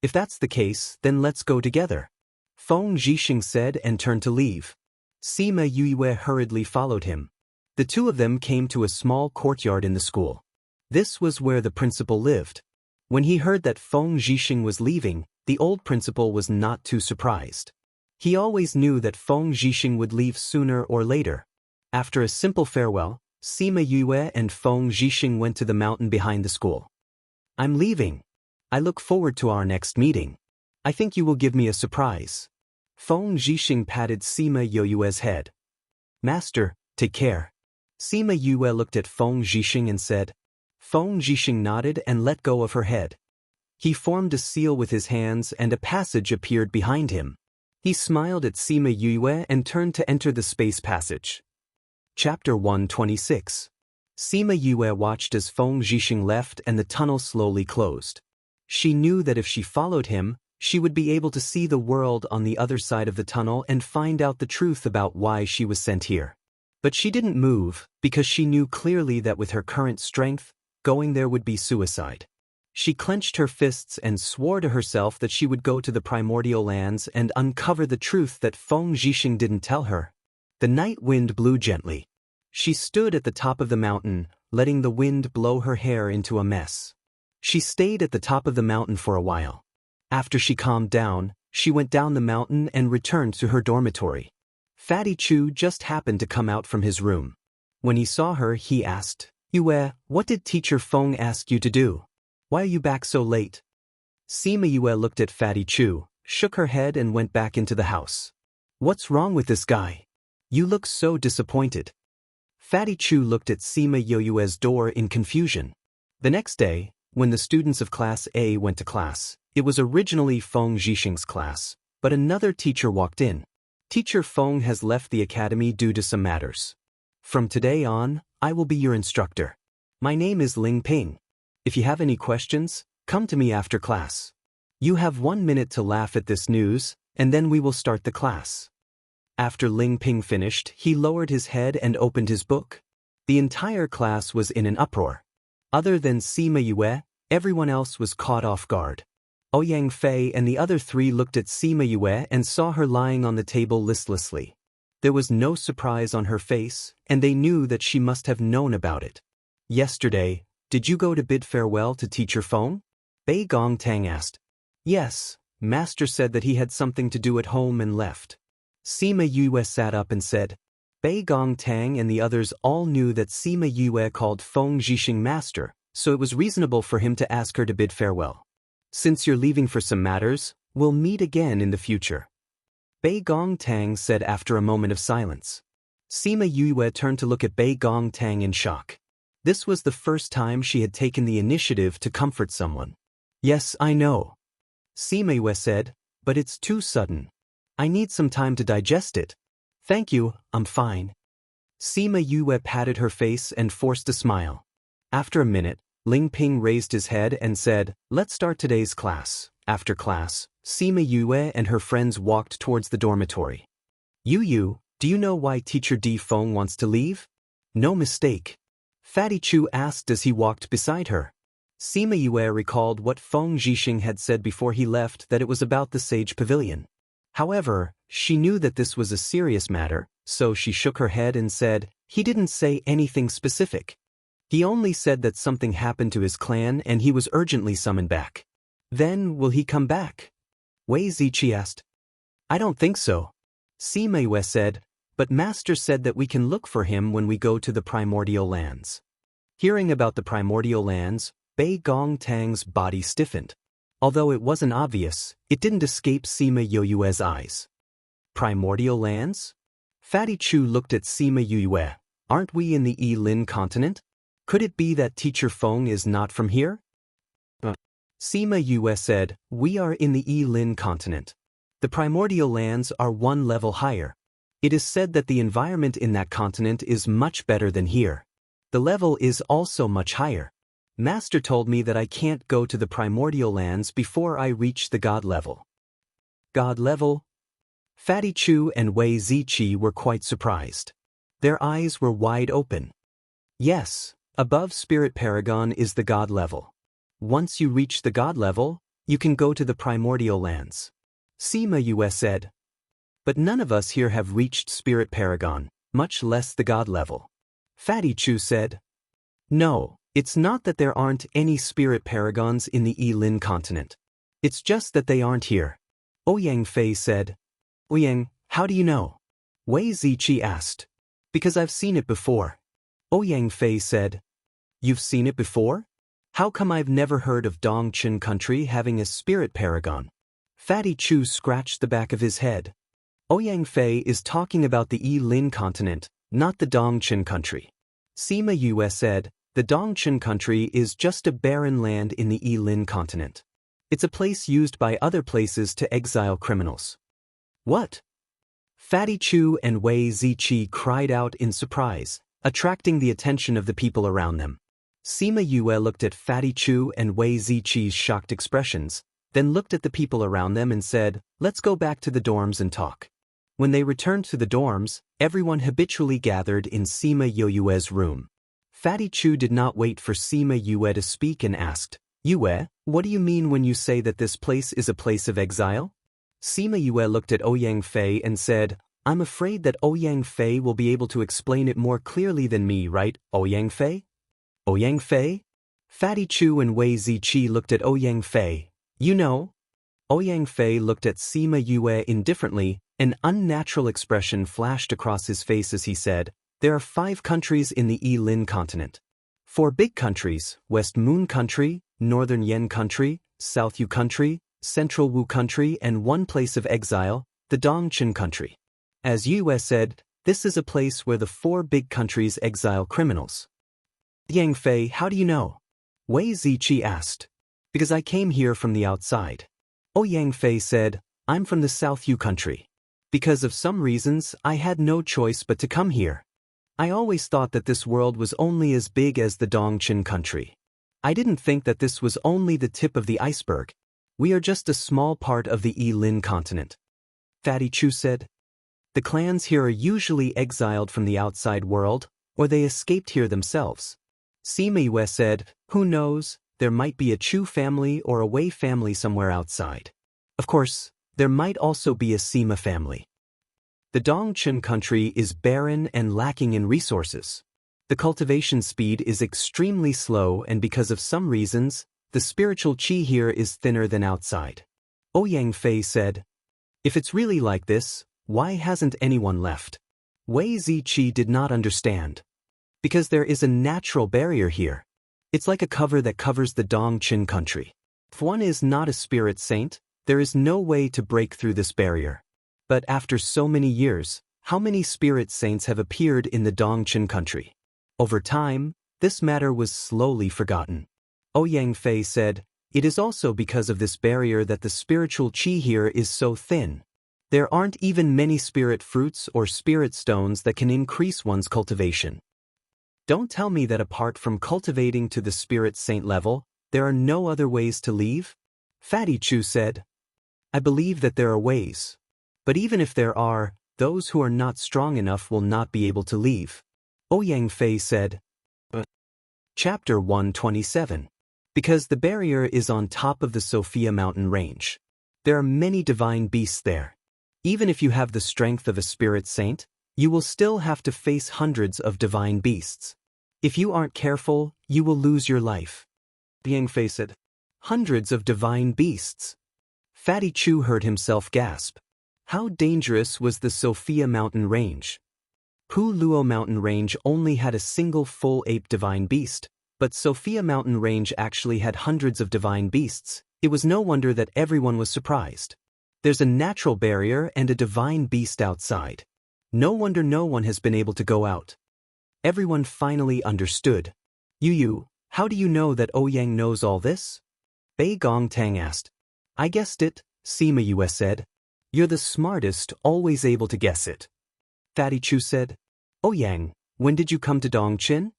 "If that's the case, then let's go together," Feng Zhixing said and turned to leave. Sima Yue hurriedly followed him. The two of them came to a small courtyard in the school. This was where the principal lived. When he heard that Feng Zhixing was leaving, the old principal was not too surprised. He always knew that Feng Zhixing would leave sooner or later. After a simple farewell, Sima Yue and Feng Zhixing went to the mountain behind the school. "I'm leaving. I look forward to our next meeting. I think you will give me a surprise." Feng Zhixing patted Sima Yue's head. "Master, take care." Sima Yue looked at Feng Zhixing and said. Feng Zhixing nodded and let go of her head. He formed a seal with his hands and a passage appeared behind him. He smiled at Sima Yue and turned to enter the space passage. Chapter 126. Sima Yue watched as Feng Zhixing left and the tunnel slowly closed. She knew that if she followed him, she would be able to see the world on the other side of the tunnel and find out the truth about why she was sent here. But she didn't move, because she knew clearly that with her current strength, going there would be suicide. She clenched her fists and swore to herself that she would go to the primordial lands and uncover the truth that Feng Zhixing didn't tell her. The night wind blew gently. She stood at the top of the mountain, letting the wind blow her hair into a mess. She stayed at the top of the mountain for a while. After she calmed down, she went down the mountain and returned to her dormitory. Fatty Chu just happened to come out from his room. When he saw her, he asked, "Yue, what did Teacher Feng ask you to do? Why are you back so late?" Sima Yue looked at Fatty Chu, shook her head and went back into the house. "What's wrong with this guy? You look so disappointed." Fatty Chu looked at Sima Yue's door in confusion. The next day, when the students of Class A went to class, it was originally Feng Zhixing's class, but another teacher walked in. Teacher Feng has left the academy due to some matters. From today on, I will be your instructor. My name is Ling Ping. If you have any questions, come to me after class. You have 1 minute to laugh at this news, and then we will start the class. After Ling Ping finished, he lowered his head and opened his book. The entire class was in an uproar. Other than Sima Yue, everyone else was caught off guard. Ouyang Fei and the other three looked at Sima Yue and saw her lying on the table listlessly. There was no surprise on her face, and they knew that she must have known about it. Yesterday, did you go to bid farewell to Teacher Feng? Bei Gongtang asked. Yes, Master said that he had something to do at home and left. Sima Yue sat up and said. Bei Gongtang and the others all knew that Sima Yue called Feng Zhixing Master, so it was reasonable for him to ask her to bid farewell. Since you're leaving for some matters, we'll meet again in the future. Bei Gongtang said after a moment of silence. Sima Yue turned to look at Bei Gongtang in shock. This was the first time she had taken the initiative to comfort someone. Yes, I know. Sima Yue said, but it's too sudden. I need some time to digest it. Thank you, I'm fine. Sima Yue patted her face and forced a smile. After a minute, Ling Ping raised his head and said, let's start today's class. After class, Sima Yue and her friends walked towards the dormitory. Yu, do you know why Teacher Di Feng wants to leave? No mistake. Fatty Chu asked as he walked beside her. Sima Yue recalled what Feng Zhixing had said before he left, that it was about the Sage Pavilion. However, she knew that this was a serious matter, so she shook her head and said, he didn't say anything specific. He only said that something happened to his clan and he was urgently summoned back. Then, will he come back? Wei Ziqi asked. I don't think so. Sima Yue said, but Master said that we can look for him when we go to the primordial lands. Hearing about the primordial lands, Bei Gongtang's body stiffened. Although it wasn't obvious, it didn't escape Sima Yue's eyes. Primordial lands? Fatty Chu looked at Sima Yue. Aren't we in the Lin continent? Could it be that Teacher Feng is not from here? Sima Yue said, we are in the Lin continent. The primordial lands are 1 level higher. It is said that the environment in that continent is much better than here. The level is also much higher. Master told me that I can't go to the primordial lands before I reach the God level. God level? Fatty Chu and Wei Ziqi were quite surprised. Their eyes were wide open. Yes, above Spirit Paragon is the God level. Once you reach the God level, you can go to the primordial lands. Sima Yue said. But none of us here have reached Spirit Paragon, much less the God level. Fatty Chu said. No. It's not that there aren't any spirit paragons in the Lin continent. It's just that they aren't here. Ouyang Fei said. Ouyang, how do you know? Wei Ziqi asked. Because I've seen it before. Ouyang Fei said. You've seen it before? How come I've never heard of Dongchen country having a spirit paragon? Fatty Chu scratched the back of his head. Ouyang Fei is talking about the Lin continent, not the Dongchen country. Sima Yue said. The Dongchen country is just a barren land in the Lin continent. It's a place used by other places to exile criminals. What? Fatty Chu and Wei Ziqi cried out in surprise, attracting the attention of the people around them. Sima Yue looked at Fatty Chu and Wei Ziqi's shocked expressions, then looked at the people around them and said, let's go back to the dorms and talk. When they returned to the dorms, everyone habitually gathered in Sima Yue's room. Fatty Chu did not wait for Sima Yue to speak and asked, Yue, what do you mean when you say that this place is a place of exile? Sima Yue looked at Ouyang Fei and said, I'm afraid that Ouyang Fei will be able to explain it more clearly than me, right, Ouyang Fei? Ouyang Fei? Fatty Chu and Wei Ziqi looked at Ouyang Fei. You know? Ouyang Fei looked at Sima Yue indifferently. An unnatural expression flashed across his face as he said, there are 5 countries in the Lin continent. 4 big countries, West Moon country, Northern Yen country, South Yu country, Central Wu country, and 1 place of exile, the Dongchen country. As Yue said, this is a place where the 4 big countries exile criminals. Yang Fei, how do you know? Wei Ziqi asked. Because I came here from the outside. Yang Fei said, I'm from the South Yu country. Because of some reasons, I had no choice but to come here. I always thought that this world was only as big as the Dongqin country. I didn't think that this was only the tip of the iceberg. We are just a small part of the Lin continent. Fatty Chu said. The clans here are usually exiled from the outside world, or they escaped here themselves. Sima Yue said, who knows, there might be a Chu family or a Wei family somewhere outside. Of course, there might also be a Sima family. The Dongqin country is barren and lacking in resources. The cultivation speed is extremely slow, and because of some reasons, the spiritual qi here is thinner than outside. Yang Fei said, if it's really like this, why hasn't anyone left? Wei Ziqi did not understand. Because there is a natural barrier here. It's like a cover that covers the Dongqin country. If one is not a spirit saint, there is no way to break through this barrier. But after so many years, how many spirit saints have appeared in the Dongqin country? Over time, this matter was slowly forgotten. Yang Fei said, it is also because of this barrier that the spiritual qi here is so thin. There aren't even many spirit fruits or spirit stones that can increase one's cultivation. Don't tell me that apart from cultivating to the spirit saint level, there are no other ways to leave? Fatty Chu said. I believe that there are ways. But even if there are, those who are not strong enough will not be able to leave. Yang Fei said. Chapter 127. Because the barrier is on top of the Sophia mountain range. There are many divine beasts there. Even if you have the strength of a spirit saint, you will still have to face hundreds of divine beasts. If you aren't careful, you will lose your life. Yang Fei said. Hundreds of divine beasts. Fatty Chu heard himself gasp. How dangerous was the Sophia mountain range? Pu Luo mountain range only had a single full ape divine beast, but Sophia mountain range actually had hundreds of divine beasts. It was no wonder that everyone was surprised. There's a natural barrier and a divine beast outside. No wonder no one has been able to go out. Everyone finally understood. Yu, how do you know that Yang knows all this? Bei Gongtang asked. I guessed it, Sima Yue said. You're the smartest, always able to guess it. Fatty Chu said. Yang, when did you come to Dongqin?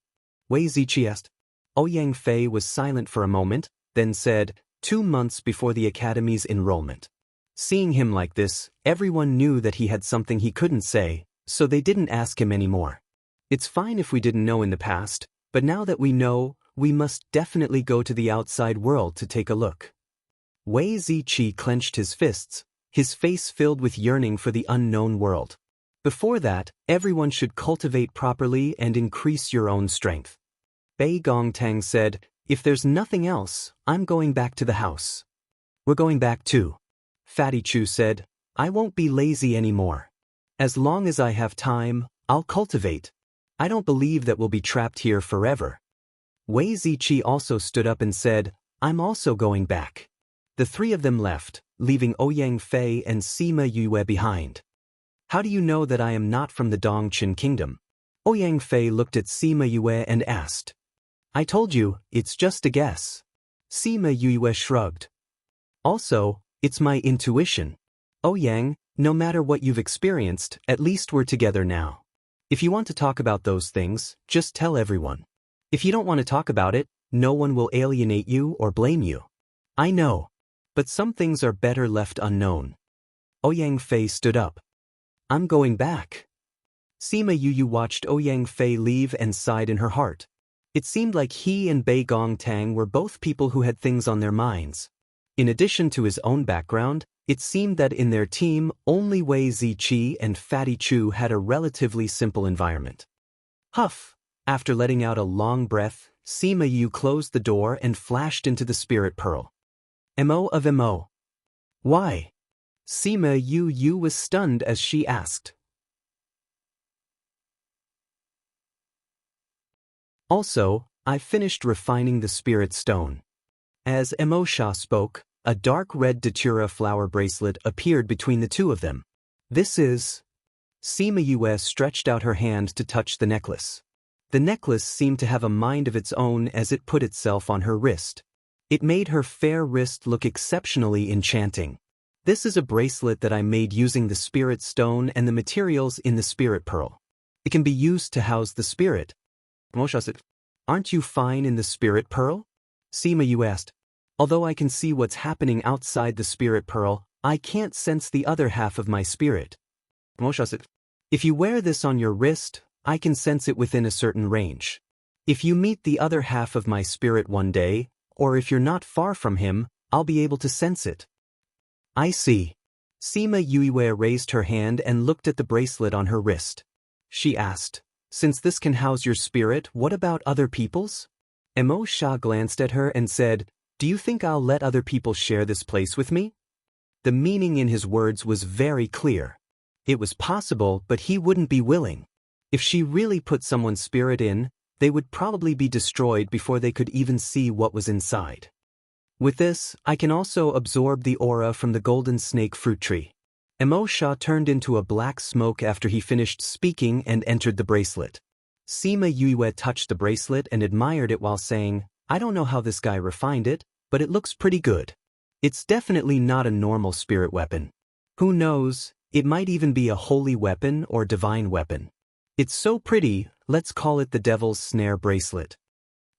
Wei Ziqi asked. Yang Fei was silent for a moment, then said, 2 months before the academy's enrollment. Seeing him like this, everyone knew that he had something he couldn't say, so they didn't ask him anymore. It's fine if we didn't know in the past, but now that we know, we must definitely go to the outside world to take a look. Wei Ziqi clenched his fists, his face filled with yearning for the unknown world. Before that, everyone should cultivate properly and increase your own strength. Bei Gongtang said, if there's nothing else, I'm going back to the house. We're going back too. Fatty Chu said, I won't be lazy anymore. As long as I have time, I'll cultivate. I don't believe that we'll be trapped here forever. Wei Ziqi also stood up and said, I'm also going back. The three of them left, leaving Yang Fei and Sima Yue behind. How do you know that I am not from the Dongqin kingdom? Yang Fei looked at Sima Yue and asked. I told you, it's just a guess. Sima Yue shrugged. Also, it's my intuition. Yang, no matter what you've experienced, at least we're together now. If you want to talk about those things, just tell everyone. If you don't want to talk about it, no one will alienate you or blame you. I know. But some things are better left unknown. Yang Fei stood up. I'm going back. Sima Yu watched Yang Fei leave and sighed in her heart. It seemed like he and Bei Gongtang were both people who had things on their minds. In addition to his own background, it seemed that in their team, only Wei Ziqi and Fatty Chu had a relatively simple environment. Huff! After letting out a long breath, Sima Yu closed the door and flashed into the spirit pearl. Mo of Mo. Why? Sima Yu was stunned as she asked. Also, I finished refining the spirit stone. As Mo Sha spoke, a dark red datura flower bracelet appeared between the two of them. This is... Sima Yue stretched out her hand to touch the necklace. The necklace seemed to have a mind of its own as it put itself on her wrist. It made her fair wrist look exceptionally enchanting. This is a bracelet that I made using the spirit stone and the materials in the spirit pearl. It can be used to house the spirit. Mosha said, "Aren't you fine in the spirit pearl?" Sima Yu asked. "Although I can see what's happening outside the spirit pearl, I can't sense the other half of my spirit." Mosha said, "If you wear this on your wrist, I can sense it within a certain range. If you meet the other half of my spirit one day, or if you're not far from him, I'll be able to sense it." "I see." Sima Yue raised her hand and looked at the bracelet on her wrist. She asked, "Since this can house your spirit, what about other people's?" Emo Sha glanced at her and said, "Do you think I'll let other people share this place with me?" The meaning in his words was very clear. It was possible, but he wouldn't be willing. If she really put someone's spirit in, they would probably be destroyed before they could even see what was inside. With this, I can also absorb the aura from the golden snake fruit tree. Emo Sha turned into a black smoke after he finished speaking and entered the bracelet. Sima Yue touched the bracelet and admired it while saying, "I don't know how this guy refined it, but it looks pretty good. It's definitely not a normal spirit weapon. Who knows, it might even be a holy weapon or divine weapon. It's so pretty, let's call it the Devil's Snare bracelet."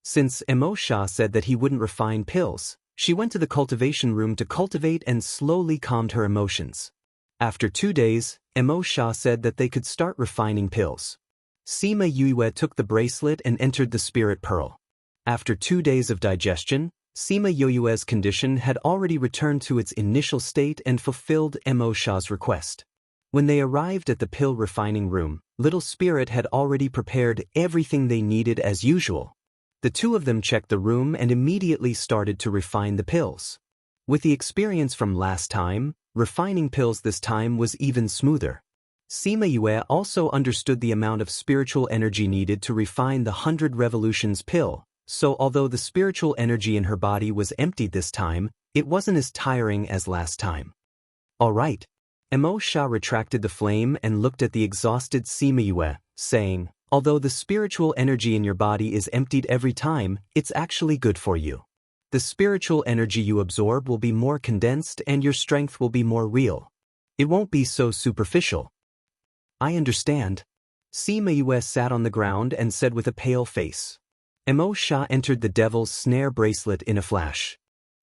Since Emo Sha said that he wouldn't refine pills, she went to the cultivation room to cultivate and slowly calmed her emotions. After 2 days, Emo Sha said that they could start refining pills. Sima Yue took the bracelet and entered the spirit pearl. After 2 days of digestion, Sima Yue's condition had already returned to its initial state and fulfilled Emo Sha's request. When they arrived at the pill refining room, Little Spirit had already prepared everything they needed as usual. The two of them checked the room and immediately started to refine the pills. With the experience from last time, refining pills this time was even smoother. Sima Yue also understood the amount of spiritual energy needed to refine the 100 Revolutions pill, so although the spiritual energy in her body was emptied this time, it wasn't as tiring as last time. "All right." Emo Sha retracted the flame and looked at the exhausted Sima Yue, saying, "Although the spiritual energy in your body is emptied every time, it's actually good for you. The spiritual energy you absorb will be more condensed and your strength will be more real. It won't be so superficial." "I understand." Sima Yue sat on the ground and said with a pale face. Emo Sha entered the Devil's Snare bracelet in a flash.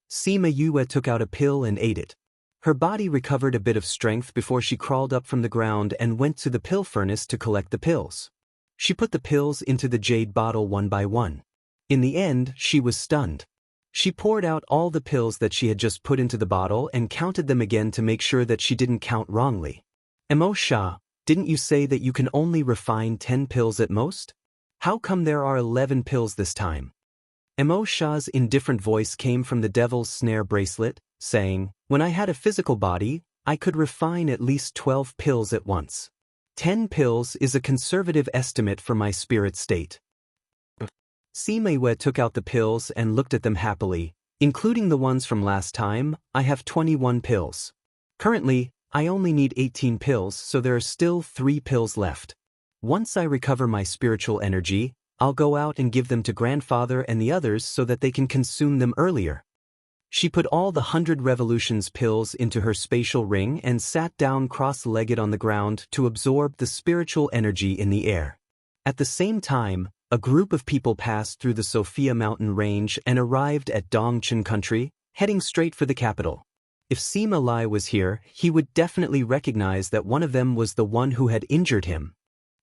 Sima Yue took out a pill and ate it. Her body recovered a bit of strength before she crawled up from the ground and went to the pill furnace to collect the pills. She put the pills into the jade bottle one by one. In the end, she was stunned. She poured out all the pills that she had just put into the bottle and counted them again to make sure that she didn't count wrongly. "Emo Sha, didn't you say that you can only refine 10 pills at most? How come there are 11 pills this time?" Emo Sha's indifferent voice came from the Devil's Snare bracelet, saying, "When I had a physical body, I could refine at least 12 pills at once. 10 pills is a conservative estimate for my spirit state." Sima Yue took out the pills and looked at them happily. "Including the ones from last time, I have 21 pills. Currently, I only need 18 pills, so there are still 3 pills left. Once I recover my spiritual energy, I'll go out and give them to grandfather and the others so that they can consume them earlier." She put all the 100 Revolutions pills into her spatial ring and sat down cross-legged on the ground to absorb the spiritual energy in the air. At the same time, a group of people passed through the Sophia mountain range and arrived at Dongchen country, heading straight for the capital. If Sima Lai was here, he would definitely recognize that one of them was the one who had injured him.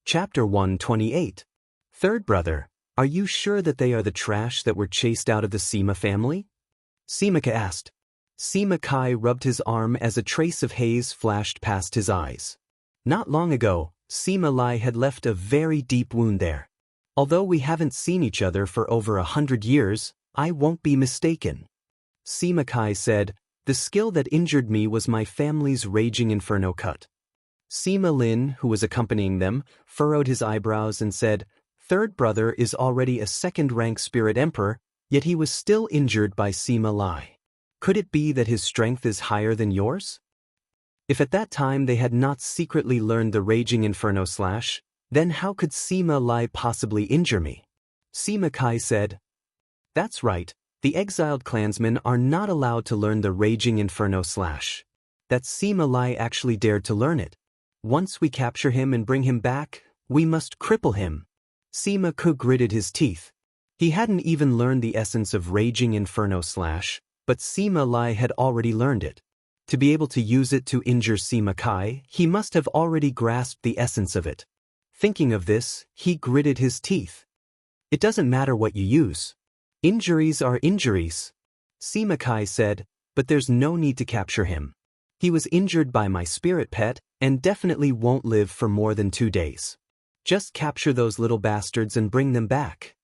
Chapter 128. Third brother, are you sure that they are the trash that were chased out of the Sima family? Simaka asked. Sima Kai rubbed his arm as a trace of haze flashed past his eyes. Not long ago, Sima Lai had left a very deep wound there. Although we haven't seen each other for over 100 years, I won't be mistaken. Sima Kai said, "The skill that injured me was my family's raging inferno cut." Sima Lin, who was accompanying them, furrowed his eyebrows and said, "Third brother is already a second-rank spirit emperor, yet he was still injured by Sima Lai. Could it be that his strength is higher than yours?" If at that time they had not secretly learned the Raging Inferno Slash, Then how could Sima Lai possibly injure me? Sima Kai said. That's right, the exiled clansmen are not allowed to learn the Raging Inferno slash. That Sima Lai actually dared to learn it. Once we capture him and bring him back, we must cripple him. Sima Ku gritted his teeth. He hadn't even learned the essence of Raging Inferno slash, but Sima Lai had already learned it. To be able to use it to injure Sima Kai, he must have already grasped the essence of it. Thinking of this, he gritted his teeth. It doesn't matter what you use. Injuries are injuries. Sima Kai said, but there's no need to capture him. He was injured by my spirit pet, and definitely won't live for more than 2 days. Just capture those little bastards and bring them back.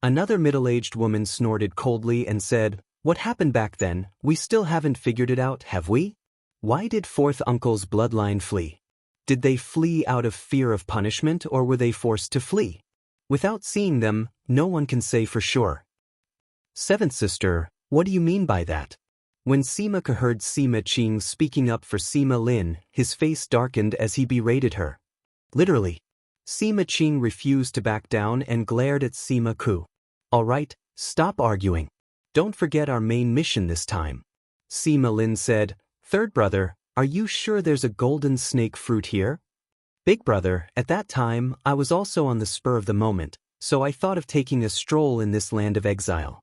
Another middle-aged woman snorted coldly and said, what happened back then? We still haven't figured it out, have we? Why did fourth uncle's bloodline flee? Did they flee out of fear of punishment or were they forced to flee? Without seeing them, no one can say for sure. Seventh sister, what do you mean by that? When Sima Ke heard Sima Qing speaking up for Sima Lin, his face darkened as he berated her. Literally. Sima Qing refused to back down and glared at Sima Ku. All right, stop arguing. Don't forget our main mission this time. Sima Lin said, Third brother, are you sure there's a golden snake fruit here? Big brother, at that time, I was also on the spur of the moment, so I thought of taking a stroll in this land of exile.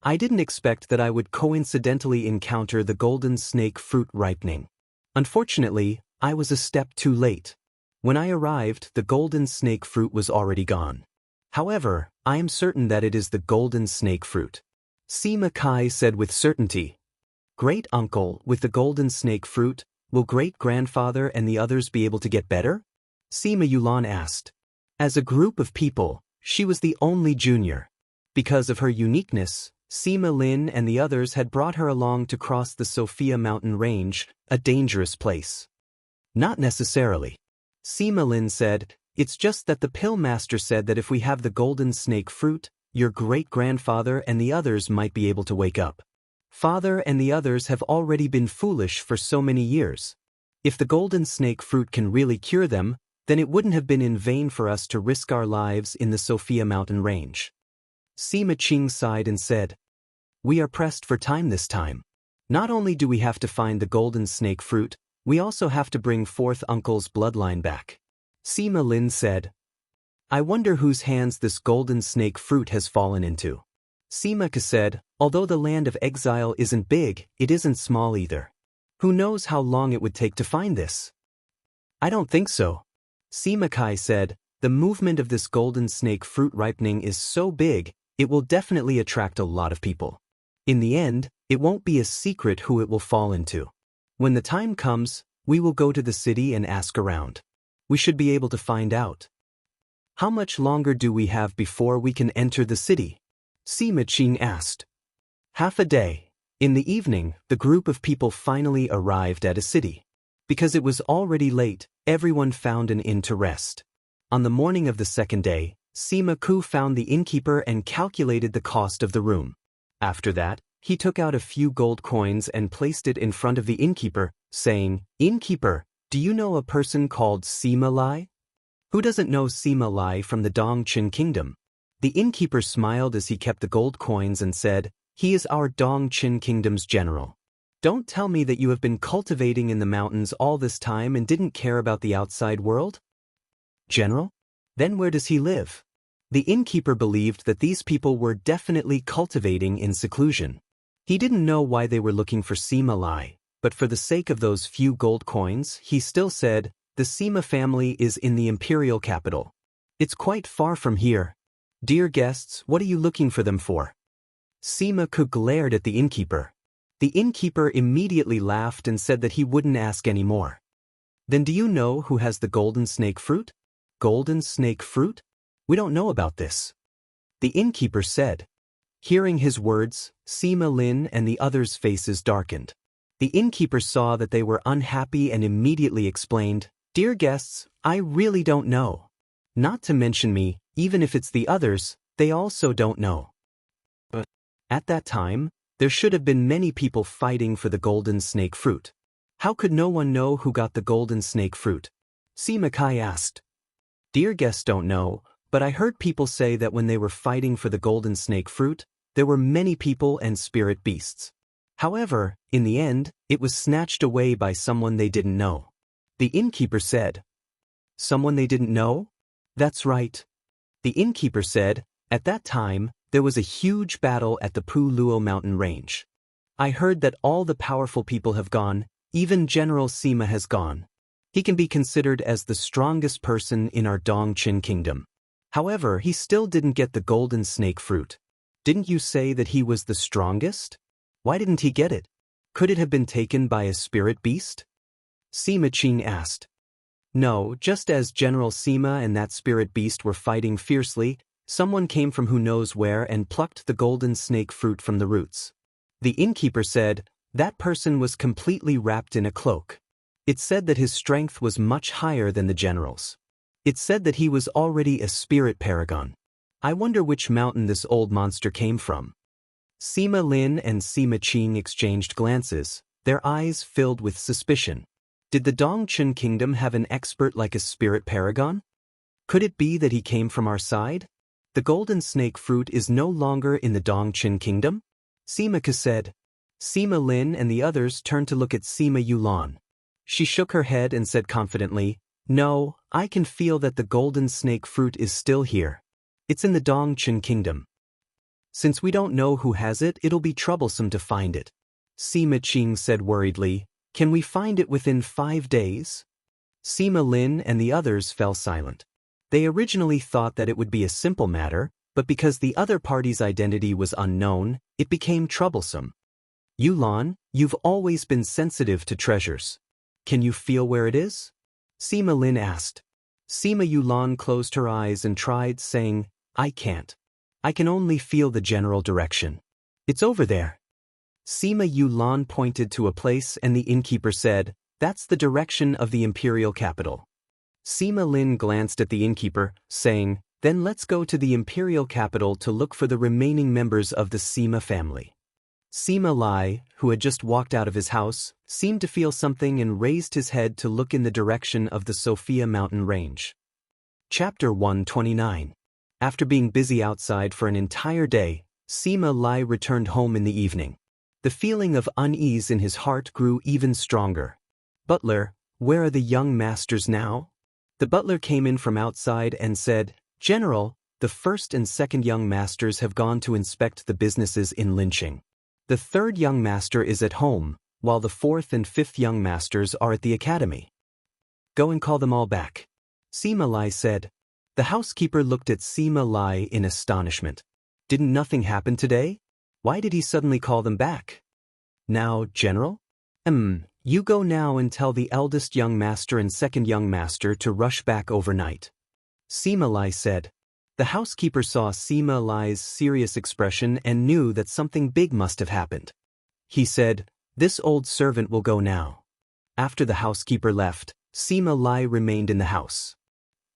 I didn't expect that I would coincidentally encounter the golden snake fruit ripening. Unfortunately, I was a step too late. When I arrived, the golden snake fruit was already gone. However, I am certain that it is the golden snake fruit. Sima Kai said with certainty. Great uncle, with the golden snake fruit, will great-grandfather and the others be able to get better? Sima Yulan asked. As a group of people, she was the only junior. Because of her uniqueness, Sima Lin and the others had brought her along to cross the Sophia mountain range, a dangerous place. Not necessarily. Sima Lin said, it's just that the pill master said that if we have the golden snake fruit, your great-grandfather and the others might be able to wake up. Father and the others have already been foolish for so many years. If the golden snake fruit can really cure them, then it wouldn't have been in vain for us to risk our lives in the Sophia mountain range. Sima Qing sighed and said, we are pressed for time this time. Not only do we have to find the golden snake fruit, we also have to bring fourth uncle's bloodline back. Sima Lin said, I wonder whose hands this golden snake fruit has fallen into. Sima Ke said, although the land of exile isn't big, it isn't small either. Who knows how long it would take to find this? I don't think so. Sima Kai said, the movement of this golden snake fruit ripening is so big, it will definitely attract a lot of people. In the end, it won't be a secret who it will fall into. When the time comes, we will go to the city and ask around. We should be able to find out. How much longer do we have before we can enter the city? Sima Qing asked. Half a day. In the evening, the group of people finally arrived at a city. Because it was already late, everyone found an inn to rest. On the morning of the second day, Sima Ku found the innkeeper and calculated the cost of the room. After that, he took out a few gold coins and placed it in front of the innkeeper, saying, Innkeeper, do you know a person called Sima Lai? Who doesn't know Sima Lai from the Dongqin kingdom? The innkeeper smiled as he kept the gold coins and said, he is our Dongqin kingdom's general. Don't tell me that you have been cultivating in the mountains all this time and didn't care about the outside world? General? Then where does he live? The innkeeper believed that these people were definitely cultivating in seclusion. He didn't know why they were looking for Sima Lai, but for the sake of those few gold coins, he still said, the Sima family is in the imperial capital. It's quite far from here. Dear guests, what are you looking for them for? Sima Ku glared at the innkeeper. The innkeeper immediately laughed and said that he wouldn't ask any more. Then do you know who has the golden snake fruit? Golden snake fruit? We don't know about this. The innkeeper said. Hearing his words, Sima Lin and the others' faces darkened. The innkeeper saw that they were unhappy and immediately explained, Dear guests, I really don't know. Not to mention me, even if it's the others, they also don't know. But at that time, there should have been many people fighting for the golden snake fruit. How could no one know who got the golden snake fruit? Sima Kai asked. Dear guests don't know, but I heard people say that when they were fighting for the golden snake fruit, there were many people and spirit beasts. However, in the end, it was snatched away by someone they didn't know. The innkeeper said. Someone they didn't know? That's right. The innkeeper said, at that time, there was a huge battle at the Pu Luo mountain range. I heard that all the powerful people have gone, even General Sima has gone. He can be considered as the strongest person in our Dongqin kingdom. However, he still didn't get the golden snake fruit. Didn't you say that he was the strongest? Why didn't he get it? Could it have been taken by a spirit beast? Sima Qing asked. No, just as General Sima and that spirit beast were fighting fiercely, someone came from who knows where and plucked the golden snake fruit from the roots. The innkeeper said, that person was completely wrapped in a cloak. It said that his strength was much higher than the general's. It said that he was already a spirit paragon. I wonder which mountain this old monster came from. Sima Lin and Sima Qing exchanged glances, their eyes filled with suspicion. Did the Dongqin kingdom have an expert like a spirit paragon? Could it be that he came from our side? The golden snake fruit is no longer in the Dongqin kingdom? Sima Ke said. Sima Lin and the others turned to look at Sima Yulan. She shook her head and said confidently, no, I can feel that the golden snake fruit is still here. It's in the Dongqin kingdom. Since we don't know who has it, it'll be troublesome to find it. Sima Qing said worriedly, can we find it within 5 days? Sima Lin and the others fell silent. They originally thought that it would be a simple matter, but because the other party's identity was unknown, it became troublesome. Yulan, you've always been sensitive to treasures. Can you feel where it is? Sima Lin asked. Sima Yulan closed her eyes and tried, saying, I can't. I can only feel the general direction. It's over there. Sima Yulan pointed to a place and the innkeeper said, that's the direction of the imperial capital. Sima Lin glanced at the innkeeper, saying, then let's go to the imperial capital to look for the remaining members of the Sima family. Sima Lai, who had just walked out of his house, seemed to feel something and raised his head to look in the direction of the Sophia mountain range. Chapter 129. After being busy outside for an entire day, Sima Lai returned home in the evening. The feeling of unease in his heart grew even stronger. Butler, where are the young masters now? The butler came in from outside and said, General, the first and second young masters have gone to inspect the businesses in Linqing. The third young master is at home, while the fourth and fifth young masters are at the academy. Go and call them all back. Sima Lai said. The housekeeper looked at Sima Lai in astonishment. Didn't nothing happen today? Why did he suddenly call them back? Now, General? You go now and tell the eldest young master and second young master to rush back overnight. Sima Lai said. The housekeeper saw Sima Lai's serious expression and knew that something big must have happened. He said, this old servant will go now. After the housekeeper left, Sima Lai remained in the house.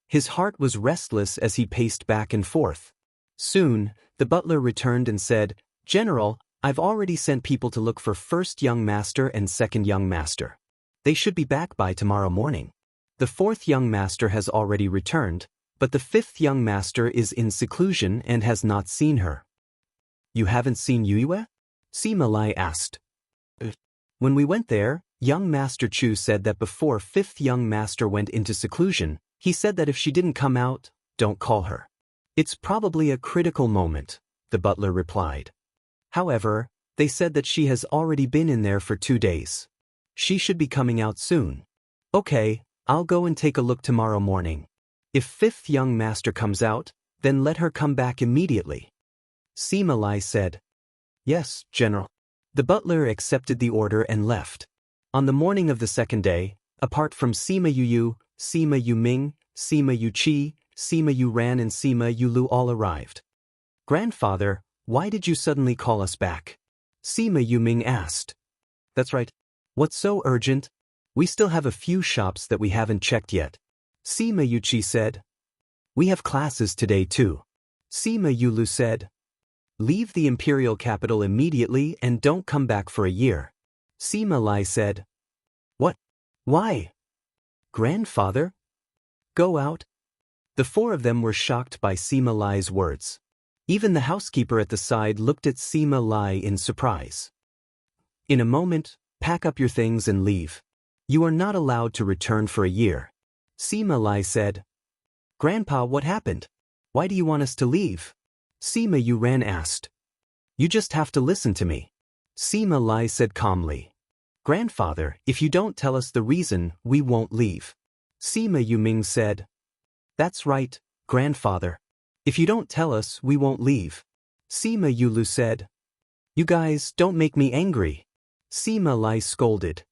His heart was restless as he paced back and forth. Soon, the butler returned and said, General, I've already sent people to look for first young master and second young master. They should be back by tomorrow morning. The fourth young master has already returned, but the fifth young master is in seclusion and has not seen her. You haven't seen Yue? Sima Lai asked. When we went there, young Master Chu said that before fifth young master went into seclusion, he said that if she didn't come out, don't call her. It's probably a critical moment, the butler replied. However, they said that she has already been in there for 2 days. She should be coming out soon. Okay, I'll go and take a look tomorrow morning. If fifth young master comes out, then let her come back immediately. Sima Lai said. Yes, General. The butler accepted the order and left. On the morning of the second day, apart from Sima Yu, Sima Yuming, Sima Yuqi, Sima Yuran and Sima Yulu all arrived. Grandfather, why did you suddenly call us back? Sima Yuming asked. That's right. What's so urgent? We still have a few shops that we haven't checked yet. Sima Yuqi said. We have classes today too. Sima Yulu said. Leave the imperial capital immediately and don't come back for a year. Sima Lai said. What? Why? Grandfather? Go out. The four of them were shocked by Sima Lai's words. Even the housekeeper at the side looked at Sima Lai in surprise. In a moment, pack up your things and leave. You are not allowed to return for a year. Sima Lai said. Grandpa, what happened? Why do you want us to leave? Sima Yuran asked. You just have to listen to me. Sima Lai said calmly. Grandfather, if you don't tell us the reason, we won't leave. Sima Yuming said. That's right, grandfather. If you don't tell us, we won't leave. Sima Yulu said. You guys, don't make me angry. Sima Lai scolded.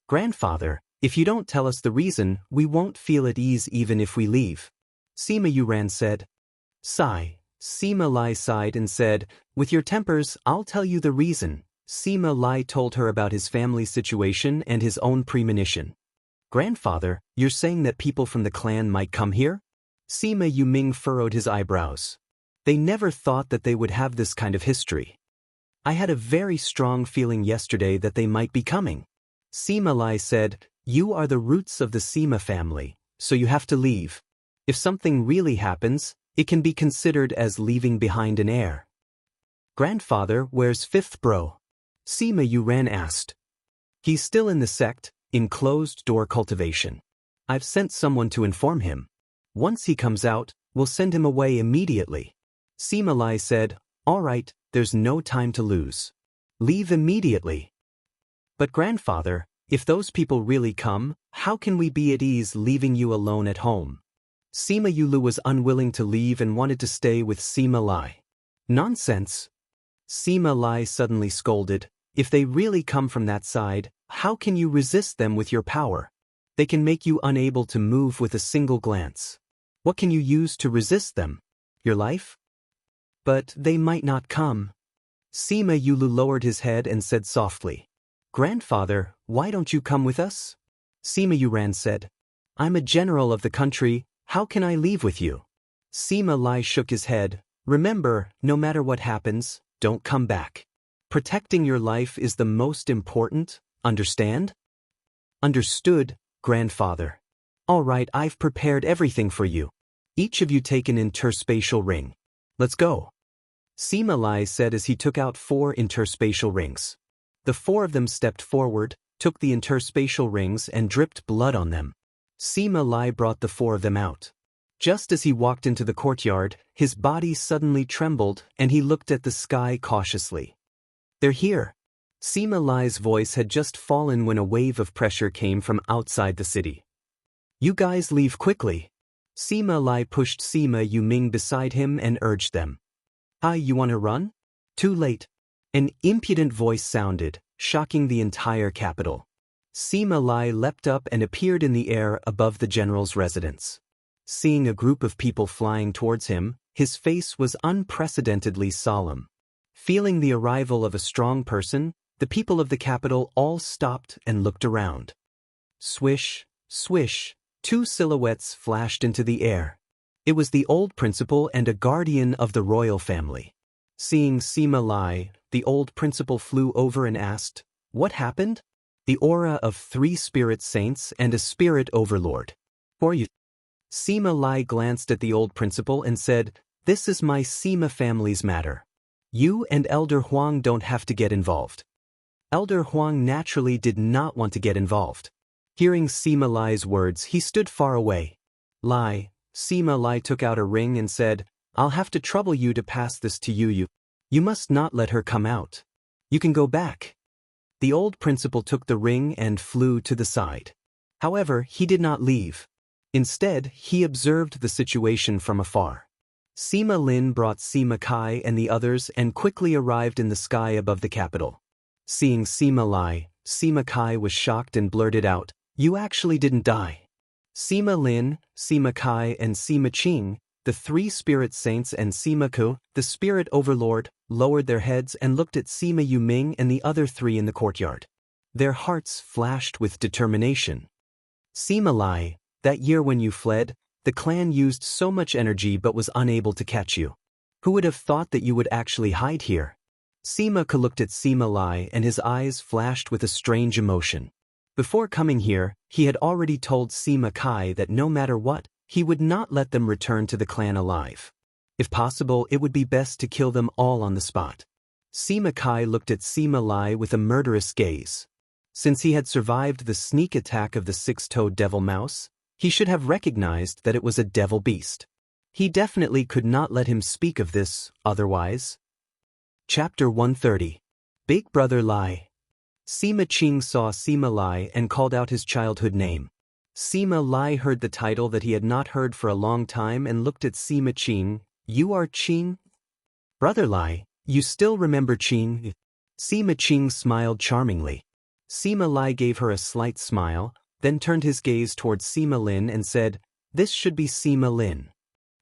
Grandfather, if you don't tell us the reason, we won't feel at ease even if we leave. Sima Yuran said. Sigh. Sima Lai sighed and said, with your tempers, I'll tell you the reason. Sima Lai told her about his family situation and his own premonition. Grandfather, you're saying that people from the clan might come here? Sima Yuming furrowed his eyebrows. They never thought that they would have this kind of history. I had a very strong feeling yesterday that they might be coming. Sima Lai said, you are the roots of the Sima family, so you have to leave. If something really happens, it can be considered as leaving behind an heir. Grandfather, where's fifth bro? Sima Yuran asked. He's still in the sect, in closed-door cultivation. I've sent someone to inform him. Once he comes out, we'll send him away immediately. Sima Lai said, all right, there's no time to lose. Leave immediately. But grandfather, if those people really come, how can we be at ease leaving you alone at home? Sima Yulu was unwilling to leave and wanted to stay with Sima Lai. Nonsense. Sima Lai suddenly scolded. If they really come from that side, how can you resist them with your power? They can make you unable to move with a single glance. What can you use to resist them? Your life? But they might not come. Sima Yulu lowered his head and said softly. Grandfather, why don't you come with us? Sima Yuran said. I'm a general of the country, how can I leave with you? Sima Lai shook his head. Remember, no matter what happens, don't come back. Protecting your life is the most important, understand? Understood, grandfather. All right, I've prepared everything for you. Each of you take an interspatial ring. Let's go. Sima Lai said as he took out 4 interspatial rings. The 4 of them stepped forward, took the interspatial rings and dripped blood on them. Sima Lai brought the 4 of them out. Just as he walked into the courtyard, his body suddenly trembled and he looked at the sky cautiously. They're here. Sima Lai's voice had just fallen when a wave of pressure came from outside the city. You guys leave quickly. Sima Lai pushed Sima Yuming beside him and urged them. You want to run? Too late. An impudent voice sounded, shocking the entire capital. Sima Lai leapt up and appeared in the air above the general's residence. Seeing a group of people flying towards him, his face was unprecedentedly solemn. Feeling the arrival of a strong person, the people of the capital all stopped and looked around. Swish, swish, 2 silhouettes flashed into the air. It was the old principal and a guardian of the royal family. Seeing Sima Lai, the old principal flew over and asked, what happened? The aura of 3 spirit saints and a spirit overlord. For you. Sima Lai glanced at the old principal and said, this is my Sima family's matter. You and Elder Huang don't have to get involved. Elder Huang naturally did not want to get involved. Hearing Sima Lai's words, he stood far away. Lai, Sima Lai took out a ring and said, I'll have to trouble you to pass this to you. You must not let her come out. You can go back. The old principal took the ring and flew to the side. However, he did not leave. Instead, he observed the situation from afar. Sima Lin brought Sima Kai and the others and quickly arrived in the sky above the capital. Seeing Sima Lai, Sima Kai was shocked and blurted out, you actually didn't die. Sima Lin, Sima Kai and Sima Qing, the 3 spirit saints and Sima Ku, the spirit overlord, lowered their heads and looked at Sima Yuming and the other 3 in the courtyard. Their hearts flashed with determination. Sima Lai, that year when you fled, the clan used so much energy but was unable to catch you. Who would have thought that you would actually hide here? Sima Ku looked at Sima Lai and his eyes flashed with a strange emotion. Before coming here, he had already told Sima Kai that no matter what, He would not let them return to the clan alive. If possible, it would be best to kill them all on the spot. Sima Kai looked at Sima Lai with a murderous gaze. Since he had survived the sneak attack of the six-toed devil mouse, he should have recognized that it was a devil beast. He definitely could not let him speak of this, otherwise. Chapter 130. Big Brother Lai. Sima Qing saw Sima Lai and called out his childhood name. Sima Lai heard the title that he had not heard for a long time and looked at Sima Qing. You are Qing? Brother Lai, you still remember Qing? Sima Qing smiled charmingly. Sima Lai gave her a slight smile, then turned his gaze towards Sima Lin and said, "This should be Sima Lin."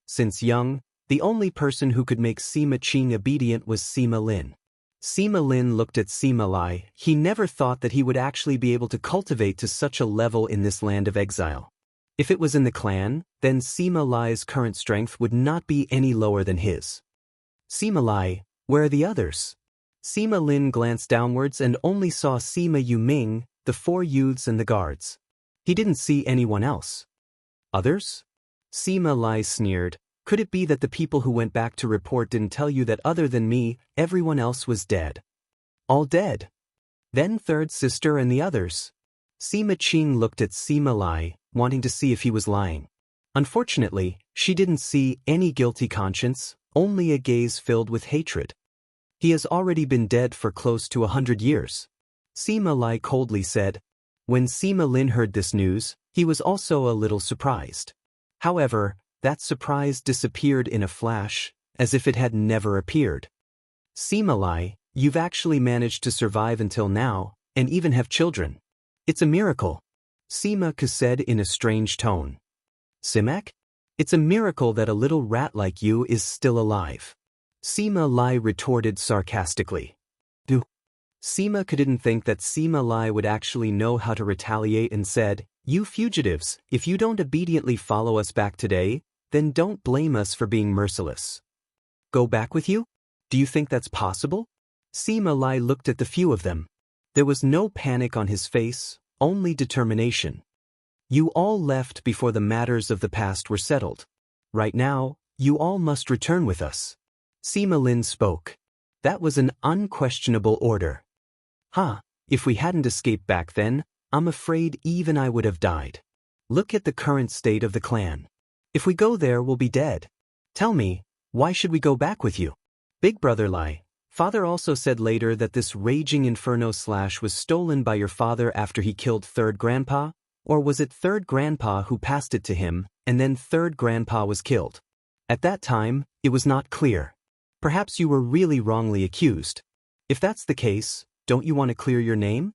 Since young, the only person who could make Sima Qing obedient was Sima Lin. Sima Lin looked at Sima Lai. He never thought that he would actually be able to cultivate to such a level in this land of exile. If it was in the clan, then Sima Lai's current strength would not be any lower than his. Sima Lai, where are the others? Sima Lin glanced downwards and only saw Sima Yuming, the 4 youths and the guards. He didn't see anyone else. Others? Sima Lai sneered. Could it be that the people who went back to report didn't tell you that other than me, everyone else was dead? All dead? Then third sister and the others. Sima Qing looked at Sima Lai, wanting to see if he was lying. Unfortunately, she didn't see any guilty conscience, only a gaze filled with hatred. He has already been dead for close to 100 years. Sima Lai coldly said. When Sima Lin heard this news, he was also a little surprised. However, that surprise disappeared in a flash, as if it had never appeared. Sima Lai, you've actually managed to survive until now, and even have children. It's a miracle. Sima Ke said in a strange tone. Simak? It's a miracle that a little rat like you is still alive. Sima Lai retorted sarcastically. Sima Ke didn't think that Sima Lai would actually know how to retaliate and said, You fugitives, if you don't obediently follow us back today, then don't blame us for being merciless. Go back with you? Do you think that's possible? Sima Lai looked at the few of them. There was no panic on his face, only determination. You all left before the matters of the past were settled. Right now, you all must return with us. Sima Lin spoke. That was an unquestionable order. If we hadn't escaped back then, I'm afraid even I would have died. Look at the current state of the clan. If we go there, we'll be dead. Tell me, why should we go back with you? Big Brother Lai, Father also said later that this raging inferno slash was stolen by your father after he killed third grandpa, or was it third grandpa who passed it to him, and then third grandpa was killed? At that time, it was not clear. Perhaps you were really wrongly accused. If that's the case, don't you want to clear your name?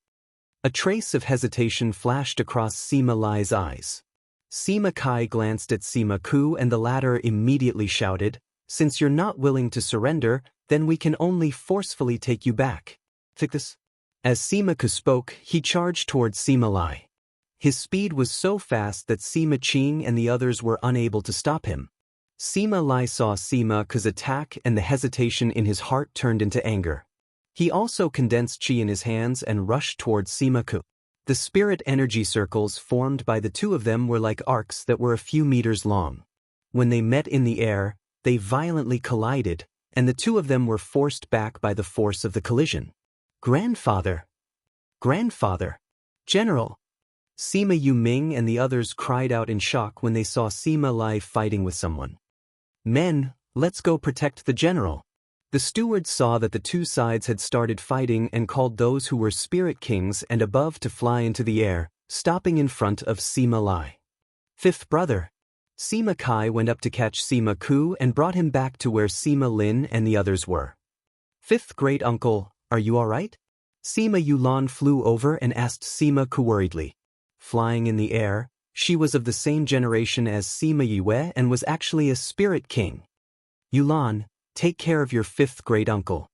A trace of hesitation flashed across Sima Lai's eyes. Sima Kai glanced at Sima Ku and the latter immediately shouted, Since you're not willing to surrender, then we can only forcefully take you back. Take this. As Sima Ku spoke, he charged towards Sima Lai. His speed was so fast that Sima Qing and the others were unable to stop him. Sima Lai saw Sima Ku's attack and the hesitation in his heart turned into anger. He also condensed chi in his hands and rushed towards Sima Ku. The spirit energy circles formed by the two of them were like arcs that were a few meters long. When they met in the air, they violently collided, and the two of them were forced back by the force of the collision. Grandfather! Grandfather! General! Sima Yuming and the others cried out in shock when they saw Sima Lai fighting with someone. Men, let's go protect the general. The stewards saw that the two sides had started fighting and called those who were spirit kings and above to fly into the air, stopping in front of Sima Lai. Fifth brother. Sima Kai went up to catch Sima Ku and brought him back to where Sima Lin and the others were. Fifth great uncle, are you all right? Sima Yulan flew over and asked Sima Ku worriedly. Flying in the air, she was of the same generation as Sima Yue and was actually a spirit king. Yulan, take care of your fifth great uncle.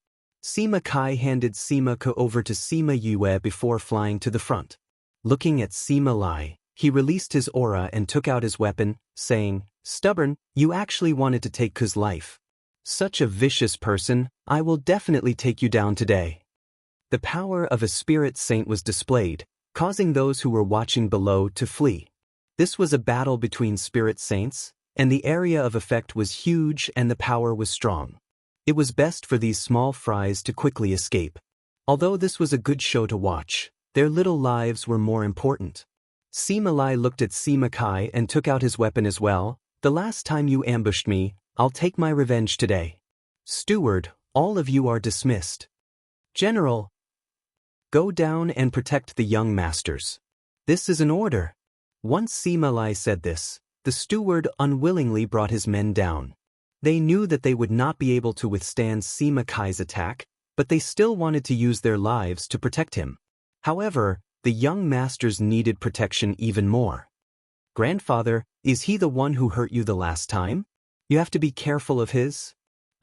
Sima Kai handed Sima Ku over to Sima Yue before flying to the front. Looking at Sima Lai, he released his aura and took out his weapon, saying, Stubborn, you actually wanted to take Ku's life. Such a vicious person, I will definitely take you down today. The power of a spirit saint was displayed, causing those who were watching below to flee. This was a battle between spirit saints, and the area of effect was huge and the power was strong. It was best for these small fries to quickly escape. Although this was a good show to watch, their little lives were more important. Sima Lai looked at Sima Kai and took out his weapon as well. The last time you ambushed me, I'll take my revenge today. Steward, all of you are dismissed. General, go down and protect the young masters. This is an order. Once Sima Lai said this, the steward unwillingly brought his men down. They knew that they would not be able to withstand Sima Kai's attack, but they still wanted to use their lives to protect him. However, the young masters needed protection even more. Grandfather, is he the one who hurt you the last time? You have to be careful of his.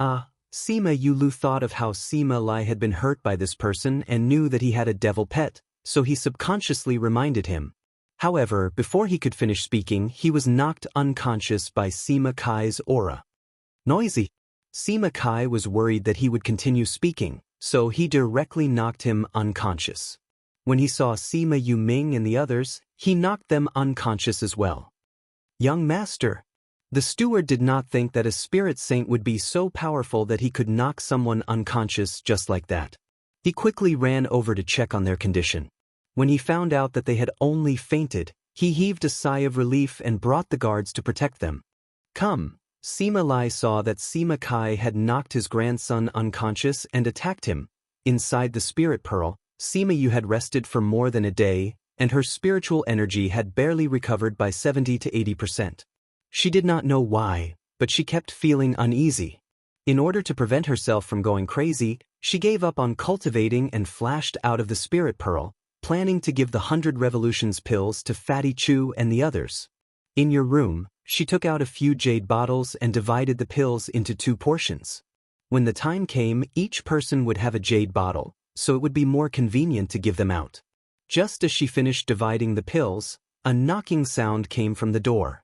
Sima Yulu thought of how Sima Lai had been hurt by this person and knew that he had a devil pet, so he subconsciously reminded him. However, before he could finish speaking, he was knocked unconscious by Sima Kai's aura. Noisy. Sima Kai was worried that he would continue speaking, so he directly knocked him unconscious. When he saw Sima Yuming and the others, he knocked them unconscious as well. Young master. The steward did not think that a spirit saint would be so powerful that he could knock someone unconscious just like that. He quickly ran over to check on their condition. When he found out that they had only fainted, he heaved a sigh of relief and brought the guards to protect them. Come. Sima Lai saw that Sima Kai had knocked his grandson unconscious and attacked him. Inside the spirit pearl, Sima Yu had rested for more than a day, and her spiritual energy had barely recovered by 70 to 80%. She did not know why, but she kept feeling uneasy. In order to prevent herself from going crazy, she gave up on cultivating and flashed out of the spirit pearl, planning to give the 100 revolutions pills to Fatty Chu and the others. In your room, she took out a few jade bottles and divided the pills into 2 portions. When the time came, each person would have a jade bottle, so it would be more convenient to give them out. Just as she finished dividing the pills, a knocking sound came from the door.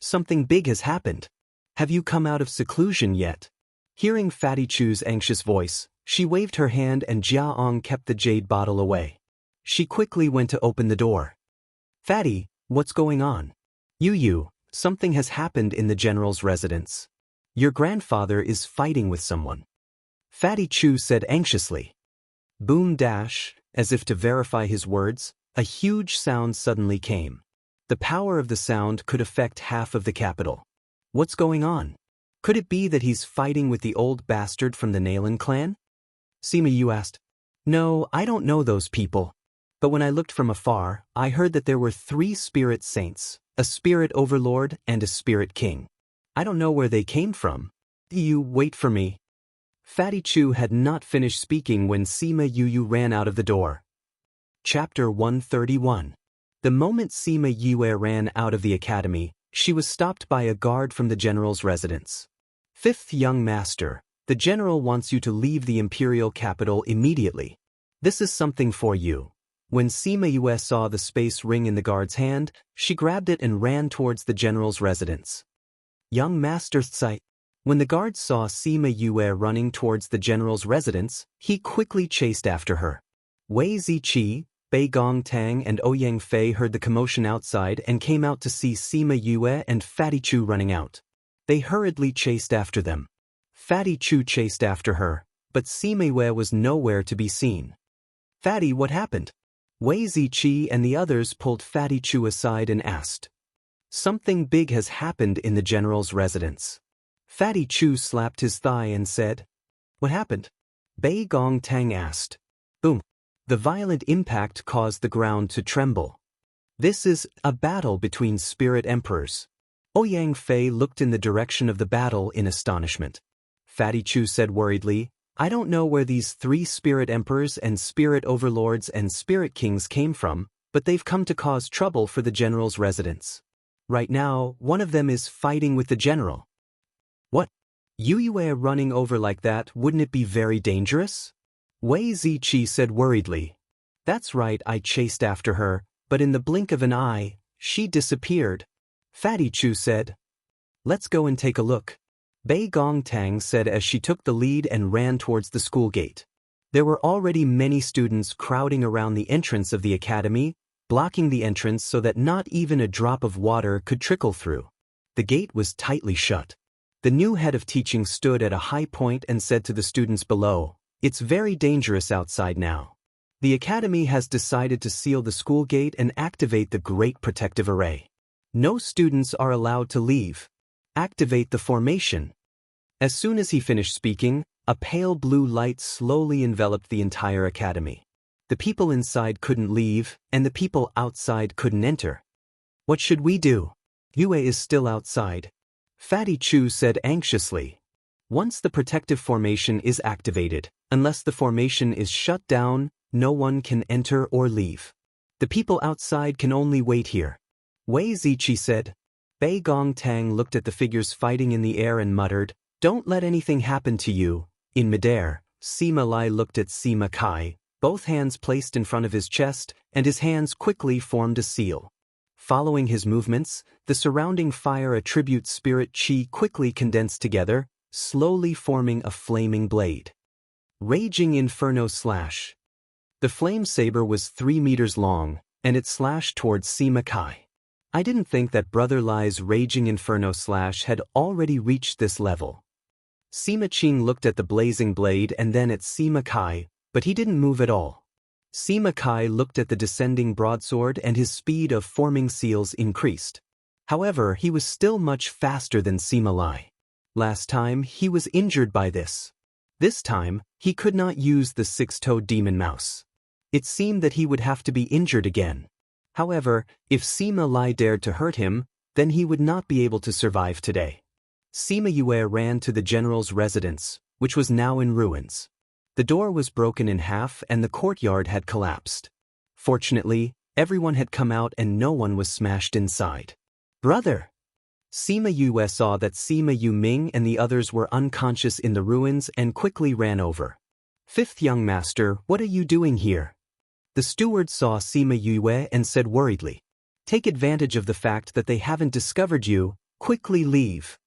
Something big has happened. Have you come out of seclusion yet? Hearing Fatty Chu's anxious voice, she waved her hand and Jiaong kept the jade bottle away. She quickly went to open the door. Fatty, what's going on? Something has happened in the general's residence. Your grandfather is fighting with someone. Fatty Chu said anxiously. Boom dash, as if to verify his words, a huge sound suddenly came. The power of the sound could affect half of the capital. What's going on? Could it be that he's fighting with the old bastard from the Nalan clan? Sima Yu asked. No, I don't know those people. But when I looked from afar, I heard that there were 3 spirit saints, a spirit overlord and a spirit king. I don't know where they came from. You wait for me. Fatty Chu had not finished speaking when Sima Yu ran out of the door. Chapter 131. The moment Sima Yue ran out of the academy, she was stopped by a guard from the general's residence. 5th young master, the general wants you to leave the imperial capital immediately. This is something for you. When Sima Yue saw the space ring in the guard's hand, she grabbed it and ran towards the general's residence. Young master Tsai. When the guard saw Sima Yue running towards the general's residence, he quickly chased after her. Wei Ziqi, Bei Gongtang and Ouyang Fei heard the commotion outside and came out to see Sima Yue and Fatty Chu running out. They hurriedly chased after them. Fatty Chu chased after her, but Sima Yue was nowhere to be seen. Fatty, what happened? Wei Ziqi and the others pulled Fatty Chu aside and asked. Something big has happened in the general's residence. Fatty Chu slapped his thigh and said, What happened? Bei Gongtang asked. Boom. The violent impact caused the ground to tremble. This is a battle between spirit emperors. Ouyang Fei looked in the direction of the battle in astonishment. Fatty Chu said worriedly, I don't know where these 3 spirit emperors and spirit overlords and spirit kings came from, but they've come to cause trouble for the general's residence. Right now, one of them is fighting with the general. What? Yue running over like that, wouldn't it be very dangerous? Wei Ziqi said worriedly. That's right, I chased after her, but in the blink of an eye, she disappeared. Fatty Chu said. Let's go and take a look. Bei Gongtang said as she took the lead and ran towards the school gate. There were already many students crowding around the entrance of the academy, blocking the entrance so that not even a drop of water could trickle through. The gate was tightly shut. The new head of teaching stood at a high point and said to the students below, "It's very dangerous outside now. The academy has decided to seal the school gate and activate the Great Protective Array. No students are allowed to leave. Activate the formation." As soon as he finished speaking, a pale blue light slowly enveloped the entire academy. The people inside couldn't leave, and the people outside couldn't enter. "What should we do? Yue is still outside," Fatty Chu said anxiously. "Once the protective formation is activated, unless the formation is shut down, no one can enter or leave. The people outside can only wait here," Wei Ziqi said. Bei Gong Tang looked at the figures fighting in the air and muttered, "Don't let anything happen to you." In midair, Sima Lai looked at Sima Kai, both hands placed in front of his chest, and his hands quickly formed a seal. Following his movements, the surrounding fire attribute spirit qi quickly condensed together, slowly forming a flaming blade. Raging Inferno Slash. The flame saber was 3 meters long, and it slashed towards Sima Kai. I didn't think that Brother Lai's Raging Inferno Slash had already reached this level. Sima Qing looked at the blazing blade and then at Sima Kai, but he didn't move at all. Sima Kai looked at the descending broadsword and his speed of forming seals increased. However, he was still much faster than Sima Lai. Last time, he was injured by this. This time, he could not use the six-toed demon mouse. It seemed that he would have to be injured again. However, if Sima Lai dared to hurt him, then he would not be able to survive today. Sima Yue ran to the general's residence, which was now in ruins. The door was broken in half and the courtyard had collapsed. Fortunately, everyone had come out and no one was smashed inside. "Brother!" Sima Yue saw that Sima Yuming and the others were unconscious in the ruins and quickly ran over. "Fifth young master, what are you doing here?" The steward saw Sima Yue and said worriedly, "Take advantage of the fact that they haven't discovered you, quickly leave."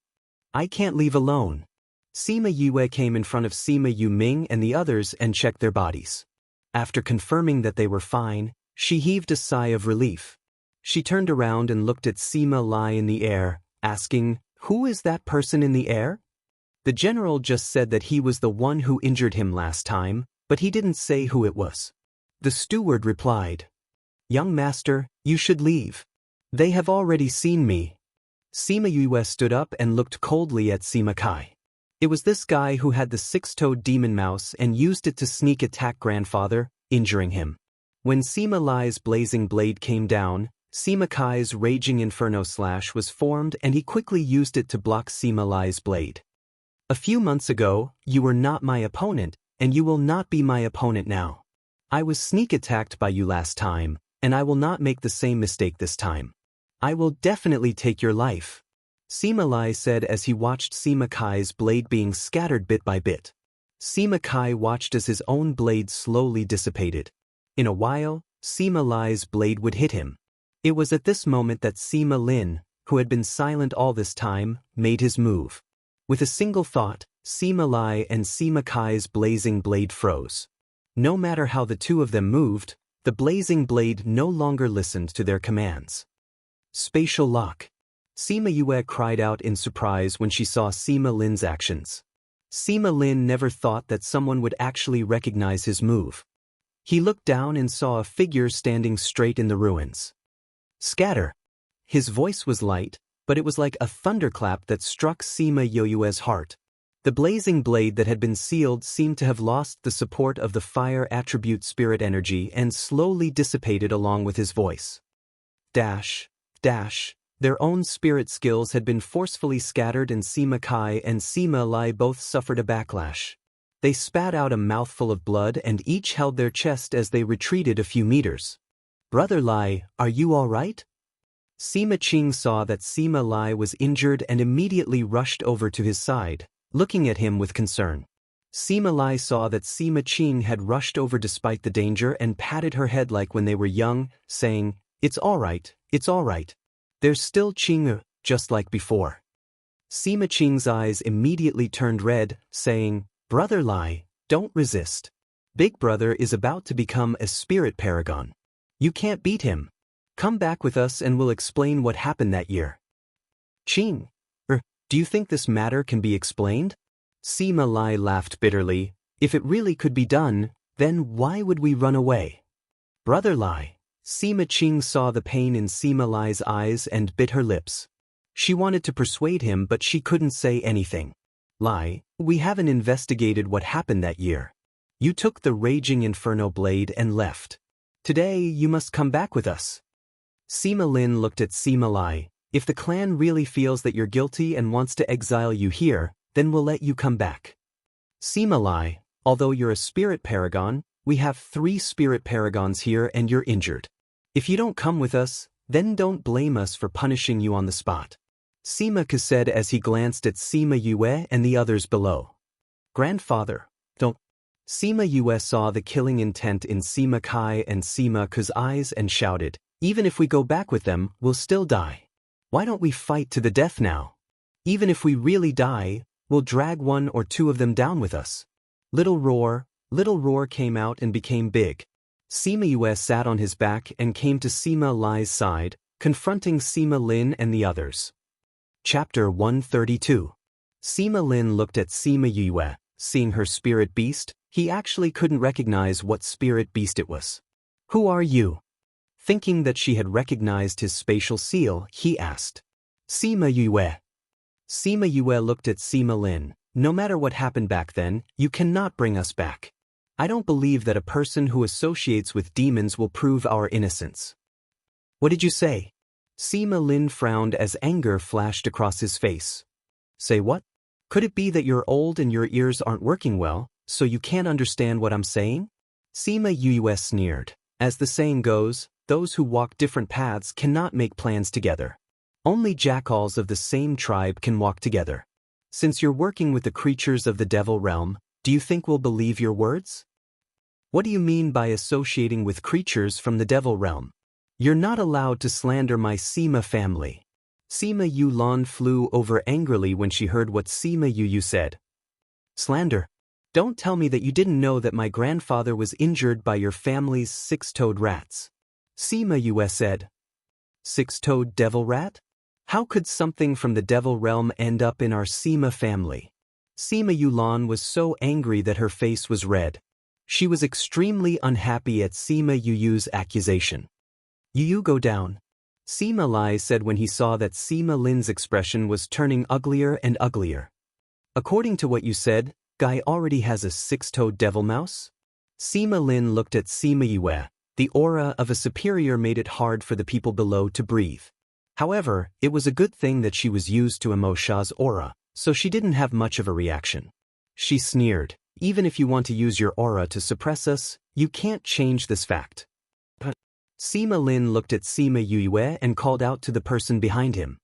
"I can't leave alone." Sima Yue came in front of Sima Yuming and the others and checked their bodies. After confirming that they were fine, she heaved a sigh of relief. She turned around and looked at Sima Lai in the air, asking, "Who is that person in the air?" The general just said that he was the one who injured him last time, but he didn't say who it was. The steward replied, "Young master, you should leave. They have already seen me." Sima Yue stood up and looked coldly at Sima Kai. It was this guy who had the six-toed demon mouse and used it to sneak attack grandfather, injuring him. When Sima Lai's blazing blade came down, Sima Kai's Raging Inferno Slash was formed and he quickly used it to block Sima Lai's blade. "A few months ago, you were not my opponent, and you will not be my opponent now. I was sneak attacked by you last time, and I will not make the same mistake this time. I will definitely take your life," Sima Lai said as he watched Sima Kai's blade being scattered bit by bit. Sima Kai watched as his own blade slowly dissipated. In a while, Sima Lai's blade would hit him. It was at this moment that Sima Lin, who had been silent all this time, made his move. With a single thought, Sima Lai and Sima Kai's blazing blade froze. No matter how the two of them moved, the blazing blade no longer listened to their commands. Spatial lock. Sima Yue cried out in surprise when she saw Sima Lin's actions. Sima Lin never thought that someone would actually recognize his move. He looked down and saw a figure standing straight in the ruins. "Scatter." His voice was light, but it was like a thunderclap that struck Sima Yue's heart. The blazing blade that had been sealed seemed to have lost the support of the fire attribute spirit energy and slowly dissipated along with his voice. Dash, dash. Their own spirit skills had been forcefully scattered and Sima Kai and Sima Lai both suffered a backlash. They spat out a mouthful of blood and each held their chest as they retreated a few meters. "Brother Lai, are you all right?" Sima Qing saw that Sima Lai was injured and immediately rushed over to his side, looking at him with concern. Sima Lai saw that Sima Qing had rushed over despite the danger and patted her head like when they were young, saying, it's all right. There's still Qing, just like before." Sima Qing's eyes immediately turned red, saying, "Brother Lai, don't resist. Big Brother is about to become a spirit paragon. You can't beat him." Come back with us and we'll explain what happened that year. Qing. Do you think this matter can be explained? Sima Lai laughed bitterly. If it really could be done, then why would we run away? Brother Lai. Sima Qing saw the pain in Sima Lai's eyes and bit her lips. She wanted to persuade him but she couldn't say anything. Lai, we haven't investigated what happened that year. You took the raging inferno blade and left. Today you must come back with us. Sima Lin looked at Sima Lai. If the clan really feels that you're guilty and wants to exile you here, then we'll let you come back. Sima Lai, although you're a spirit paragon, we have 3 spirit paragons here and you're injured. If you don't come with us, then don't blame us for punishing you on the spot. Sima Ke said as he glanced at Sima Yue and the others below. Grandfather, don't. Sima Yue saw the killing intent in Sima Kai and Sima Ke's eyes and shouted, even if we go back with them, we'll still die. Why don't we fight to the death now? Even if we really die, we'll drag 1 or 2 of them down with us. Little Roar came out and became big. Sima Yue sat on his back and came to Sima Lai's side, confronting Sima Lin and the others. Chapter 132. Sima Lin looked at Sima Yue. Seeing her spirit beast, he actually couldn't recognize what spirit beast it was. Who are you? Thinking that she had recognized his spatial seal, he asked. Sima Yue. Sima Yue looked at Sima Lin. No matter what happened back then, you cannot bring us back. I don't believe that a person who associates with demons will prove our innocence. What did you say? Sima Lin frowned as anger flashed across his face. Say what? Could it be that you're old and your ears aren't working well, so you can't understand what I'm saying? Sima Yue sneered. As the saying goes, those who walk different paths cannot make plans together. Only jackals of the same tribe can walk together. Since you're working with the creatures of the devil realm, do you think we'll believe your words? What do you mean by associating with creatures from the devil realm? You're not allowed to slander my Sima family. Sima Yulan flew over angrily when she heard what Sima Yu said. Slander? Don't tell me that you didn't know that my grandfather was injured by your family's 6-toed rats. Sima Yue said. 6-toed devil rat? How could something from the devil realm end up in our Sima family? Sima Yulan was so angry that her face was red. She was extremely unhappy at Sima Yu's accusation. You go down. Sima Lai said when he saw that Sima Lin's expression was turning uglier and uglier. According to what you said, Guy already has a 6-toed devil mouse? Sima Lin looked at Sima Yue. The aura of a superior made it hard for the people below to breathe. However, it was a good thing that she was used to Amosha's aura, so she didn't have much of a reaction. She sneered, even if you want to use your aura to suppress us, you can't change this fact. Sima Lin looked at Sima Yue and called out to the person behind him.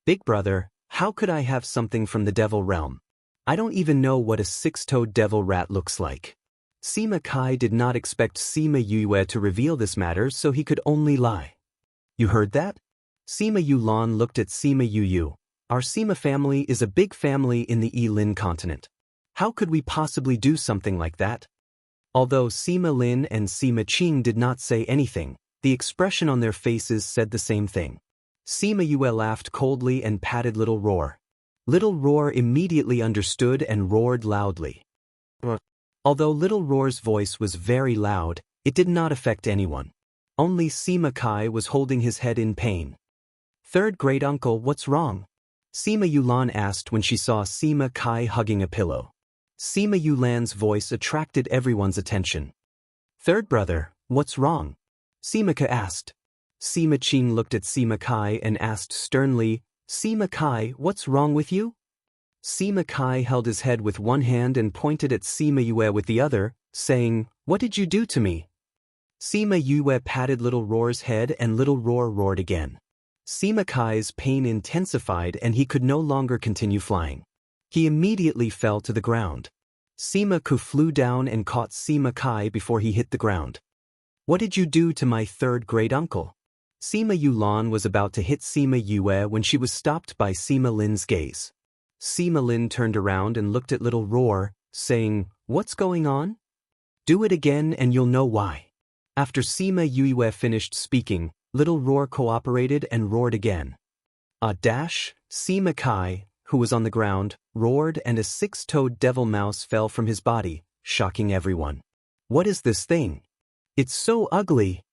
Big brother, how could I have something from the devil realm? I don't even know what a 6-toed devil rat looks like. Sima Kai did not expect Sima Yue to reveal this matter, so he could only lie. You heard that? Sima Yulan looked at Sima Yu. Our Sima family is a big family in the Yilin continent. How could we possibly do something like that? Although Sima Lin and Sima Qing did not say anything, the expression on their faces said the same thing. Sima Yue laughed coldly and patted Little Roar. Little Roar immediately understood and roared loudly. Although Little Roar's voice was very loud, it did not affect anyone. Only Sima Kai was holding his head in pain. Third great uncle, what's wrong? Sima Yulan asked when she saw Sima Kai hugging a pillow. Sima Yulan's voice attracted everyone's attention. Third brother, what's wrong? Sima Kai asked. Sima Qing looked at Sima Kai and asked sternly, Sima Kai, what's wrong with you? Sima Kai held his head with one hand and pointed at Sima Yue with the other, saying, What did you do to me? Sima Yue patted Little Roar's head and Little Roar roared again. Sima Kai's pain intensified and he could no longer continue flying. He immediately fell to the ground. Sima Ku flew down and caught Sima Kai before he hit the ground. What did you do to my third great uncle? Sima Yulan was about to hit Sima Yue when she was stopped by Sima Lin's gaze. Sima Lin turned around and looked at Little Roar, saying, What's going on? Do it again and you'll know why. After Sima Yue finished speaking, Little Roar cooperated and roared again. A dash, Sima Kai, who was on the ground, roared and a six-toed devil mouse fell from his body, shocking everyone. What is this thing? It's so ugly.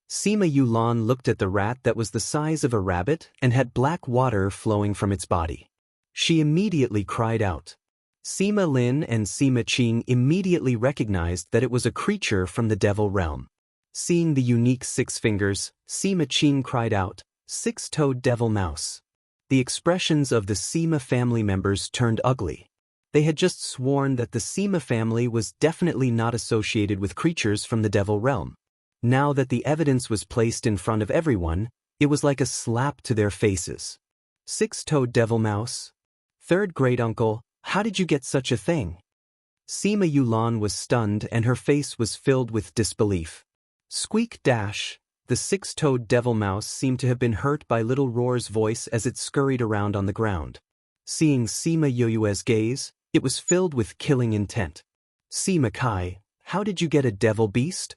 Sima Yulan looked at the rat that was the size of a rabbit and had black water flowing from its body. She immediately cried out. Sima Lin and Sima Qing immediately recognized that it was a creature from the devil realm. Seeing the unique 6 fingers, Sima Qing cried out, "Six-toed devil mouse." The expressions of the Sima family members turned ugly. They had just sworn that the Sima family was definitely not associated with creatures from the devil realm. Now that the evidence was placed in front of everyone, it was like a slap to their faces. Six-toed devil mouse? Third great-uncle, how did you get such a thing? Sima Yulan was stunned and her face was filled with disbelief. Squeak dash, the six-toed devil mouse seemed to have been hurt by Little Roar's voice as it scurried around on the ground. Seeing Sima Yoyue's gaze, it was filled with killing intent. Sima Kai, how did you get a devil beast?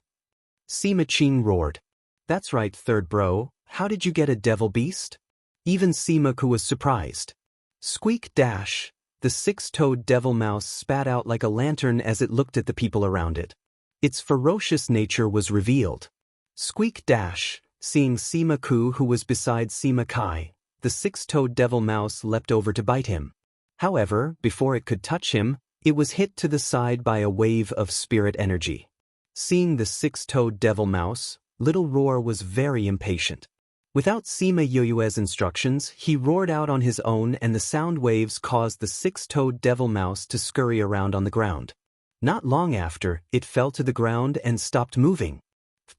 Sima Qing roared. That's right, third bro, how did you get a devil beast? Even Sima Ku was surprised. Squeak dash, the six-toed devil mouse spat out like a lantern as it looked at the people around it. Its ferocious nature was revealed. Squeak dash, seeing Sima Ku who was beside Sima Kai, the six-toed devil mouse leapt over to bite him. However, before it could touch him, it was hit to the side by a wave of spirit energy. Seeing the six-toed devil mouse, Little Roar was very impatient. Without Sima Yoyue's instructions, he roared out on his own and the sound waves caused the six-toed devil mouse to scurry around on the ground. Not long after, it fell to the ground and stopped moving.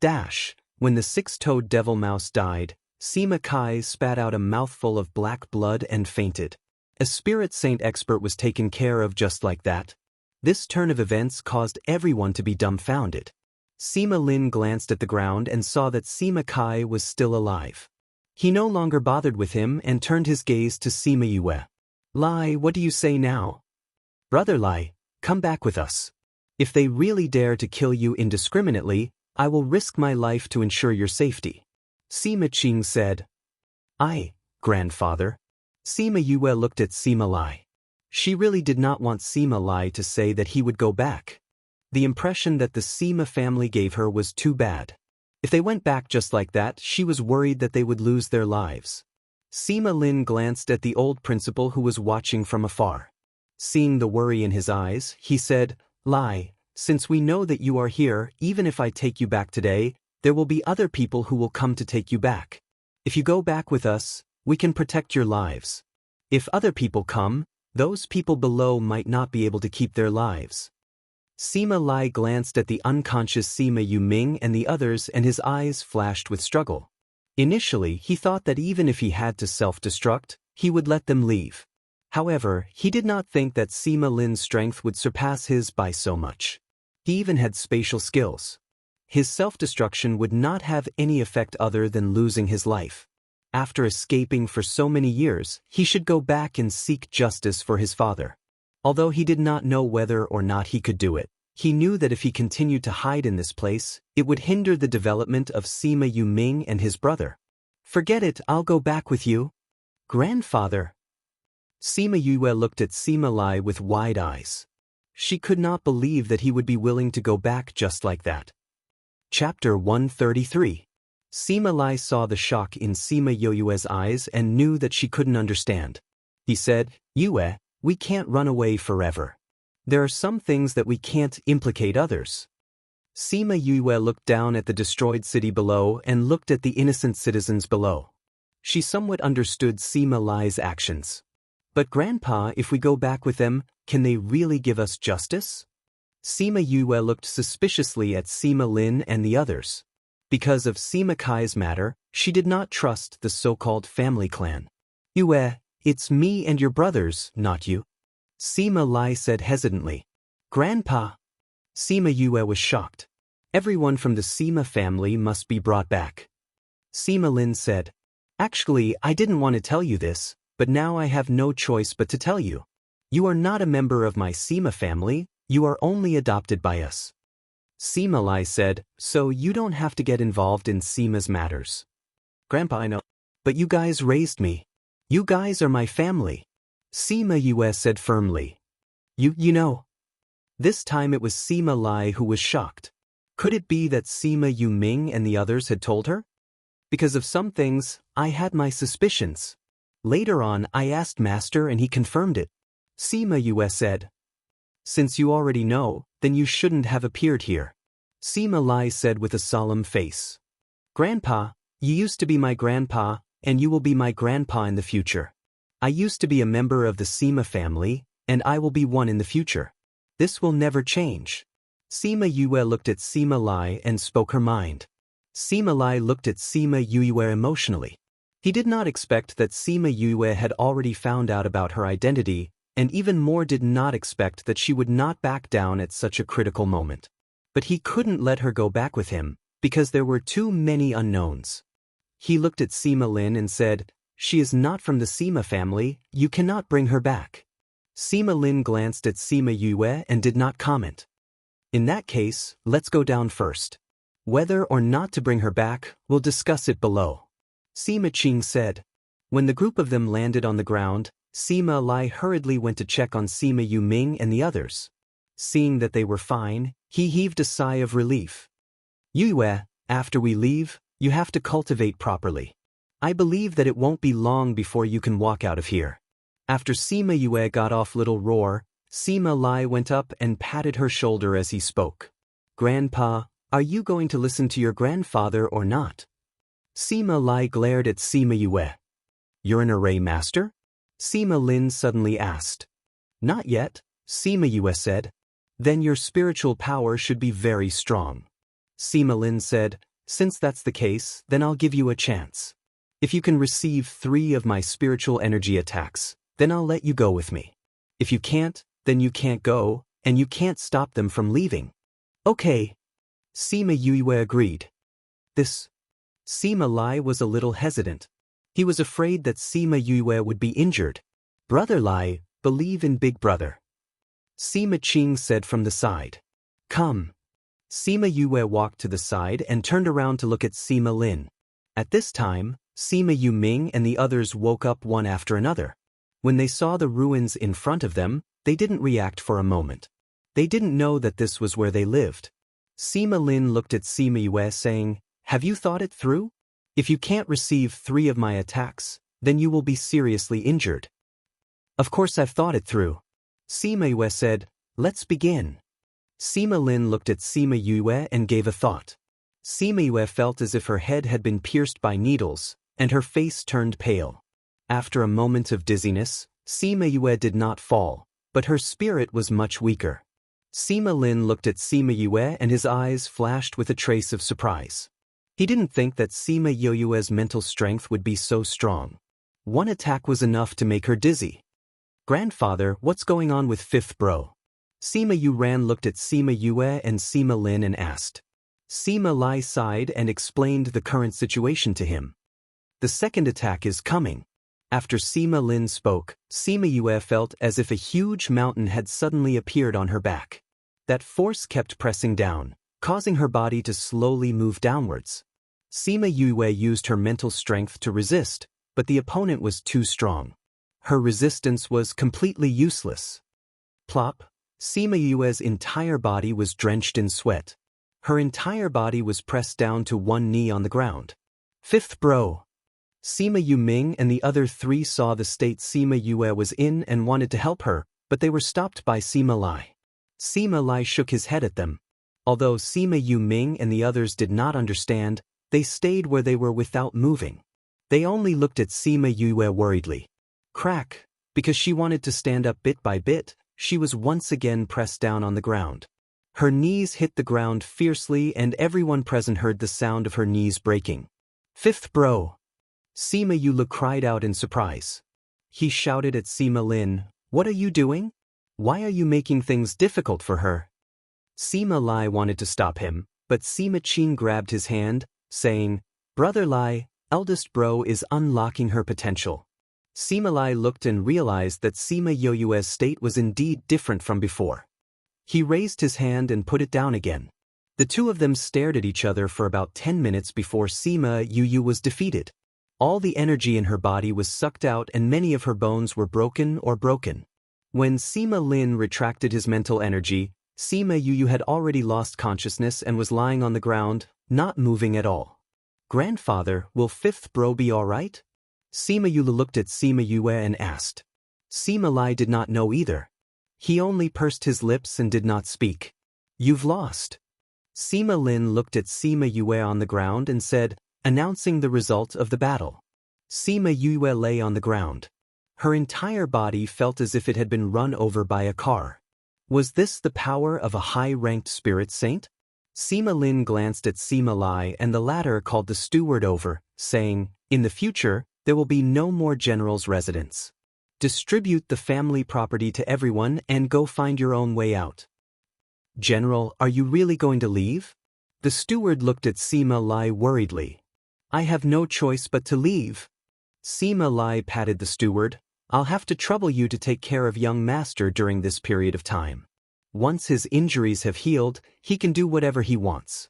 Dash, when the six-toed devil mouse died, Sima Kai spat out a mouthful of black blood and fainted. A spirit saint expert was taken care of just like that. This turn of events caused everyone to be dumbfounded. Sima Lin glanced at the ground and saw that Sima Kai was still alive. He no longer bothered with him and turned his gaze to Sima Yue. Lai, what do you say now? Brother Lai, come back with us. If they really dare to kill you indiscriminately, I will risk my life to ensure your safety. Sima Qing said. Aye, grandfather. Sima Yue looked at Sima Lai. She really did not want Sima Lai to say that he would go back. The impression that the Sima family gave her was too bad. If they went back just like that, she was worried that they would lose their lives. Sima Lin glanced at the old principal who was watching from afar. Seeing the worry in his eyes, he said, Lai, since we know that you are here, even if I take you back today, there will be other people who will come to take you back. If you go back with us, we can protect your lives. If other people come, those people below might not be able to keep their lives. Sima Lai glanced at the unconscious Sima Yuming and the others and his eyes flashed with struggle. Initially, he thought that even if he had to self-destruct, he would let them leave. However, he did not think that Sima Lin's strength would surpass his by so much. He even had spatial skills. His self-destruction would not have any effect other than losing his life. After escaping for so many years, he should go back and seek justice for his father. Although he did not know whether or not he could do it, he knew that if he continued to hide in this place, it would hinder the development of Sima Yuming and his brother. Forget it, I'll go back with you. Grandfather. Sima Yue looked at Sima Lai with wide eyes. She could not believe that he would be willing to go back just like that. Chapter 133. Sima Lai saw the shock in Sima Yoyue's eyes and knew that she couldn't understand. He said, Yue, we can't run away forever. There are some things that we can't implicate others. Sima Yue looked down at the destroyed city below and looked at the innocent citizens below. She somewhat understood Sima Lai's actions. But Grandpa, if we go back with them, can they really give us justice? Sima Yue looked suspiciously at Sima Lin and the others. Because of Sima Kai's matter, she did not trust the so-called family clan. Yue, it's me and your brothers, not you. Sima Lai said hesitantly. Grandpa. Sima Yue was shocked. Everyone from the Sima family must be brought back. Sima Lin said. Actually, I didn't want to tell you this, but now I have no choice but to tell you. You are not a member of my Sima family, you are only adopted by us. Sima Lai said, so you don't have to get involved in Sima's matters. Grandpa, I know. But you guys raised me. You guys are my family. Sima Yue said firmly. You know. This time it was Sima Lai who was shocked. Could it be that Sima Yu Ming and the others had told her? Because of some things, I had my suspicions. Later on, I asked Master and he confirmed it. Sima Yue said. Since you already know, then you shouldn't have appeared here. Sima Lai said with a solemn face. Grandpa, you used to be my grandpa, and you will be my grandpa in the future. I used to be a member of the Sima family, and I will be one in the future. This will never change. Sima Yue looked at Sima Lai and spoke her mind. Sima Lai looked at Sima Yue emotionally. He did not expect that Sima Yue had already found out about her identity, and even more did not expect that she would not back down at such a critical moment. But he couldn't let her go back with him, because there were too many unknowns. He looked at Sima Lin and said, She is not from the Sima family, you cannot bring her back. Sima Lin glanced at Sima Yue and did not comment. In that case, let's go down first. Whether or not to bring her back, we'll discuss it below. Sima Qing said. When the group of them landed on the ground, Sima Lai hurriedly went to check on Sima Yu Ming and the others. Seeing that they were fine, he heaved a sigh of relief. Yue, after we leave, you have to cultivate properly. I believe that it won't be long before you can walk out of here. After Sima Yue got off little roar, Sima Lai went up and patted her shoulder as he spoke. Grandpa, are you going to listen to your grandfather or not? Sima Lai glared at Sima Yue. You're an array master? Sima Lin suddenly asked. Not yet, Sima Yue said. Then your spiritual power should be very strong. Sima Lin said, Since that's the case, then I'll give you a chance. If you can receive 3 of my spiritual energy attacks, then I'll let you go with me. If you can't, then you can't go, and you can't stop them from leaving. Okay. Sima Yue agreed. Sima Lai was a little hesitant. He was afraid that Sima Yue would be injured. Brother Lai, believe in Big Brother. Sima Qing said from the side. Come. Sima Yue walked to the side and turned around to look at Sima Lin. At this time, Sima Yu Ming and the others woke up one after another. When they saw the ruins in front of them, they didn't react for a moment. They didn't know that this was where they lived. Sima Lin looked at Sima Yue saying, Have you thought it through? If you can't receive 3 of my attacks, then you will be seriously injured. Of course I've thought it through. Sima Yue said, Let's begin. Sima Lin looked at Sima Yue and gave a thought. Sima Yue felt as if her head had been pierced by needles, and her face turned pale. After a moment of dizziness, Sima Yue did not fall, but her spirit was much weaker. Sima Lin looked at Sima Yue and his eyes flashed with a trace of surprise. He didn't think that Sima Yue's mental strength would be so strong. One attack was enough to make her dizzy. Grandfather, what's going on with 5th bro? Sima Yuran looked at Sima Yue and Sima Lin and asked. Sima Lai sighed and explained the current situation to him. The second attack is coming. After Sima Lin spoke, Sima Yue felt as if a huge mountain had suddenly appeared on her back. That force kept pressing down, causing her body to slowly move downwards. Sima Yue used her mental strength to resist, but the opponent was too strong. Her resistance was completely useless. Plop! Sima Yue's entire body was drenched in sweat. Her entire body was pressed down to one knee on the ground. 5th bro! Sima Yu Ming and the other 3 saw the state Sima Yue was in and wanted to help her, but they were stopped by Sima Lai. Sima Lai shook his head at them. Although Sima Yu Ming and the others did not understand, they stayed where they were without moving. They only looked at Sima Yue worriedly. Crack! Because she wanted to stand up bit by bit, she was once again pressed down on the ground. Her knees hit the ground fiercely and everyone present heard the sound of her knees breaking. 5th bro! Sima Yue cried out in surprise. He shouted at Sima Lin, What are you doing? Why are you making things difficult for her? Sima Lai wanted to stop him, but Sima Qing grabbed his hand, saying, Brother Lai, eldest bro is unlocking her potential. Sima Lai looked and realized that Sima Yue's state was indeed different from before. He raised his hand and put it down again. The 2 of them stared at each other for about 10 minutes before Sima Yue was defeated. All the energy in her body was sucked out and many of her bones were broken. When Sima Lin retracted his mental energy, Sima Yu had already lost consciousness and was lying on the ground, not moving at all. Grandfather, will fifth bro be alright? Sima Yu looked at Sima Yue and asked. Sima Lai did not know either. He only pursed his lips and did not speak. You've lost. Sima Lin looked at Sima Yue on the ground and said, announcing the result of the battle. Sima Yue lay on the ground. Her entire body felt as if it had been run over by a car. Was this the power of a high-ranked spirit saint? Sima Lin glanced at Sima Lai and the latter called the steward over, saying, in the future, there will be no more general's residence. Distribute the family property to everyone and go find your own way out. General, are you really going to leave? The steward looked at Sima Lai worriedly. I have no choice but to leave. Sima Lai patted the steward. I'll have to trouble you to take care of young master during this period of time. Once his injuries have healed, he can do whatever he wants.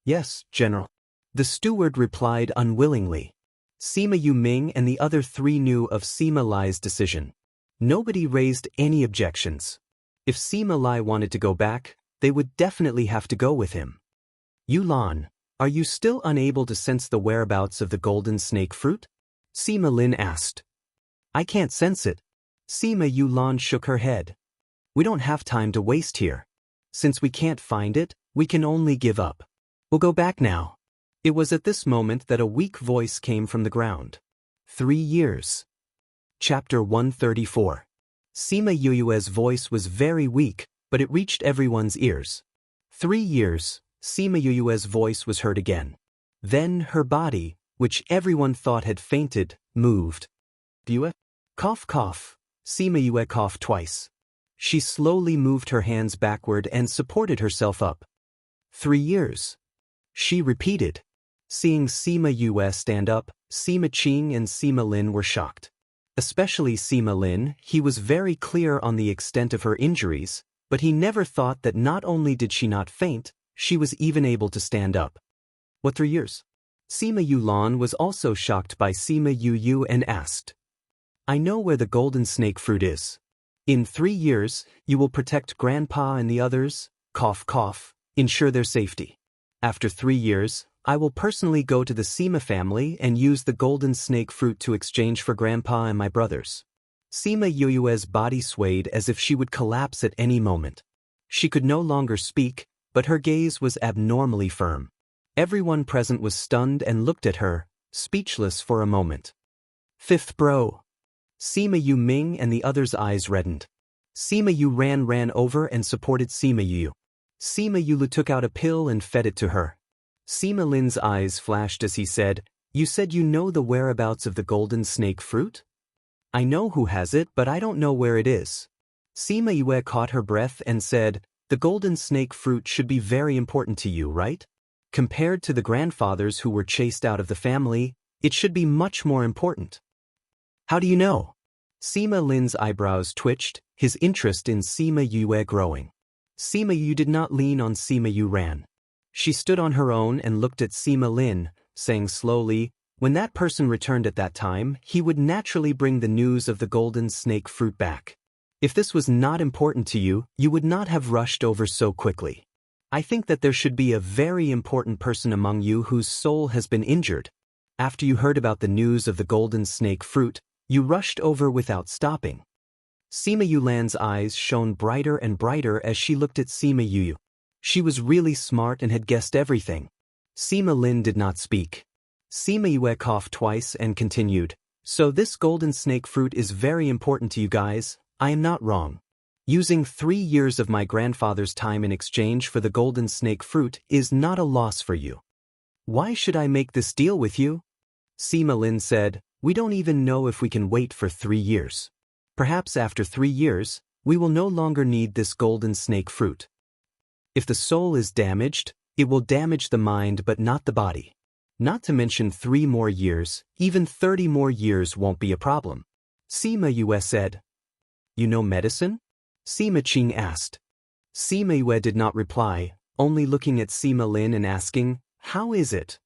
Yes, General. The steward replied unwillingly. Sima Yu Ming and the other three knew of Sima Lai's decision. Nobody raised any objections. If Sima Lai wanted to go back, they would definitely have to go with him. Yulan, are you still unable to sense the whereabouts of the golden snake fruit? Sima Lin asked. I can't sense it. Sima Yulan shook her head. We don't have time to waste here. Since we can't find it, we can only give up. We'll go back now. It was at this moment that a weak voice came from the ground. 3 years. Chapter 134. Sima Yue's voice was very weak, but it reached everyone's ears. 3 years, Sima Yue's voice was heard again. Then her body, which everyone thought had fainted, moved. Yue? Cough cough. Sima Yue coughed twice. She slowly moved her hands backward and supported herself up. 3 years. She repeated. Seeing Sima Yue stand up, Sima Qing and Sima Lin were shocked. Especially Sima Lin, he was very clear on the extent of her injuries, but he never thought that not only did she not faint, she was even able to stand up. What 3 years? Sima Yulan was also shocked by Sima Yu and asked. I know where the golden snake fruit is. In 3 years, you will protect Grandpa and the others, cough cough, ensure their safety. After 3 years, I will personally go to the Sima family and use the golden snake fruit to exchange for Grandpa and my brothers. Sima Yue's body swayed as if she would collapse at any moment. She could no longer speak, but her gaze was abnormally firm. Everyone present was stunned and looked at her, speechless for a moment. Fifth bro. Sima Yu Ming and the others' eyes reddened. Sima Yu ran over and supported Sima Yu. Sima Yu took out a pill and fed it to her. Sima Lin's eyes flashed as he said, You said you know the whereabouts of the golden snake fruit? I know who has it, but I don't know where it is. Sima Yue caught her breath and said, The golden snake fruit should be very important to you, right? Compared to the grandfathers who were chased out of the family, it should be much more important. How do you know? Sima Lin's eyebrows twitched, his interest in Sima Yue growing. Sima Yu did not lean on Sima Yu ran. She stood on her own and looked at Sima Lin, saying slowly, when that person returned at that time, he would naturally bring the news of the golden snake fruit back. If this was not important to you, you would not have rushed over so quickly. I think that there should be a very important person among you whose soul has been injured. After you heard about the news of the golden snake fruit, you rushed over without stopping. Sima Yulan's eyes shone brighter and brighter as she looked at Sima Yu. She was really smart and had guessed everything. Sima Lin did not speak. Sima Yue coughed twice and continued, So this golden snake fruit is very important to you guys, I am not wrong. Using 3 years of my grandfather's time in exchange for the golden snake fruit is not a loss for you. Why should I make this deal with you? Sima Lin said, We don't even know if we can wait for 3 years. Perhaps after 3 years, we will no longer need this golden snake fruit. If the soul is damaged, it will damage the mind but not the body. Not to mention 3 more years, even 30 more years won't be a problem. Sima Yue said. You know medicine? Sima Qing asked. Sima Yue did not reply, only looking at Sima Lin and asking, How is it?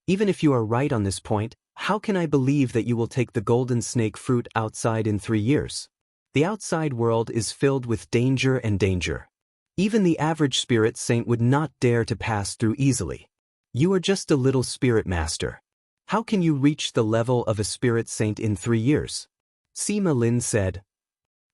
Even if you are right on this point, How can I believe that you will take the golden snake fruit outside in 3 years? The outside world is filled with danger and danger. Even the average spirit saint would not dare to pass through easily. You are just a little spirit master. How can you reach the level of a spirit saint in 3 years? Sima Lin said.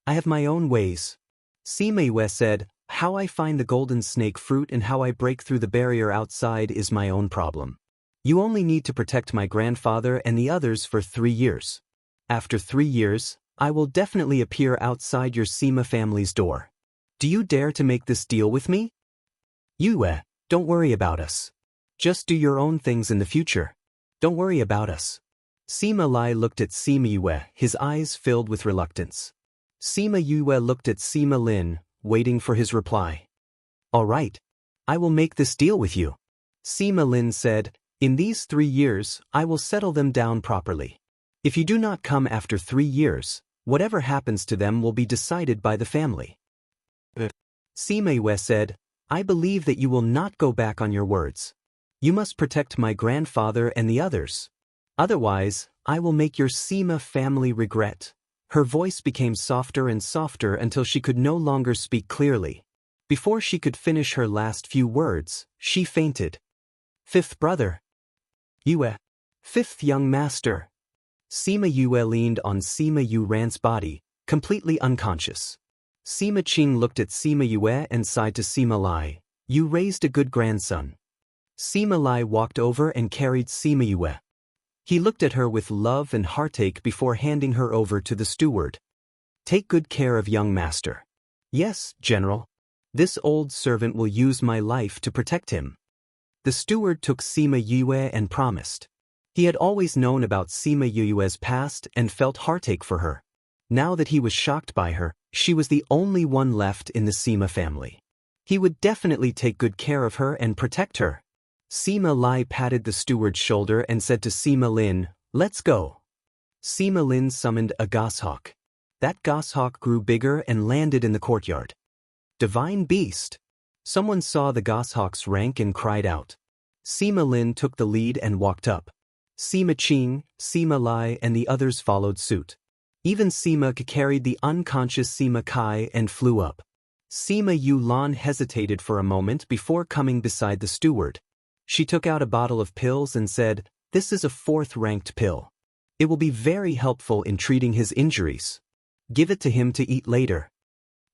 I have my own ways. Sima Yue said, how I find the golden snake fruit and how I break through the barrier outside is my own problem. You only need to protect my grandfather and the others for 3 years. After 3 years, I will definitely appear outside your Sima family's door. Do you dare to make this deal with me? Yue, don't worry about us. Just do your own things in the future. Don't worry about us. Sima Lai looked at Sima Yue, his eyes filled with reluctance. Sima Yue looked at Sima Lin, waiting for his reply. All right. I will make this deal with you. Sima Lin said, in these 3 years, I will settle them down properly. If you do not come after 3 years, whatever happens to them will be decided by the family. Sima Yue said, I believe that you will not go back on your words. You must protect my grandfather and the others. Otherwise, I will make your Sima family regret. Her voice became softer and softer until she could no longer speak clearly. Before she could finish her last few words, she fainted. Fifth brother. Yue. Fifth young master. Sima Yue leaned on Sima Yuran's body, completely unconscious. Sima Qing looked at Sima Yue and sighed to Sima Lai. You raised a good grandson. Sima Lai walked over and carried Sima Yue. He looked at her with love and heartache before handing her over to the steward. Take good care of young master. Yes, General. This old servant will use my life to protect him. The steward took Sima Yue and promised. He had always known about Sima Yue's past and felt heartache for her. Now that he was shocked by her, she was the only one left in the Sima family. He would definitely take good care of her and protect her. Sima Lai patted the steward's shoulder and said to Sima Lin, let's go. Sima Lin summoned a goshawk. That goshawk grew bigger and landed in the courtyard. Divine beast! Someone saw the goshawk's rank and cried out. Sima Lin took the lead and walked up. Sima Qing, Sima Lai and the others followed suit. Even Sima Ke carried the unconscious Sima Kai and flew up. Sima Yulan hesitated for a moment before coming beside the steward. She took out a bottle of pills and said, this is a 4th-ranked pill. It will be very helpful in treating his injuries. Give it to him to eat later.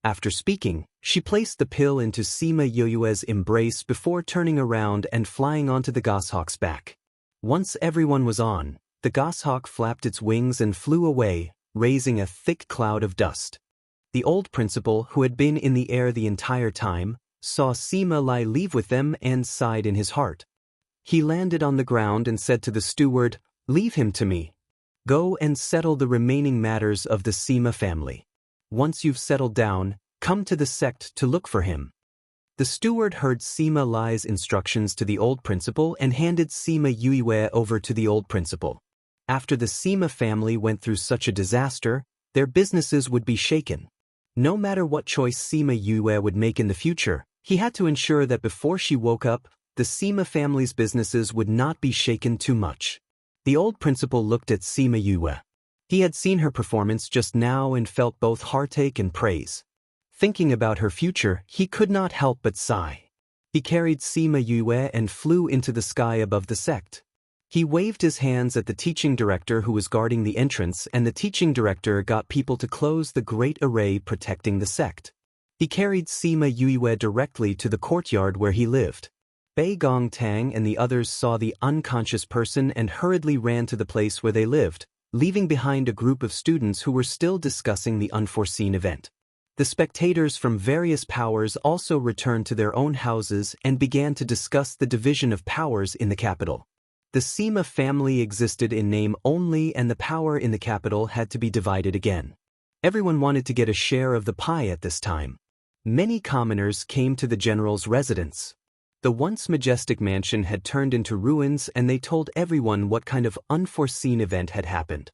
After speaking, she placed the pill into Sima Yue's embrace before turning around and flying onto the goshawk's back. Once everyone was on, the goshawk flapped its wings and flew away, raising a thick cloud of dust. The old principal, who had been in the air the entire time, saw Sima Lai leave with them and sighed in his heart. He landed on the ground and said to the steward, leave him to me. Go and settle the remaining matters of the Sima family. Once you've settled down, come to the sect to look for him. The steward heard Sima Lai's instructions to the old principal and handed Sima Yue over to the old principal. After the Sima family went through such a disaster, their businesses would be shaken. No matter what choice Sima Yue would make in the future, he had to ensure that before she woke up, the Sima family's businesses would not be shaken too much. The old principal looked at Sima Yue. He had seen her performance just now and felt both heartache and praise. Thinking about her future, he could not help but sigh. He carried Sima Yue and flew into the sky above the sect. He waved his hands at the teaching director who was guarding the entrance, and the teaching director got people to close the great array protecting the sect. He carried Sima Yue directly to the courtyard where he lived. Bei Gong Tang and the others saw the unconscious person and hurriedly ran to the place where they lived, leaving behind a group of students who were still discussing the unforeseen event. The spectators from various powers also returned to their own houses and began to discuss the division of powers in the capital. The Sima family existed in name only, and the power in the capital had to be divided again. Everyone wanted to get a share of the pie at this time. Many commoners came to the general's residence. The once majestic mansion had turned into ruins, and they told everyone what kind of unforeseen event had happened.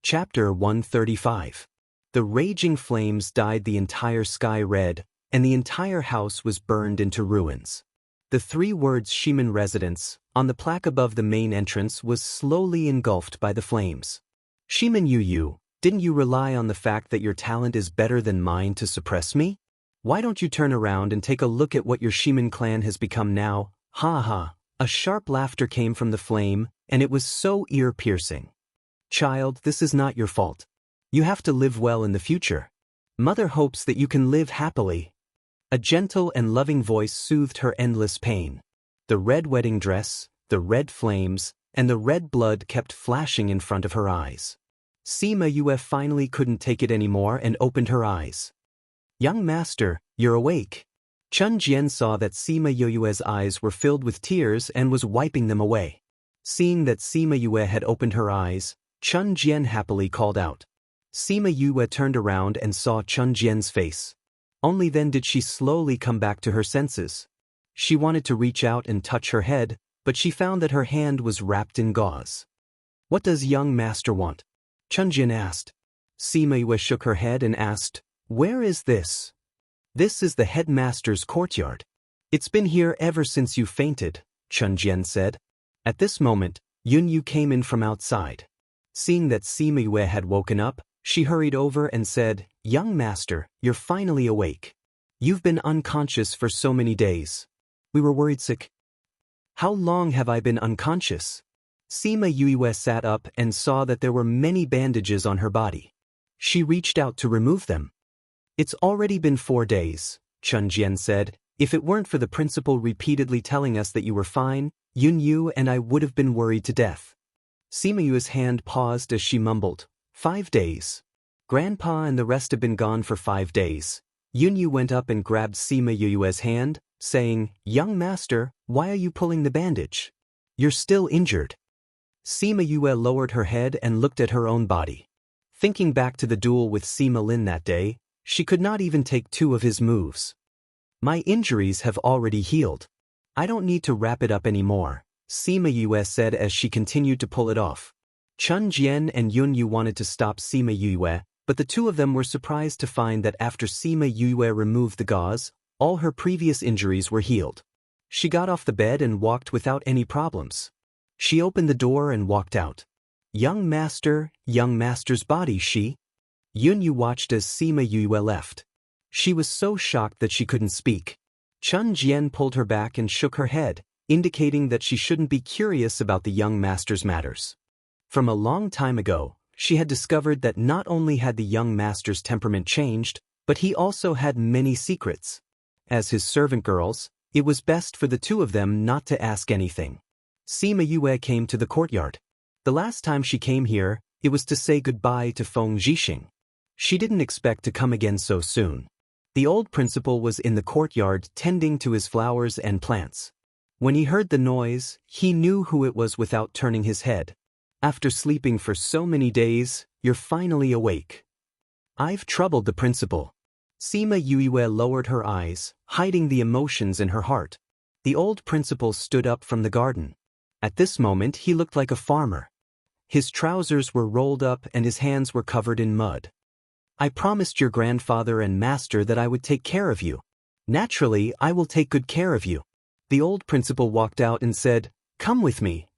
Chapter 135. The raging flames dyed the entire sky red, and the entire house was burned into ruins. The 3 words Shimen residence, on the plaque above the main entrance was slowly engulfed by the flames. Shimin Yu, didn't you rely on the fact that your talent is better than mine to suppress me? Why don't you turn around and take a look at what your Shimin clan has become now? Ha ha. A sharp laughter came from the flame, and it was so ear-piercing. Child, this is not your fault. You have to live well in the future. Mother hopes that you can live happily. A gentle and loving voice soothed her endless pain. The red wedding dress, the red flames, and the red blood kept flashing in front of her eyes. Sima Yue finally couldn't take it anymore and opened her eyes. Young master, you're awake. Chun Jian saw that Sima Yue's eyes were filled with tears and was wiping them away. Seeing that Sima Yue had opened her eyes, Chun Jian happily called out. Sima Yue turned around and saw Chun Jian's face. Only then did she slowly come back to her senses. She wanted to reach out and touch her head, but she found that her hand was wrapped in gauze. What does young master want? Chun Jian asked. Sima Yue shook her head and asked, Where is this? This is the headmaster's courtyard. It's been here ever since you fainted, Chun Jian said. At this moment, Yun Yu came in from outside. Seeing that Sima Yue had woken up, she hurried over and said, Young master, you're finally awake. You've been unconscious for so many days. We were worried sick. How long have I been unconscious? Sima Yue sat up and saw that there were many bandages on her body. She reached out to remove them. It's already been 4 days, Chun Jian said. If it weren't for the principal repeatedly telling us that you were fine, Yun Yu and I would have been worried to death. Sima Yue's hand paused as she mumbled, 5 days. Grandpa and the rest have been gone for 5 days. Yun Yu went up and grabbed Sima Yue's hand, saying, Young master, why are you pulling the bandage? You're still injured. Sima Yue lowered her head and looked at her own body. Thinking back to the duel with Sima Lin that day, she could not even take 2 of his moves. My injuries have already healed. I don't need to wrap it up anymore, Sima Yue said as she continued to pull it off. Chun Jian and Yun Yu wanted to stop Sima Yue, but the 2 of them were surprised to find that after Sima Yue removed the gauze, all her previous injuries were healed. She got off the bed and walked without any problems. She opened the door and walked out. Young master's body, she. Yun Yu watched as Sima Yue left. She was so shocked that she couldn't speak. Chun Jian pulled her back and shook her head, indicating that she shouldn't be curious about the young master's matters. From a long time ago, she had discovered that not only had the young master's temperament changed, but he also had many secrets. As his servant girls, it was best for the 2 of them not to ask anything. Sima Yue came to the courtyard. The last time she came here, it was to say goodbye to Feng Zhixing. She didn't expect to come again so soon. The old principal was in the courtyard tending to his flowers and plants. When he heard the noise, he knew who it was without turning his head. After sleeping for so many days, you're finally awake. I've troubled the principal. Sima Yue lowered her eyes, hiding the emotions in her heart. The old principal stood up from the garden. At this moment he looked like a farmer. His trousers were rolled up and his hands were covered in mud. I promised your grandfather and master that I would take care of you. Naturally, I will take good care of you. The old principal walked out and said, Come with me.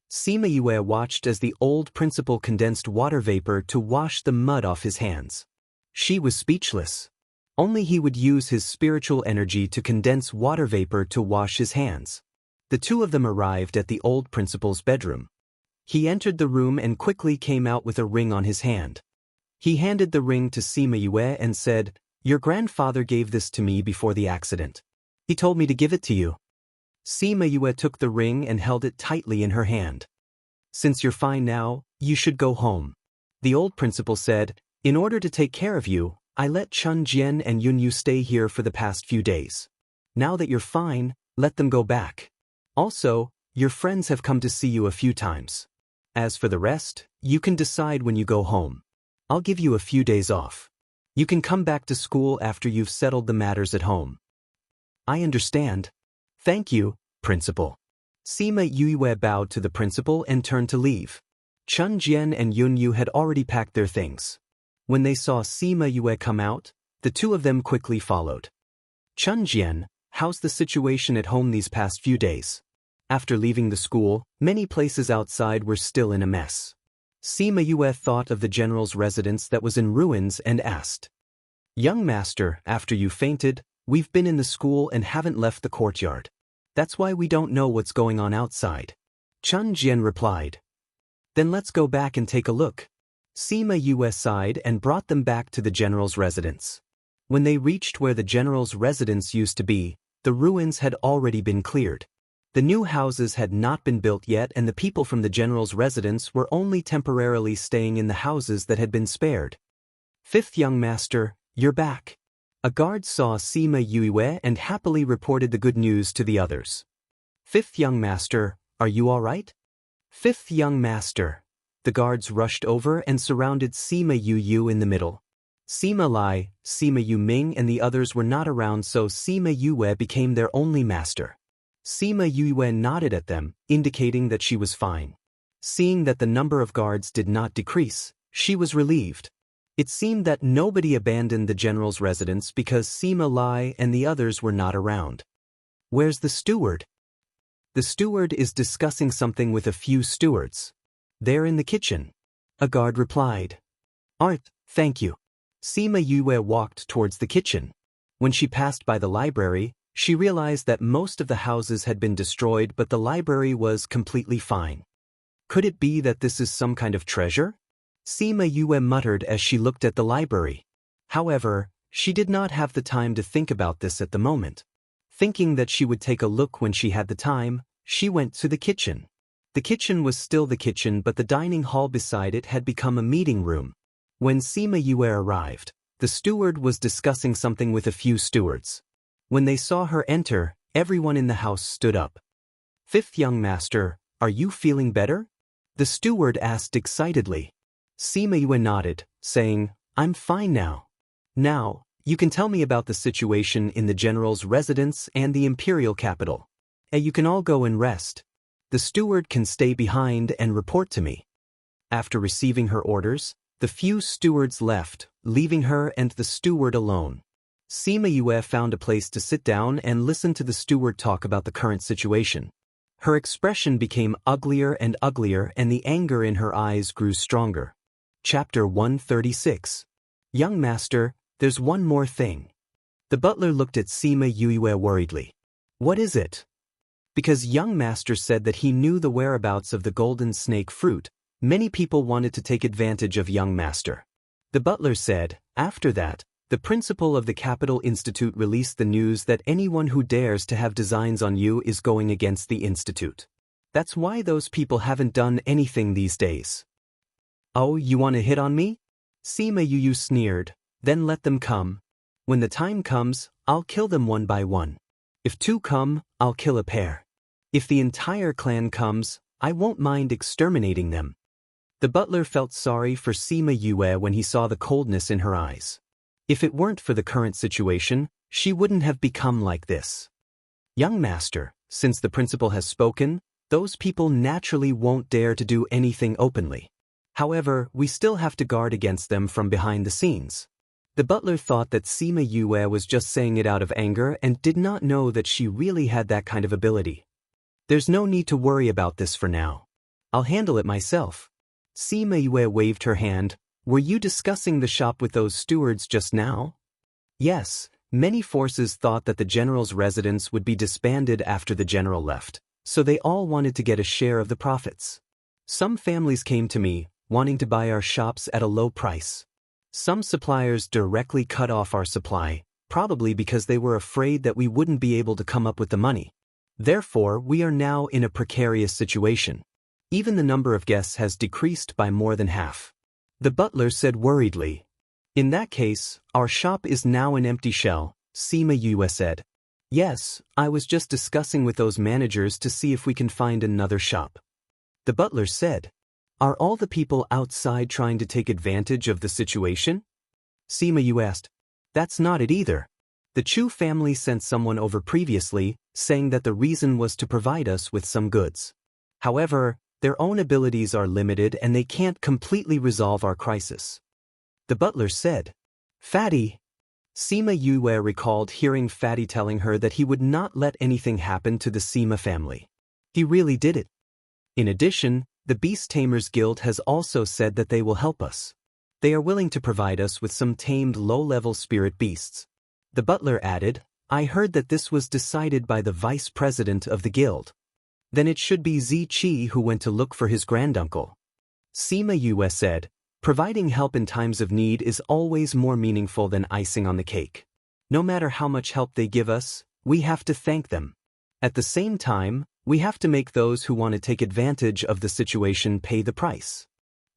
Sima Yue watched as the old principal condensed water vapor to wash the mud off his hands. She was speechless. Only he would use his spiritual energy to condense water vapor to wash his hands. The 2 of them arrived at the old principal's bedroom. He entered the room and quickly came out with a ring on his hand. He handed the ring to Sima Yue and said, Your grandfather gave this to me before the accident. He told me to give it to you. Sima Yue took the ring and held it tightly in her hand. Since you're fine now, you should go home. The old principal said, In order to take care of you, I let Chun Jian and Yun Yu stay here for the past few days. Now that you're fine, let them go back. Also, your friends have come to see you a few times. As for the rest, you can decide when you go home. I'll give you a few days off. You can come back to school after you've settled the matters at home. I understand. Thank you, Principal. Sima Yue bowed to the principal and turned to leave. Chun Jian and Yun Yu had already packed their things. When they saw Sima Yue come out, the 2 of them quickly followed. Chun Jian, how's the situation at home these past few days? After leaving the school, many places outside were still in a mess. Sima Yue thought of the general's residence that was in ruins and asked, "Young master, after you fainted, we've been in the school and haven't left the courtyard. That's why we don't know what's going on outside." Chen Jian replied, "Then let's go back and take a look." Sima Yue sighed and brought them back to the general's residence. When they reached where the general's residence used to be, the ruins had already been cleared. The new houses had not been built yet, and the people from the general's residence were only temporarily staying in the houses that had been spared. "Fifth young master, you're back." A guard saw Sima Yue and happily reported the good news to the others. "Fifth young master, are you all right?" "Fifth young master." The guards rushed over and surrounded Sima Yu in the middle. Sima Lai, Sima Yu Ming and the others were not around, so Sima Yue became their only master. Sima Yue nodded at them, indicating that she was fine. Seeing that the number of guards did not decrease, she was relieved. It seemed that nobody abandoned the general's residence because Sima Lai and the others were not around. "Where's the steward?" "The steward is discussing something with a few stewards. They're in the kitchen," a guard replied. "Art, thank you." Sima Yue walked towards the kitchen. When she passed by the library, she realized that most of the houses had been destroyed, but the library was completely fine. Could it be that this is some kind of treasure? Sima Yue muttered as she looked at the library. However, she did not have the time to think about this at the moment. Thinking that she would take a look when she had the time, she went to the kitchen. The kitchen was still the kitchen, but the dining hall beside it had become a meeting room. When Sima Yue arrived, the steward was discussing something with a few stewards. When they saw her enter, everyone in the house stood up. "Fifth young master, are you feeling better?" the steward asked excitedly. Sima Yue nodded, saying, "I'm fine now." "Now, you can tell me about the situation in the general's residence and the imperial capital. You can all go and rest. The steward can stay behind and report to me." After receiving her orders, the few stewards left, leaving her and the steward alone. Sima Yue found a place to sit down and listen to the steward talk about the current situation. Her expression became uglier and uglier, and the anger in her eyes grew stronger. Chapter 136. "Young master, there's one more thing." The butler looked at Sima Yue worriedly. "What is it?" Because young master said that he knew the whereabouts of the golden snake fruit, many people wanted to take advantage of young master. The butler said, "After that, the principal of the Capital Institute released the news that anyone who dares to have designs on you is going against the institute. That's why those people haven't done anything these days." "Oh, you want to hit on me?" Sima Yu sneered. "Then let them come. When the time comes, I'll kill them one by one. If two come, I'll kill a pair. If the entire clan comes, I won't mind exterminating them." The butler felt sorry for Sima Yue when he saw the coldness in her eyes. If it weren't for the current situation, she wouldn't have become like this. "Young master, since the principal has spoken, those people naturally won't dare to do anything openly. However, we still have to guard against them from behind the scenes." The butler thought that Sima Yue was just saying it out of anger and did not know that she really had that kind of ability. "There's no need to worry about this for now. I'll handle it myself." Sima Yue waved her hand. "Were you discussing the shop with those stewards just now?" "Yes, many forces thought that the general's residence would be disbanded after the general left, so they all wanted to get a share of the profits. Some families came to me, wanting to buy our shops at a low price. Some suppliers directly cut off our supply, probably because they were afraid that we wouldn't be able to come up with the money. Therefore, we are now in a precarious situation. Even the number of guests has decreased by more than half." The butler said worriedly. "In that case, our shop is now an empty shell," Sima Yue said. "Yes, I was just discussing with those managers to see if we can find another shop." The butler said, "Are all the people outside trying to take advantage of the situation?" Sima Yue asked. "That's not it either. The Chu family sent someone over previously, saying that the reason was to provide us with some goods. However, their own abilities are limited and they can't completely resolve our crisis." The butler said, "Fatty." Sima Yue recalled hearing Fatty telling her that he would not let anything happen to the Sima family. He really did it. In addition, the Beast Tamers Guild has also said that they will help us. They are willing to provide us with some tamed low-level spirit beasts. The butler added, I heard that this was decided by the vice president of the guild. Then it should be Zi Qi who went to look for his granduncle. Sima Yue said, providing help in times of need is always more meaningful than icing on the cake. No matter how much help they give us, we have to thank them. At the same time, we have to make those who want to take advantage of the situation pay the price.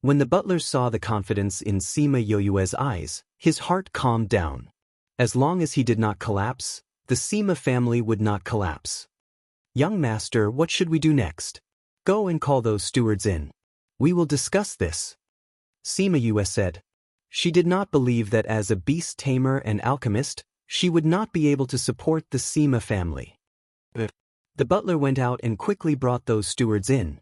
When the butler saw the confidence in Sima Yue's eyes, his heart calmed down. As long as he did not collapse, the Sima family would not collapse. Young master, what should we do next? Go and call those stewards in. We will discuss this. Sima Yue said. She did not believe that as a beast tamer and alchemist, she would not be able to support the Sima family. The butler went out and quickly brought those stewards in.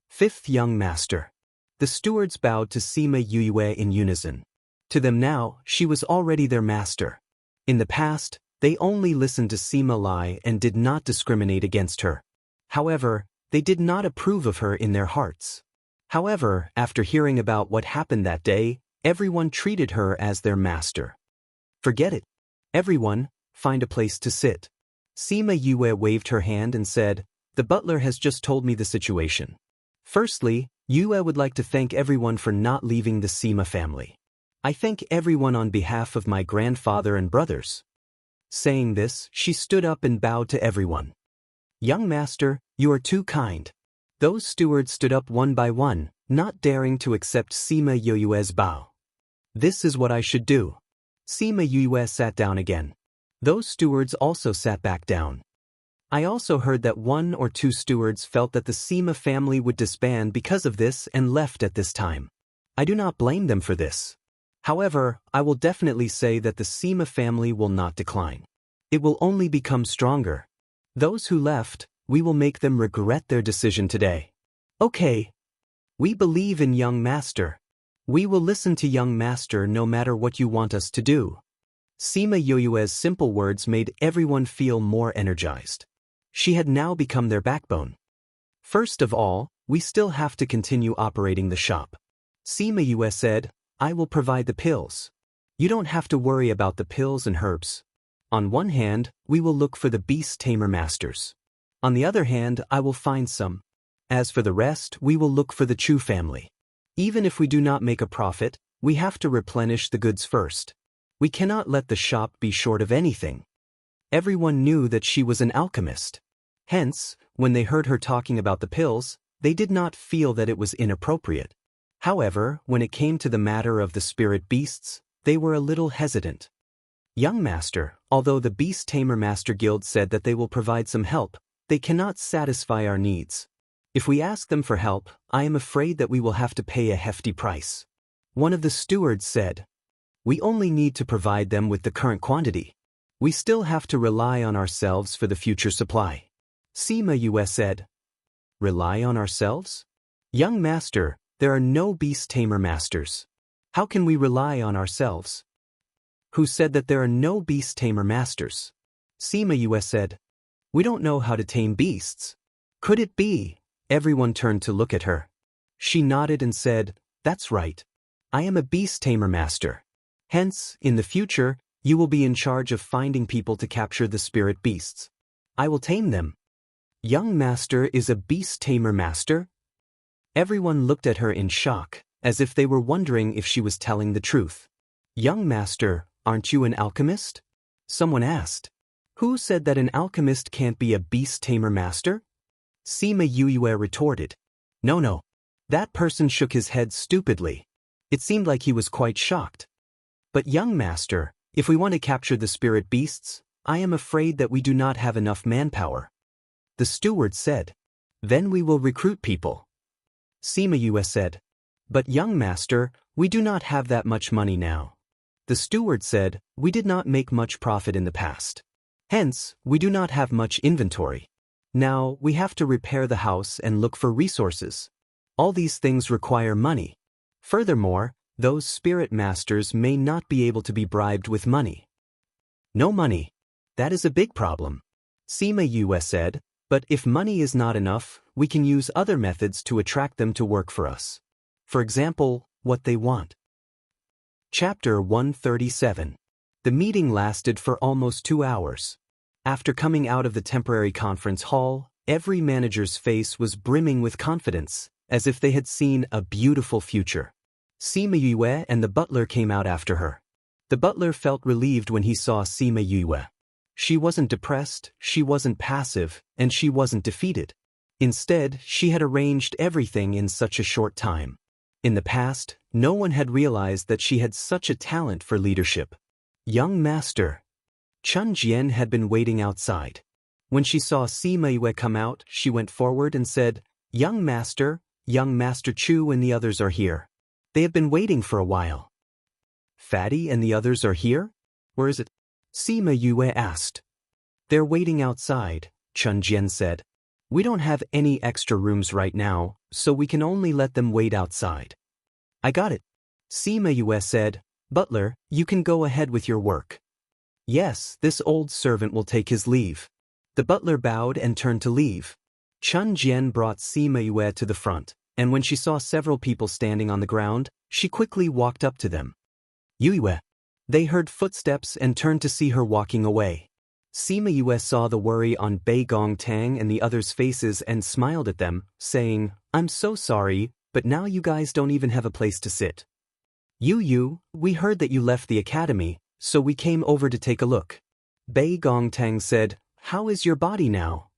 Fifth young master. The stewards bowed to Sima Yue in unison. To them now, she was already their master. In the past, they only listened to Sima Lai and did not discriminate against her. However, they did not approve of her in their hearts. However, after hearing about what happened that day, everyone treated her as their master. Forget it. Everyone, find a place to sit. Sima Yue waved her hand and said, the butler has just told me the situation. Firstly, Yue would like to thank everyone for not leaving the Sima family. I thank everyone on behalf of my grandfather and brothers. Saying this, she stood up and bowed to everyone. Young master, you are too kind. Those stewards stood up one by one, not daring to accept Sima Yue's bow. This is what I should do. Sima Yue sat down again. Those stewards also sat back down. I also heard that one or two stewards felt that the Sima family would disband because of this and left at this time. I do not blame them for this. However, I will definitely say that the Sima family will not decline. It will only become stronger. Those who left, we will make them regret their decision today. Okay. We believe in young master. We will listen to young master no matter what you want us to do. Sima Yue's simple words made everyone feel more energized. She had now become their backbone. First of all, we still have to continue operating the shop. Sima Yue said, I will provide the pills. You don't have to worry about the pills and herbs. On one hand, we will look for the beast tamer masters. On the other hand, I will find some. As for the rest, we will look for the Chu family. Even if we do not make a profit, we have to replenish the goods first. We cannot let the shop be short of anything. Everyone knew that she was an alchemist. Hence, when they heard her talking about the pills, they did not feel that it was inappropriate. However, when it came to the matter of the spirit beasts, they were a little hesitant. Young master, although the Beast Tamer Master Guild said that they will provide some help, they cannot satisfy our needs. If we ask them for help, I am afraid that we will have to pay a hefty price. One of the stewards said, we only need to provide them with the current quantity. We still have to rely on ourselves for the future supply. Sima Yue said, rely on ourselves? Young master, there are no beast tamer masters. How can we rely on ourselves? Who said that there are no beast tamer masters? Sima Yue said, we don't know how to tame beasts. Could it be? Everyone turned to look at her. She nodded and said, that's right. I am a beast tamer master. Hence, in the future, you will be in charge of finding people to capture the spirit beasts. I will tame them. Young master is a beast tamer master? Everyone looked at her in shock, as if they were wondering if she was telling the truth. Young master, aren't you an alchemist? Someone asked. Who said that an alchemist can't be a beast tamer master? Sima Yue retorted. No. That person shook his head stupidly. It seemed like he was quite shocked. But young master, if we want to capture the spirit beasts, I am afraid that we do not have enough manpower. The steward said. Then we will recruit people. Sima Yue said. But young master, we do not have that much money now. The steward said, we did not make much profit in the past. Hence, we do not have much inventory. Now, we have to repair the house and look for resources. All these things require money. Furthermore, those spirit masters may not be able to be bribed with money. No money. That is a big problem. Sima Yue said, But if money is not enough, we can use other methods to attract them to work for us. For example, what they want. Chapter 137. The meeting lasted for almost 2 hours. After coming out of the temporary conference hall, every manager's face was brimming with confidence, as if they had seen a beautiful future. Sima Yue and the butler came out after her. The butler felt relieved when he saw Sima Yue. She wasn't depressed, she wasn't passive, and she wasn't defeated. Instead, she had arranged everything in such a short time. In the past, no one had realized that she had such a talent for leadership. Young master. Chun Jian had been waiting outside. When she saw Sima Yue come out, she went forward and said, Young Master Chu and the others are here. They have been waiting for a while. Fatty and the others are here? Where is it? Sima Yue asked. They're waiting outside, Chun Jian said. We don't have any extra rooms right now, so we can only let them wait outside. I got it. Sima Yue said, Butler, you can go ahead with your work. Yes, this old servant will take his leave. The butler bowed and turned to leave. Chun Jian brought Sima Yue to the front, and when she saw several people standing on the ground, she quickly walked up to them. Yue. They heard footsteps and turned to see her walking away. Sima Yue saw the worry on Bei Gongtang and the others' faces and smiled at them, saying, I'm so sorry, but now you guys don't even have a place to sit. Yu, we heard that you left the academy, so we came over to take a look. Bei Gongtang said, How is your body now?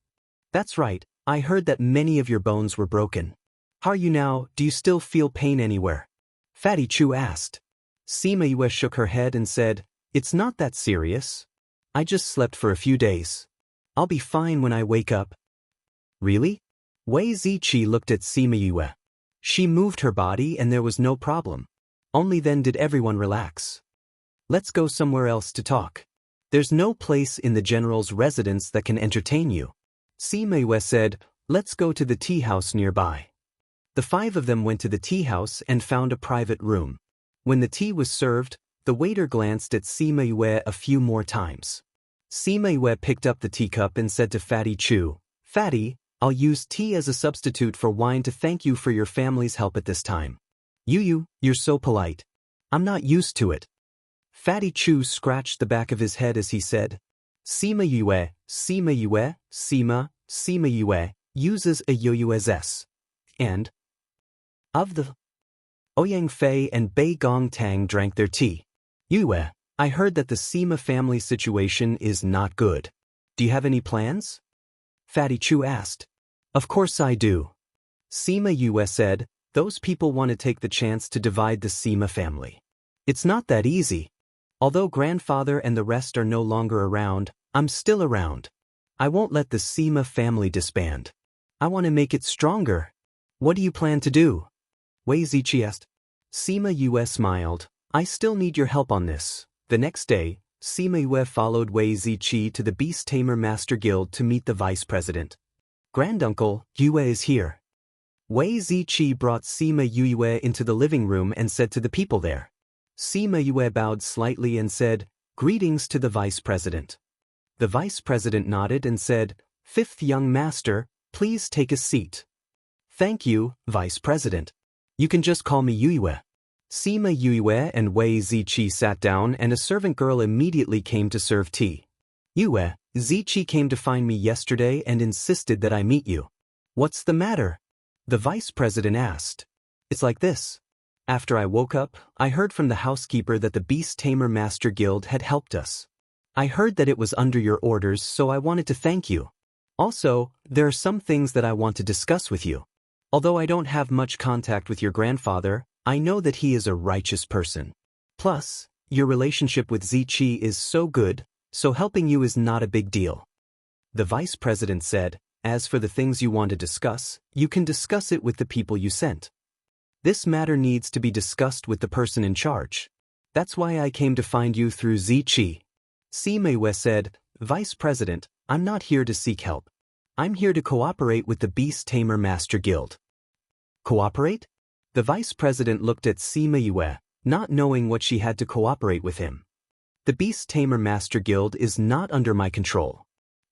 That's right, I heard that many of your bones were broken. How are you now? Do you still feel pain anywhere? Fatty Chu asked. Sima Yue shook her head and said, It's not that serious. I just slept for a few days. I'll be fine when I wake up. Really? Wei Ziqi looked at Sima Yue. She moved her body and there was no problem. Only then did everyone relax. Let's go somewhere else to talk. There's no place in the general's residence that can entertain you. Sima Yue said, Let's go to the tea house nearby. The 5 of them went to the tea house and found a private room. When the tea was served, the waiter glanced at Sima Yue a few more times. Sima Yue picked up the teacup and said to Fatty Chu, Fatty, I'll use tea as a substitute for wine to thank you for your family's help at this time. You're so polite. I'm not used to it. Fatty Chu scratched the back of his head as he said, Sima Yue, Sima Yue, uses a Yoyu as S. And of the Ouyang Fei and Bei Gongtang drank their tea. Yue, I heard that the Sima family situation is not good. Do you have any plans? Fatty Chu asked. Of course I do. Sima Yue said, those people want to take the chance to divide the Sima family. It's not that easy. Although grandfather and the rest are no longer around, I'm still around. I won't let the Sima family disband. I want to make it stronger. What do you plan to do? Wei Ziqi asked. Sima Yue smiled. I still need your help on this. The next day, Sima Yue followed Wei Ziqi to the Beast Tamer Master Guild to meet the vice president. Granduncle, Yue is here. Wei Ziqi brought Sima Yue into the living room and said to the people there. Sima Yue bowed slightly and said, Greetings to the vice president. The vice president nodded and said, Fifth young master, please take a seat. Thank you, vice president. You can just call me Yue. Sima Yue and Wei Ziqi sat down and a servant girl immediately came to serve tea. Yue, Ziqi came to find me yesterday and insisted that I meet you. What's the matter? The vice president asked. It's like this. After I woke up, I heard from the housekeeper that the Beast Tamer Master Guild had helped us. I heard that it was under your orders, so I wanted to thank you. Also, there are some things that I want to discuss with you. Although I don't have much contact with your grandfather, I know that he is a righteous person. Plus, your relationship with Ziqi is so good, so helping you is not a big deal. The vice president said, As for the things you want to discuss, you can discuss it with the people you sent. This matter needs to be discussed with the person in charge. That's why I came to find you through Ziqi. Sima Yue said, Vice President, I'm not here to seek help. I'm here to cooperate with the Beast Tamer Master Guild. Cooperate? The vice president looked at Sima Yue, not knowing what she had to cooperate with him. The Beast Tamer Master Guild is not under my control.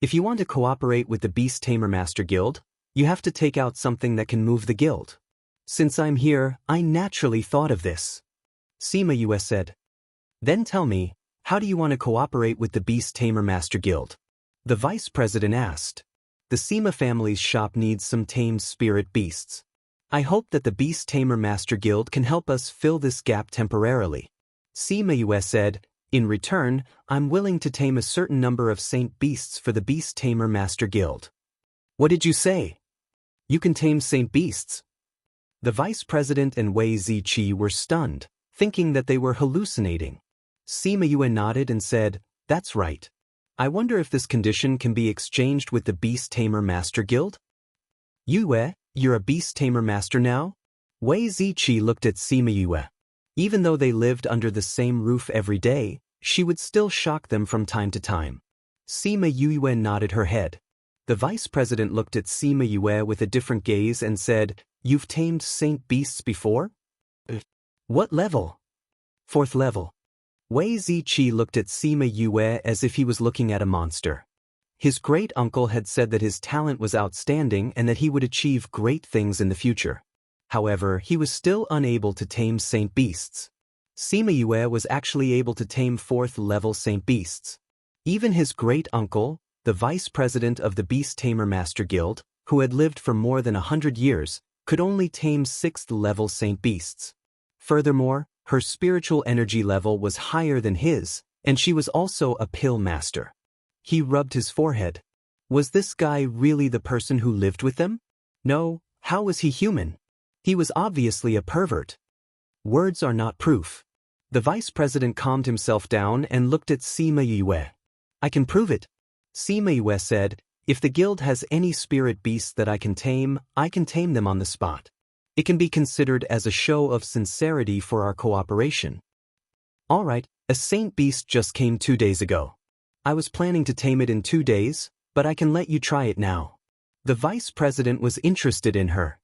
If you want to cooperate with the Beast Tamer Master Guild, you have to take out something that can move the guild. Since I'm here, I naturally thought of this. Sima Yue said. Then tell me, how do you want to cooperate with the Beast Tamer Master Guild? The vice president asked. The Sima family's shop needs some tamed spirit beasts. I hope that the Beast Tamer Master Guild can help us fill this gap temporarily. Sima Yue said, in return, I'm willing to tame a certain number of saint beasts for the Beast Tamer Master Guild. What did you say? You can tame saint beasts? The vice president and Wei Ziqi were stunned, thinking that they were hallucinating. Sima Yue nodded and said, that's right. I wonder if this condition can be exchanged with the Beast Tamer Master Guild? Yue, you're a Beast Tamer Master now? Wei Ziqi looked at Sima Yue. Even though they lived under the same roof every day, she would still shock them from time to time. Sima Yue nodded her head. The vice president looked at Sima Yue with a different gaze and said, you've tamed saint beasts before? What level? 4th level. Wei Ziqi looked at Sima Yue as if he was looking at a monster. His great-uncle had said that his talent was outstanding and that he would achieve great things in the future. However, he was still unable to tame saint beasts. Sima Yue was actually able to tame 4th-level saint beasts. Even his great-uncle, the vice president of the Beast Tamer Master Guild, who had lived for more than 100 years, could only tame 6th-level saint beasts. Furthermore, her spiritual energy level was higher than his, and she was also a pill master. He rubbed his forehead. Was this guy really the person who lived with them? No, how was he human? He was obviously a pervert. Words are not proof. The vice president calmed himself down and looked at Sima Yue. I can prove it. Sima Yue said, if the guild has any spirit beasts that I can tame them on the spot. It can be considered as a show of sincerity for our cooperation. All right, a saint beast just came 2 days ago. I was planning to tame it in 2 days, but I can let you try it now. The vice president was interested in her.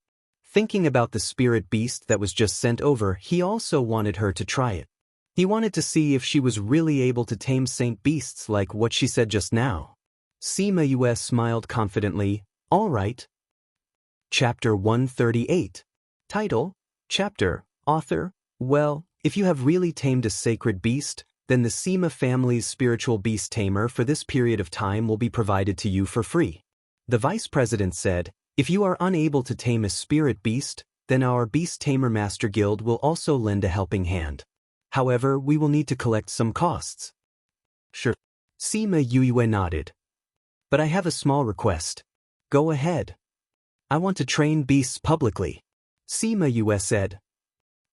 Thinking about the spirit beast that was just sent over, he also wanted her to try it. He wanted to see if she was really able to tame saint beasts like what she said just now. Sima Yue smiled confidently, all right. Chapter 138. Title, Chapter, Author, well, if you have really tamed a sacred beast, then the Sima family's spiritual beast tamer for this period of time will be provided to you for free. The vice president said, if you are unable to tame a spirit beast, then our Beast Tamer Master Guild will also lend a helping hand. However, we will need to collect some costs. Sure. Sima Yue nodded. But I have a small request. Go ahead. I want to train beasts publicly. Sima Yue said.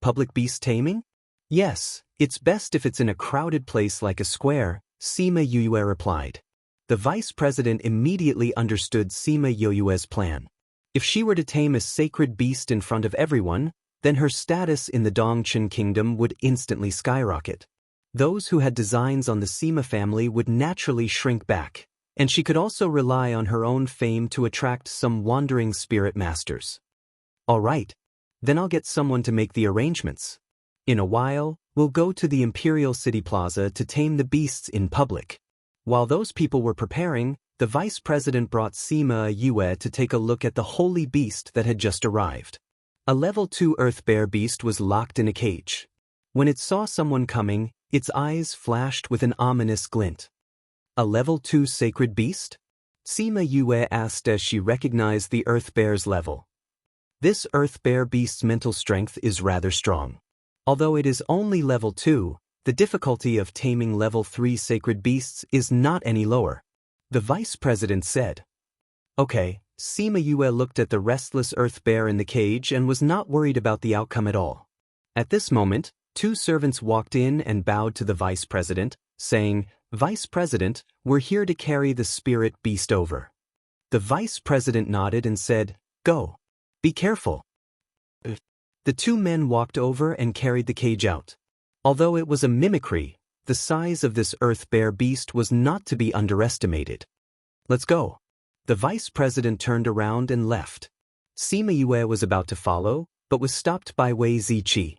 Public beast taming? Yes, it's best if it's in a crowded place like a square, Sima Yue replied. The vice president immediately understood Sima Yue's plan. If she were to tame a sacred beast in front of everyone, then her status in the Dongchen kingdom would instantly skyrocket. Those who had designs on the Sima family would naturally shrink back, and she could also rely on her own fame to attract some wandering spirit masters. All right, then I'll get someone to make the arrangements. In a while, we'll go to the Imperial City Plaza to tame the beasts in public. While those people were preparing, the vice president brought Sima Yue to take a look at the holy beast that had just arrived. A level 2 earth bear beast was locked in a cage. When it saw someone coming, its eyes flashed with an ominous glint. A level 2 sacred beast? Sima Yue asked as she recognized the earth bear's level. This earth bear beast's mental strength is rather strong. Although it is only level 2, the difficulty of taming level 3 sacred beasts is not any lower. The vice president said. Okay, Sima Yue looked at the restless earth bear in the cage and was not worried about the outcome at all. At this moment, 2 servants walked in and bowed to the vice president, saying, Vice President, we're here to carry the spirit beast over. The vice president nodded and said, Go. Be careful. The 2 men walked over and carried the cage out. Although it was a mimicry, the size of this earth bear beast was not to be underestimated. Let's go. The vice president turned around and left. Sima Yue was about to follow, but was stopped by Wei Ziqi.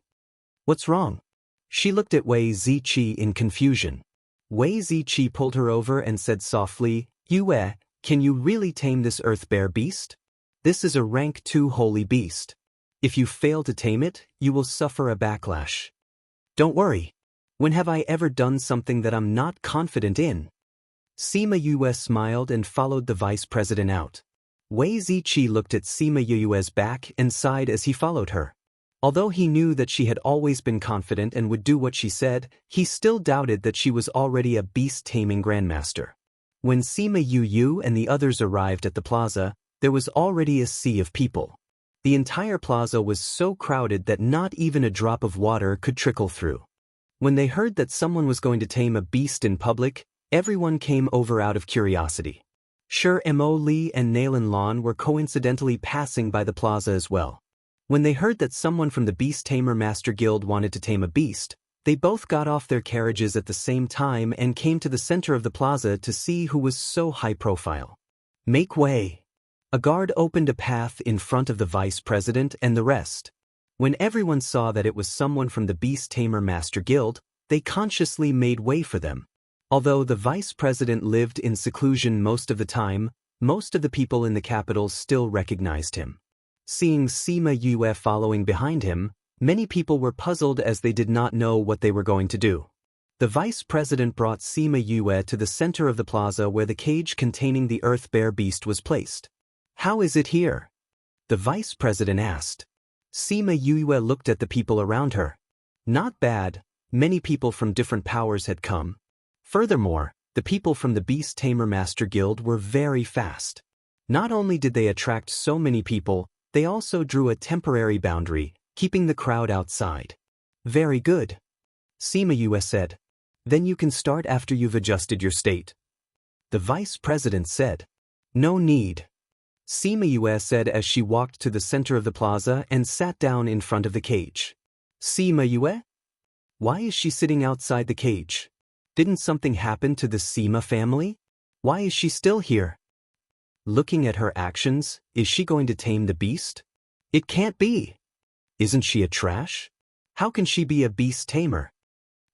What's wrong? She looked at Wei Ziqi in confusion. Wei Ziqi pulled her over and said softly, Yue, can you really tame this earth bear beast? This is a rank 2 holy beast. If you fail to tame it, you will suffer a backlash. Don't worry. When have I ever done something that I'm not confident in? Sima Yue smiled and followed the vice president out. Wei Ziqi looked at Sima Yue's back and sighed as he followed her. Although he knew that she had always been confident and would do what she said, he still doubted that she was already a beast-taming grandmaster. When Sima Yu and the others arrived at the plaza, there was already a sea of people. The entire plaza was so crowded that not even a drop of water could trickle through. When they heard that someone was going to tame a beast in public, everyone came over out of curiosity. Sure, Mo Li and Nailin Lan were coincidentally passing by the plaza as well. When they heard that someone from the Beast Tamer Master Guild wanted to tame a beast, they both got off their carriages at the same time and came to the center of the plaza to see who was so high profile. Make way. A guard opened a path in front of the vice president and the rest. When everyone saw that it was someone from the Beast Tamer Master Guild, they consciously made way for them. Although the vice president lived in seclusion most of the time, most of the people in the capital still recognized him. Seeing Sima Yue following behind him, many people were puzzled as they did not know what they were going to do. The vice president brought Sima Yue to the center of the plaza where the cage containing the earth bear beast was placed. How is it here? The vice president asked. Sima Yue looked at the people around her. Not bad, many people from different powers had come. Furthermore, the people from the Beast Tamer Master Guild were very fast. Not only did they attract so many people, they also drew a temporary boundary, keeping the crowd outside. Very good. Sima Yue said. Then you can start after you've adjusted your state. The vice president said. No need. Sima Yue said as she walked to the center of the plaza and sat down in front of the cage. Sima Yue? Why is she sitting outside the cage? Didn't something happen to the Sima family? Why is she still here? Looking at her actions, is she going to tame the beast? It can't be. Isn't she a trash? How can she be a beast tamer?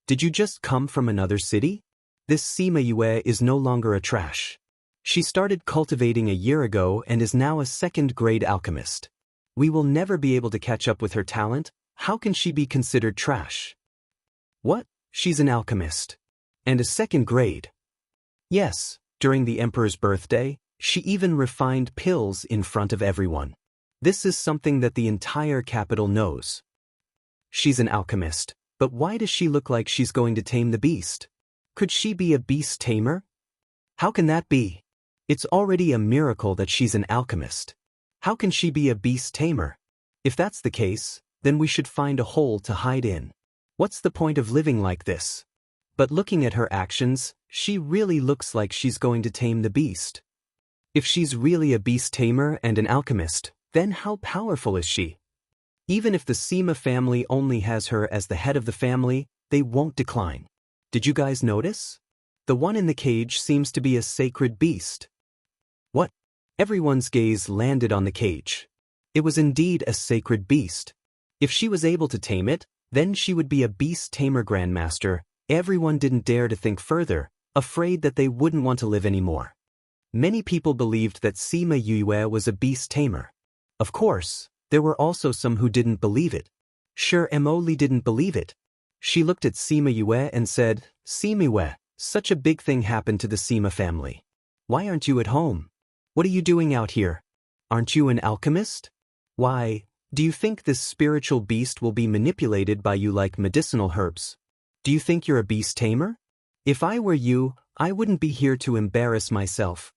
Did you just come from another city? This Sima Yue is no longer a trash. She started cultivating a year ago and is now a second-grade alchemist. We will never be able to catch up with her talent. How can she be considered trash? What? She's an alchemist. And a second grade. Yes, during the emperor's birthday, she even refined pills in front of everyone. This is something that the entire capital knows. She's an alchemist, but why does she look like she's going to tame the beast? Could she be a beast tamer? How can that be? It's already a miracle that she's an alchemist. How can she be a beast tamer? If that's the case, then we should find a hole to hide in. What's the point of living like this? But looking at her actions, she really looks like she's going to tame the beast. If she's really a beast tamer and an alchemist, then how powerful is she? Even if the Sima family only has her as the head of the family, they won't decline. Did you guys notice? The one in the cage seems to be a sacred beast. What? Everyone's gaze landed on the cage. It was indeed a sacred beast. If she was able to tame it, then she would be a beast tamer grandmaster. Everyone didn't dare to think further, afraid that they wouldn't want to live anymore. Many people believed that Sima Yue was a beast tamer. Of course, there were also some who didn't believe it. Sure, Mo Li didn't believe it. She looked at Sima Yue and said, Sima Yue, such a big thing happened to the Sima family. Why aren't you at home? What are you doing out here? Aren't you an alchemist? Why, do you think this spiritual beast will be manipulated by you like medicinal herbs? Do you think you're a beast tamer? If I were you, I wouldn't be here to embarrass myself.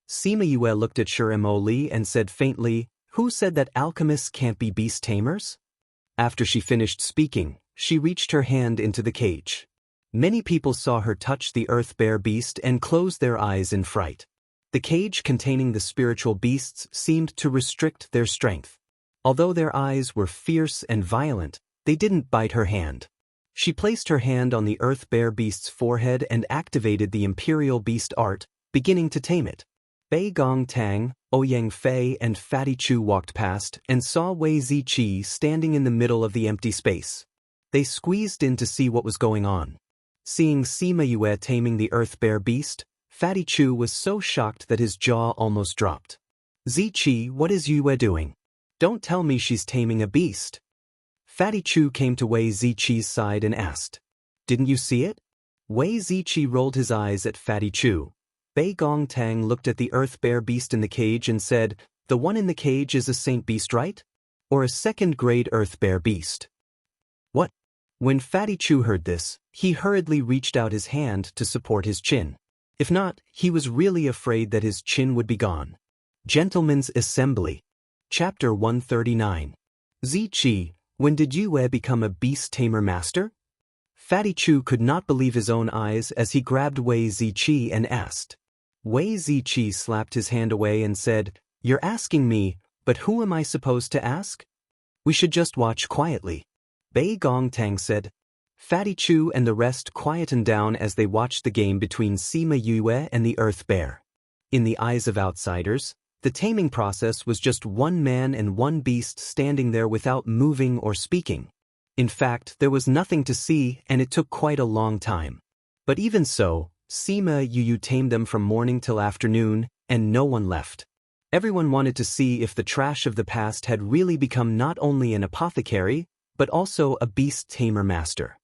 Sima Yue looked at Sure Mo Li and said faintly, who said that alchemists can't be beast tamers? After she finished speaking, she reached her hand into the cage. Many people saw her touch the earth bear beast and closed their eyes in fright. The cage containing the spiritual beasts seemed to restrict their strength. Although their eyes were fierce and violent, they didn't bite her hand. She placed her hand on the earth bear beast's forehead and activated the imperial beast art, beginning to tame it. Bei Gong Tang, Ouyang Fei and Fatty Chu walked past and saw Wei Ziqi standing in the middle of the empty space. They squeezed in to see what was going on. Seeing Sima Yue taming the earth bear beast, Fatty Chu was so shocked that his jaw almost dropped. Ziqi, what is Yue doing? Don't tell me she's taming a beast. Fatty Chu came to Wei Ziqi's side and asked, Didn't you see it? Wei Ziqi rolled his eyes at Fatty Chu. Bei Gongtang looked at the earth bear beast in the cage and said, The one in the cage is a saint beast, right? Or a second-grade earth bear beast? What? When Fatty Chu heard this, he hurriedly reached out his hand to support his chin. If not, he was really afraid that his chin would be gone. Gentlemen's Assembly. Chapter 139. Ziqi, when did Yue become a beast tamer master? Fatty Chu could not believe his own eyes as he grabbed Wei Ziqi and asked. Wei Ziqi slapped his hand away and said, You're asking me, but who am I supposed to ask? We should just watch quietly. Bei Gongtang said. Fatty Chu and the rest quietened down as they watched the game between Sima Yue and the earth bear. In the eyes of outsiders, the taming process was just one man and one beast standing there without moving or speaking. In fact, there was nothing to see and it took quite a long time. But even so, Sima Yue tamed them from morning till afternoon, and no one left. Everyone wanted to see if the trash of the past had really become not only an apothecary, but also a beast tamer master.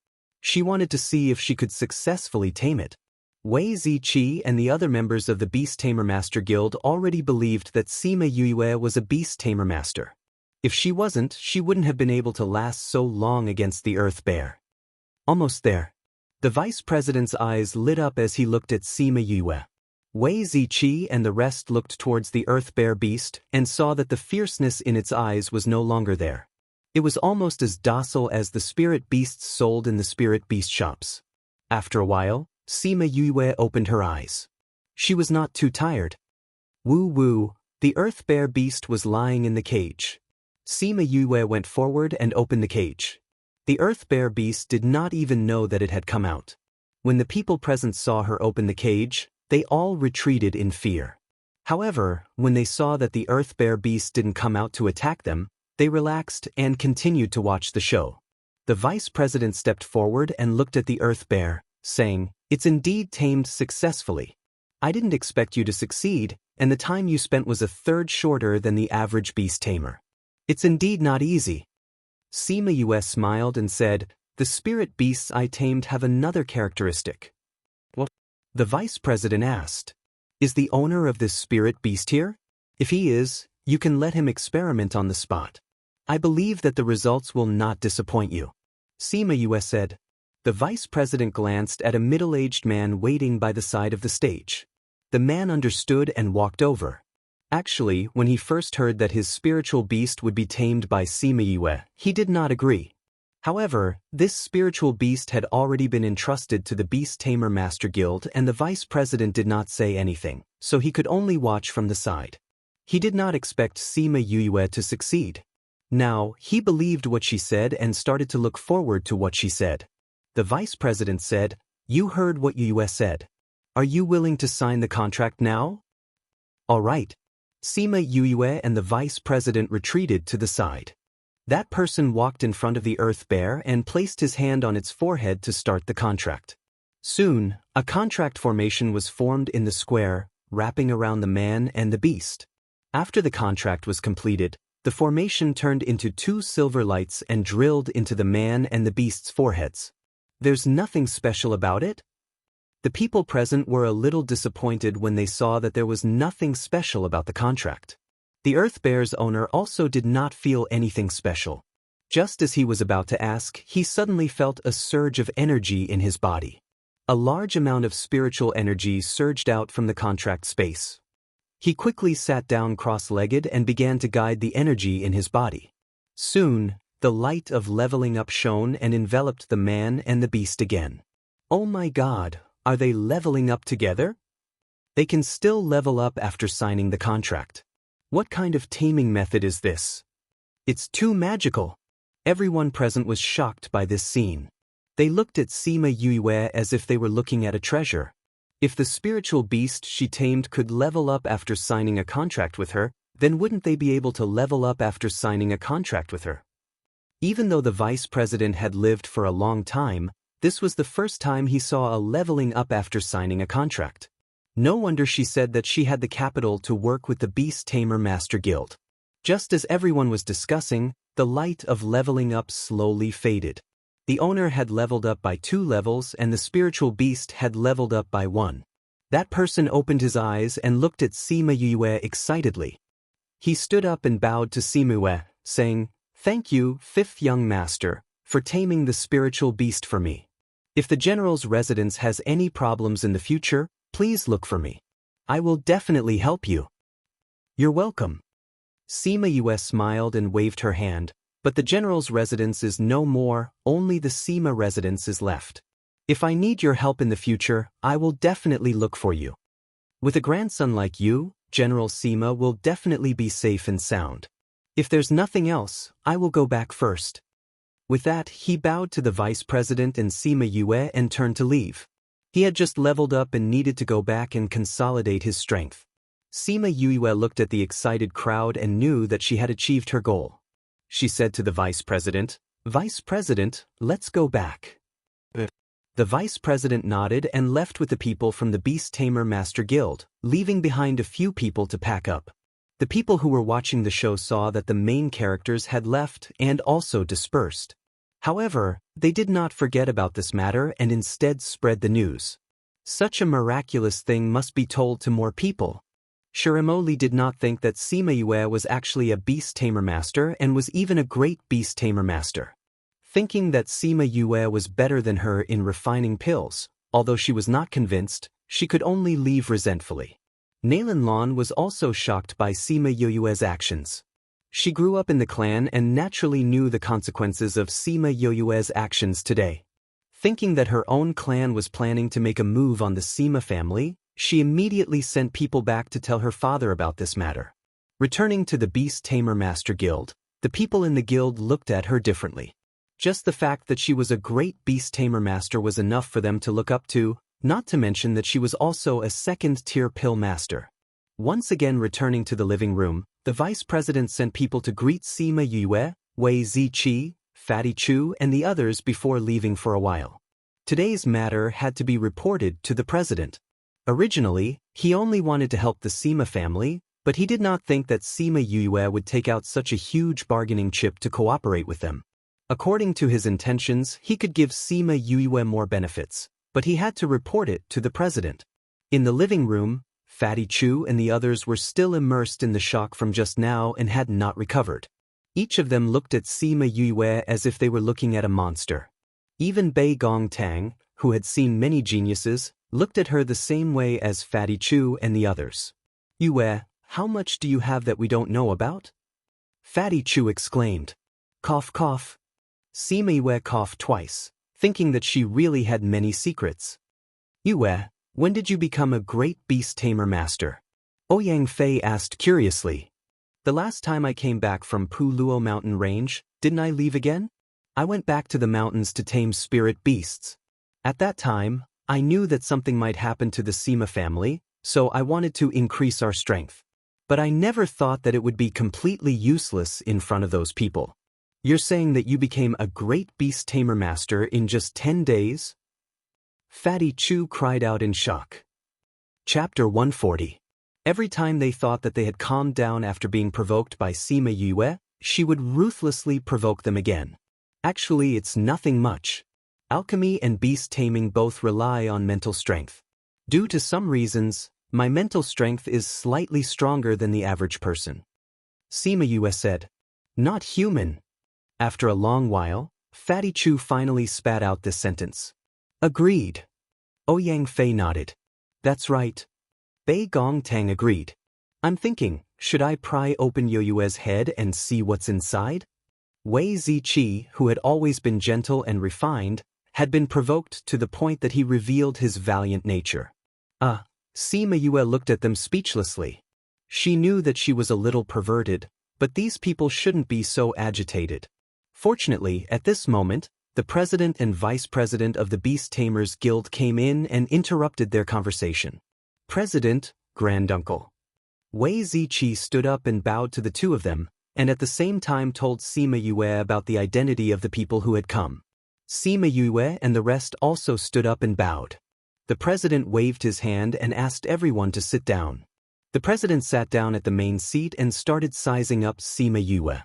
She wanted to see if she could successfully tame it. Wei Ziqi and the other members of the Beast Tamer Master Guild already believed that Sima Yue was a Beast Tamer Master. If she wasn't, she wouldn't have been able to last so long against the Earth Bear. Almost there. The Vice President's eyes lit up as he looked at Sima Yue. Wei Ziqi and the rest looked towards the Earth Bear Beast and saw that the fierceness in its eyes was no longer there. It was almost as docile as the spirit beasts sold in the spirit beast shops. After a while, Sima Yue opened her eyes. She was not too tired. Woo, the earth bear beast was lying in the cage. Sima Yue went forward and opened the cage. The earth bear beast did not even know that it had come out. When the people present saw her open the cage, they all retreated in fear. However, when they saw that the earth bear beast didn't come out to attack them, they relaxed and continued to watch the show. The vice president stepped forward and looked at the earth bear, saying, It's indeed tamed successfully. I didn't expect you to succeed, and the time you spent was a third shorter than the average beast tamer. It's indeed not easy. Sima Yue smiled and said, The spirit beasts I tamed have another characteristic. What? The vice president asked. Is the owner of this spirit beast here? If he is, you can let him experiment on the spot. I believe that the results will not disappoint you. Sima Yue said. The vice president glanced at a middle-aged man waiting by the side of the stage. The man understood and walked over. Actually, when he first heard that his spiritual beast would be tamed by Sima Yue, he did not agree. However, this spiritual beast had already been entrusted to the Beast Tamer Master Guild and the vice president did not say anything, so he could only watch from the side. He did not expect Sima Yue to succeed. Now, he believed what she said and started to look forward to what she said. The vice president said, You heard what Yue said. Are you willing to sign the contract now? All right. Sima Yue and the vice president retreated to the side. That person walked in front of the earth bear and placed his hand on its forehead to start the contract. Soon, a contract formation was formed in the square, wrapping around the man and the beast. After the contract was completed, the formation turned into 2 silver lights and drilled into the man and the beast's foreheads. There's nothing special about it? The people present were a little disappointed when they saw that there was nothing special about the contract. The Earth Bear's owner also did not feel anything special. Just as he was about to ask, he suddenly felt a surge of energy in his body. A large amount of spiritual energy surged out from the contract space. He quickly sat down cross-legged and began to guide the energy in his body. Soon, the light of leveling up shone and enveloped the man and the beast again. Oh my God, are they leveling up together? They can still level up after signing the contract. What kind of taming method is this? It's too magical. Everyone present was shocked by this scene. They looked at Sima Yue as if they were looking at a treasure. If the spiritual beast she tamed could level up after signing a contract with her, then wouldn't they be able to level up after signing a contract with her? Even though the vice president had lived for a long time, this was the first time he saw a leveling up after signing a contract. No wonder she said that she had the capital to work with the Beast Tamer Master Guild. Just as everyone was discussing, the light of leveling up slowly faded. The owner had leveled up by 2 levels and the spiritual beast had leveled up by 1. That person opened his eyes and looked at Sima Yue excitedly. He stood up and bowed to Sima Yue, saying, "Thank you, 5th young master, for taming the spiritual beast for me. If the general's residence has any problems in the future, please look for me. I will definitely help you." "You're welcome." Sima Yue smiled and waved her hand, but the general's residence is no more, only the Sima residence is left. If I need your help in the future, I will definitely look for you. With a grandson like you, General Sima will definitely be safe and sound. If there's nothing else, I will go back first. With that, he bowed to the vice president and Sima Yue and turned to leave. He had just leveled up and needed to go back and consolidate his strength. Sima Yue looked at the excited crowd and knew that she had achieved her goal. She said to the vice president, "Vice President, let's go back." The vice president nodded and left with the people from the Beast Tamer Master Guild, leaving behind a few people to pack up. The people who were watching the show saw that the main characters had left and also dispersed. However, they did not forget about this matter and instead spread the news. Such a miraculous thing must be told to more people. Shiramoli did not think that Sima Yue was actually a Beast Tamer Master and was even a great Beast Tamer Master. Thinking that Sima Yue was better than her in refining pills, although she was not convinced, she could only leave resentfully. Nalan Lan was also shocked by Sima Yue's actions. She grew up in the clan and naturally knew the consequences of Sima Yue's actions today. Thinking that her own clan was planning to make a move on the Sima family, she immediately sent people back to tell her father about this matter. Returning to the Beast Tamer Master Guild, the people in the guild looked at her differently. Just the fact that she was a great Beast Tamer Master was enough for them to look up to, not to mention that she was also a second-tier pill master. Once again returning to the living room, the vice president sent people to greet Sima Yue, Wei Ziqi, Fatty Chu and the others before leaving for a while. Today's matter had to be reported to the president. Originally, he only wanted to help the Sima family, but he did not think that Sima Yue would take out such a huge bargaining chip to cooperate with them. According to his intentions, he could give Sima Yue more benefits, but he had to report it to the president. In the living room, Fatty Chu and the others were still immersed in the shock from just now and had not recovered. Each of them looked at Sima Yue as if they were looking at a monster. Even Bei Gongtang, who had seen many geniuses, looked at her the same way as Fatty Chu and the others. "Yue, how much do you have that we don't know about?" Fatty Chu exclaimed. "Cough cough." Sima Yue coughed twice, thinking that she really had many secrets. "Yue, when did you become a great Beast Tamer Master?" Ouyang Fei asked curiously. "The last time I came back from Puluo Mountain Range, didn't I leave again? I went back to the mountains to tame spirit beasts. At that time, I knew that something might happen to the Sima family, so I wanted to increase our strength. But I never thought that it would be completely useless in front of those people." "You're saying that you became a great Beast Tamer Master in just 10 days? Fatty Chu cried out in shock. Chapter 140. Every time they thought that they had calmed down after being provoked by Sima Yue, she would ruthlessly provoke them again. Actually, it's nothing much. Alchemy and beast taming both rely on mental strength. Due to some reasons, my mental strength is slightly stronger than the average person. Sima Yue said. "Not human." After a long while, Fatty Chu finally spat out this sentence. "Agreed." Ouyang Fei nodded. "That's right." Bei Gongtang agreed. "I'm thinking, should I pry open Yue's head and see what's inside?" Wei Ziqi, who had always been gentle and refined, had been provoked to the point that he revealed his valiant nature. Sima Yue looked at them speechlessly. She knew that she was a little perverted, but these people shouldn't be so agitated. Fortunately, at this moment, the president and vice president of the Beast Tamers Guild came in and interrupted their conversation. "President, Granduncle." Wei Ziqi stood up and bowed to the two of them, and at the same time told Sima Yue about the identity of the people who had come. Sima Yue and the rest also stood up and bowed. The president waved his hand and asked everyone to sit down. The president sat down at the main seat and started sizing up Sima Yue.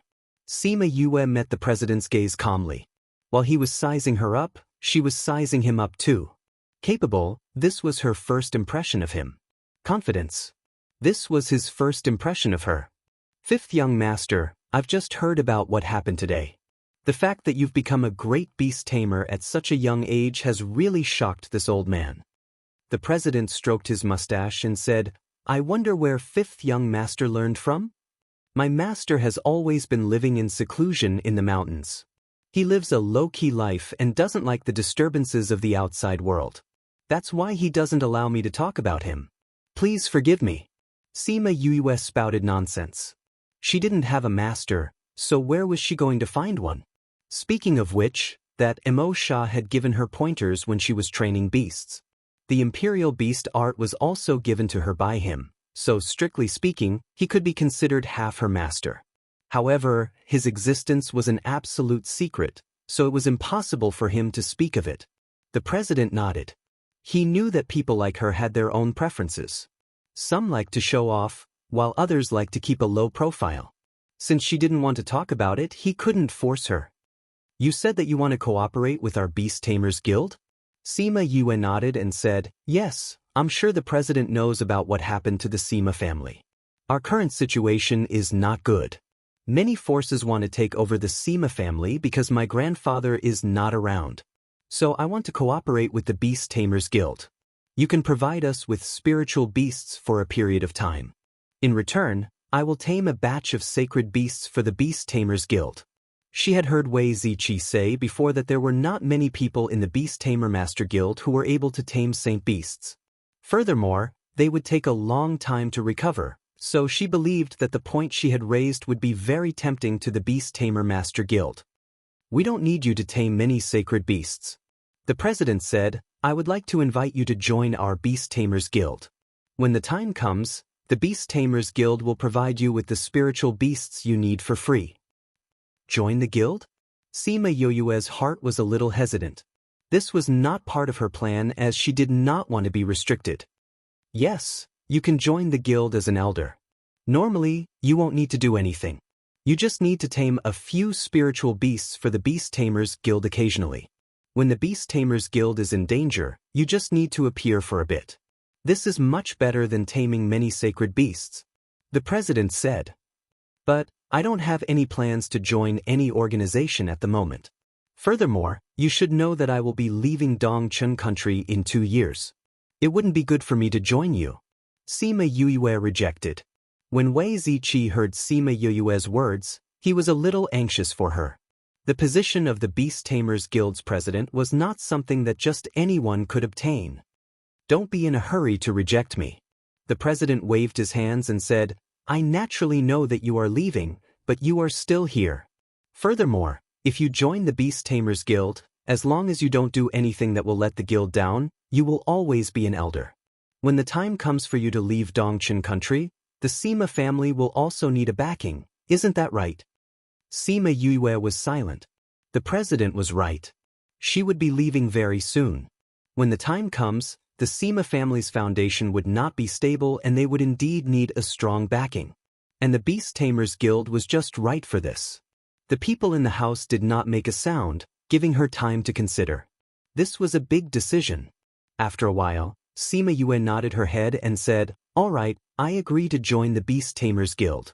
Sima Yue met the president's gaze calmly. While he was sizing her up, she was sizing him up too. Capable, this was her first impression of him. Confidence. This was his first impression of her. Fifth young master, I've just heard about what happened today. The fact that you've become a great beast tamer at such a young age has really shocked this old man. The president stroked his mustache and said, I wonder where fifth young master learned from? My master has always been living in seclusion in the mountains. He lives a low-key life and doesn't like the disturbances of the outside world. That's why he doesn't allow me to talk about him. Please forgive me. Sima Yue spouted nonsense. She didn't have a master, so where was she going to find one? Speaking of which, that Emo Sha had given her pointers when she was training beasts. The imperial beast art was also given to her by him, so strictly speaking, he could be considered half her master. However, his existence was an absolute secret, so it was impossible for him to speak of it. The president nodded. He knew that people like her had their own preferences. Some liked to show off, while others liked to keep a low profile. Since she didn't want to talk about it, he couldn't force her. You said that you want to cooperate with our Beast Tamers Guild? Sima Yue nodded and said, yes, I'm sure the president knows about what happened to the Sima family. Our current situation is not good. Many forces want to take over the Sima family because my grandfather is not around. So I want to cooperate with the Beast Tamers Guild. You can provide us with spiritual beasts for a period of time. In return, I will tame a batch of sacred beasts for the Beast Tamers Guild. She had heard Wei Ziqi say before that there were not many people in the Beast Tamer Master Guild who were able to tame saint beasts. Furthermore, they would take a long time to recover, so she believed that the point she had raised would be very tempting to the Beast Tamer Master Guild. We don't need you to tame many sacred beasts. The president said, I would like to invite you to join our Beast Tamers Guild. When the time comes, the Beast Tamers Guild will provide you with the spiritual beasts you need for free. Join the guild? Sima Yue's heart was a little hesitant. This was not part of her plan as she did not want to be restricted. Yes, you can join the guild as an elder. Normally, you won't need to do anything. You just need to tame a few spiritual beasts for the Beast Tamers Guild occasionally. When the Beast Tamers Guild is in danger, you just need to appear for a bit. This is much better than taming many sacred beasts. The president said. But I don't have any plans to join any organization at the moment. Furthermore, you should know that I will be leaving Dongchun country in 2 years. It wouldn't be good for me to join you. Sima Yue rejected. When Wei Ziqi heard Sima Yue's words, he was a little anxious for her. The position of the Beast Tamers Guild's president was not something that just anyone could obtain. Don't be in a hurry to reject me. The president waved his hands and said, I naturally know that you are leaving, but you are still here. Furthermore, if you join the Beast Tamers Guild, as long as you don't do anything that will let the guild down, you will always be an elder. When the time comes for you to leave Dongchun country, the Sima family will also need a backing, isn't that right? Sima Yue was silent. The president was right. She would be leaving very soon. When the time comes, the Sima family's foundation would not be stable and they would indeed need a strong backing. And the Beast Tamers Guild was just right for this. The people in the house did not make a sound, giving her time to consider. This was a big decision. After a while, Sima Yue nodded her head and said, all right, I agree to join the Beast Tamers Guild.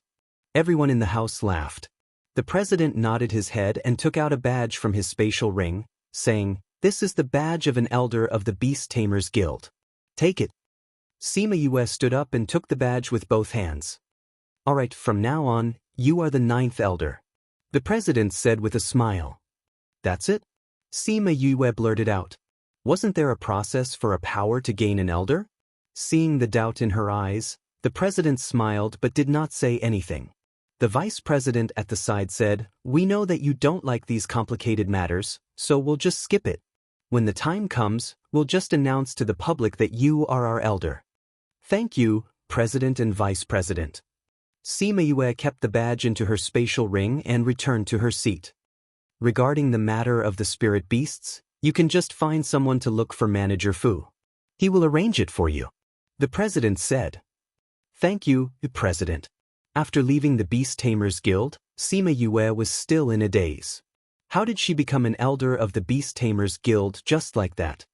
Everyone in the house laughed. The president nodded his head and took out a badge from his spatial ring, saying, this is the badge of an elder of the Beast Tamers Guild. Take it. Sima Yue stood up and took the badge with both hands. All right, from now on, you are the 9th elder. The president said with a smile. That's it? Sima Yue blurted out. Wasn't there a process for a power to gain an elder? Seeing the doubt in her eyes, the president smiled but did not say anything. The vice president at the side said, we know that you don't like these complicated matters, so we'll just skip it. When the time comes, we'll just announce to the public that you are our elder. Thank you, President and Vice President. Sima Yue kept the badge into her spatial ring and returned to her seat. Regarding the matter of the spirit beasts, you can just find someone to look for Manager Fu. He will arrange it for you. The president said. Thank you, President. After leaving the Beast Tamers Guild, Sima Yue was still in a daze. How did she become an elder of the Beast Tamers Guild just like that?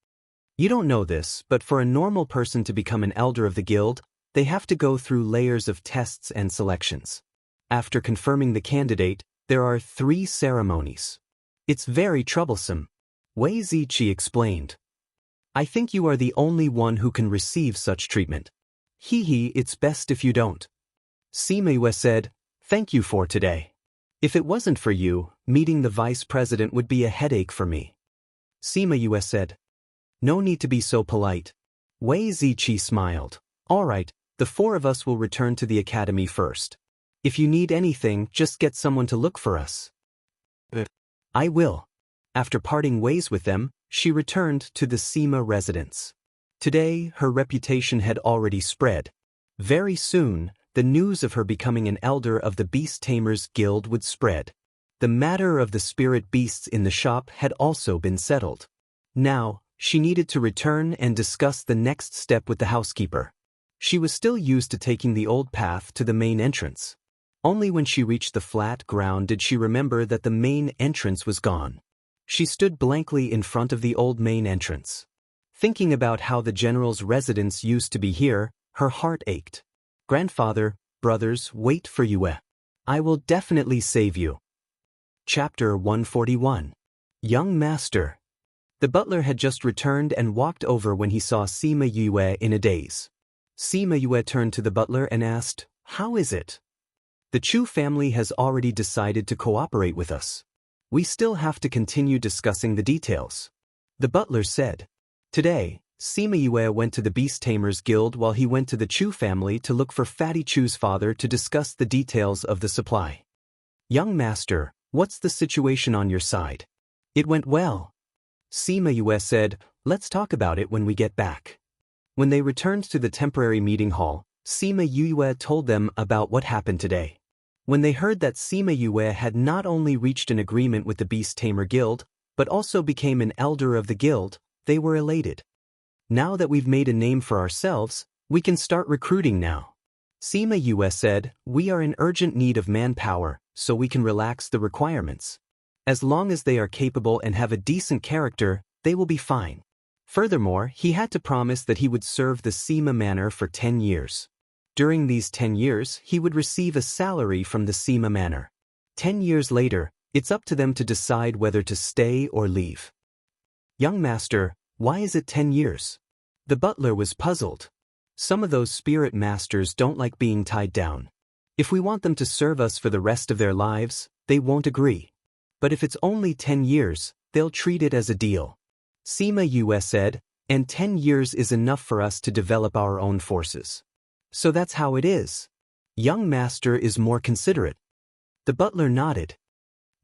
You don't know this, but for a normal person to become an elder of the guild, they have to go through layers of tests and selections. After confirming the candidate, there are 3 ceremonies. It's very troublesome. Wei Ziqi explained. I think you are the only one who can receive such treatment. It's best if you don't. Sima Yue said, thank you for today. If it wasn't for you, meeting the vice president would be a headache for me. Sima Yue said. No need to be so polite. Wei Ziqi smiled. All right, the 4 of us will return to the academy first. If you need anything, just get someone to look for us. I will. After parting ways with them, she returned to the Sima residence. Today, her reputation had already spread. Very soon, the news of her becoming an elder of the Beast Tamers Guild would spread. The matter of the spirit beasts in the shop had also been settled. Now, she needed to return and discuss the next step with the housekeeper. She was still used to taking the old path to the main entrance. Only when she reached the flat ground did she remember that the main entrance was gone. She stood blankly in front of the old main entrance. Thinking about how the general's residence used to be here, her heart ached. Grandfather, brothers, wait for Yue. I will definitely save you. Chapter 141. Young Master. The butler had just returned and walked over when he saw Sima Yue in a daze. Sima Yue turned to the butler and asked, how is it? The Chu family has already decided to cooperate with us. We still have to continue discussing the details. The butler said. Today, Sima Yue went to the Beast Tamers Guild while he went to the Chu family to look for Fatty Chu's father to discuss the details of the supply. Young Master, what's the situation on your side? It went well. Sima Yue said, let's talk about it when we get back. When they returned to the temporary meeting hall, Sima Yue told them about what happened today. When they heard that Sima Yue had not only reached an agreement with the Beast Tamer Guild, but also became an elder of the guild, they were elated. Now that we've made a name for ourselves, we can start recruiting now. Sima Yue said, we are in urgent need of manpower, so we can relax the requirements. As long as they are capable and have a decent character, they will be fine. Furthermore, he had to promise that he would serve the Sima Manor for 10 years. During these 10 years, he would receive a salary from the Sima Manor. 10 years later, it's up to them to decide whether to stay or leave. Young Master, why is it 10 years? The butler was puzzled. Some of those spirit masters don't like being tied down. If we want them to serve us for the rest of their lives, they won't agree. But if it's only 10 years, they'll treat it as a deal. Sima Yue said, and 10 years is enough for us to develop our own forces. So that's how it is. Young Master is more considerate. The butler nodded.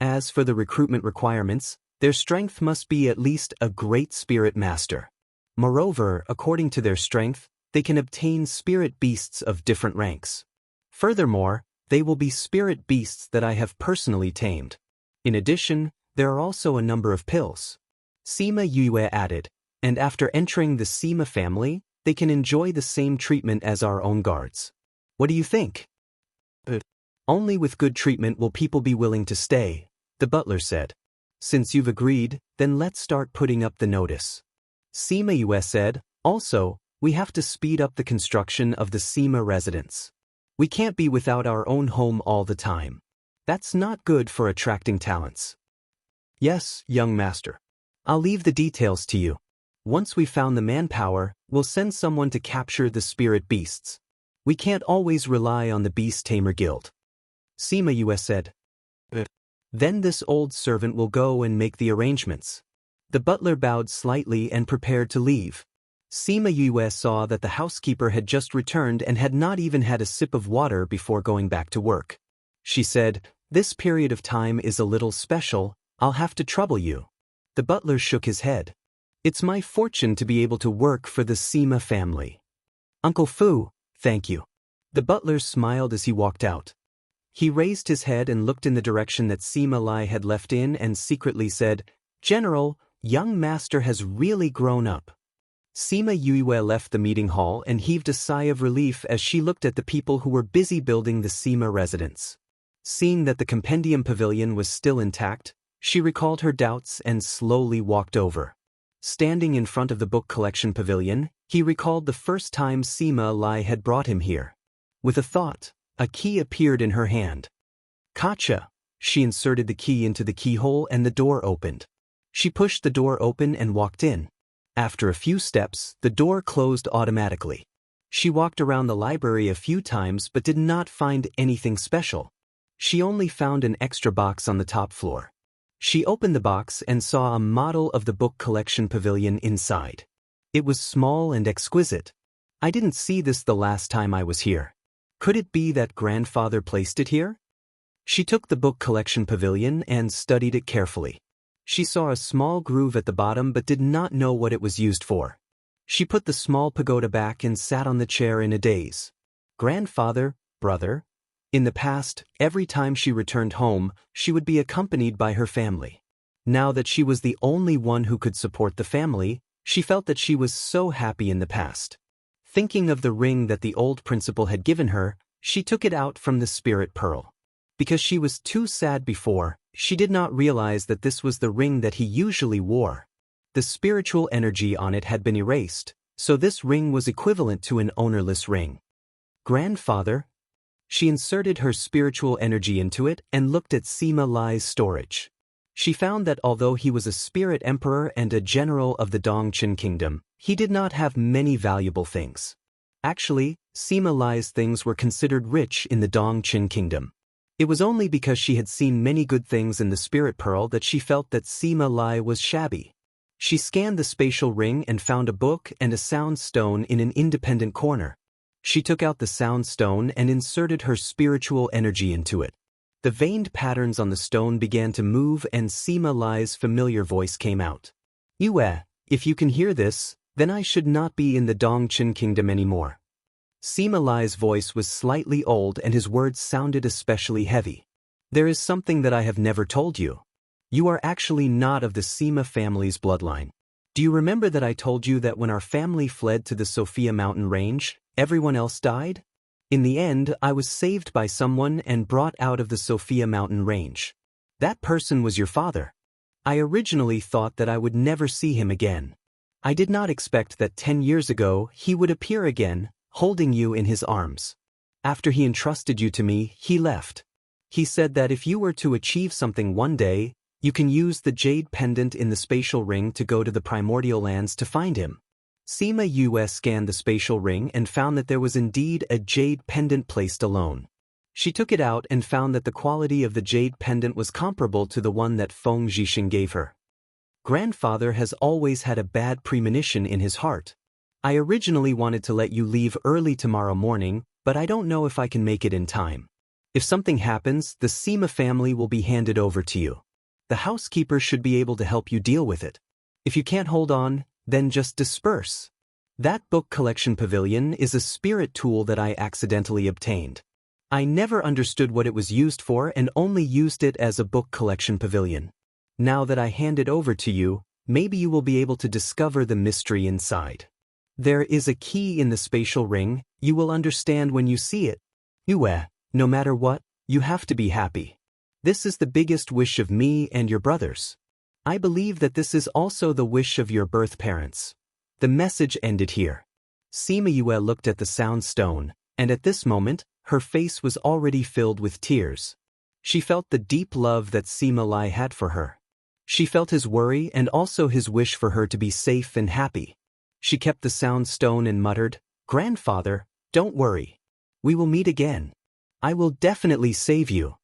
As for the recruitment requirements, their strength must be at least a great spirit master. Moreover, according to their strength, they can obtain spirit beasts of different ranks. Furthermore, they will be spirit beasts that I have personally tamed. In addition, there are also a number of pills. Sima Yue added, and after entering the Sima family, they can enjoy the same treatment as our own guards. What do you think? Only with good treatment will people be willing to stay, the butler said. Since you've agreed, then let's start putting up the notice. Sima Yue said, also, we have to speed up the construction of the Sima residence. We can't be without our own home all the time. That's not good for attracting talents. Yes, young master. I'll leave the details to you. Once we've found the manpower, we'll send someone to capture the spirit beasts. We can't always rely on the Beast Tamer Guild. Sima Yue said. Then this old servant will go and make the arrangements. The butler bowed slightly and prepared to leave. Sima Yue saw that the housekeeper had just returned and had not even had a sip of water before going back to work. She said, this period of time is a little special, I'll have to trouble you. The butler shook his head. It's my fortune to be able to work for the Sima family. Uncle Fu, thank you. The butler smiled as he walked out. He raised his head and looked in the direction that Sima Lai had left in and secretly said, General, young master has really grown up. Sima Yue left the meeting hall and heaved a sigh of relief as she looked at the people who were busy building the Sima residence. Seeing that the compendium pavilion was still intact, she recalled her doubts and slowly walked over. Standing in front of the book collection pavilion, he recalled the first time Sima Lai had brought him here. With a thought, a key appeared in her hand. Gotcha! She inserted the key into the keyhole and the door opened. She pushed the door open and walked in. After a few steps, the door closed automatically. She walked around the library a few times but did not find anything special. She only found an extra box on the top floor. She opened the box and saw a model of the book collection pavilion inside. It was small and exquisite. I didn't see this the last time I was here. Could it be that grandfather placed it here? She took the book collection pavilion and studied it carefully. She saw a small groove at the bottom but did not know what it was used for. She put the small pagoda back and sat on the chair in a daze. Grandfather, brother. In the past, every time she returned home, she would be accompanied by her family. Now that she was the only one who could support the family, she felt that she was so happy in the past. Thinking of the ring that the old principal had given her, she took it out from the spirit pearl. Because she was too sad before, she did not realize that this was the ring that he usually wore. The spiritual energy on it had been erased, so this ring was equivalent to an ownerless ring. Grandfather? She inserted her spiritual energy into it and looked at Sima Lai's storage. She found that although he was a spirit emperor and a general of the Dongqin kingdom, he did not have many valuable things. Actually, Sima Lai's things were considered rich in the Dongqin kingdom. It was only because she had seen many good things in the spirit pearl that she felt that Sima Lai was shabby. She scanned the spatial ring and found a book and a sound stone in an independent corner. She took out the sound stone and inserted her spiritual energy into it. The veined patterns on the stone began to move and Sima Lai's familiar voice came out. Yue, if you can hear this, then I should not be in the Dongqin kingdom anymore. Sima Lai's voice was slightly old and his words sounded especially heavy. There is something that I have never told you. You are actually not of the Sima family's bloodline. Do you remember that I told you that when our family fled to the Sophia mountain range, everyone else died? In the end, I was saved by someone and brought out of the Sophia mountain range. That person was your father. I originally thought that I would never see him again. I did not expect that 10 years ago he would appear again, holding you in his arms. After he entrusted you to me, he left. He said that if you were to achieve something one day, you can use the jade pendant in the spatial ring to go to the primordial lands to find him. Sima Yue scanned the spatial ring and found that there was indeed a jade pendant placed alone. She took it out and found that the quality of the jade pendant was comparable to the one that Feng Zhixing gave her. Grandfather has always had a bad premonition in his heart. I originally wanted to let you leave early tomorrow morning, but I don't know if I can make it in time. If something happens, the Sima family will be handed over to you. The housekeeper should be able to help you deal with it. If you can't hold on, then just disperse. That book collection pavilion is a spirit tool that I accidentally obtained. I never understood what it was used for and only used it as a book collection pavilion. Now that I hand it over to you, maybe you will be able to discover the mystery inside. There is a key in the spatial ring, you will understand when you see it. Yue, no matter what, you have to be happy. This is the biggest wish of me and your brothers. I believe that this is also the wish of your birth parents. The message ended here. Sima Yue looked at the sound stone, and at this moment, her face was already filled with tears. She felt the deep love that Sima Lai had for her. She felt his worry and also his wish for her to be safe and happy. She kept the sound stone and muttered, "Grandfather, don't worry. We will meet again. I will definitely save you."